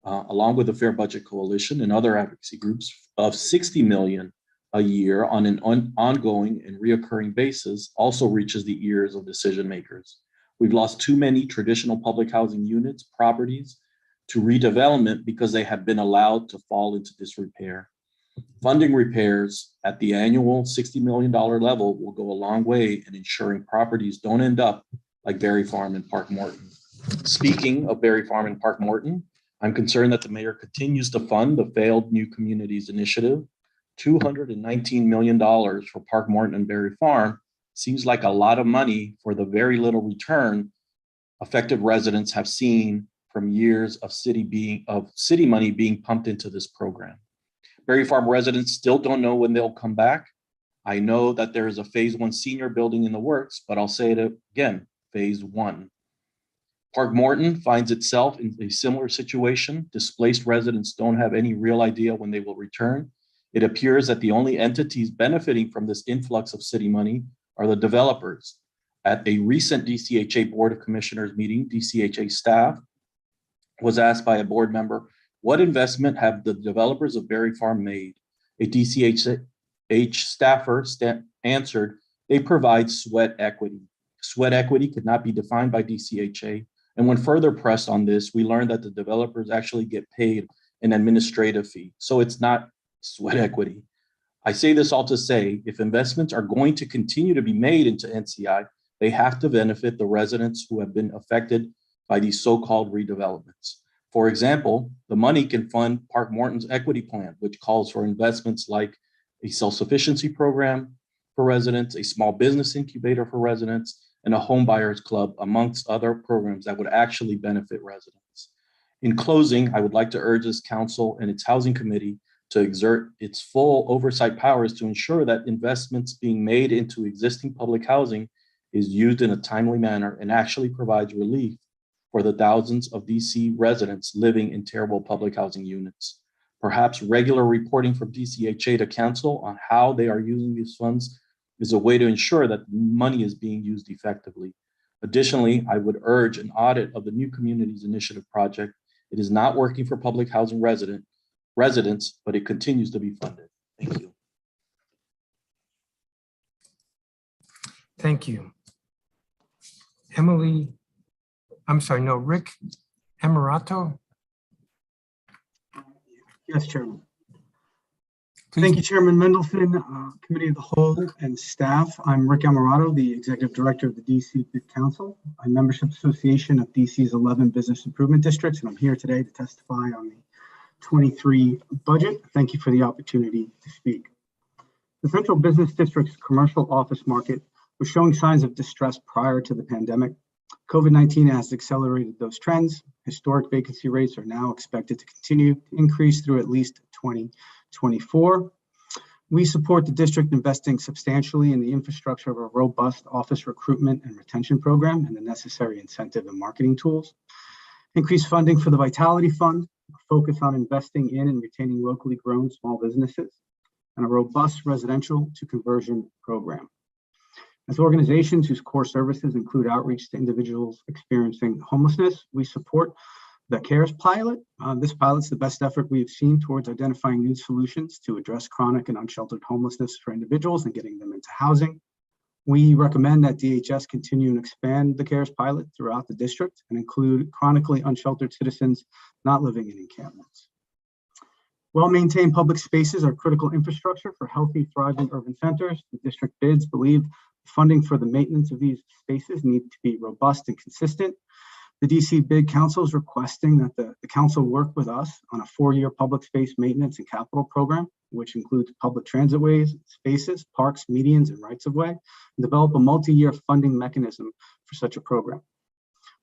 along with the Fair Budget Coalition and other advocacy groups, of $60 million a year on an ongoing and reoccurring basis also reaches the ears of decision makers. We've lost too many traditional public housing units, properties to redevelopment because they have been allowed to fall into disrepair. Funding repairs at the annual $60 million level will go a long way in ensuring properties don't end up like Berry Farm and Park Morton. Speaking of Berry Farm and Park Morton, I'm concerned that the mayor continues to fund the failed New Communities Initiative. $219 million for Park Morton and Berry Farm seems like a lot of money for the very little return affected residents have seen from years of city money being pumped into this program. Berry Farm residents still don't know when they'll come back. I know that there is a phase 1 senior building in the works, but I'll say it again, phase 1. Park Morton finds itself in a similar situation. Displaced residents don't have any real idea when they will return. It appears that the only entities benefiting from this influx of city money are the developers. At a recent DCHA Board of Commissioners meeting, DCHA staff was asked by a board member, what investment have the developers of Berry Farm made? A DCHA staffer answered, they provide sweat equity. Sweat equity could not be defined by DCHA. And when further pressed on this, we learned that the developers actually get paid an administrative fee. So it's not sweat equity. I say this all to say, if investments are going to continue to be made into NCI, they have to benefit the residents who have been affected by these so-called redevelopments. For example, the money can fund Park Morton's equity plan, which calls for investments like a self-sufficiency program for residents, a small business incubator for residents, and a home buyers club, amongst other programs that would actually benefit residents. In closing, I would like to urge this council and its housing committee to exert its full oversight powers to ensure that investments being made into existing public housing is used in a timely manner and actually provides relief for the thousands of DC residents living in terrible public housing units. Perhaps regular reporting from DCHA to council on how they are using these funds is a way to ensure that money is being used effectively. Additionally, I would urge an audit of the New Communities Initiative project. It is not working for public housing residents, but it continues to be funded. Thank you. Thank you. Rick Emirato. Yes, Chairman. Please. Thank you, Chairman Mendelson, Committee of the Whole, and staff. I'm Rick Almarato, the Executive Director of the DC Bid Council, a membership association of DC's 11 business improvement districts, and I'm here today to testify on the 23 budget. Thank you for the opportunity to speak. The Central Business District's commercial office market was showing signs of distress prior to the pandemic. COVID-19 has accelerated those trends. Historic vacancy rates are now expected to continue to increase through at least 2024. We support the district investing substantially in the infrastructure of a robust office recruitment and retention program and the necessary incentive and marketing tools. Increased funding for the Vitality Fund, a focus on investing in and retaining locally grown small businesses, and a robust residential to conversion program. As organizations whose core services include outreach to individuals experiencing homelessness, we support the CARES pilot. This pilot's the best effort we have seen towards identifying new solutions to address chronic and unsheltered homelessness for individuals and getting them into housing. We recommend that DHS continue and expand the CARES pilot throughout the district and include chronically unsheltered citizens not living in encampments. Well-maintained public spaces are critical infrastructure for healthy, thriving urban centers. The district bids believe funding for the maintenance of these spaces need to be robust and consistent. The DC Bid Council is requesting that the council work with us on a 4-year public space maintenance and capital program, which includes public transit ways, spaces, parks, medians, and rights of way, and develop a multi-year funding mechanism for such a program.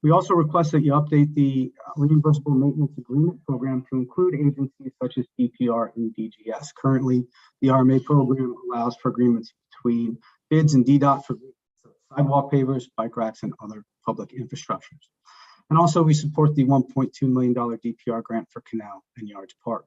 We also request that you update the reimbursable maintenance agreement program to include agencies such as DPR and DGS. Currently, the RMA program allows for agreements between bids and DDOT for sidewalk pavers, bike racks, and other public infrastructures. And also we support the $1.2 million DPR grant for Canal and Yards Park.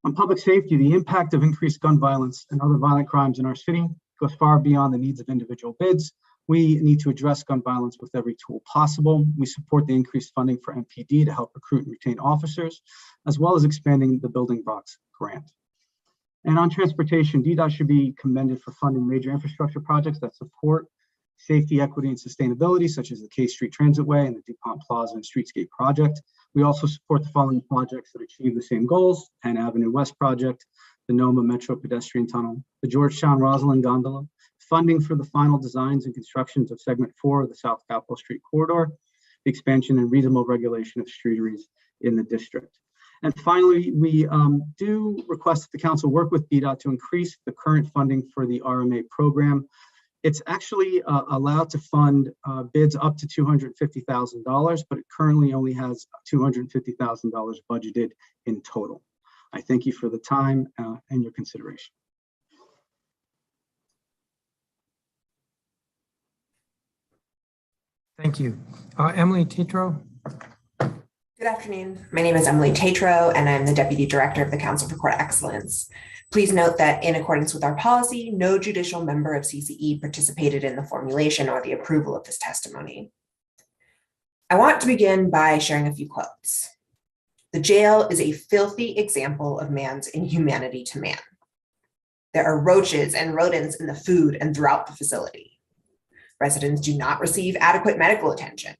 On public safety, the impact of increased gun violence and other violent crimes in our city goes far beyond the needs of individual bids. We need to address gun violence with every tool possible. We support the increased funding for MPD to help recruit and retain officers, as well as expanding the Building Blocks grant. And on transportation, DDOT should be commended for funding major infrastructure projects that support safety, equity, and sustainability, such as the K Street Transitway and the DuPont Plaza and Streetscape project. We also support the following projects that achieve the same goals: Penn Avenue West project, the Noma Metro Pedestrian Tunnel, the Georgetown Rosalind Gondola, funding for the final designs and constructions of segment 4 of the South Capitol Street corridor, the expansion and reasonable regulation of streeteries in the district. And finally, we do request that the council work with DDOT to increase the current funding for the RMA program. It's actually allowed to fund bids up to $250,000, but it currently only has $250,000 budgeted in total. I thank you for the time and your consideration. Thank you. Emily Tetro. Good afternoon. My name is Emily Tetro, and I'm the Deputy Director of the Council for Court Excellence. Please note that in accordance with our policy, no judicial member of CCE participated in the formulation or the approval of this testimony. I want to begin by sharing a few quotes. The jail is a filthy example of man's inhumanity to man. There are roaches and rodents in the food and throughout the facility. Residents do not receive adequate medical attention.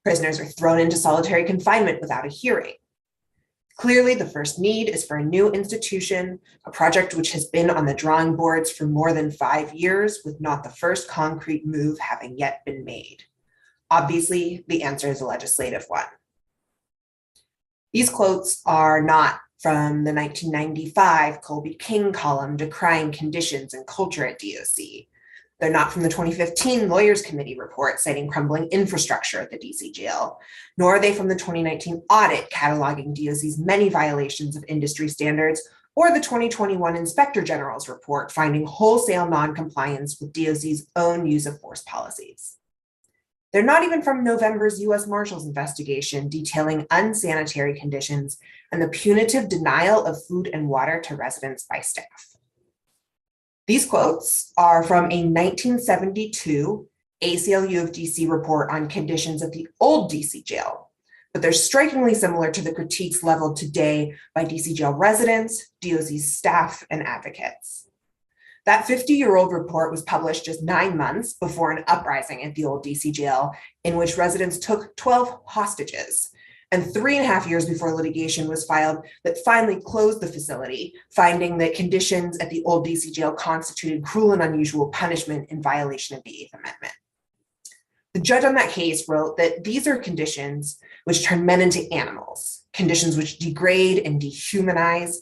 Prisoners are thrown into solitary confinement without a hearing. Clearly, the first need is for a new institution, a project which has been on the drawing boards for more than 5 years, with not the first concrete move having yet been made. Obviously, the answer is a legislative one. These quotes are not from the 1995 Colby King column decrying conditions and culture at DOC. They're not from the 2015 Lawyers Committee report citing crumbling infrastructure at the DC jail, nor are they from the 2019 audit cataloging DOC's many violations of industry standards, or the 2021 Inspector General's report finding wholesale non-compliance with DOC's own use of force policies. They're not even from November's US Marshals investigation detailing unsanitary conditions and the punitive denial of food and water to residents by staff. These quotes are from a 1972 ACLU of DC report on conditions at the old DC jail, but they're strikingly similar to the critiques leveled today by DC jail residents, DOC's staff, and advocates. That 50-year-old report was published just 9 months before an uprising at the old DC jail in which residents took 12 hostages and 3.5 years before litigation was filed that finally closed the facility, finding that conditions at the old DC jail constituted cruel and unusual punishment in violation of the 8th Amendment. The judge on that case wrote that these are conditions which turn men into animals, conditions which degrade and dehumanize.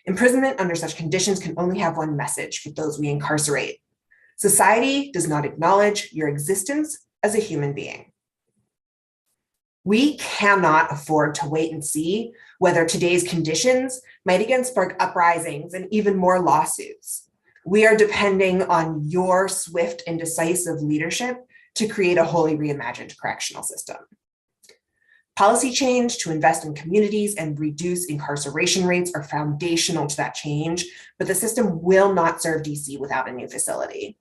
Imprisonment under such conditions can only have one message for those we incarcerate. Society does not acknowledge your existence as a human being. We cannot afford to wait and see whether today's conditions might again spark uprisings and even more lawsuits. We are depending on your swift and decisive leadership to create a wholly reimagined correctional system. Policy change to invest in communities and reduce incarceration rates are foundational to that change, but the system will not serve DC without a new facility.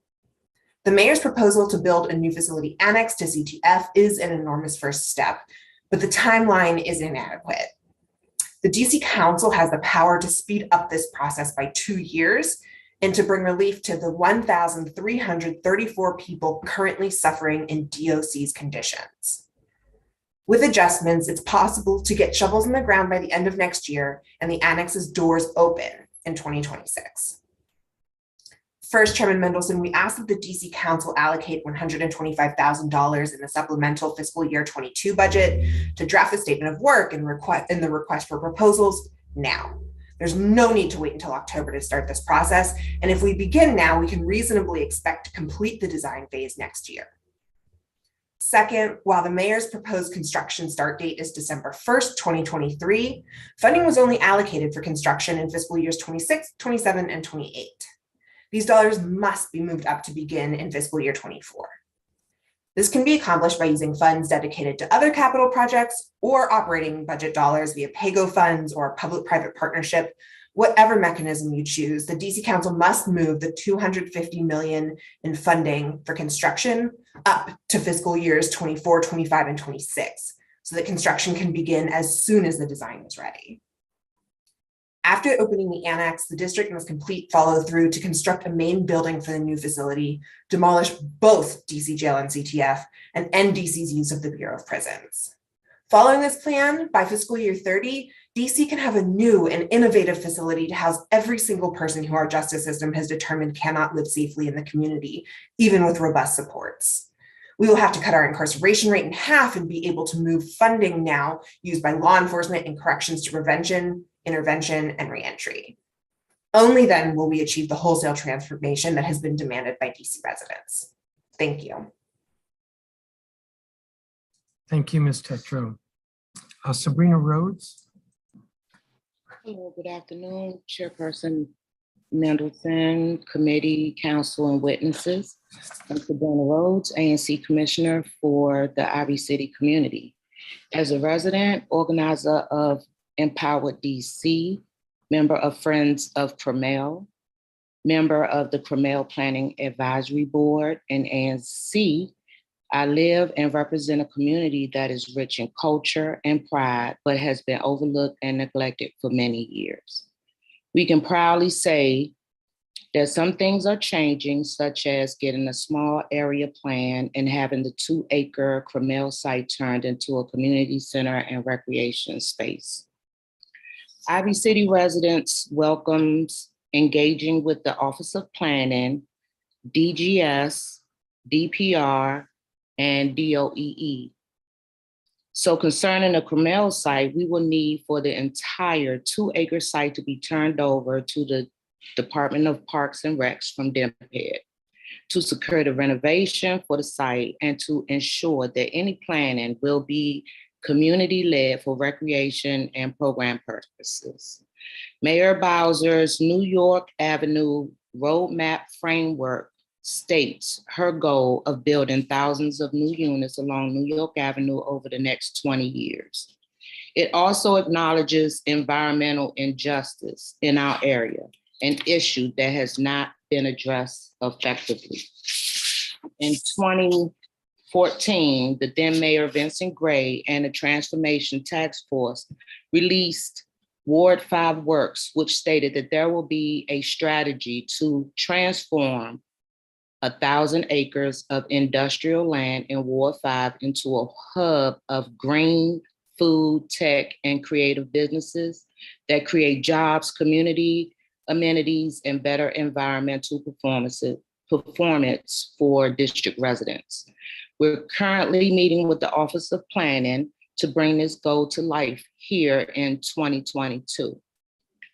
The mayor's proposal to build a new facility annex to CTF is an enormous first step, but the timeline is inadequate. The DC Council has the power to speed up this process by 2 years and to bring relief to the 1,334 people currently suffering in DOC's conditions. With adjustments, it's possible to get shovels in the ground by the end of next year and the annex's doors open in 2026. First, Chairman Mendelson, we asked that the DC Council allocate $125,000 in the supplemental fiscal year 22 budget to draft a statement of work and the request for proposals now. There's no need to wait until October to start this process. And if we begin now, we can reasonably expect to complete the design phase next year. Second, while the mayor's proposed construction start date is December 1st, 2023, funding was only allocated for construction in fiscal years 26, 27, and 28. These dollars must be moved up to begin in fiscal year 24. This can be accomplished by using funds dedicated to other capital projects or operating budget dollars via PAYGO funds or public-private partnership. Whatever mechanism you choose, the DC Council must move the $250 million in funding for construction up to fiscal years 24, 25, and 26, so that construction can begin as soon as the design is ready. After opening the annex, the district must complete follow through to construct a main building for the new facility, demolish both DC Jail and CTF, and end DC's use of the Bureau of Prisons. Following this plan, by fiscal year 30, DC can have a new and innovative facility to house every single person who our justice system has determined cannot live safely in the community, even with robust supports. We will have to cut our incarceration rate in half and be able to move funding now used by law enforcement and corrections to prevention, intervention, and reentry. Only then will we achieve the wholesale transformation that has been demanded by DC residents. Thank you. Thank you, Ms. Tetro. Sabrina Rhodes. Hello, good afternoon, Chairperson Mendelson, Committee, Council, and witnesses. I'm Sabrina Rhodes, ANC Commissioner for the Ivy City community. As a resident, organizer of Empowered DC, member of Friends of Cromel, member of the Cromel Planning Advisory Board, and ANC, I live and represent a community that is rich in culture and pride, but has been overlooked and neglected for many years. We can proudly say that some things are changing, such as getting a small area plan and having the 2-acre Cromel site turned into a community center and recreation space. Ivy City residents welcomes engaging with the Office of Planning, DGS, DPR, and DOEE. So concerning the Cromel site, we will need for the entire 2-acre site to be turned over to the Department of Parks and Recs from DEMPED to secure the renovation for the site and to ensure that any planning will be community-led for recreation and program purposes. Mayor Bowser's New York Avenue Roadmap Framework states her goal of building thousands of new units along New York Avenue over the next 20 years. It also acknowledges environmental injustice in our area, an issue that has not been addressed effectively. In 2014, the then Mayor Vincent Gray and the Transformation Task Force released Ward 5 Works, which stated that there will be a strategy to transform 1,000 acres of industrial land in Ward 5 into a hub of green food, tech, and creative businesses that create jobs, community amenities, and better environmental performance for district residents. We're currently meeting with the Office of Planning to bring this goal to life here in 2022.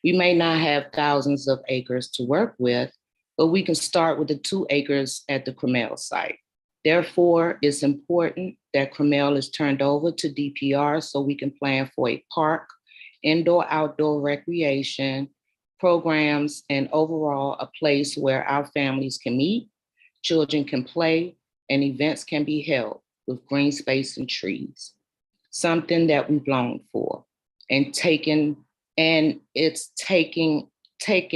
We may not have thousands of acres to work with, but we can start with the 2 acres at the Cromell site. Therefore, it's important that Cromell is turned over to DPR so we can plan for a park, indoor-outdoor recreation, programs, and overall a place where our families can meet, children can play, and events can be held with green space and trees. Something that we've longed for and it's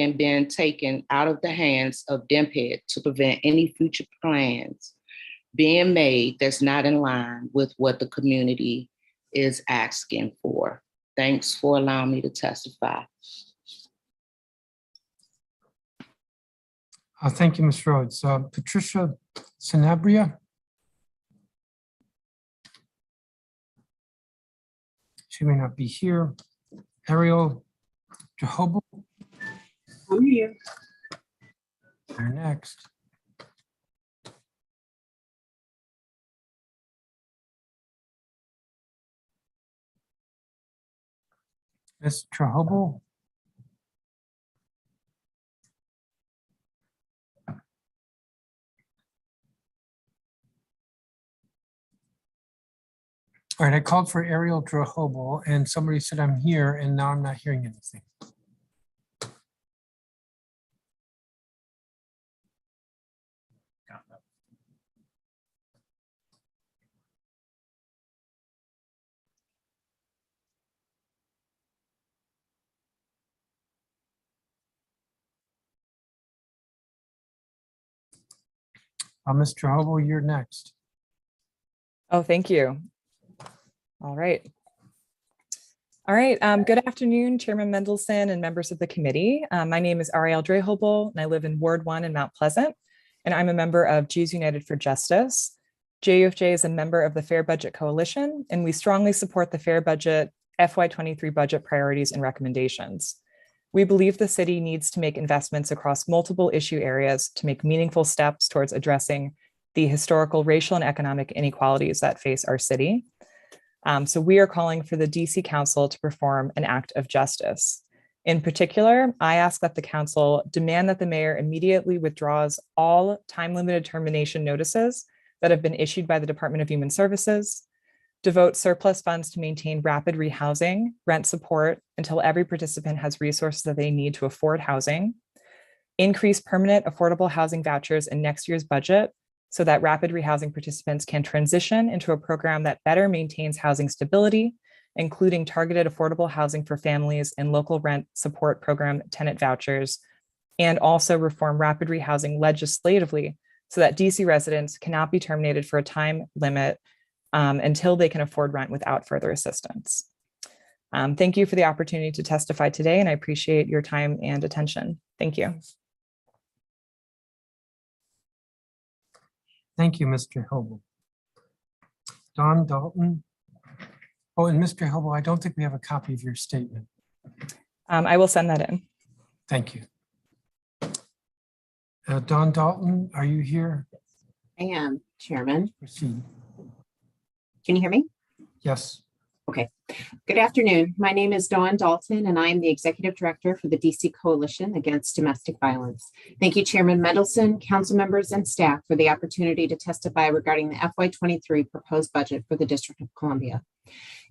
been taken out of the hands of DMPED to prevent any future plans being made that's not in line with what the community is asking for. Thanks for allowing me to testify. Thank you, Ms. Rhodes. Patricia Sanabria. She may not be here. Ariel Jehobo. I'm here. You're next. Ms. Jehobo. All right, I called for Ariel Jehobo and somebody said I'm here and now I'm not hearing anything. Mr. Hobo, you're next. Oh, thank you. All right. Good afternoon, Chairman Mendelson and members of the committee. My name is Ariel Drehobel, and I live in Ward 1 in Mount Pleasant, and I'm a member of Jews United for Justice. JUFJ is a member of the Fair Budget Coalition, and we strongly support the Fair Budget FY23 budget priorities and recommendations. We believe the city needs to make investments across multiple issue areas to make meaningful steps towards addressing the historical racial and economic inequalities that face our city. So we are calling for the DC Council to perform an act of justice. In particular, I ask that the council demand that the mayor immediately withdraws all time-limited termination notices that have been issued by the Department of Human Services, devote surplus funds to maintain rapid rehousing, rent support until every participant has resources that they need to afford housing, increase permanent affordable housing vouchers in next year's budget so that rapid rehousing participants can transition into a program that better maintains housing stability, including targeted affordable housing for families and local rent support program tenant vouchers, and also reform rapid rehousing legislatively so that DC residents cannot be terminated for a time limit until they can afford rent without further assistance. Thank you for the opportunity to testify today, and I appreciate your time and attention. Thank you. Thank you, Mr. Hobo. Don Dalton. Oh, and Mr. Hobo, I don't think we have a copy of your statement. I will send that in. Thank you. Don Dalton, are you here? I am, Chairman. Proceed. Can you hear me? Yes. Okay. Good afternoon. My name is Dawn Dalton, and I am the Executive Director for the DC Coalition Against Domestic Violence. Thank you, Chairman Mendelson, council members, and staff for the opportunity to testify regarding the FY23 proposed budget for the District of Columbia.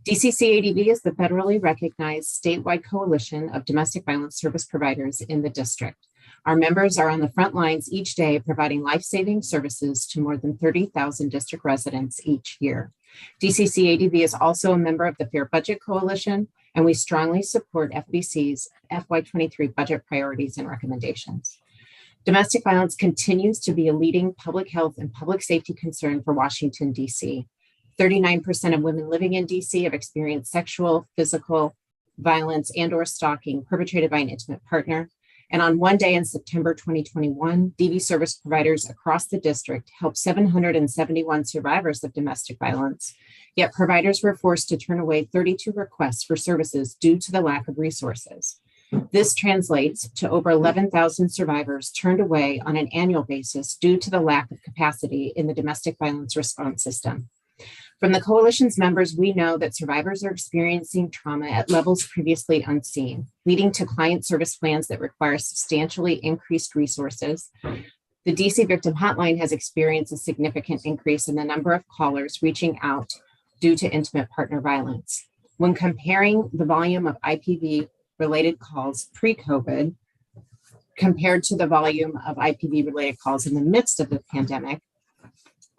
DCCADV is the federally recognized statewide coalition of domestic violence service providers in the district. Our members are on the front lines each day, providing life-saving services to more than 30,000 district residents each year. DCCADV is also a member of the Fair Budget Coalition, and we strongly support FBC's FY23 budget priorities and recommendations. Domestic violence continues to be a leading public health and public safety concern for Washington, D.C. 39% of women living in D.C. have experienced sexual, physical violence and/or stalking perpetrated by an intimate partner. And on one day in September 2021, DV service providers across the district helped 771 survivors of domestic violence Yet providers were forced to turn away 32 requests for services due to the lack of resources. This translates to over 11,000 survivors turned away on an annual basis due to the lack of capacity in the domestic violence response system. From the coalition's members, we know that survivors are experiencing trauma at levels previously unseen, leading to client service plans that require substantially increased resources. The DC Victim Hotline has experienced a significant increase in the number of callers reaching out due to intimate partner violence. When comparing the volume of IPV-related calls pre-COVID compared to the volume of IPV-related calls in the midst of the pandemic,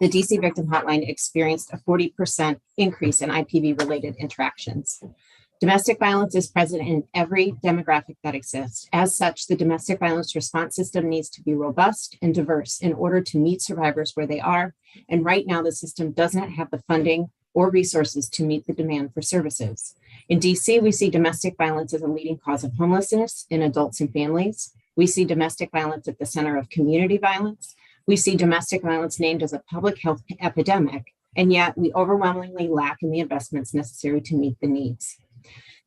the DC Victim Hotline experienced a 40% increase in IPV-related interactions. Domestic violence is present in every demographic that exists. As such, the domestic violence response system needs to be robust and diverse in order to meet survivors where they are. And right now, the system doesn't have the funding or resources to meet the demand for services. In DC, we see domestic violence as a leading cause of homelessness in adults and families. We see domestic violence at the center of community violence. We see domestic violence named as a public health epidemic, and yet we overwhelmingly lack in the investments necessary to meet the needs.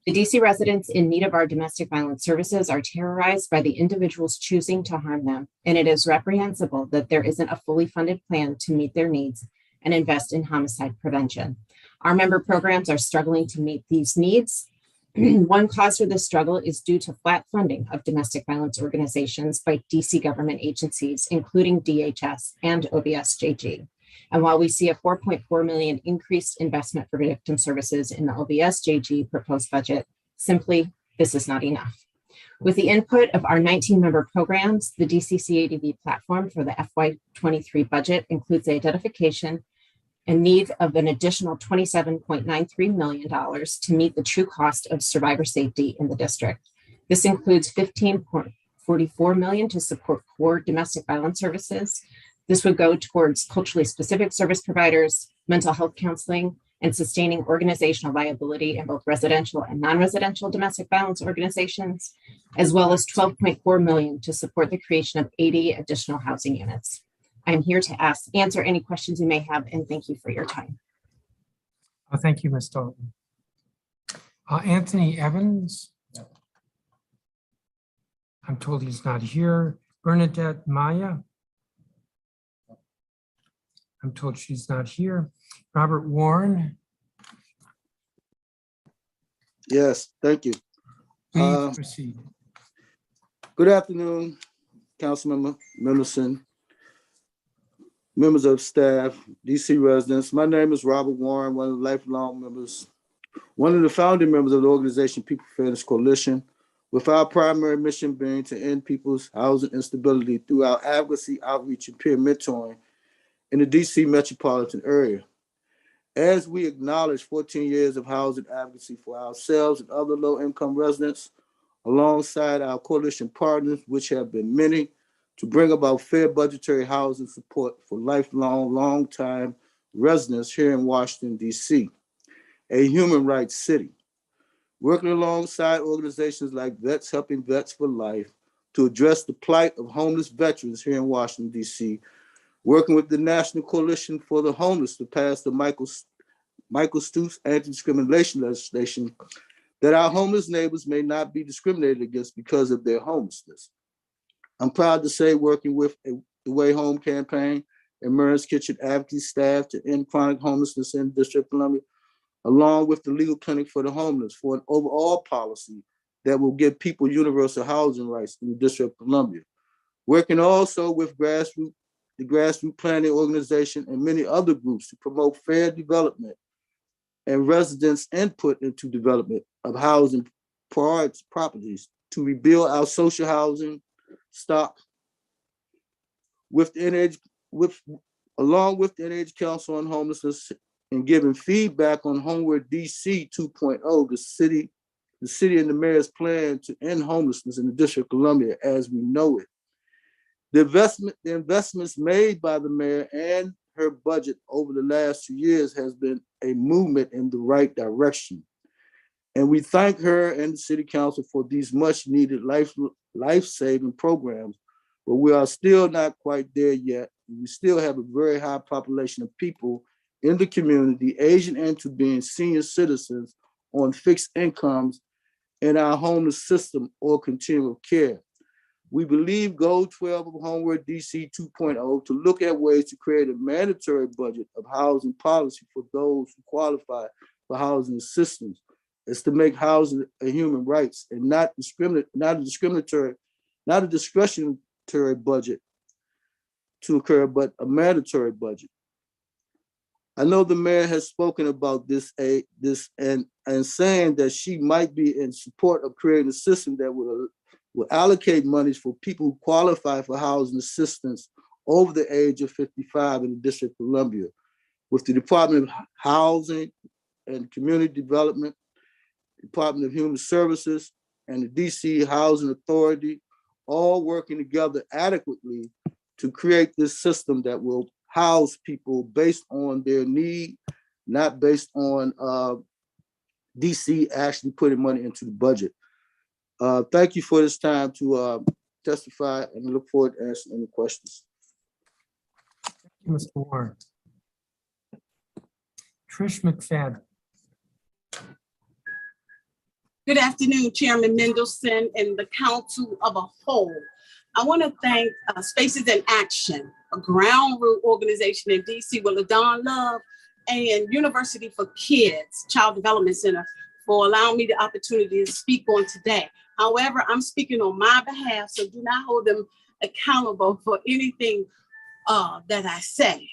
The DC residents in need of our domestic violence services are terrorized by the individuals choosing to harm them, and it is reprehensible that there isn't a fully funded plan to meet their needs and invest in homicide prevention. Our member programs are struggling to meet these needs. One cause for this struggle is due to flat funding of domestic violence organizations by DC government agencies, including DHS and OBSJG. And while we see a $4.4 million increased investment for victim services in the OBSJG proposed budget, simply, this is not enough. With the input of our 19 member programs, the DCCADV platform for the FY23 budget includes the identification and need of an additional $27.93 million to meet the true cost of survivor safety in the district. This includes $15.44 million to support core domestic violence services. This would go towards culturally specific service providers, mental health counseling, and sustaining organizational viability in both residential and non-residential domestic violence organizations, as well as $12.4 million to support the creation of 80 additional housing units. I'm here to answer any questions you may have, and thank you for your time. Thank you, Ms. Dalton. Anthony Evans. I'm told he's not here. Bernadette Maya. I'm told she's not here. Robert Warren. Yes, thank you. Please proceed. Good afternoon, Councilmember Mendelson, members of staff, DC residents. My name is Robert Warren, one of the lifelong members, one of the founding members of the organization People Fairness Coalition, with our primary mission being to end people's housing instability through our advocacy, outreach, and peer mentoring in the DC metropolitan area. As we acknowledge 14 years of housing advocacy for ourselves and other low-income residents, alongside our coalition partners, which have been many, to bring about fair budgetary housing support for lifelong, long-time residents here in Washington, D.C., a human rights city. Working alongside organizations like Vets Helping Vets for Life to address the plight of homeless veterans here in Washington, D.C., working with the National Coalition for the Homeless to pass the Michael Stoops anti-discrimination legislation that our homeless neighbors may not be discriminated against because of their homelessness. I'm proud to say, working with the Way Home campaign and Murray's Kitchen advocacy staff to end chronic homelessness in the District of Columbia, along with the Legal Clinic for the Homeless, for an overall policy that will give people universal housing rights in the District of Columbia. Working also with the Grassroots Planning Organization and many other groups to promote fair development and residents' input into development of housing properties to rebuild our social housing stock along with the NH Council on Homelessness and giving feedback on Homeward DC 2.0, the city and the mayor's plan to end homelessness in the District of Columbia as we know it. The investments made by the mayor and her budget over the last 2 years has been a movement in the right direction. And we thank her and the city council for these much needed life-saving programs, but we are still not quite there yet. We still have a very high population of people in the community, aging into being senior citizens on fixed incomes in our homeless system or continuum of care. We believe Goal 12 of Homeward DC 2.0 to look at ways to create a mandatory budget of housing policy for those who qualify for housing assistance is to make housing a human rights and not a discriminatory budget to occur, but a mandatory budget. I know the mayor has spoken about this and saying that she might be in support of creating a system that will allocate monies for people who qualify for housing assistance over the age of 55 in the District of Columbia, with the Department of Housing and Community Development, Department of Human Services, and the DC Housing Authority, all working together adequately to create this system that will house people based on their need, not based on DC actually putting money into the budget. Thank you for this time to testify, and I look forward to answering any questions. Thank you, Mr. Warren. Trish McFadden. Good afternoon, Chairman Mendelson and the Council of a whole. I want to thank Spaces in Action, a ground root organization in DC with LaDon Love, and University for Kids Child Development Center for allowing me the opportunity to speak on today. However, I'm speaking on my behalf, so do not hold them accountable for anything that I say.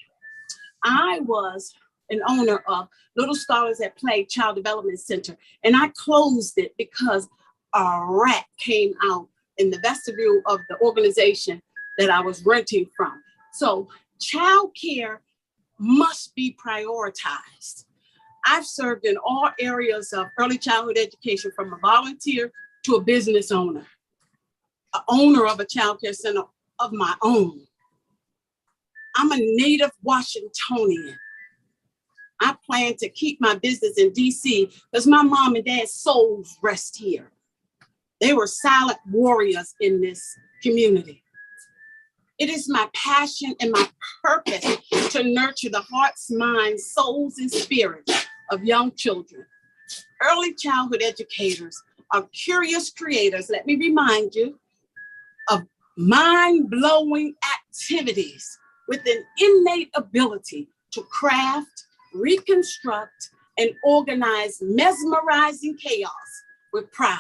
I was an owner of Little Scholars at Play Child Development Center, and I closed it because a rat came out in the vestibule of the organization that I was renting from. So childcare must be prioritized. I've served in all areas of early childhood education, from a volunteer to a business owner, an owner of a childcare center of my own. I'm a native Washingtonian. I plan to keep my business in DC because my mom and dad's souls rest here. They were silent warriors in this community. It is my passion and my purpose to nurture the hearts, minds, souls, and spirits of young children. Early childhood educators are curious creators, let me remind you, of mind-blowing activities with an innate ability to craft, reconstruct, and organize mesmerizing chaos with pride,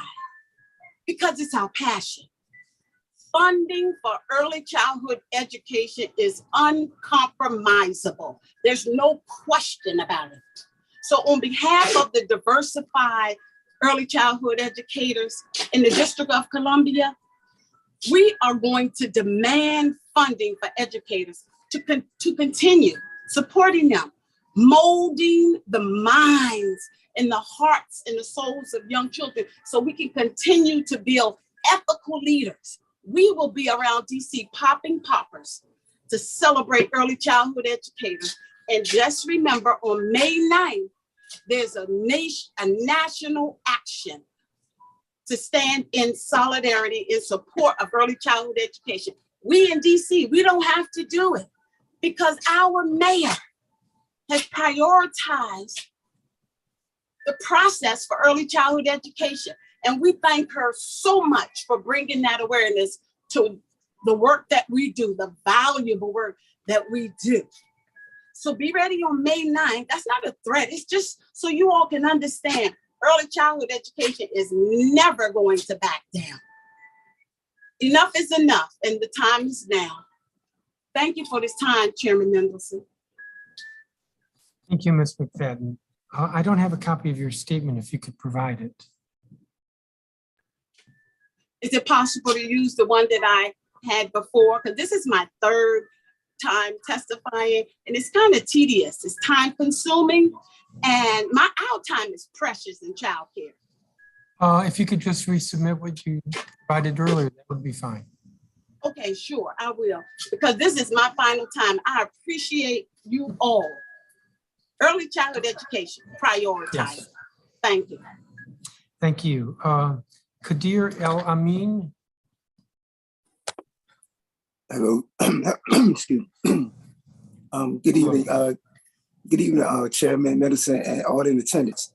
because it's our passion. Funding for early childhood education is uncompromisable. There's no question about it. So on behalf of the diversified early childhood educators in the District of Columbia, we are going to demand funding for educators to continue supporting them, molding the minds and the hearts and the souls of young children so we can continue to build ethical leaders. We will be around DC popping poppers to celebrate early childhood educators. And just remember, on May 9th, there's a national action to stand in solidarity in support of early childhood education. We in DC, we don't have to do it because our mayor has prioritized the process for early childhood education. And we thank her so much for bringing that awareness to the work that we do, the valuable work that we do. So be ready on May 9th. That's not a threat. It's just so you all can understand early childhood education is never going to back down. Enough is enough, and the time is now. Thank you for this time, Chairman Mendelson. Thank you, Ms. McFadden. I don't have a copy of your statement, if you could provide it. Is it possible to use the one that I had before? Because this is my third time testifying, and it's kind of tedious. It's time consuming, and our time is precious in childcare. If you could just resubmit what you provided earlier, that would be fine. Okay, sure, I will, because this is my final time. I appreciate you all. Early childhood education, prioritize. Yes. Thank you. Thank you. Kadir El Amin. Hello. Excuse me. Good evening, Good evening, Chairman Middleton and all in attendance.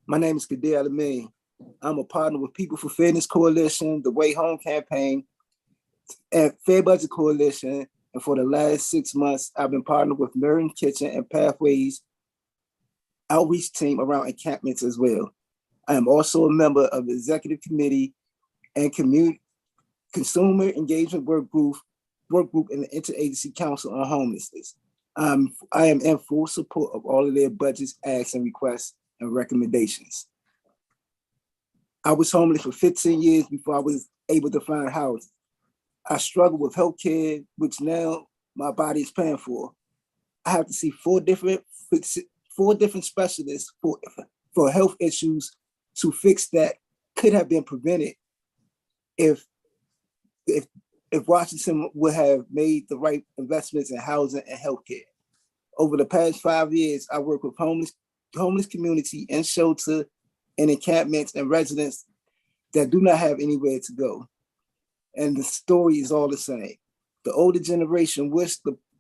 My name is Kadir Alameen. I'm a partner with People for Fairness Coalition, the Way Home campaign, and Fair Budget Coalition. And for the last 6 months, I've been partnered with Miriam Kitchen and Pathways outreach team around encampments as well. I am also a member of the Executive Committee and Consumer Engagement Work Group in the Interagency Council on Homelessness. I am in full support of all of their budgets, acts, and requests and recommendations. I was homeless for 15 years before I was able to find housing. I struggled with healthcare, which now my body is paying for. I have to see four different specialists for health issues to fix that could have been prevented if Washington would have made the right investments in housing and healthcare. Over the past 5 years, I work with homeless community and shelter and encampments and residents that do not have anywhere to go. And the story is all the same. The older generation wish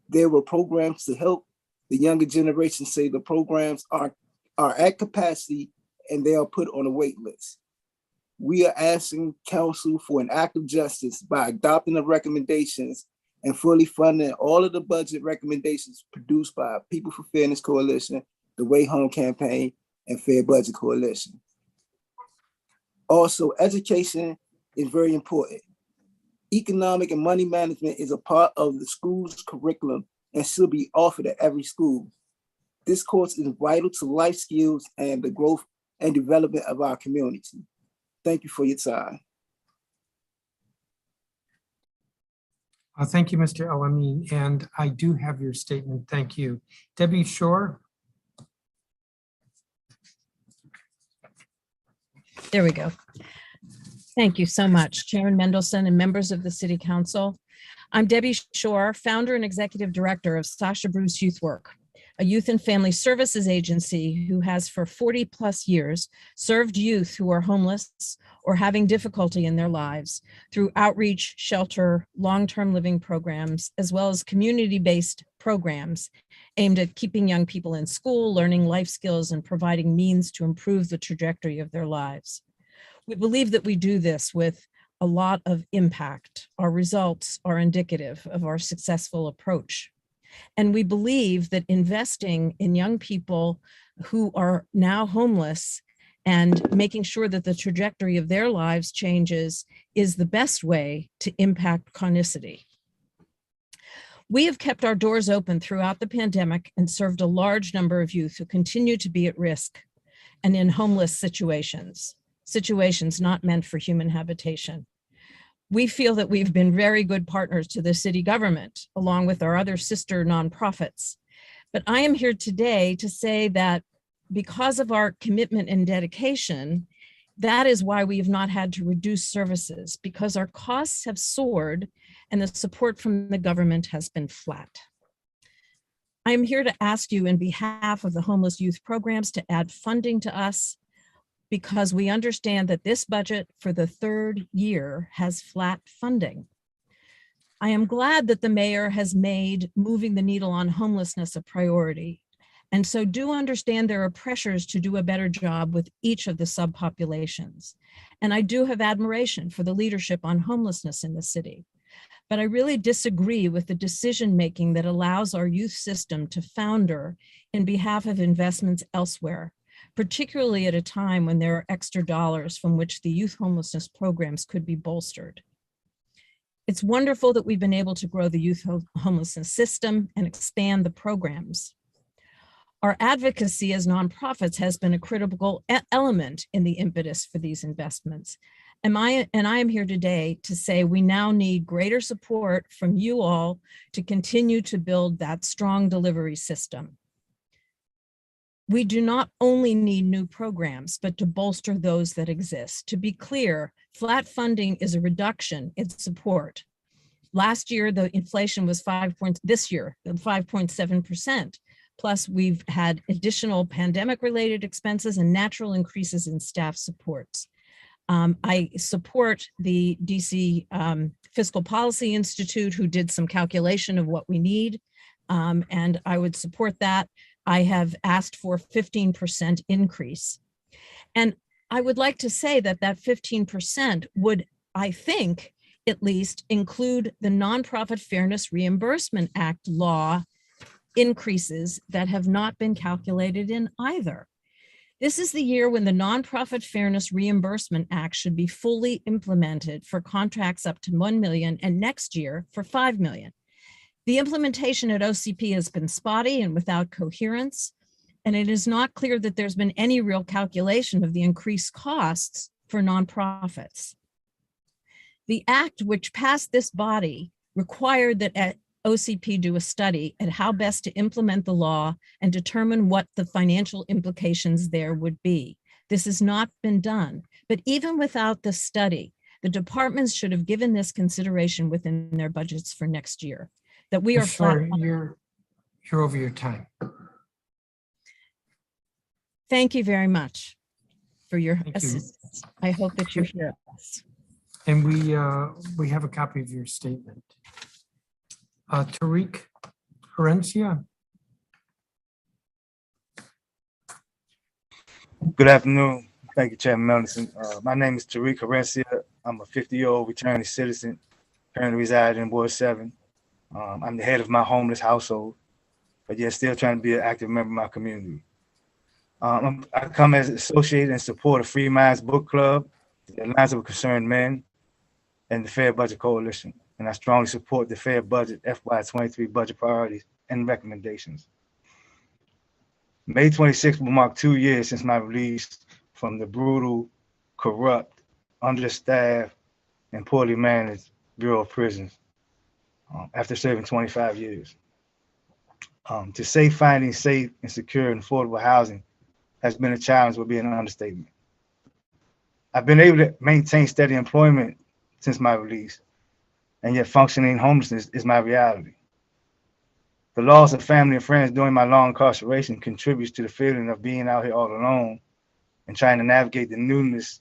there were programs to help. The younger generation say the programs are at capacity and they are put on a wait list. We are asking council for an act of justice by adopting the recommendations and fully funding all of the budget recommendations produced by People for Fairness Coalition, the Way Home campaign, and Fair Budget Coalition. Also, education is very important. Economic and money management is a part of the school's curriculum and should be offered at every school. This course is vital to life skills and the growth and development of our community. Thank you for your time. Thank you, Mr. Alameen, and I do have your statement. Thank you. Debbie Shore. There we go. Thank you so much, Chairman Mendelson and members of the City Council. I'm Debbie Shore, founder and executive director of Sasha Bruce Youth Work, a youth and family services agency who has for 40 plus years served youth who are homeless or having difficulty in their lives through outreach, shelter, long-term living programs, as well as community-based programs aimed at keeping young people in school, learning life skills, and providing means to improve the trajectory of their lives. We believe that we do this with a lot of impact. Our results are indicative of our successful approach. And we believe that investing in young people who are now homeless and making sure that the trajectory of their lives changes is the best way to impact chronicity. We have kept our doors open throughout the pandemic and served a large number of youth who continue to be at risk and in homeless situations not meant for human habitation. We feel that we've been very good partners to the city government, along with our other sister nonprofits. But I am here today to say that because of our commitment and dedication, that is why we have not had to reduce services, because our costs have soared and the support from the government has been flat. I am here to ask you, in behalf of the homeless youth programs, to add funding to us, because we understand that this budget for the third year has flat funding. I am glad that the mayor has made moving the needle on homelessness a priority. And so do understand there are pressures to do a better job with each of the subpopulations. And I do have admiration for the leadership on homelessness in the city. But I really disagree with the decision-making that allows our youth system to founder in behalf of investments elsewhere, particularly at a time when there are extra dollars from which the youth homelessness programs could be bolstered. It's wonderful that we've been able to grow the youth homelessness system and expand the programs. Our advocacy as nonprofits has been a critical element in the impetus for these investments. And I am here today to say we now need greater support from you all to continue to build that strong delivery system. We do not only need new programs, but to bolster those that exist. To be clear, flat funding is a reduction in support. Last year, the inflation was 5.7%. Plus, we've had additional pandemic-related expenses and natural increases in staff supports. I support the DC Fiscal Policy Institute, who did some calculation of what we need. and I would support that. I have asked for 15% increase. And I would like to say that that 15% would, I think, at least include the Nonprofit Fairness Reimbursement Act law increases that have not been calculated in either. This is the year when the Nonprofit Fairness Reimbursement Act should be fully implemented for contracts up to 1 million and next year for 5 million. The implementation at OCP has been spotty and without coherence, and it is not clear that there's been any real calculation of the increased costs for nonprofits. The act which passed this body required that OCP do a study at how best to implement the law and determine what the financial implications there would be. This has not been done, but even without the study, the departments should have given this consideration within their budgets for next year. That we are sorry, you're over your time. Thank you very much for your assistance. I hope that you hear us. And we have a copy of your statement. Tariq Herencia. Good afternoon. Thank you, Chairman Melton. My name is Tariq Herencia. I'm a 50-year-old returning citizen, currently residing in Ward 7. I'm the head of my homeless household, but yet still trying to be an active member of my community. I come as associate and support of Free Minds Book Club, the Alliance of Concerned Men, and the Fair Budget Coalition. And I strongly support the Fair Budget FY23 budget priorities and recommendations. May 26th will mark 2 years since my release from the brutal, corrupt, understaffed, and poorly managed Bureau of Prisons after serving 25 years. To say finding safe and secure and affordable housing has been a challenge would be an understatement. I've been able to maintain steady employment since my release, and yet functioning homelessness is my reality. The loss of family and friends during my long incarceration contributes to the feeling of being out here all alone and trying to navigate the newness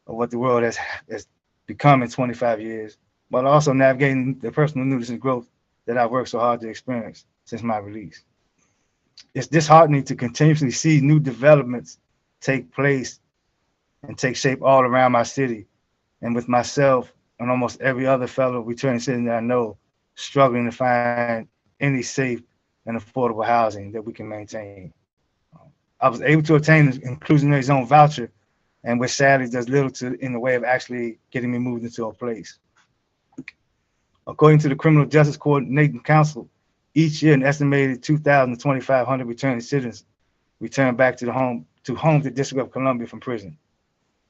of what the world has become in 25 years, while also navigating the personal newness and growth that I've worked so hard to experience since my release. It's disheartening to continuously see new developments take place and take shape all around my city, and with myself and almost every other fellow returning citizen that I know struggling to find any safe and affordable housing that we can maintain. I was able to obtain an inclusionary zone voucher, and which sadly does little in the way of actually getting me moved into a place. According to the Criminal Justice Coordinating Council, each year an estimated 2,000 to 2,500 returning citizens return back to the District of Columbia from prison.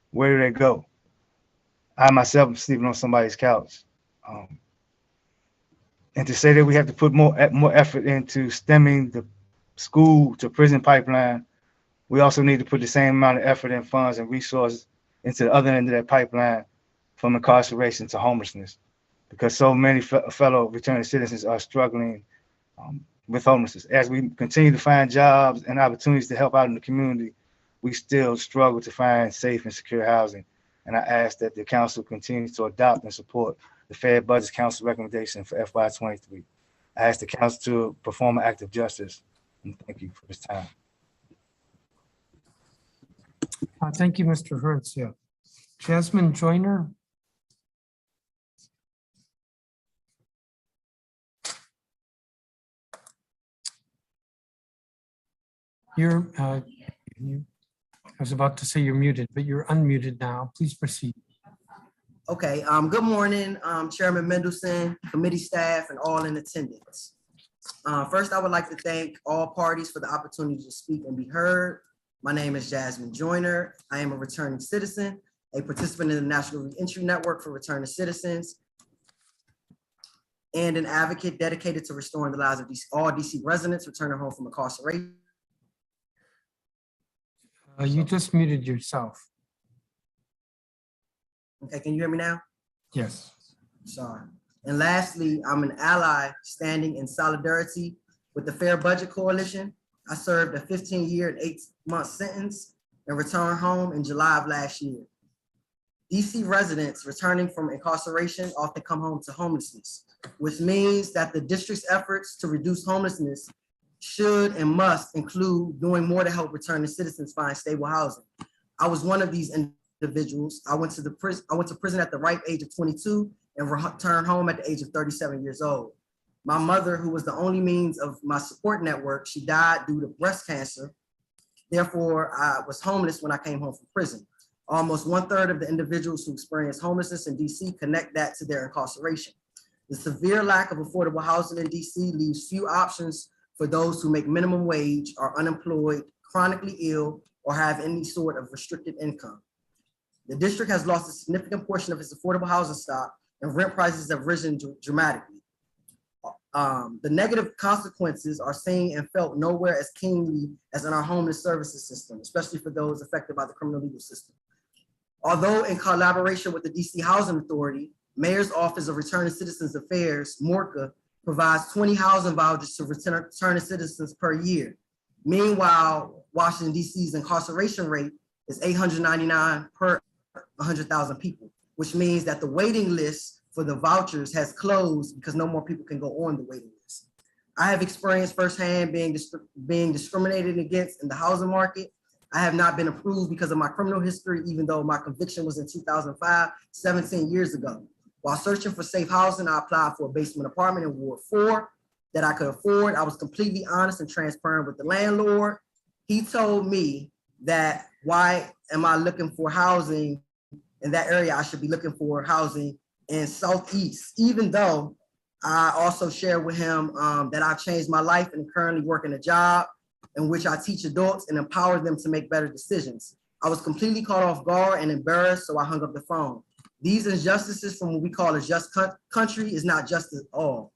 Where do they go? I myself am sleeping on somebody's couch. And to say that we have to put more effort into stemming the school to prison pipeline, we also need to put the same amount of effort and funds and resources into the other end of that pipeline, from incarceration to homelessness, because so many fellow returning citizens are struggling with homelessness. As we continue to find jobs and opportunities to help out in the community, we still struggle to find safe and secure housing. And I ask that the council continues to adopt and support the Fair Budget Council recommendation for FY23. I ask the council to perform an act of justice, and thank you for this time. Thank you, Mr. Herencia. Jasmine Joyner. I was about to say you're muted, but you're unmuted now. Please proceed. Okay, good morning, Chairman Mendelson, committee staff, and all in attendance. First, I would like to thank all parties for the opportunity to speak and be heard. My name is Jasmine Joyner. I am a returning citizen, a participant in the National Reentry Network for Returning Citizens, and an advocate dedicated to restoring the lives of all DC residents returning home from incarceration. You just muted yourself. Okay, can you hear me now? Yes. Sorry. And lastly, I'm an ally standing in solidarity with the Fair Budget Coalition. I served a 15-year and 8-month sentence and returned home in July of last year. DC residents returning from incarceration often come home to homelessness, which means that the district's efforts to reduce homelessness should and must include doing more to help returning citizens find stable housing. I was one of these individuals. I went to prison at the ripe age of 22 and returned home at the age of 37 years old. My mother, who was the only means of my support network, she died due to breast cancer. Therefore, I was homeless when I came home from prison. Almost 1/3 of the individuals who experience homelessness in DC connect that to their incarceration. The severe lack of affordable housing in DC leaves few options for those who make minimum wage, are unemployed, chronically ill, or have any sort of restricted income. The district has lost a significant portion of its affordable housing stock, and rent prices have risen dramatically. The negative consequences are seen and felt nowhere as keenly as in our homeless services system, especially for those affected by the criminal legal system. Although in collaboration with the DC Housing Authority, Mayor's Office of Returning Citizens Affairs, MORCA, provides 20 housing vouchers to returning citizens per year. Meanwhile, Washington DC's incarceration rate is 899 per 100,000 people, which means that the waiting list for the vouchers has closed because no more people can go on the waiting list. I have experienced firsthand being discriminated against in the housing market. I have not been approved because of my criminal history, even though my conviction was in 2005, 17 years ago. While searching for safe housing, I applied for a basement apartment in Ward 4 that I could afford. I was completely honest and transparent with the landlord. He told me that, why am I looking for housing in that area? I should be looking for housing in Southeast, even though I also shared with him that I changed my life and currently work in a job in which I teach adults and empower them to make better decisions. I was completely caught off guard and embarrassed, so I hung up the phone. These injustices from what we call a just country is not just at all.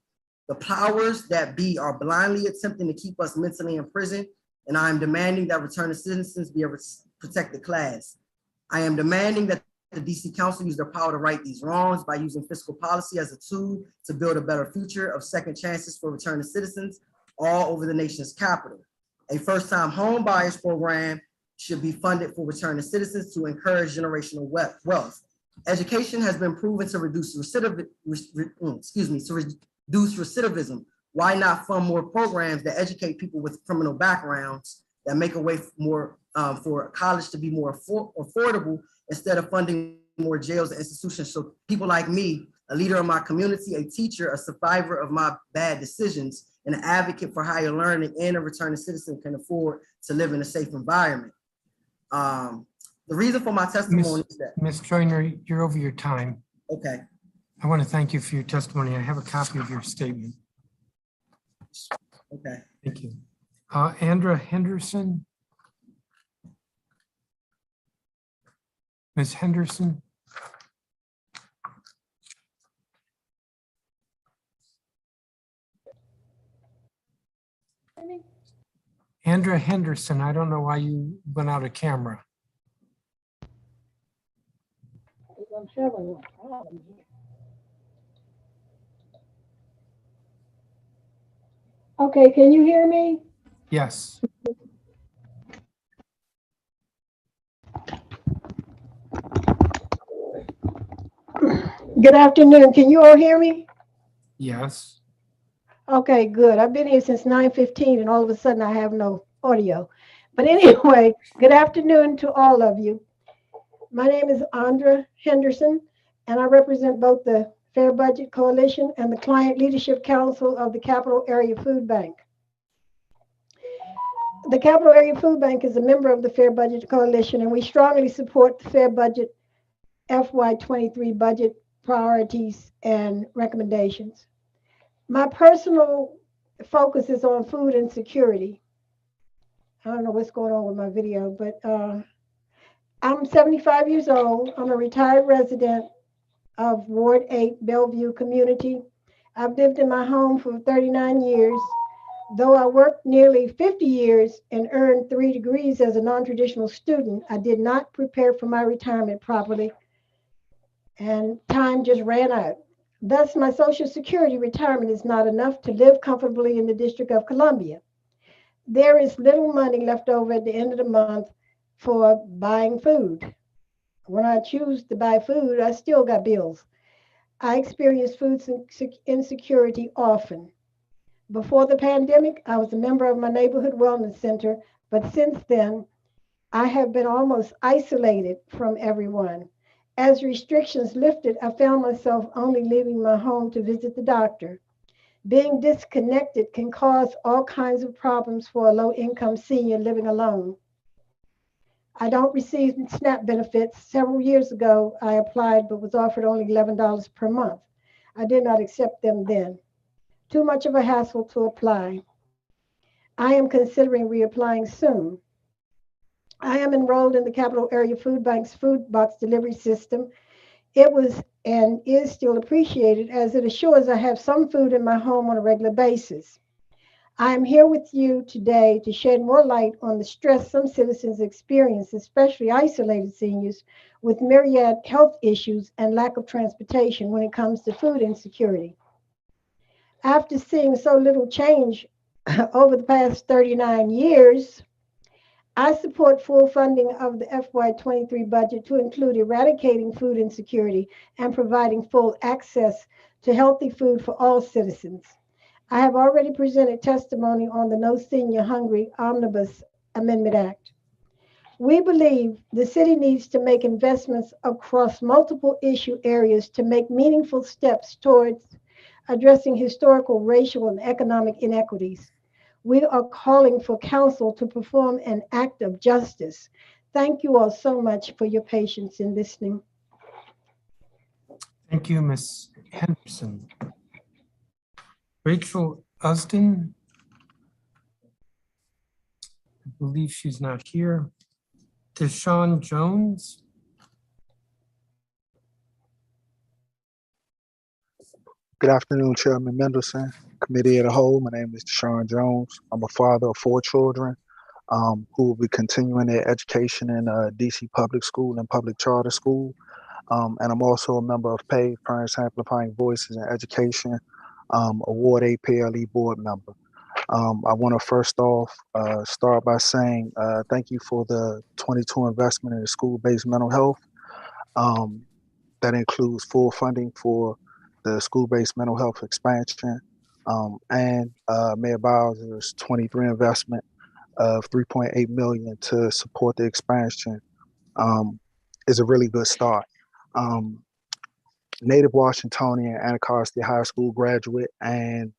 The powers that be are blindly attempting to keep us mentally in prison, and I am demanding that returning citizens be a protected class. I am demanding that the DC Council use their power to right these wrongs by using fiscal policy as a tool to build a better future of second chances for returning citizens all over the nation's capital. A first-time home buyers program should be funded for returning citizens to encourage generational wealth. Education has been proven to reduce recidivism. Why not fund more programs that educate people with criminal backgrounds that make a way more for college to be more affordable instead of funding more jails and institutions? So people like me, a leader of my community, a teacher, a survivor of my bad decisions, and an advocate for higher learning and a returning citizen can afford to live in a safe environment. The reason for my testimony is that— Ms. Joyner, you're over your time. Okay. I want to thank you for your testimony. I have a copy of your statement. Okay. Thank you. Andra Henderson. Ms. Henderson. Andra Henderson, I don't know why you went out of camera. I'm having a problem here. Okay, can you hear me? Yes. Good afternoon. Can you all hear me? Yes. Okay, good. I've been here since 9:15 and all of a sudden I have no audio. But anyway, good afternoon to all of you. My name is Andra Henderson, and I represent both the Fair Budget Coalition and the Client Leadership Council of the Capital Area Food Bank. The Capital Area Food Bank is a member of the Fair Budget Coalition, and we strongly support the Fair Budget FY23 budget priorities and recommendations. My personal focus is on food insecurity. I don't know what's going on with my video, but I'm 75 years old. I'm a retired resident of Ward 8 Bellevue community. I've lived in my home for 39 years. Though I worked nearly 50 years and earned 3 degrees as a non-traditional student, I did not prepare for my retirement properly, and time just ran out. Thus, my Social Security retirement is not enough to live comfortably in the District of Columbia. There is little money left over at the end of the month for buying food. When I choose to buy food, I still got bills. I experience food insecurity often. Before the pandemic, I was a member of my neighborhood wellness center, but since then, I have been almost isolated from everyone. As restrictions lifted, I found myself only leaving my home to visit the doctor. Being disconnected can cause all kinds of problems for a low-income senior living alone. I don't receive SNAP benefits. Several years ago, I applied but was offered only $11 per month. I did not accept them then. Too much of a hassle to apply. I am considering reapplying soon. I am enrolled in the Capital Area Food Bank's food box delivery system. It was and is still appreciated as it assures I have some food in my home on a regular basis. I am here with you today to shed more light on the stress some citizens experience, especially isolated seniors, with myriad health issues and lack of transportation when it comes to food insecurity. After seeing so little change over the past 39 years, I support full funding of the FY23 budget to include eradicating food insecurity and providing full access to healthy food for all citizens. I have already presented testimony on the No Senior Hungry Omnibus Amendment Act. We believe the city needs to make investments across multiple issue areas to make meaningful steps towards addressing historical, racial, and economic inequities. We are calling for council to perform an act of justice. Thank you all so much for your patience in listening. Thank you, Ms. Henderson. Rachel Usden. I believe she's not here. Deshaun Jones. Good afternoon, Chairman Mendelson, Committee of the Whole. My name is Deshaun Jones. I'm a father of 4 children who will be continuing their education in DC Public School and Public Charter School. And I'm also a member of PAVE, Parents Amplifying Voices in Education, Award A PLE board member. I want to first off start by saying thank you for the 22 investment in school-based mental health. That includes full funding for the school-based mental health expansion, and Mayor Bowser's 23 investment of $3.8 million to support the expansion is a really good start. Native Washingtonian, Anacostia High School graduate, and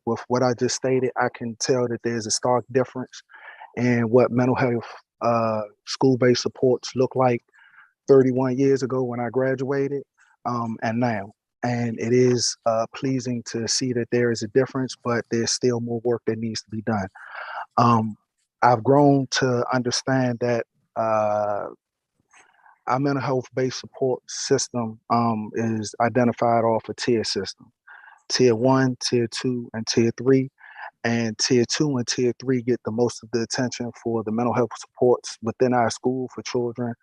with what I just stated, I can tell that there's a stark difference in what mental health school-based supports look like 31 years ago when I graduated, and now. And it is pleasing to see that there is a difference, but there's still more work that needs to be done. I've grown to understand that our mental health-based support system is identified off a tier system. Tier 1, Tier 2, and Tier 3. And Tier 2 and Tier 3 get the most of the attention for the mental health supports within our school for children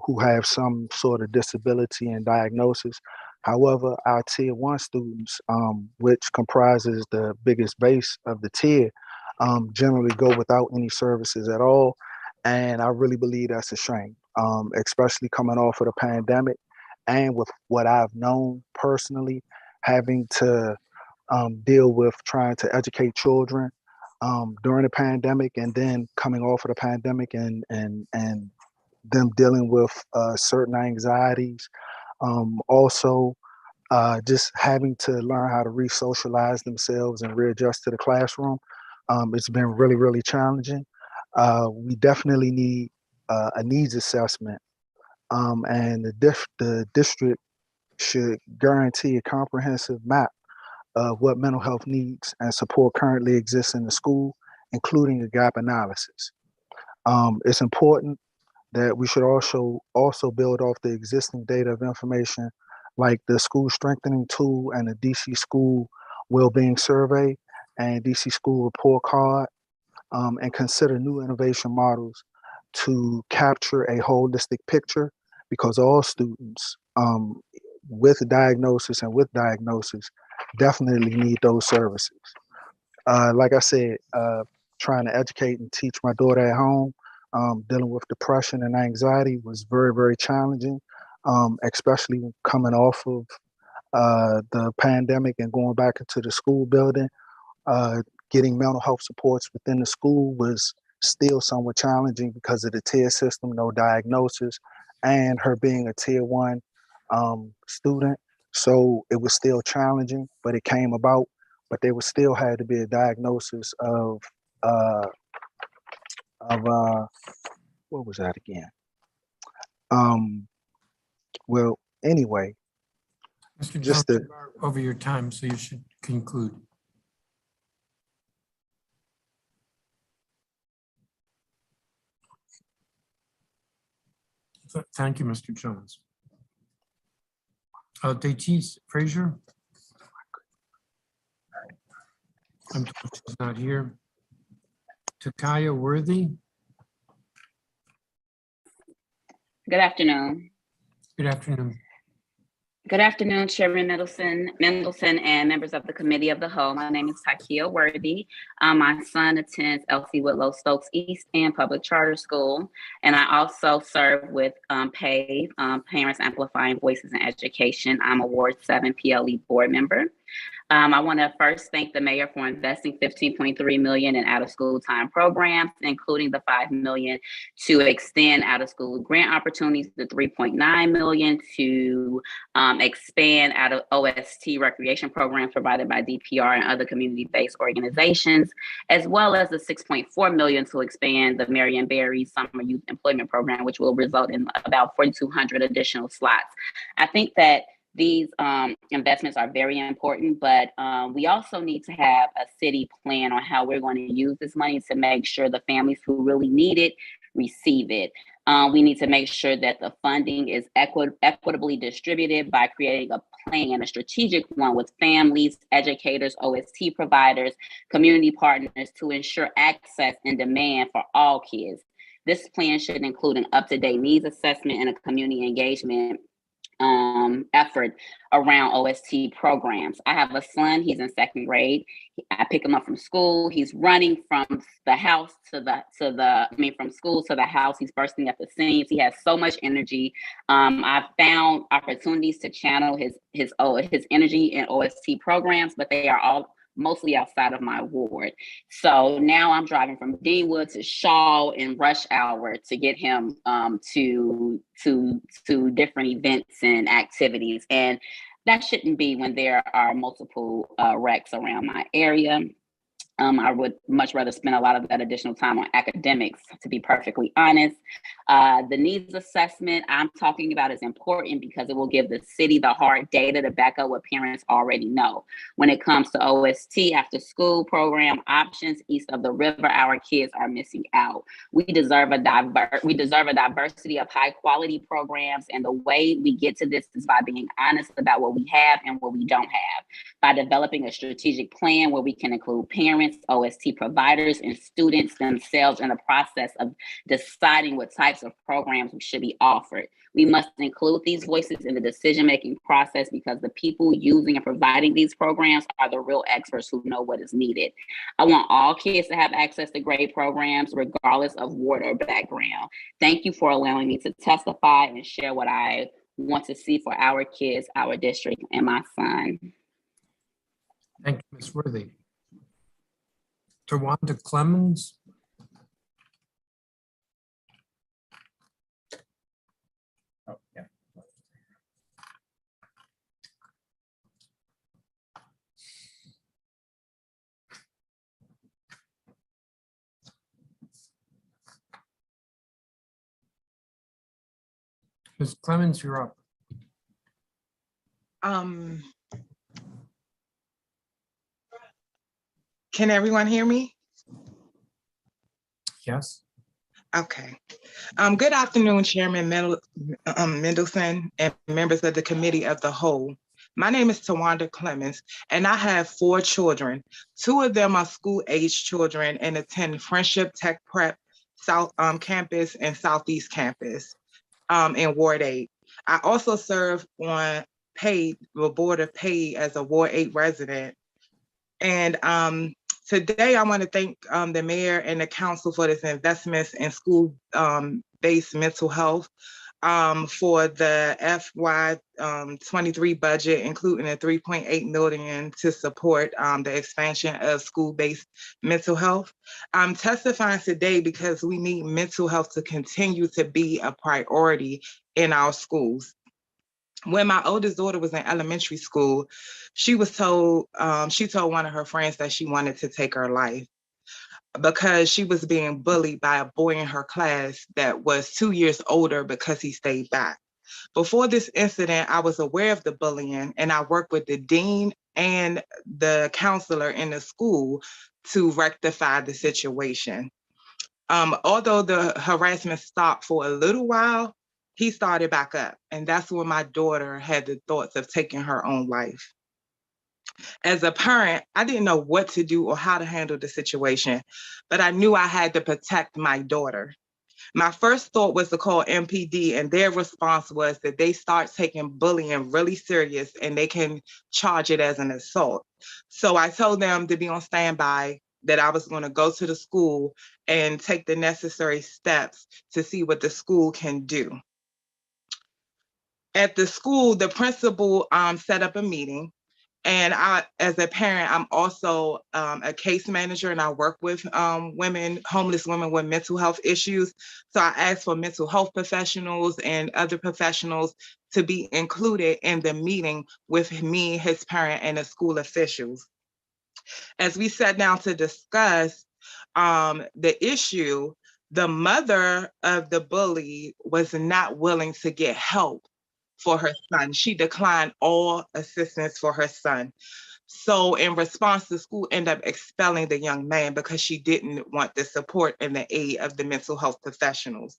who have some sort of disability and diagnosis. However, our Tier 1 students, which comprises the biggest base of the tier, generally go without any services at all. And I really believe that's a shame, especially coming off of the pandemic and with what I've known personally, having to deal with trying to educate children during the pandemic and then coming off of the pandemic and them dealing with certain anxieties. Also, just having to learn how to re-socialize themselves and readjust to the classroom. It's been really, really challenging. We definitely need a needs assessment, and the district should guarantee a comprehensive map of what mental health needs and support currently exists in the school, including a gap analysis. It's important that we should also build off the existing data of information like the school strengthening tool and the DC school well-being survey and DC school report card, and consider new innovation models to capture a holistic picture, because all students with diagnosis and with diagnosis definitely need those services. Like I said, trying to educate and teach my daughter at home, Dealing with depression and anxiety was very, very challenging, especially coming off of the pandemic and going back into the school building. Getting mental health supports within the school was still somewhat challenging because of the tier system, no diagnosis, and her being a tier 1 student. So it was still challenging, but it came about. But there was still had to be a diagnosis of what was that again? Well, anyway, Mr. just Jones, you are over your time, so you should conclude. Thank you, Mr. Jones. Datis Frazier. I'm told she's not here. Takaya Worthy. Good afternoon. Good afternoon. Good afternoon, Chairman Mendelson, and members of the Committee of the Whole. My name is Takia Worthy. My son attends Elsie Whitlow Stokes East End Public Charter School, and I also serve with PAVE, Parents Amplifying Voices in Education. I'm a Ward 7 PLE board member. I want to first thank the mayor for investing $15.3 million in out-of-school time programs, including the $5 million to extend out-of-school grant opportunities, the $3.9 million to expand out of OST recreation programs provided by DPR and other community-based organizations, as well as the $6.4 million to expand the Marion Barry Summer Youth Employment Program, which will result in about 4,200 additional slots. I think that these investments are very important, but we also need to have a city plan on how we're going to use this money to make sure the families who really need it receive it. We need to make sure that the funding is equitably distributed by creating a plan, a strategic one with families, educators, OST providers, community partners to ensure access and demand for all kids. This plan should include an up-to-date needs assessment and a community engagement effort around OST programs. I have a son, he's in 2nd grade. I pick him up from school. He's running from the house from school to the house. He's bursting at the seams. He has so much energy. I've found opportunities to channel his energy in OST programs, but they are all mostly outside of my ward. So now I'm driving from Deanwood to Shaw in rush hour to get him to different events and activities. And that shouldn't be when there are multiple wrecks around my area. I would much rather spend a lot of that additional time on academics, to be perfectly honest. The needs assessment I'm talking about is important because it will give the city the hard data to back up what parents already know. When it comes to OST after school program options east of the river, our kids are missing out. We deserve a diversity of high quality programs, and the way we get to this is by being honest about what we have and what we don't have, by developing a strategic plan where we can include parents, OST providers, and students themselves in the process of deciding what types of programs should be offered. We must include these voices in the decision-making process because the people using and providing these programs are the real experts who know what is needed. I want all kids to have access to great programs, regardless of ward or background. Thank you for allowing me to testify and share what I want to see for our kids, our district, and my son. Thank you, Ms. Worthy. Tawanda Clemens. Oh, yeah. Ms. Clemens, you're up. Can everyone hear me? Yes. Okay. Good afternoon, Chairman Mendelson and members of the Committee of the Whole. My name is Tawanda Clemens, and I have 4 children. 2 of them are school-age children and attend Friendship Tech Prep South Campus and Southeast Campus in Ward 8. I also serve on the Board of PAVE as a Ward 8 resident. And Today, I want to thank the mayor and the council for this investments in school-based mental health for the FY23 budget, including a $3.8 million to support the expansion of school-based mental health. I'm testifying today because we need mental health to continue to be a priority in our schools. When my oldest daughter was in elementary school, she told one of her friends that she wanted to take her life because she was being bullied by a boy in her class that was 2 years older because he stayed back. Before this incident, I was aware of the bullying, and I worked with the dean and the counselor in the school to rectify the situation. Although the harassment stopped for a little while, he started back up. And that's when my daughter had the thoughts of taking her own life. As a parent, I didn't know what to do or how to handle the situation, but I knew I had to protect my daughter. My first thought was to call MPD, and their response was that they start taking bullying really serious and they can charge it as an assault. So I told them to be on standby, that I was going to go to the school and take the necessary steps to see what the school can do. At the school, the principal set up a meeting. And I, as a parent, I'm also a case manager, and I work with homeless women with mental health issues. So I asked for mental health professionals and other professionals to be included in the meeting with me, his parent, and the school officials. As we sat down to discuss the issue, the mother of the bully was not willing to get help for her son. She declined all assistance for her son. So in response, the school ended up expelling the young man because she didn't want the support and the aid of the mental health professionals.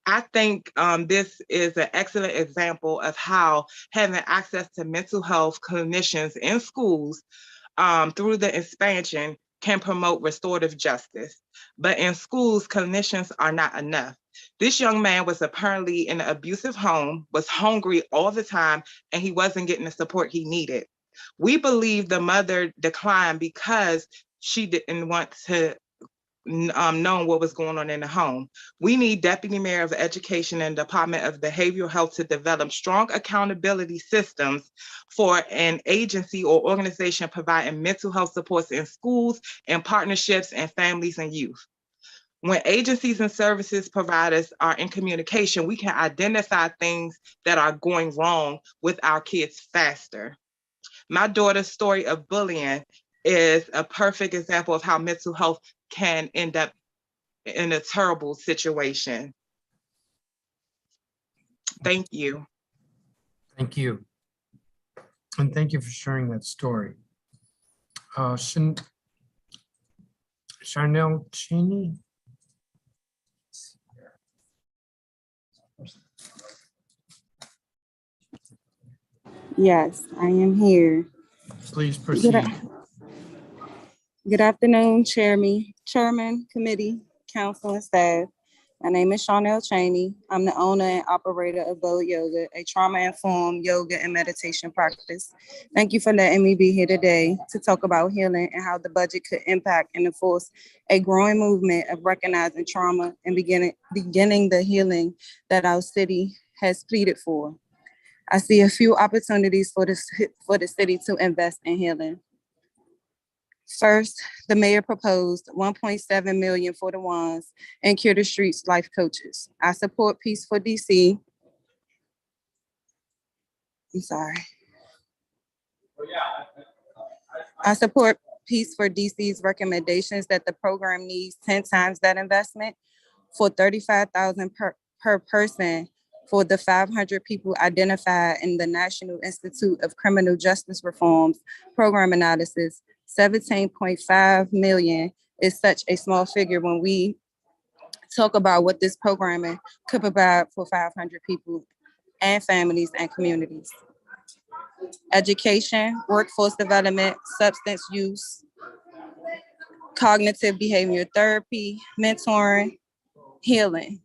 I think this is an excellent example of how having access to mental health clinicians in schools through the expansion can promote restorative justice. But in schools, clinicians are not enough. This young man was apparently in an abusive home, was hungry all the time, and he wasn't getting the support he needed. We believe the mother declined because she didn't want to know what was going on in the home. We need Deputy Mayor of Education and Department of Behavioral Health to develop strong accountability systems for an agency or organization providing mental health supports in schools and partnerships and families and youth. When agencies and services providers are in communication, we can identify things that are going wrong with our kids faster. My daughter's story of bullying is a perfect example of how mental health can end up in a terrible situation. Thank you. Thank you. And thank you for sharing that story. Chanel Cheney. Yes, I am here. Please proceed. Good afternoon, Chairman, Committee, Council, and staff. My name is Chanel Cheney. I'm the owner and operator of Bold Yoga, a trauma-informed yoga and meditation practice. Thank you for letting me be here today to talk about healing and how the budget could impact and enforce a growing movement of recognizing trauma and beginning the healing that our city has pleaded for. I see a few opportunities for the city to invest in healing. First, the mayor proposed $1.7 million for the ones and Cure the Streets life coaches. I support Peace for DC. I'm sorry. I support Peace for DC's recommendations that the program needs 10 times that investment for $35,000 per person for the 500 people identified in the National Institute of Criminal Justice Reform's program analysis. 17.5 million is such a small figure when we talk about what this programming could provide for 500 people and families and communities. Education, workforce development, substance use, cognitive behavioral therapy, mentoring, healing.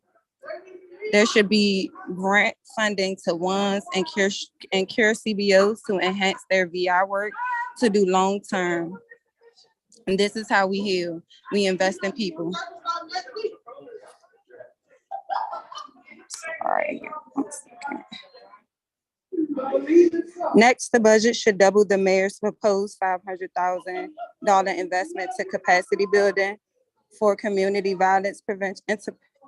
There should be grant funding to ones and cure CBOs to enhance their VR work to do long-term And this is how we heal. We invest in people. All right. Next, the budget should double the mayor's proposed $500,000 investment to capacity building for community violence prevention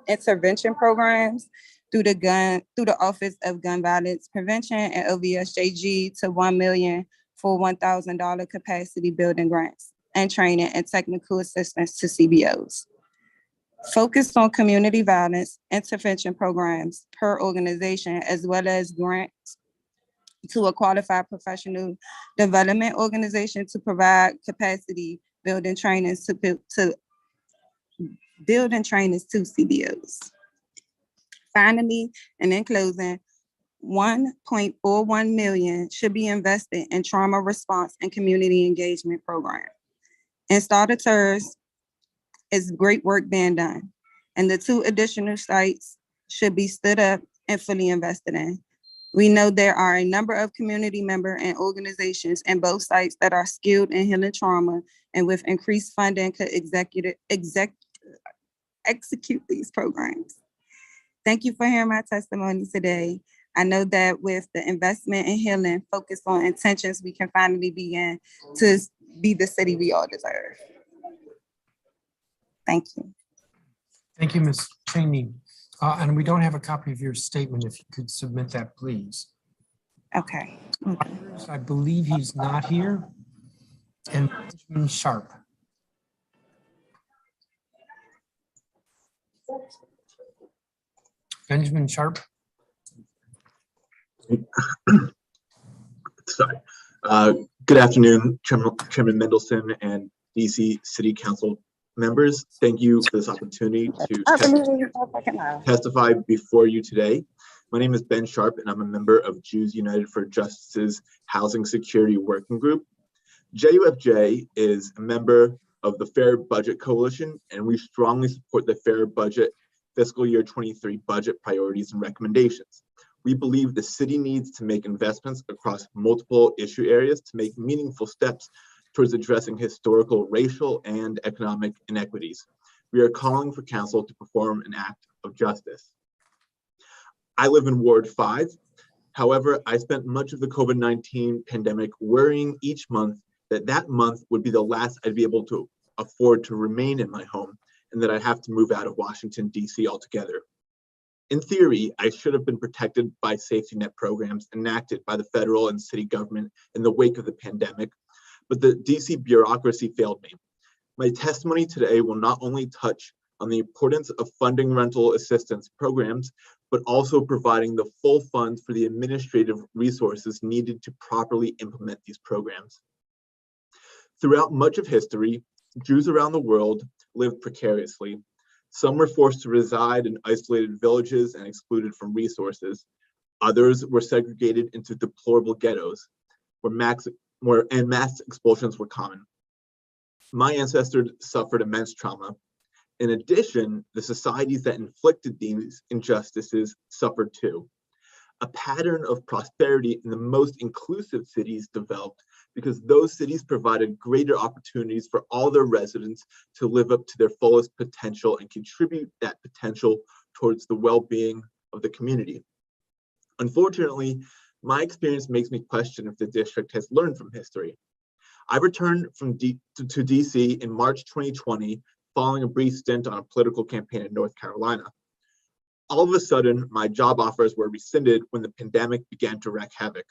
intervention programs through the Office of Gun Violence Prevention and OVSJG to $1 million for $1,000 capacity building grants and training and technical assistance to CBOs. Focused on community violence intervention programs per organization, as well as grants to a qualified professional development organization to provide capacity building trainings to CBOs. Finally, and in closing, $1.41 million should be invested in trauma response and community engagement program. Install deterrents is great work being done, and the 2 additional sites should be stood up and fully invested in. We know there are a number of community member and organizations in both sites that are skilled in healing trauma, and with increased funding could execute these programs. Thank you for hearing my testimony today. I know that with the investment in healing focused on intentions, we can finally begin to be the city we all deserve. Thank you. Thank you, Ms. Cheney. And we don't have a copy of your statement. If you could submit that, please. Okay. I believe he's not here. And Benjamin Sharp. Benjamin Sharp. Sorry. Good afternoon, Chairman Mendelson and DC City Council members. Thank you for this opportunity to testify before you today. My name is Ben Sharp, and I'm a member of Jews United for Justice's Housing Security Working Group. JUFJ is a member of the Fair Budget Coalition, and we strongly support the Fair Budget Fiscal Year 23 budget priorities and recommendations. We believe the city needs to make investments across multiple issue areas to make meaningful steps towards addressing historical, racial, and economic inequities. We are calling for council to perform an act of justice. I live in Ward 5. However, I spent much of the COVID-19 pandemic worrying each month that month would be the last I'd be able to afford to remain in my home, and that I'd have to move out of Washington, DC altogether. In theory, I should have been protected by safety net programs enacted by the federal and city government in the wake of the pandemic, but the DC bureaucracy failed me. My testimony today will not only touch on the importance of funding rental assistance programs, but also providing the full funds for the administrative resources needed to properly implement these programs. Throughout much of history, Jews around the world lived precariously. Some were forced to reside in isolated villages and excluded from resources. Others were segregated into deplorable ghettos where mass expulsions were common. My ancestors suffered immense trauma. In addition, the societies that inflicted these injustices suffered too. A pattern of prosperity in the most inclusive cities developed because those cities provided greater opportunities for all their residents to live up to their fullest potential and contribute that potential towards the well-being of the community. Unfortunately, my experience makes me question if the district has learned from history. I returned to DC in March 2020, following a brief stint on a political campaign in North Carolina. All of a sudden, my job offers were rescinded when the pandemic began to wreak havoc.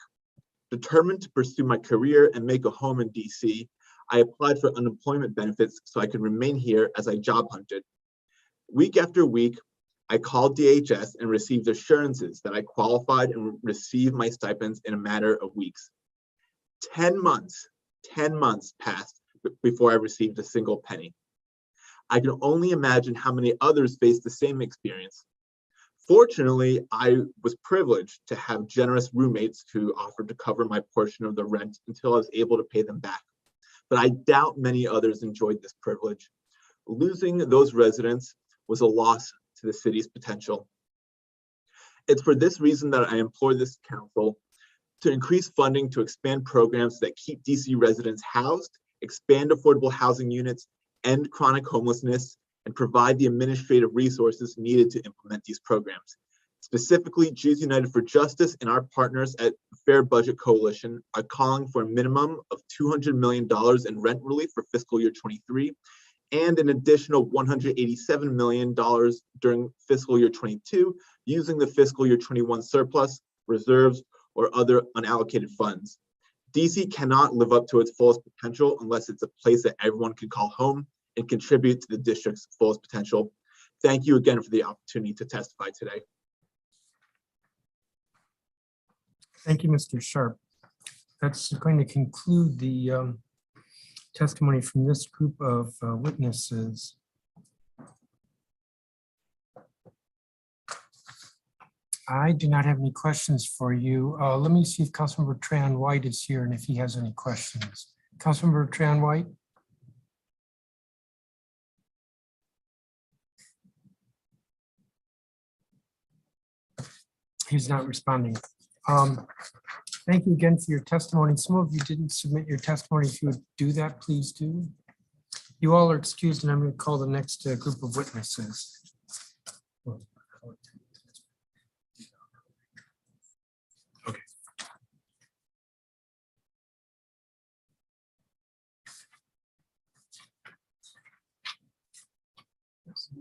Determined to pursue my career and make a home in DC, I applied for unemployment benefits so I could remain here as I job hunted. Week after week, I called DHS and received assurances that I qualified and received my stipends in a matter of weeks. 10 months passed before I received a single penny. I can only imagine how many others faced the same experience. Fortunately, I was privileged to have generous roommates who offered to cover my portion of the rent until I was able to pay them back. But I doubt many others enjoyed this privilege. Losing those residents was a loss to the city's potential. It's for this reason that I implore this council to increase funding to expand programs that keep DC residents housed expand affordable housing units, end chronic homelessness, and provide the administrative resources needed to implement these programs. Specifically, Jews United for Justice and our partners at the Fair Budget Coalition are calling for a minimum of $200 million in rent relief for fiscal year 23 and an additional $187 million during fiscal year 22 using the fiscal year 21 surplus, reserves, or other unallocated funds. DC cannot live up to its fullest potential unless it's a place that everyone can call home and contribute to the district's fullest potential. Thank you again for the opportunity to testify today. Thank you, Mr. Sharp. That's going to conclude the testimony from this group of witnesses. I do not have any questions for you. Let me see if Councilmember Tran White is here and if he has any questions. Councilmember Tran White. He's not responding. Thank you again for your testimony. Some of you didn't submit your testimony. If you would do that, please do. You all are excused, and I'm going to call the next group of witnesses. Okay.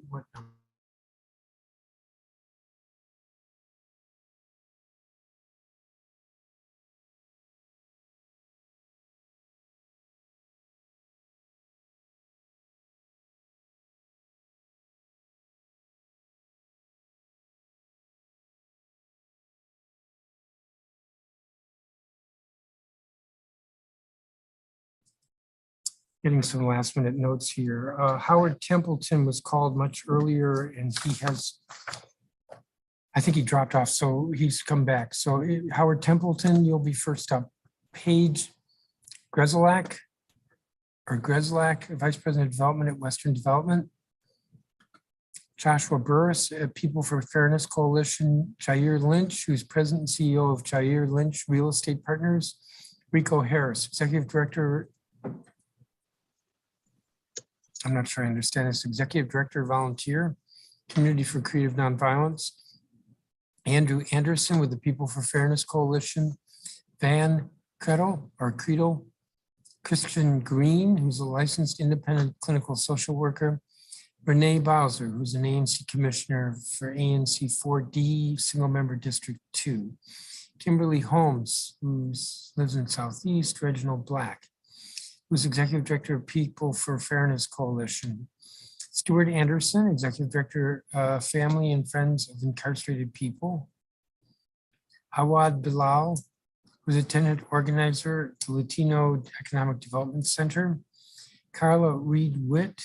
What number? Getting some last minute notes here. Howard Templeton was called much earlier and he has, I think he dropped off, so he's come back. So Howard Templeton, you'll be first up. Paige Grzelak, Vice President of Development at Western Development. Joshua Burris at People for Fairness Coalition. Jair Lynch, who's President and CEO of Jair Lynch Real Estate Partners. Rico Harris, Executive Director, I'm not sure I understand this, Executive Director, Volunteer, Community for Creative Nonviolence. Andrew Anderson with the People for Fairness Coalition. Van Credo, Christian Green, who's a licensed independent clinical social worker. Renee Bowser, who's an ANC Commissioner for ANC 4D, Single Member District 2. Kimberly Holmes, who lives in Southeast. Reginald Black, who's Executive Director of People for Fairness Coalition. Stuart Anderson, Executive Director, Family and Friends of Incarcerated People. Awad Bilal, who's a tenant organizer at the Latino Economic Development Center. Carla Reed-Witt,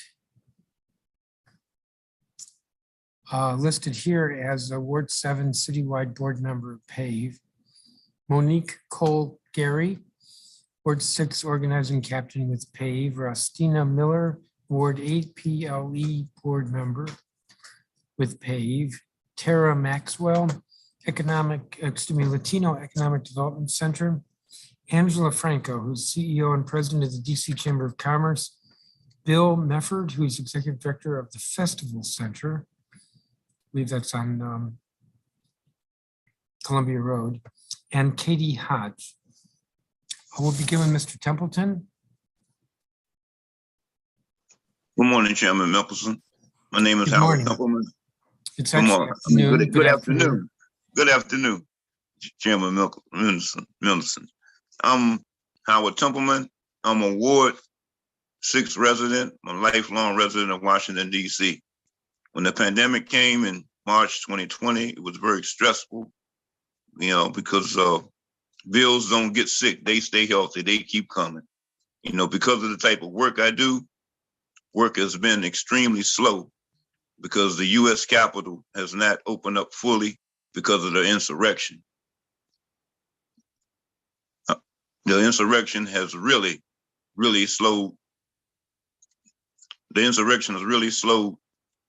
listed here as a Ward 7 Citywide Board Member of PAVE. Monique Cole-Gary, Ward 6 Organizing Captain with PAVE. Rastina Miller, Ward 8 PLE Board Member with PAVE. Tara Maxwell, Latino Economic Development Center. Angela Franco, who's CEO and President of the DC Chamber of Commerce. Bill Mefford, who's Executive Director of the Festival Center. I believe that's on Columbia Road. And Katie Hodge. I will begin with Mr. Templeton. Good morning, Chairman Mickelson. My name is Howard Templeton. It's Good morning. Good afternoon. afternoon. Good afternoon, Chairman Mickelson. I'm Howard Templeman. I'm a Ward 6 resident, I'm a lifelong resident of Washington, D.C. When the pandemic came in March 2020, it was very stressful, because bills don't get sick. They stay healthy. They keep coming. Because of the type of work I do, work has been extremely slow because the U.S. Capitol has not opened up fully because of the insurrection. The insurrection has really slowed. The insurrection has really slowed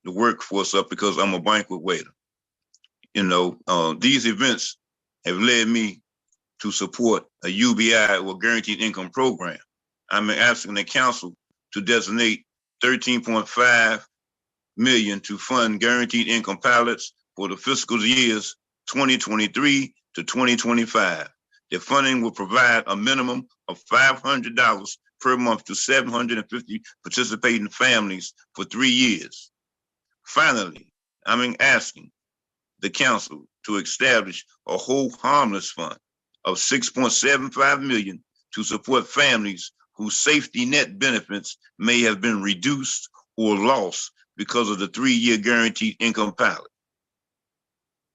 the workforce up because I'm a banquet waiter. These events have led me to support a UBI or guaranteed income program. I'm asking the council to designate 13.5 million to fund guaranteed income pilots for the fiscal years 2023 to 2025. The funding will provide a minimum of $500 per month to 750 participating families for 3 years. Finally, I'm asking the council to establish a whole harmless fund of 6.75 million to support families whose safety net benefits may have been reduced or lost because of the 3-year guaranteed income pilot.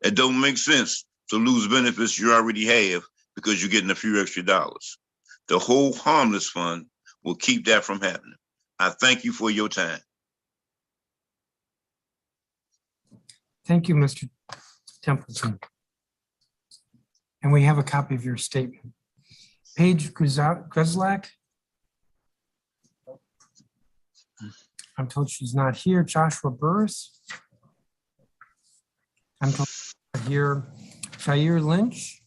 It don't make sense to lose benefits you already have because you're getting a few extra dollars. The whole harmless fund will keep that from happening. I thank you for your time. Thank you, Mr. Templeton. And we have a copy of your statement. Paige Grzelak. I'm told she's not here. Joshua Burris. I'm told she's not here. Jair Lynch.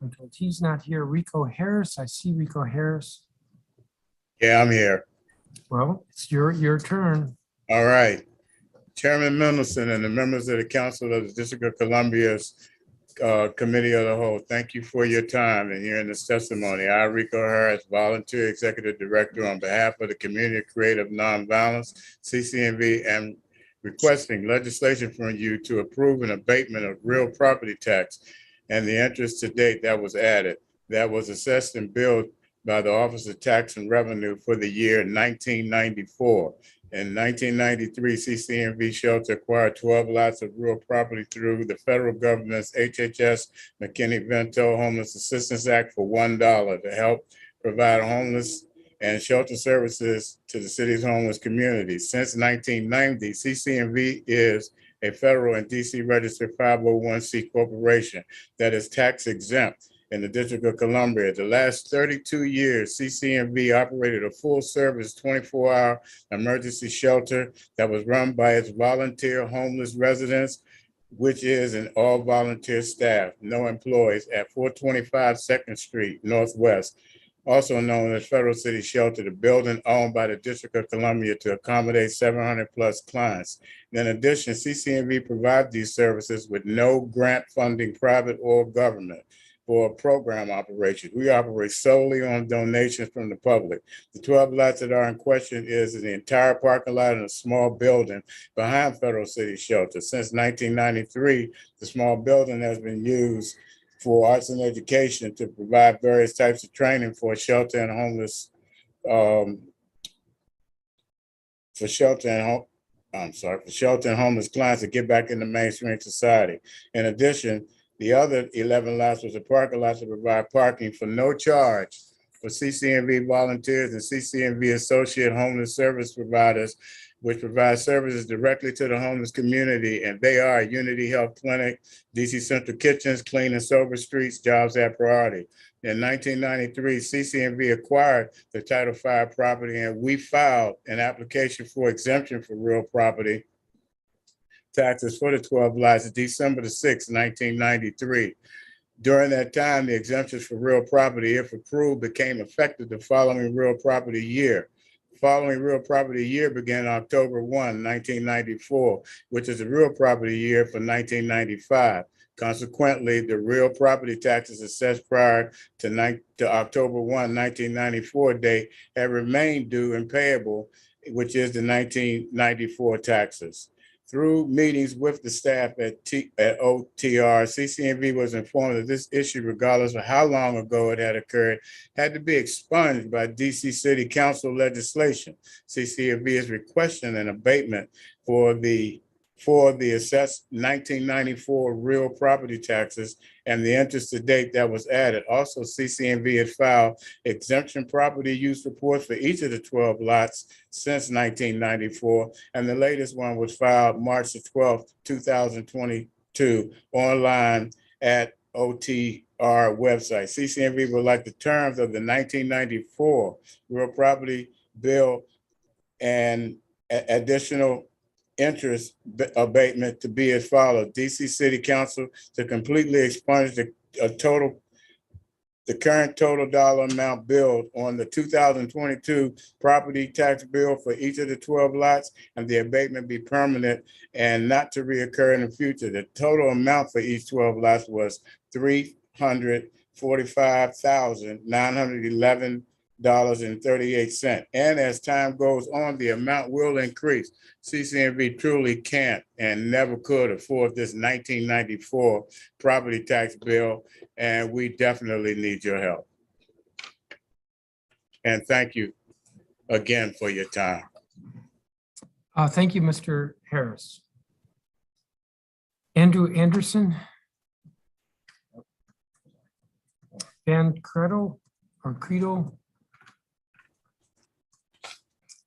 I'm told he's not here. Rico Harris. I see Rico Harris. Yeah, I'm here. Well, it's your turn. All right. Chairman Mendelson and the members of the Council of the District of Columbia's Committee of the Whole, thank you for your time and hearing this testimony. I, Rico Harris, Volunteer Executive Director on behalf of the Community of Creative Nonviolence, CCNV, am requesting legislation from you to approve an abatement of real property tax and the interest to date that was added, that was assessed and billed by the Office of Tax and Revenue for the year 1994. In 1993, CCNV Shelter acquired 12 lots of real property through the federal government's HHS McKinney-Vento Homeless Assistance Act for $1 to help provide homeless and shelter services to the city's homeless community. Since 1990, CCNV is a federal and DC registered 501c corporation that is tax exempt in the District of Columbia. The last 32 years, CCNV operated a full service 24-hour emergency shelter that was run by its volunteer homeless residents, which is an all volunteer staff, no employees, at 425 2nd Street Northwest, also known as Federal City Shelter, the building owned by the District of Columbia to accommodate 700 plus clients. In addition, CCNV provides these services with no grant funding, private or government, for program operations. We operate solely on donations from the public. The 12 lots that are in question is the entire parking lot and a small building behind Federal City Shelter. Since 1993, the small building has been used for arts and education to provide various types of training for shelter and homeless, for shelter and homeless clients to get back into mainstream society. In addition, the other 11 lots was a parking lot to provide parking for no charge for CCNV volunteers and CCNV associate homeless service providers, which provide services directly to the homeless community. And they are Unity Health Clinic, DC Central Kitchens, Clean and Sober Streets, Jobs at Priority. In 1993, CCNV acquired the Title V property, and we filed an application for exemption for real property taxes for the 12 lots December the 6th, 1993. During that time, the exemptions for real property, if approved, became effective the following real property year. The following real property year began October 1, 1994, which is a real property year for 1995. Consequently, the real property taxes assessed prior to October 1, 1994 date have remained due and payable, which is the 1994 taxes. Through meetings with the staff at OTR, CCNV was informed that this issue, regardless of how long ago it had occurred, had to be expunged by DC City Council legislation. CCNV is requesting an abatement for the assessed 1994 real property taxes and the interest to date that was added. Also, CCNV has filed exemption property use reports for each of the 12 lots since 1994, and the latest one was filed March the 12th, 2022, online at OTR website. CCNV would like the terms of the 1994 real property bill and additional interest abatement to be as follows. DC City Council to completely expunge the total the current total dollar amount billed on the 2022 property tax bill for each of the 12 lots, and the abatement be permanent and not to reoccur in the future. The total amount for each 12 lots was $345,911.38. And as time goes on, the amount will increase. CCNV truly can't and never could afford this 1994 property tax bill, and we definitely need your help. And thank you again for your time. Thank you, Mr. Harris. Andrew Anderson. Van Credo or Credo.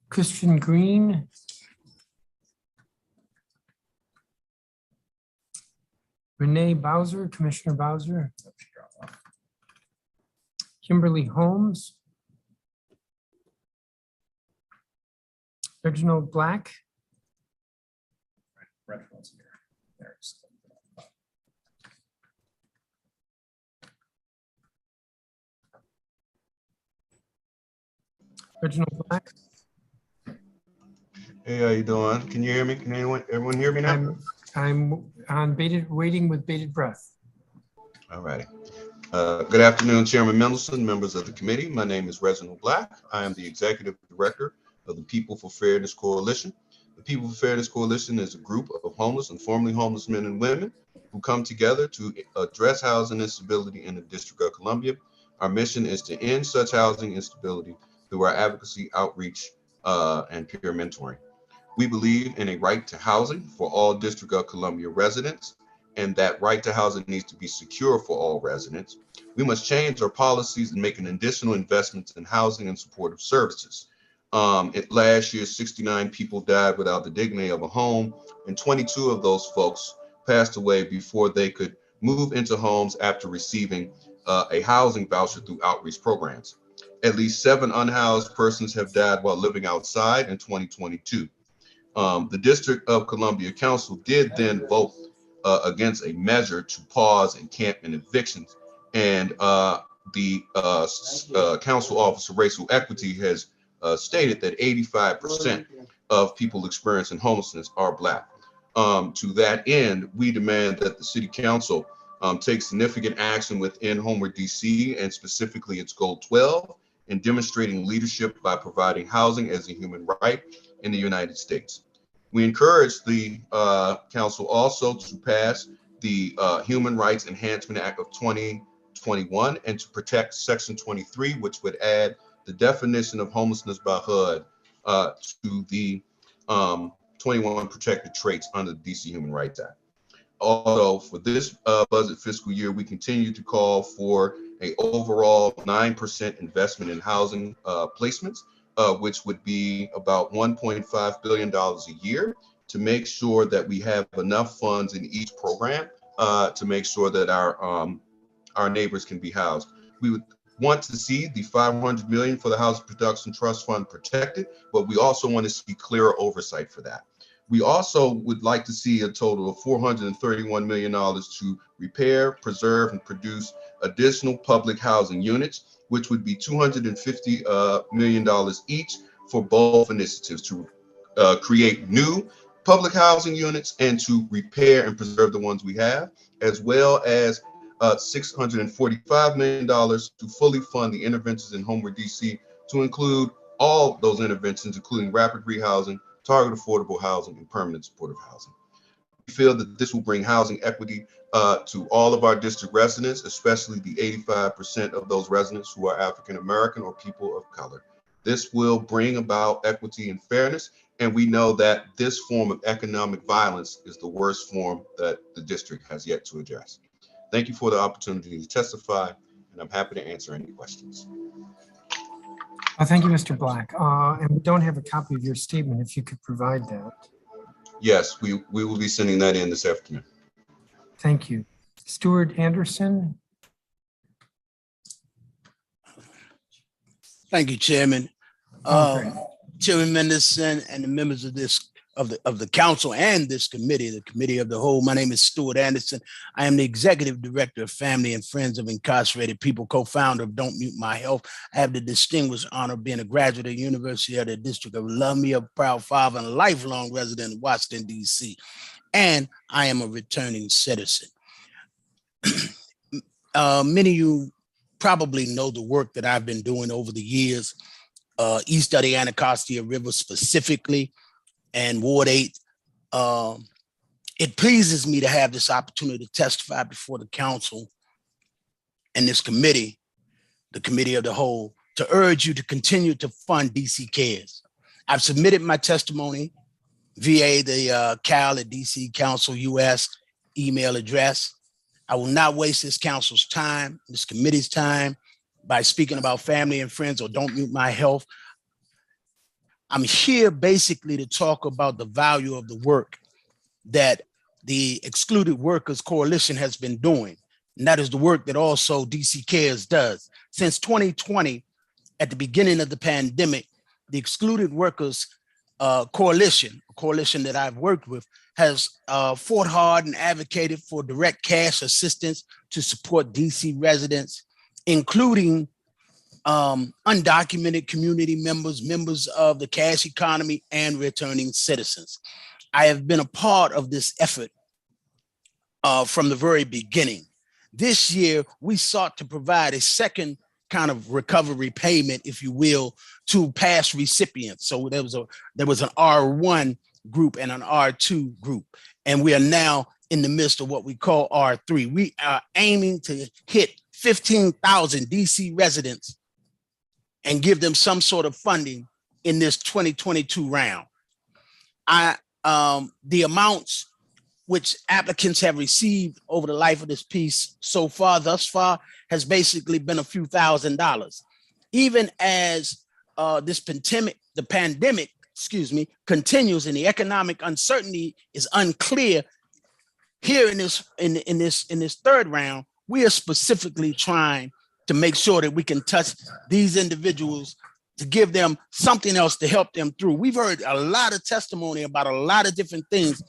Christian Green. Renee Bowser, Commissioner Bowser. Kimberly Holmes. Reginald Black. Reginald Black. Hey, how you doing? Can you hear me? Can everyone hear me now? I'm on waiting with bated breath. All righty. Good afternoon, Chairman Mendelson, members of the committee. My name is Reginald Black. I am the Executive Director of the People for Fairness Coalition. The People for Fairness Coalition is a group of homeless and formerly homeless men and women who come together to address housing instability in the District of Columbia. Our mission is to end such housing instability through our advocacy, outreach, and peer mentoring. We believe in a right to housing for all District of Columbia residents, and that right to housing needs to be secure for all residents. We must change our policies and make an additional investments in housing and supportive services. Last year, 69 people died without the dignity of a home, and 22 of those folks passed away before they could move into homes after receiving a housing voucher through outreach programs. At least 7 unhoused persons have died while living outside in 2022. The District of Columbia Council did then vote against a measure to pause encampment evictions, and the Council Office of Racial Equity has stated that 85% of people experiencing homelessness are Black. To that end, we demand that the City Council take significant action within Homewood DC, and specifically its Goal 12, in demonstrating leadership by providing housing as a human right in the United States. We encourage the council also to pass the Human Rights Enhancement Act of 2021 and to protect Section 23, which would add the definition of homelessness by HUD to the 21 protected traits under the DC Human Rights Act. Although for this budget fiscal year, we continue to call for an overall 9% investment in housing placements, which would be about $1.5 billion a year, to make sure that we have enough funds in each program to make sure that our neighbors can be housed. We would want to see the $500 million for the Housing Production Trust Fund protected, but we also want to see clearer oversight for that. We also would like to see a total of $431 million to repair, preserve, and produce additional public housing units, which would be $250 million each for both initiatives, to create new public housing units and to repair and preserve the ones we have, as well as $645 million to fully fund the interventions in Homewood DC, to include all those interventions, including rapid rehousing, targeted affordable housing, and permanent supportive housing. We feel that this will bring housing equity to all of our district residents, especially the 85% of those residents who are African American or people of color. This will bring about equity and fairness, and we know that this form of economic violence is the worst form that the district has yet to address. Thank you for the opportunity to testify, and I'm happy to answer any questions. Thank you, Mr. Black. And we don't have a copy of your statement, if you could provide that. Yes, we will be sending that in this afternoon. Thank you. Stuart Anderson. Thank you, Chairman. Chairman Mendelson and the members of this of the council and this committee, the committee of the whole. My name is Stuart Anderson. I am the executive director of Family and Friends of Incarcerated People, co-founder of Don't Mute My Health. I have the distinguished honor of being a graduate of the University of the District of Columbia, a proud father and a lifelong resident of Washington, D.C. And I am a returning citizen. Many of you probably know the work that I've been doing over the years, east of the Anacostia River specifically, and Ward 8. It pleases me to have this opportunity to testify before the council and this committee, the committee of the whole, to urge you to continue to fund DC Cares. I've submitted my testimony via the Cal at DC Council US email address. I will not waste this council's time, this committee's time, by speaking about family and friends or Don't Mute My Health. I'm here basically to talk about the value of the work that the Excluded Workers Coalition has been doing. And that is the work that also DC Cares does. Since 2020, at the beginning of the pandemic, the Excluded Workers Coalition, a coalition that I've worked with, has fought hard and advocated for direct cash assistance to support DC residents, including undocumented community members, members of the cash economy, and returning citizens. I have been a part of this effort from the very beginning. This year, we sought to provide a second kind of recovery payment, if you will, to past recipients. So there was an R1 group and an R2 group, and we are now in the midst of what we call R3. We are aiming to hit 15,000 DC residents and give them some sort of funding in this 2022 round. The amounts which applicants have received over the life of this piece thus far, has basically been a few $1,000s. Even as the pandemic, continues and the economic uncertainty is unclear, here in this third round, we are specifically trying to make sure that we can touch these individuals to give them something else to help them through. We've heard a lot of testimony about a lot of different things,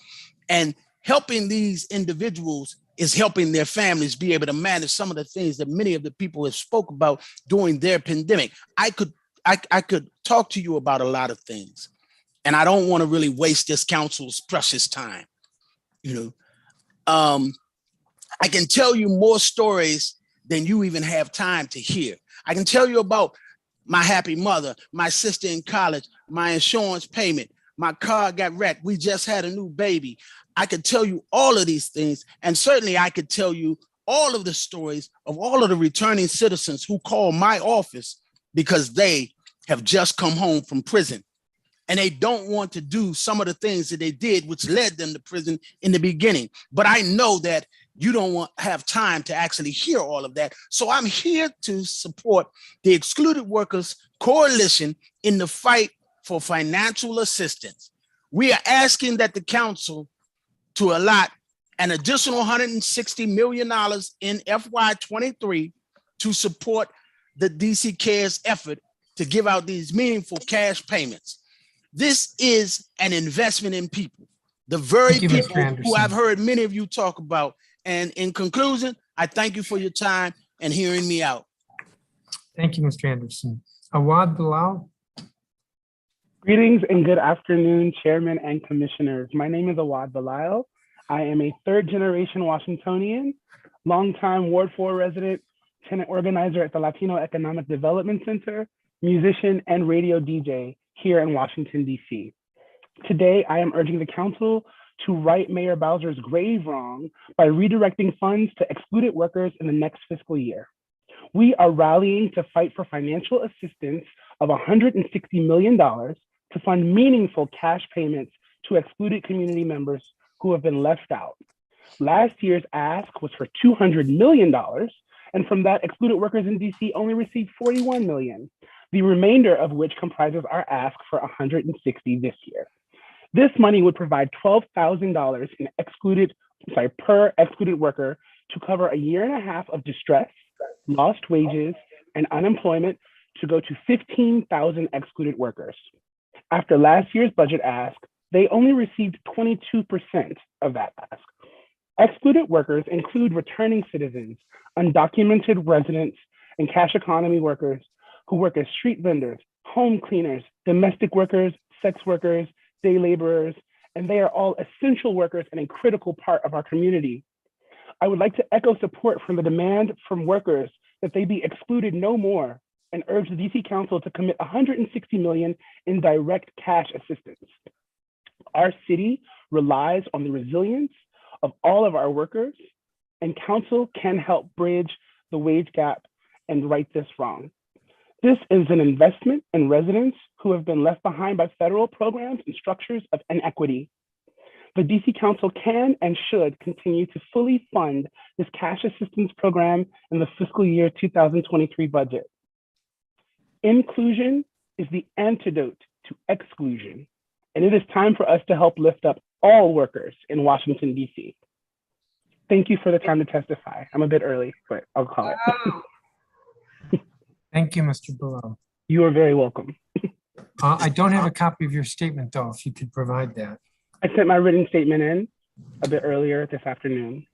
and helping these individuals is helping their families be able to manage some of the things that many of the people have spoke about during their pandemic. I could talk to you about a lot of things, and I don't want to really waste this council's precious time. I can tell you more stories than you even have time to hear. I can tell you about my happy mother, my sister in college, my insurance payment, my car got wrecked, we just had a new baby. I could tell you all of these things, and certainly I could tell you all of the stories of all of the returning citizens who call my office because they have just come home from prison and they don't want to do some of the things that they did, which led them to prison in the beginning. But I know that you don't have time to actually hear all of that. So I'm here to support the Excluded Workers Coalition in the fight for financial assistance. We are asking that the council to allot an additional $160 million in FY23 to support the DC Cares effort to give out these meaningful cash payments. This is an investment in people, the very people who I've heard many of you talk about. And in conclusion, I thank you for your time and hearing me out. Thank you, Mr. Anderson. Awad Bilal. Greetings and good afternoon, Chairman and Commissioners. My name is Awad Bilal. I am a third-generation Washingtonian, longtime Ward 4 resident, tenant organizer at the Latino Economic Development Center, musician, and radio DJ here in Washington, D.C. Today, I am urging the council to right Mayor Bowser's grave wrong by redirecting funds to excluded workers in the next fiscal year. We are rallying to fight for financial assistance of $160 million to fund meaningful cash payments to excluded community members who have been left out. Last year's ask was for $200 million, and from that, excluded workers in DC only received $41 million, the remainder of which comprises our ask for $160 this year. This money would provide $12,000 per excluded worker to cover a year and a half of distress, lost wages, and unemployment to go to 15,000 excluded workers. After last year's budget ask, they only received 22% of that ask. Excluded workers include returning citizens, undocumented residents, and cash economy workers who work as street vendors, home cleaners, domestic workers, sex workers, day laborers, and they are all essential workers and a critical part of our community. I would like to echo support from the demand from workers that they be excluded no more and urge the DC Council to commit $160 million in direct cash assistance. Our city relies on the resilience of all of our workers, and Council can help bridge the wage gap and right this wrong. This is an investment in residents who have been left behind by federal programs and structures of inequity. The DC Council can and should continue to fully fund this cash assistance program in the fiscal year 2023 budget. Inclusion is the antidote to exclusion, and it is time for us to help lift up all workers in Washington, DC. Thank you for the time to testify. I'm a bit early, but I'll call it. Thank you, Mr. Below. You are very welcome. I don't have a copy of your statement, though, if you could provide that. I sent my written statement in a bit earlier this afternoon.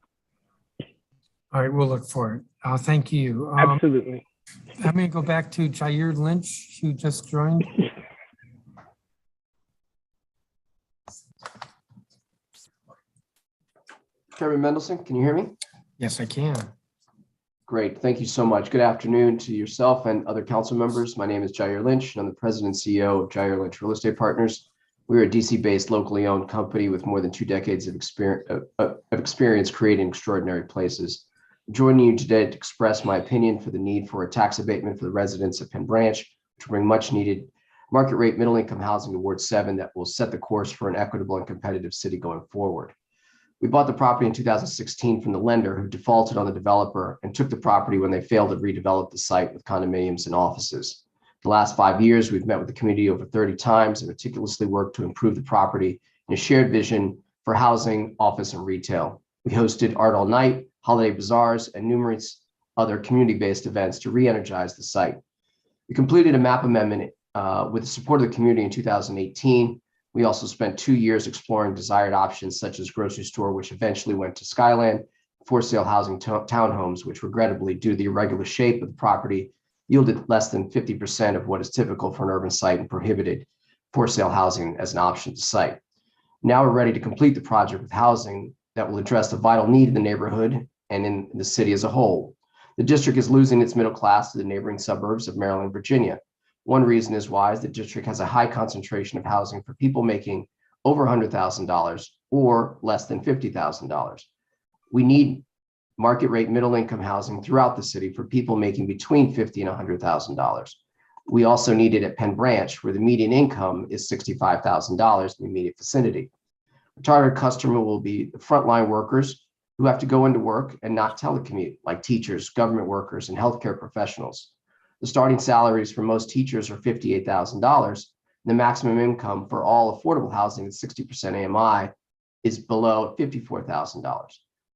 All right, we'll look for it. Thank you. Absolutely. I'm going to go back to Jair Lynch, who just joined. Chairman Mendelson, can you hear me? Yes, I can. Great, thank you so much. Good afternoon to yourself and other council members. My name is Jair Lynch, and I'm the president and CEO of Jair Lynch Real Estate Partners. We're a DC-based, locally owned company with more than 2 decades of experience creating extraordinary places. I'm joining you today to express my opinion for the need for a tax abatement for the residents of Penn Branch, which will bring much needed market rate middle income housing to Ward 7 that will set the course for an equitable and competitive city going forward. We bought the property in 2016 from the lender who defaulted on the developer and took the property when they failed to redevelop the site with condominiums and offices. The last 5 years, we've met with the community over 30 times and meticulously worked to improve the property in a shared vision for housing, office, and retail. We hosted Art All Night, holiday bazaars, and numerous other community-based events to re-energize the site. We completed a map amendment with the support of the community in 2018. We also spent 2 years exploring desired options such as grocery store, which eventually went to Skyland, for sale housing townhomes, which regrettably, due to the irregular shape of the property, yielded less than 50% of what is typical for an urban site and prohibited for sale housing as an option to site. Now we're ready to complete the project with housing that will address the vital need in the neighborhood and in the city as a whole. The district is losing its middle class to the neighboring suburbs of Maryland and Virginia. One reason is why the district has a high concentration of housing for people making over $100,000 or less than $50,000. We need market rate middle income housing throughout the city for people making between $50,000 and $100,000. We also need it at Penn Branch, where the median income is $65,000 in the immediate vicinity. The target customer will be the frontline workers who have to go into work and not telecommute, like teachers, government workers, and healthcare professionals. The starting salaries for most teachers are $58,000. The maximum income for all affordable housing at 60% AMI is below $54,000.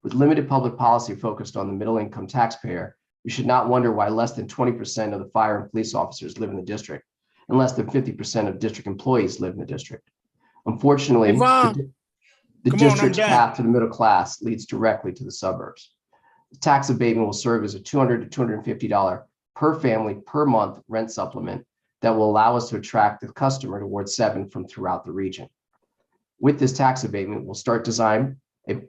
With limited public policy focused on the middle income taxpayer, we should not wonder why less than 20% of the fire and police officers live in the district, and less than 50% of district employees live in the district. Unfortunately, the district's path to the middle class leads directly to the suburbs. The tax abatement will serve as a $200 to $250 per family per month rent supplement that will allow us to attract the customer to Ward 7 from throughout the region. With this tax abatement, we'll start design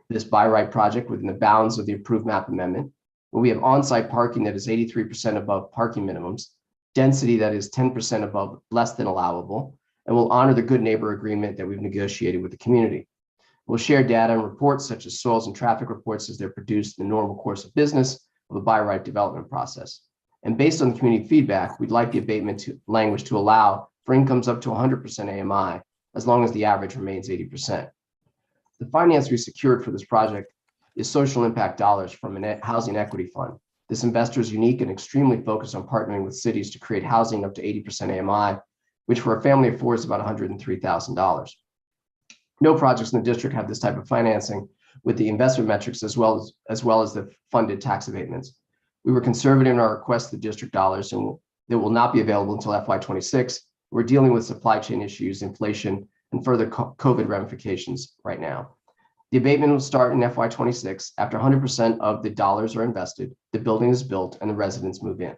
this by right project within the bounds of the approved map amendment, where we have on-site parking that is 83% above parking minimums, density that is 10% above less than allowable, and will honor the good neighbor agreement that we've negotiated with the community. We'll share data and reports such as soils and traffic reports as they're produced in the normal course of business of the by right development process. And based on the community feedback, we'd like the abatement language to allow for incomes up to 100% AMI, as long as the average remains 80%. The finance we secured for this project is social impact dollars from a housing equity fund. This investor is unique and extremely focused on partnering with cities to create housing up to 80% AMI, which for a family of four is about $103,000. No projects in the district have this type of financing with the investment metrics as well as the funded tax abatements. We were conservative in our request to the district dollars and that will not be available until FY26. We're dealing with supply chain issues, inflation, and further COVID ramifications right now. The abatement will start in FY26 after 100% of the dollars are invested, the building is built, and the residents move in.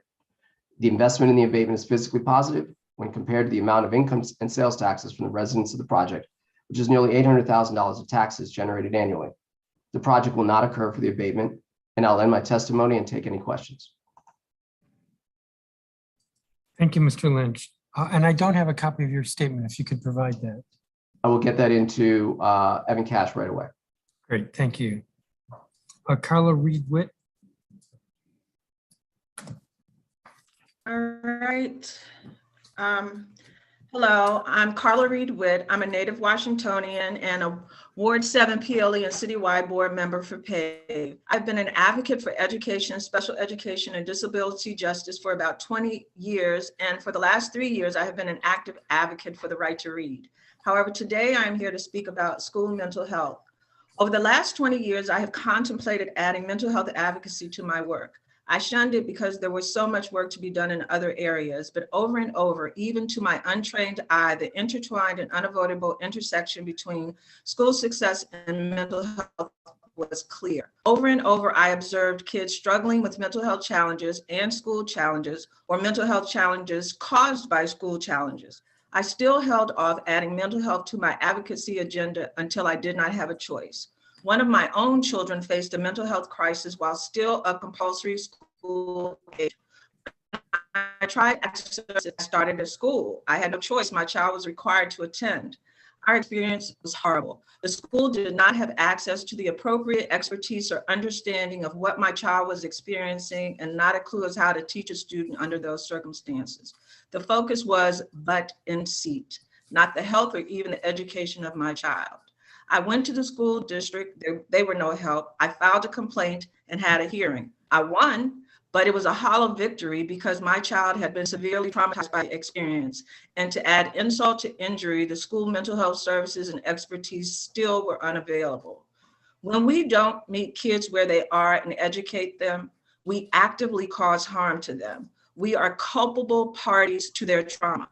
The investment in the abatement is physically positive when compared to the amount of income and sales taxes from the residents of the project, which is nearly $800,000 of taxes generated annually. The project will not occur for the abatement, and I'll end my testimony and take any questions. Thank you, Mr. Lynch. And I don't have a copy of your statement, if you could provide that. I will get that into Evan Cash right away. Great, thank you. Carla Reed-Witt. All right. Hello, I'm Carla Reed-Witt. I'm a native Washingtonian and a Ward 7 PLE and citywide board member for PAVE. I've been an advocate for education, special education, and disability justice for about 20 years. And for the last 3 years, I have been an active advocate for the right to read. However, today I am here to speak about school mental health. Over the last 20 years, I have contemplated adding mental health advocacy to my work. I shunned it because there was so much work to be done in other areas, but over and over, even to my untrained eye, the intertwined and unavoidable intersection between school success and mental health was clear. Over and over, I observed kids struggling with mental health challenges and school challenges, or mental health challenges caused by school challenges. I still held off adding mental health to my advocacy agenda until I did not have a choice. One of my own children faced a mental health crisis while still a compulsory school age. I tried access services. I started at school. I had no choice. My child was required to attend. Our experience was horrible. The school did not have access to the appropriate expertise or understanding of what my child was experiencing, and not a clue as how to teach a student under those circumstances. The focus was butt in seat, not the health or even the education of my child. I went to the school district, they were no help. I filed a complaint and had a hearing. I won, but it was a hollow victory because my child had been severely traumatized by the experience. And to add insult to injury, the school mental health services and expertise still were unavailable. When we don't meet kids where they are and educate them, we actively cause harm to them. We are culpable parties to their trauma,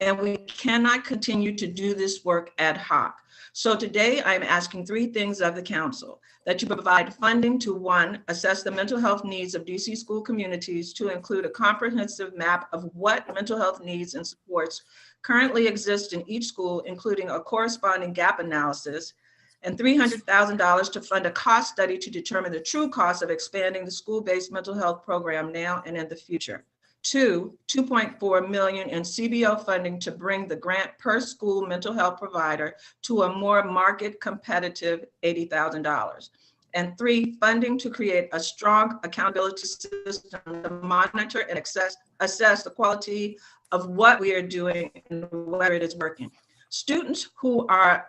and we cannot continue to do this work ad hoc. So today I'm asking 3 things of the council: that you provide funding to 1, assess the mental health needs of DC school communities to include a comprehensive map of what mental health needs and supports currently exist in each school, including a corresponding gap analysis, and $300,000 to fund a cost study to determine the true cost of expanding the school-based mental health program now and in the future. 2, $2.4 million in CBO funding to bring the grant per school mental health provider to a more market competitive $80,000. And 3, funding to create a strong accountability system to monitor and assess the quality of what we are doing and whether it is working. Students who are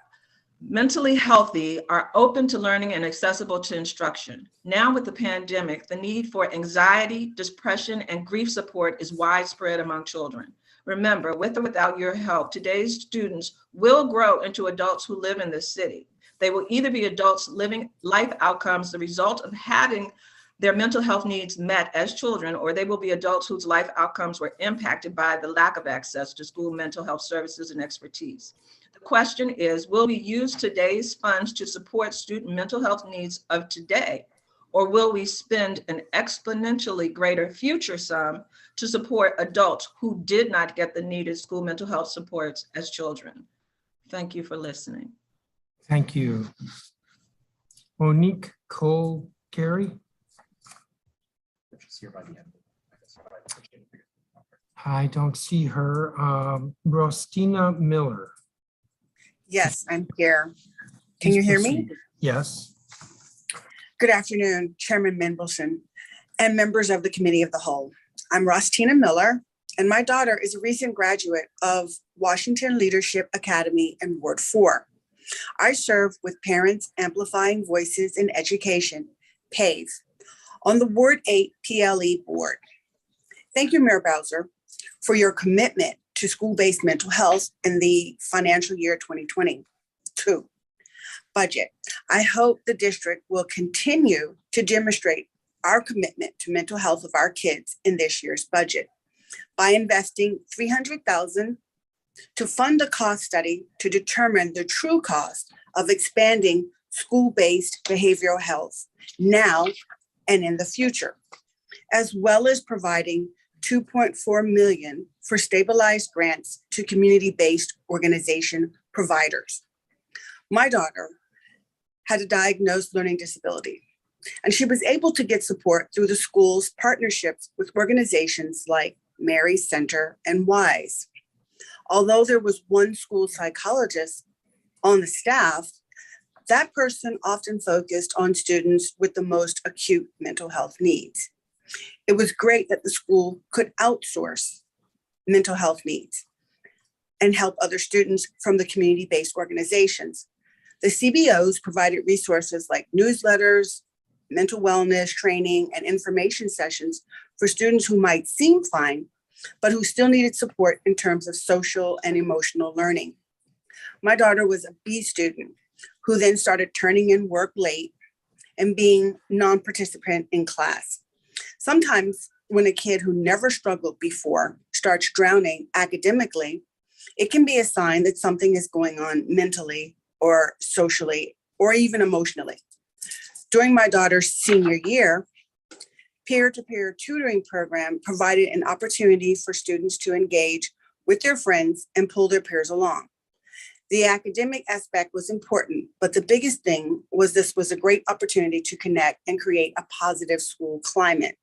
mentally healthy are open to learning and accessible to instruction. Now with the pandemic, the need for anxiety, depression, and grief support is widespread among children. Remember, with or without your help, today's students will grow into adults who live in this city. They will either be adults living life outcomes, the result of having their mental health needs met as children, or they will be adults whose life outcomes were impacted by the lack of access to school mental health services and expertise. The question is, will we use today's funds to support student mental health needs of today, or will we spend an exponentially greater future sum to support adults who did not get the needed school mental health supports as children? Thank you for listening. Thank you. Monique Cole-Gary. I don't see her. Rostina Miller. Yes, I'm here. Can you hear me? Yes. Good afternoon, Chairman Mendelson and members of the Committee of the Whole. I'm Rostina Miller, and my daughter is a recent graduate of Washington Leadership Academy in Ward 4. I serve with Parents Amplifying Voices in Education, PAVE, on the Ward 8 PLE board. Thank you, Mayor Bowser, for your commitment to school-based mental health in the financial year 2022 budget. I hope the district will continue to demonstrate our commitment to mental health of our kids in this year's budget by investing $300,000 to fund a cost study to determine the true cost of expanding school-based behavioral health now and in the future, as well as providing $2.4 million for stabilized grants to community-based organization providers. My daughter had a diagnosed learning disability, and she was able to get support through the school's partnerships with organizations like Mary Center and WISE. Although there was one school psychologist on the staff, that person often focused on students with the most acute mental health needs. It was great that the school could outsource mental health needs and help other students from the community-based organizations. The CBOs provided resources like newsletters, mental wellness training, and information sessions for students who might seem fine, but who still needed support in terms of social and emotional learning. My daughter was a B student who then started turning in work late and being non-participant in class. Sometimes when a kid who never struggled before starts drowning academically, it can be a sign that something is going on mentally or socially or even emotionally. During my daughter's senior year, peer-to-peer tutoring program provided an opportunity for students to engage with their friends and pull their peers along. The academic aspect was important, but the biggest thing was this was a great opportunity to connect and create a positive school climate.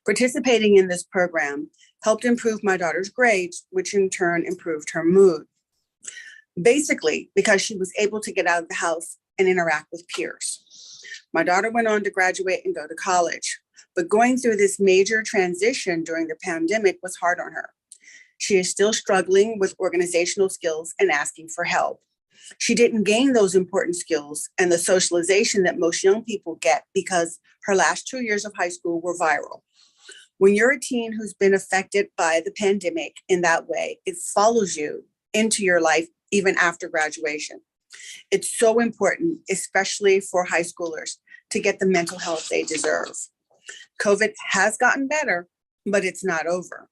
Participating in this program helped improve my daughter's grades, which in turn improved her mood. Basically, because she was able to get out of the house and interact with peers. My daughter went on to graduate and go to college, but going through this major transition during the pandemic was hard on her. She is still struggling with organizational skills and asking for help. She didn't gain those important skills and the socialization that most young people get because her last 2 years of high school were viral. When you're a teen who's been affected by the pandemic in that way, it follows you into your life even after graduation. It's so important, especially for high schoolers, to get the mental health they deserve. COVID has gotten better, but it's not over.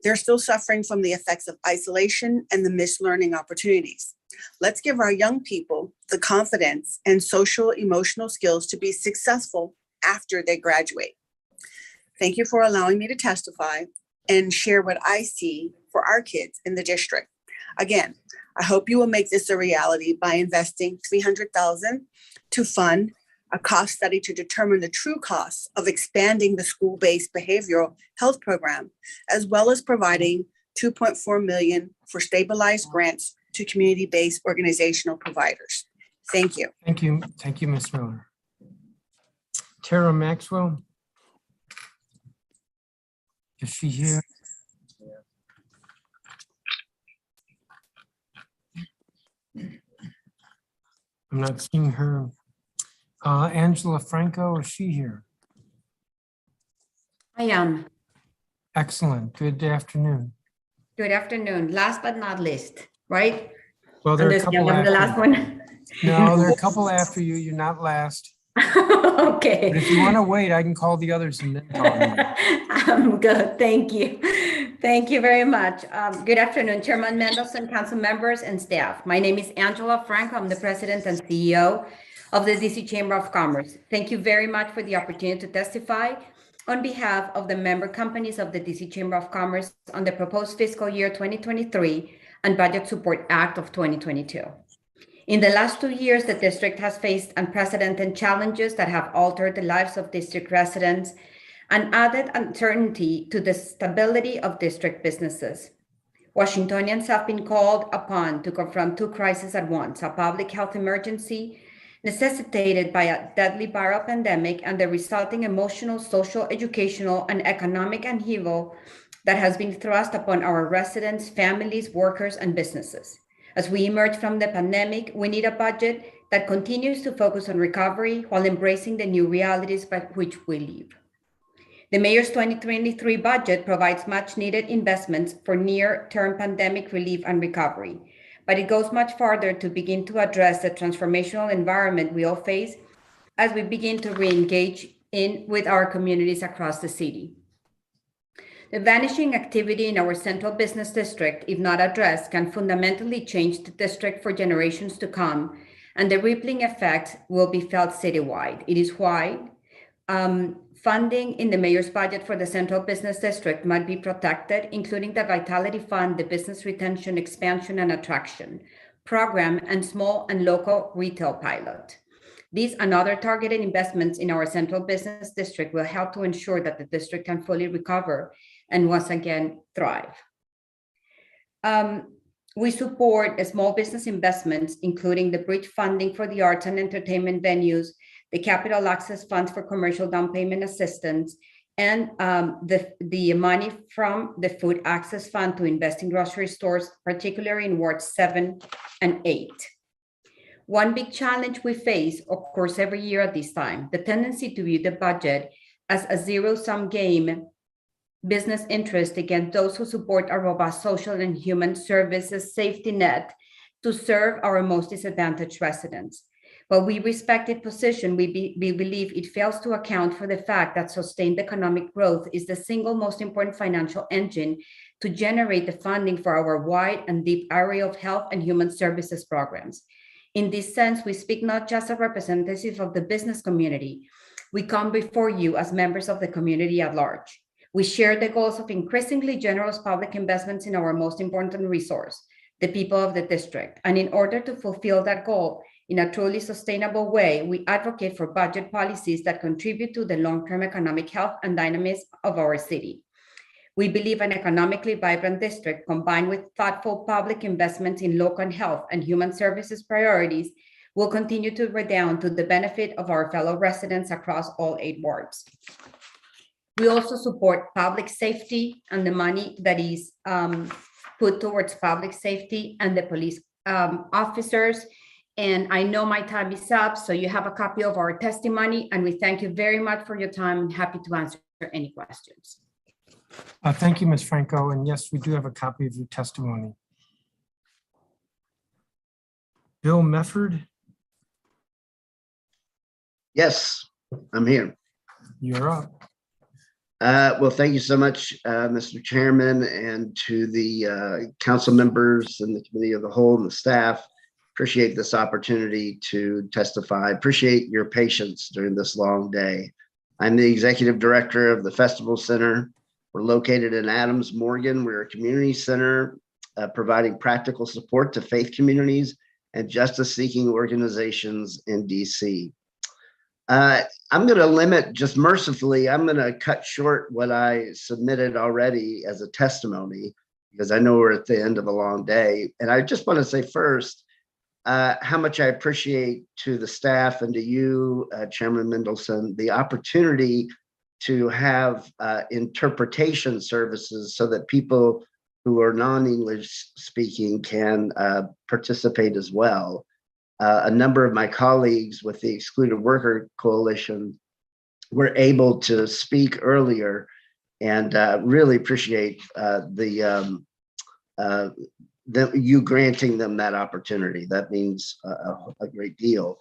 They're still suffering from the effects of isolation and the missed learning opportunities. Let's give our young people the confidence and social emotional skills to be successful after they graduate. Thank you for allowing me to testify and share what I see for our kids in the district. Again, I hope you will make this a reality by investing $300,000 to fund a cost study to determine the true costs of expanding the school-based behavioral health program, as well as providing $2.4 million for stabilized grants to community-based organizational providers. Thank you. Thank you. Thank you, Ms. Miller. Tara Maxwell. Is she here? I'm not seeing her. Angela Franco, is she here? I am. Excellent. Good afternoon. Good afternoon. Last but not least, right? Well, there are a couple I'm the last after. one. No, there are a couple after you. You're not last. Okay. But if you want to wait, I can call the others and then call them. I'm good. Thank you. Thank you very much. Good afternoon, Chairman Mendelson, council members, and staff. My name is Angela Franco. I'm the president and CEO of the DC Chamber of Commerce. Thank you very much for the opportunity to testify on behalf of the member companies of the DC Chamber of Commerce on the proposed fiscal year 2023 and Budget Support Act of 2022. In the last 2 years, the district has faced unprecedented challenges that have altered the lives of district residents and added uncertainty to the stability of district businesses. Washingtonians have been called upon to confront two crises at once: a public health emergency necessitated by a deadly viral pandemic and the resulting emotional, social, educational, and economic upheaval that has been thrust upon our residents, families, workers, and businesses. As we emerge from the pandemic, we need a budget that continues to focus on recovery while embracing the new realities by which we live. The Mayor's 2023 budget provides much needed investments for near-term pandemic relief and recovery, but it goes much farther to begin to address the transformational environment we all face as we begin to re-engage with our communities across the city. The vanishing activity in our central business district, if not addressed, can fundamentally change the district for generations to come, and the rippling effects will be felt citywide. It is why funding in the mayor's budget for the central business district might be protected, including the Vitality Fund, the Business Retention, Expansion, and Attraction Program, and small and local retail pilot. These and other targeted investments in our central business district will help to ensure that the district can fully recover and once again thrive. We support small business investments, including the bridge funding for the arts and entertainment venues, the capital access funds for commercial down payment assistance, and the money from the food access fund to invest in grocery stores, particularly in wards 7 and 8. One big challenge we face, of course, every year at this time, the tendency to view the budget as a zero-sum game business interest against those who support a robust social and human services safety net to serve our most disadvantaged residents. While we respect its position, we believe it fails to account for the fact that sustained economic growth is the single most important financial engine to generate the funding for our wide and deep array of health and human services programs. In this sense, we speak not just as representatives of the business community, we come before you as members of the community at large. We share the goals of increasingly generous public investments in our most important resource, the people of the district. And in order to fulfill that goal in a truly sustainable way, we advocate for budget policies that contribute to the long-term economic health and dynamism of our city. We believe an economically vibrant district combined with thoughtful public investments in local health and human services priorities will continue to redound to the benefit of our fellow residents across all 8 wards. We also support public safety and the money that is put towards public safety and the police officers. And I know my time is up, so you have a copy of our testimony, and we thank you very much for your time and happy to answer any questions. Thank you, Ms. Franco. And yes, we do have a copy of your testimony. Bill Mefford? Yes, I'm here. You're up. Well, thank you so much, Mr. Chairman, and to the council members and the committee of the whole and the staff. Appreciate this opportunity to testify. Appreciate your patience during this long day. I'm the executive director of the Festival Center. We're located in Adams Morgan. We're a community center providing practical support to faith communities and justice-seeking organizations in DC. I'm going to limit, just mercifully, I'm going to cut short what I submitted already as a testimony, because I know we're at the end of a long day. And I just want to say first, how much I appreciate to the staff and to you, Chairman Mendelson, the opportunity to have interpretation services so that people who are non-English speaking can participate as well. A number of my colleagues with the Excluded Worker Coalition were able to speak earlier, and really appreciate you granting them that opportunity. That means a great deal.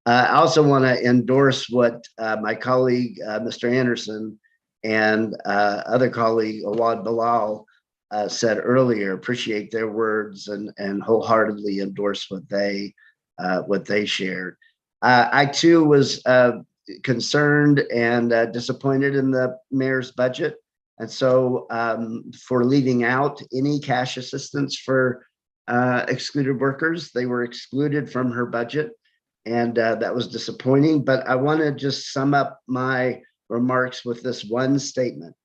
I also want to endorse what my colleague, Mr. Anderson, and other colleague, Awad Bilal, said earlier. Appreciate their words and wholeheartedly endorse what they shared. I too was concerned and disappointed in the mayor's budget. And so for leaving out any cash assistance for excluded workers, they were excluded from her budget. And that was disappointing. But I want to just sum up my remarks with this one statement.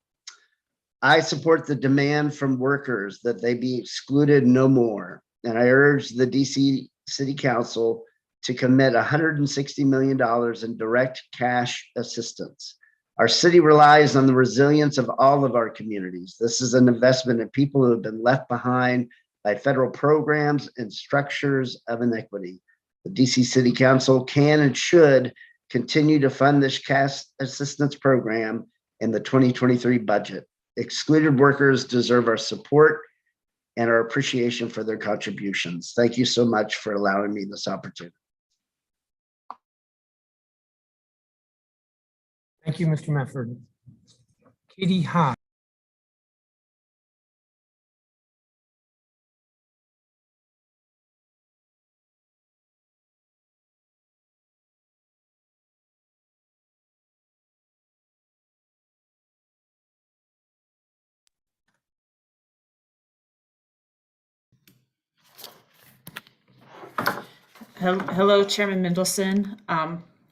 I support the demand from workers that they be excluded no more. And I urge the DC City Council to commit $160 million in direct cash assistance. Our city relies on the resilience of all of our communities. This is an investment in people who have been left behind by federal programs and structures of inequity. The DC City Council can and should continue to fund this cash assistance program in the 2023 budget. Excluded workers deserve our support and our appreciation for their contributions. Thank you so much for allowing me this opportunity. Thank you, Mr. Mefford. Katie Ha. Hello, Chairman Mendelson.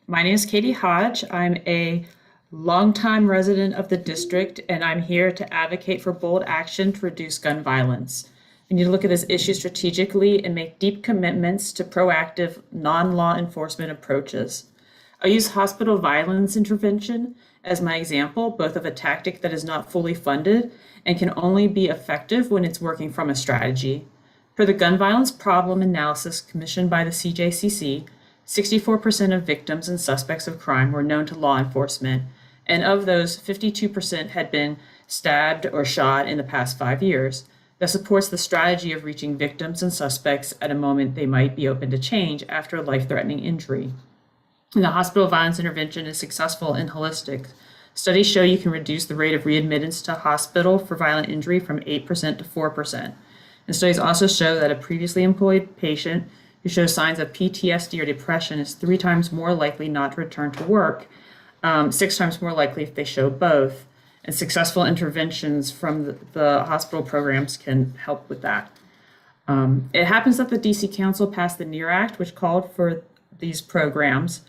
My name is Katie Hodge. I'm a longtime resident of the district, and I'm here to advocate for bold action to reduce gun violence. We need to look at this issue strategically and make deep commitments to proactive, non-law enforcement approaches. I use hospital violence intervention as my example, both of a tactic that is not fully funded and can only be effective when it's working from a strategy. Per the gun violence problem analysis commissioned by the CJCC, 64% of victims and suspects of crime were known to law enforcement, and of those, 52% had been stabbed or shot in the past 5 years. That supports the strategy of reaching victims and suspects at a moment they might be open to change after a life-threatening injury. And the hospital violence intervention is successful and holistic. Studies show you can reduce the rate of readmittance to hospital for violent injury from 8% to 4%. And studies also show that a previously employed patient who shows signs of PTSD or depression is 3 times more likely not to return to work, 6 times more likely if they show both. And successful interventions from the hospital programs can help with that. It happens that the DC Council passed the NEAR Act, which called for these programs.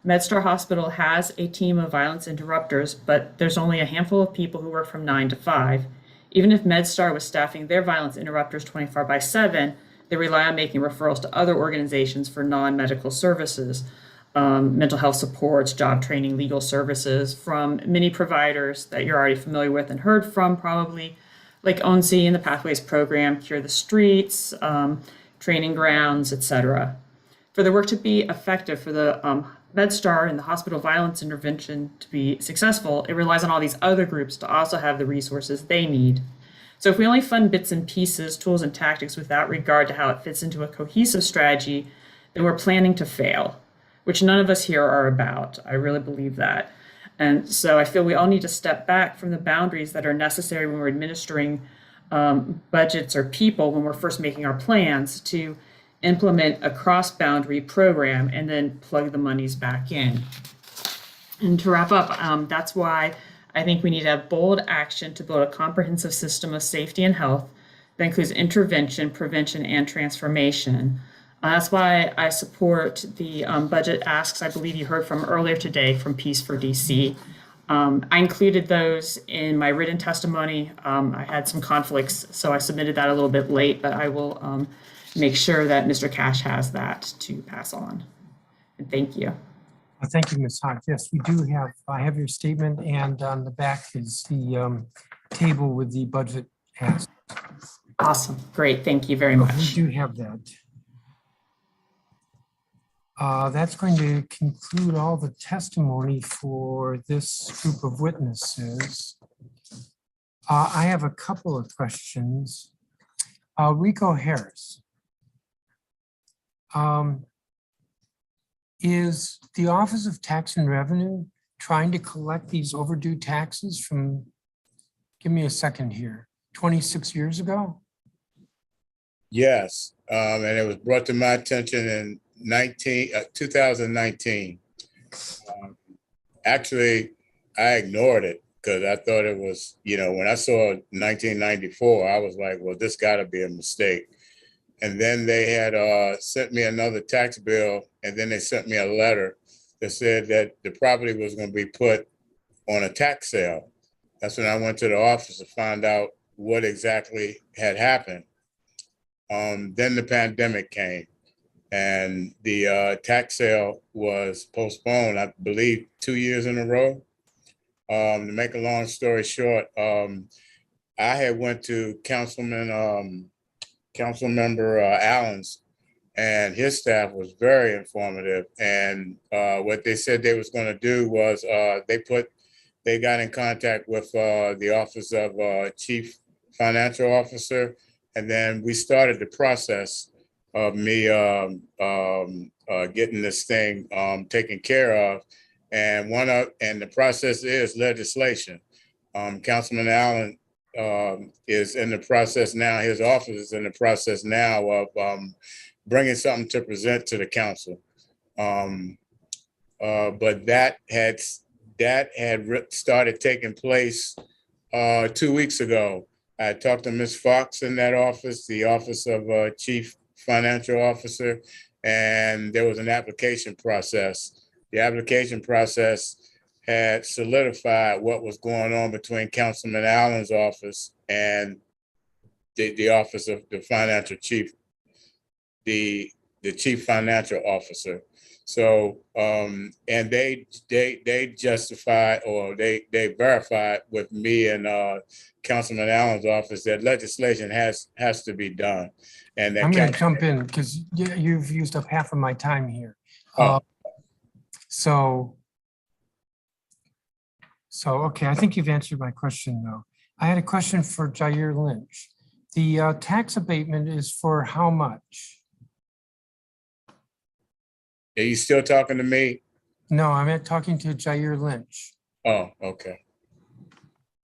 MedStar Hospital has a team of violence interrupters, but there's only a handful of people who work from 9 to 5. Even if MedStar was staffing their violence interrupters 24/7, they rely on making referrals to other organizations for non-medical services, mental health supports, job training, legal services from many providers that you're already familiar with and heard from probably, like ONC and the Pathways Program, Cure the Streets, Training Grounds, etc. For the work to be effective, for the MedStar and the hospital violence intervention to be successful, it relies on all these other groups to also have the resources they need. So if we only fund bits and pieces, tools and tactics without regard to how it fits into a cohesive strategy, then we're planning to fail, which none of us here are about. I really believe that. And so I feel we all need to step back from the boundaries that are necessary when we're administering budgets or people, when we're first making our plans, to implement a cross-boundary program and then plug the monies back in. And to wrap up, that's why I think we need to have bold action to build a comprehensive system of safety and health that includes intervention, prevention, and transformation. That's why I support the budget asks I believe you heard from earlier today from Peace for DC. I included those in my written testimony. I had some conflicts, so I submitted that a little bit late, but I will make sure that Mr. Cash has that to pass on. And thank you. Thank you, Ms. Hodge. Yes, we do have, I have your statement, and on the back is the table with the budget ask. Awesome. Great. Thank you very much. We do have that. That's going to conclude all the testimony for this group of witnesses. I have a couple of questions. Rico Harris. Is the Office of Tax and Revenue trying to collect these overdue taxes from, give me a second here, 26 years ago? Yes, and it was brought to my attention in 2019. Actually, I ignored it because I thought it was, when I saw 1994, I was like, well, this got to be a mistake. And then they had sent me another tax bill, and then they sent me a letter that said that the property was going to be put on a tax sale. That's when I went to the office to find out what exactly had happened. Then the pandemic came, and the tax sale was postponed, I believe, 2 years in a row. To make a long story short, I had went to Councilmember Allen's, and his staff was very informative. And what they said they was going to do was they got in contact with the Office of Chief Financial Officer, and then we started the process of me getting this thing taken care of. And the process is legislation. Councilman Allen is in the process now. His office is in the process now of bringing something to present to the council. But that had started taking place 2 weeks ago. I talked to Ms. Fox in that office, the Office of Chief Financial Officer, and there was an application process. The application process had solidified what was going on between Councilman Allen's office and the office of the financial chief, the chief financial officer. So, and they justified, or they verified with me and Councilman Allen's office that legislation has to be done. And that I'm going to jump in because you've used up half of my time here. So, okay, I think you've answered my question though. I had a question for Jair Lynch. The tax abatement is for how much? Are you still talking to me? No, I'm talking to Jair Lynch. Oh, okay.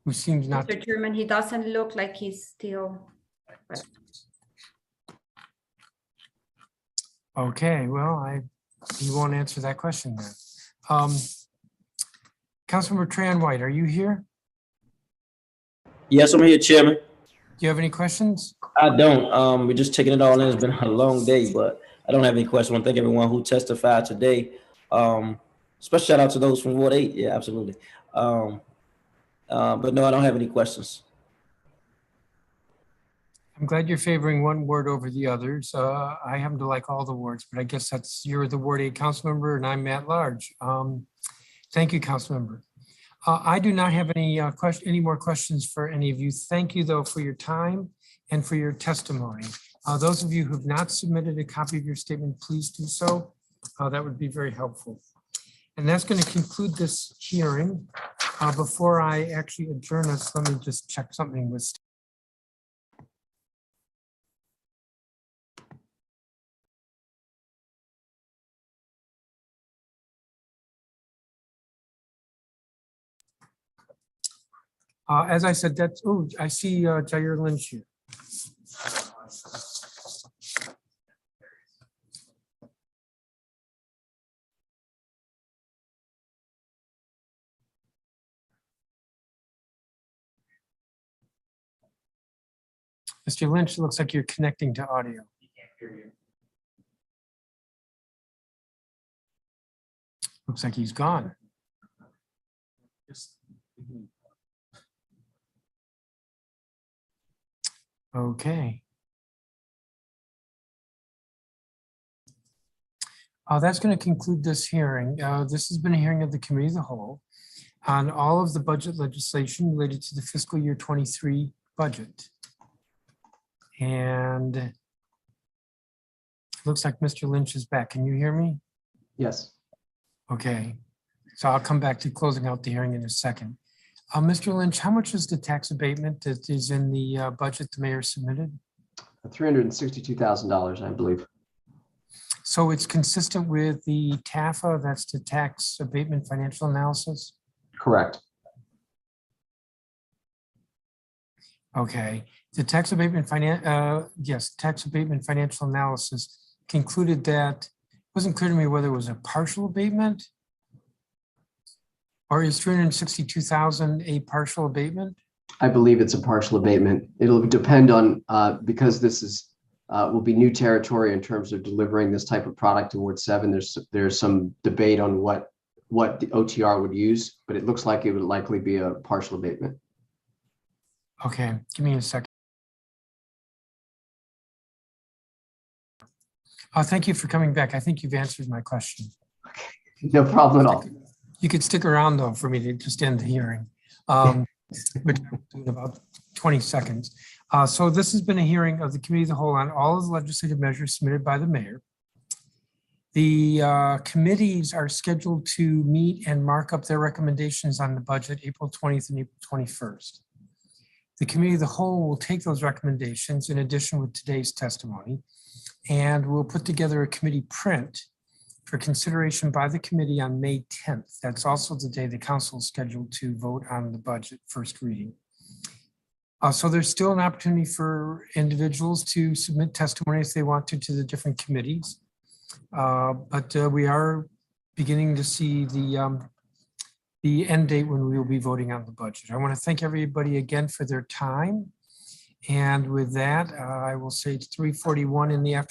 Who seems not. Mr. Chairman, he doesn't look like he's still. Okay, well, you won't answer that question then. Councilmember Tran White, are you here? Yes, I'm here, Chairman. Do you have any questions? I don't. We're just taking it all in. It's been a long day, but I don't have any questions. I want to thank everyone who testified today. Special shout out to those from Ward 8. Yeah, absolutely. But no, I don't have any questions. I'm glad you're favoring one ward over the others. I happen to like all the wards, but I guess you're the Ward 8 council member and I'm at large. Thank you, council member. I do not have any more questions for any of you. Thank you though for your time and for your testimony. Those of you who have not submitted a copy of your statement, please do so. That would be very helpful. And that's going to conclude this hearing. Before I actually adjourn us, let me just check something with as I said, I see Jair Lynch here. Mr. Lynch, it looks like you're connecting to audio. Looks like he's gone. Okay. That's going to conclude this hearing. This has been a hearing of the Committee of the Whole on all of the budget legislation related to the fiscal year 23 budget. And it looks like Mr. Lynch is back. Can you hear me? Yes. Okay. So I'll come back to closing out the hearing in a second. Mr. Lynch, how much is the tax abatement that is in the budget the mayor submitted? $362,000, I believe. So it's consistent with the TAFA, that's the tax abatement financial analysis? Correct. Okay. The tax abatement tax abatement financial analysis concluded that it wasn't clear to me whether it was a partial abatement or is 362,000 a partial abatement? I believe it's a partial abatement. It'll depend on, because this is will be new territory in terms of delivering this type of product to Ward 7. There's some debate on what the OTR would use, but it looks like it would likely be a partial abatement. Okay, give me a second. Thank you for coming back. I think you've answered my question. No problem at all. You could stick around though for me to just end the hearing, which I will do in about 20 seconds. So this has been a hearing of the Committee of the Whole on all of the legislative measures submitted by the mayor. The committees are scheduled to meet and mark up their recommendations on the budget April 20th and April 21st. The Committee of the Whole will take those recommendations in addition with today's testimony, and we'll put together a committee print for consideration by the committee on May 10th. That's also the day the council is scheduled to vote on the budget first reading. So there's still an opportunity for individuals to submit testimony if they want to the different committees. But we are beginning to see the end date when we will be voting on the budget. I want to thank everybody again for their time. And with that, I will say it's 3:41 in the afternoon.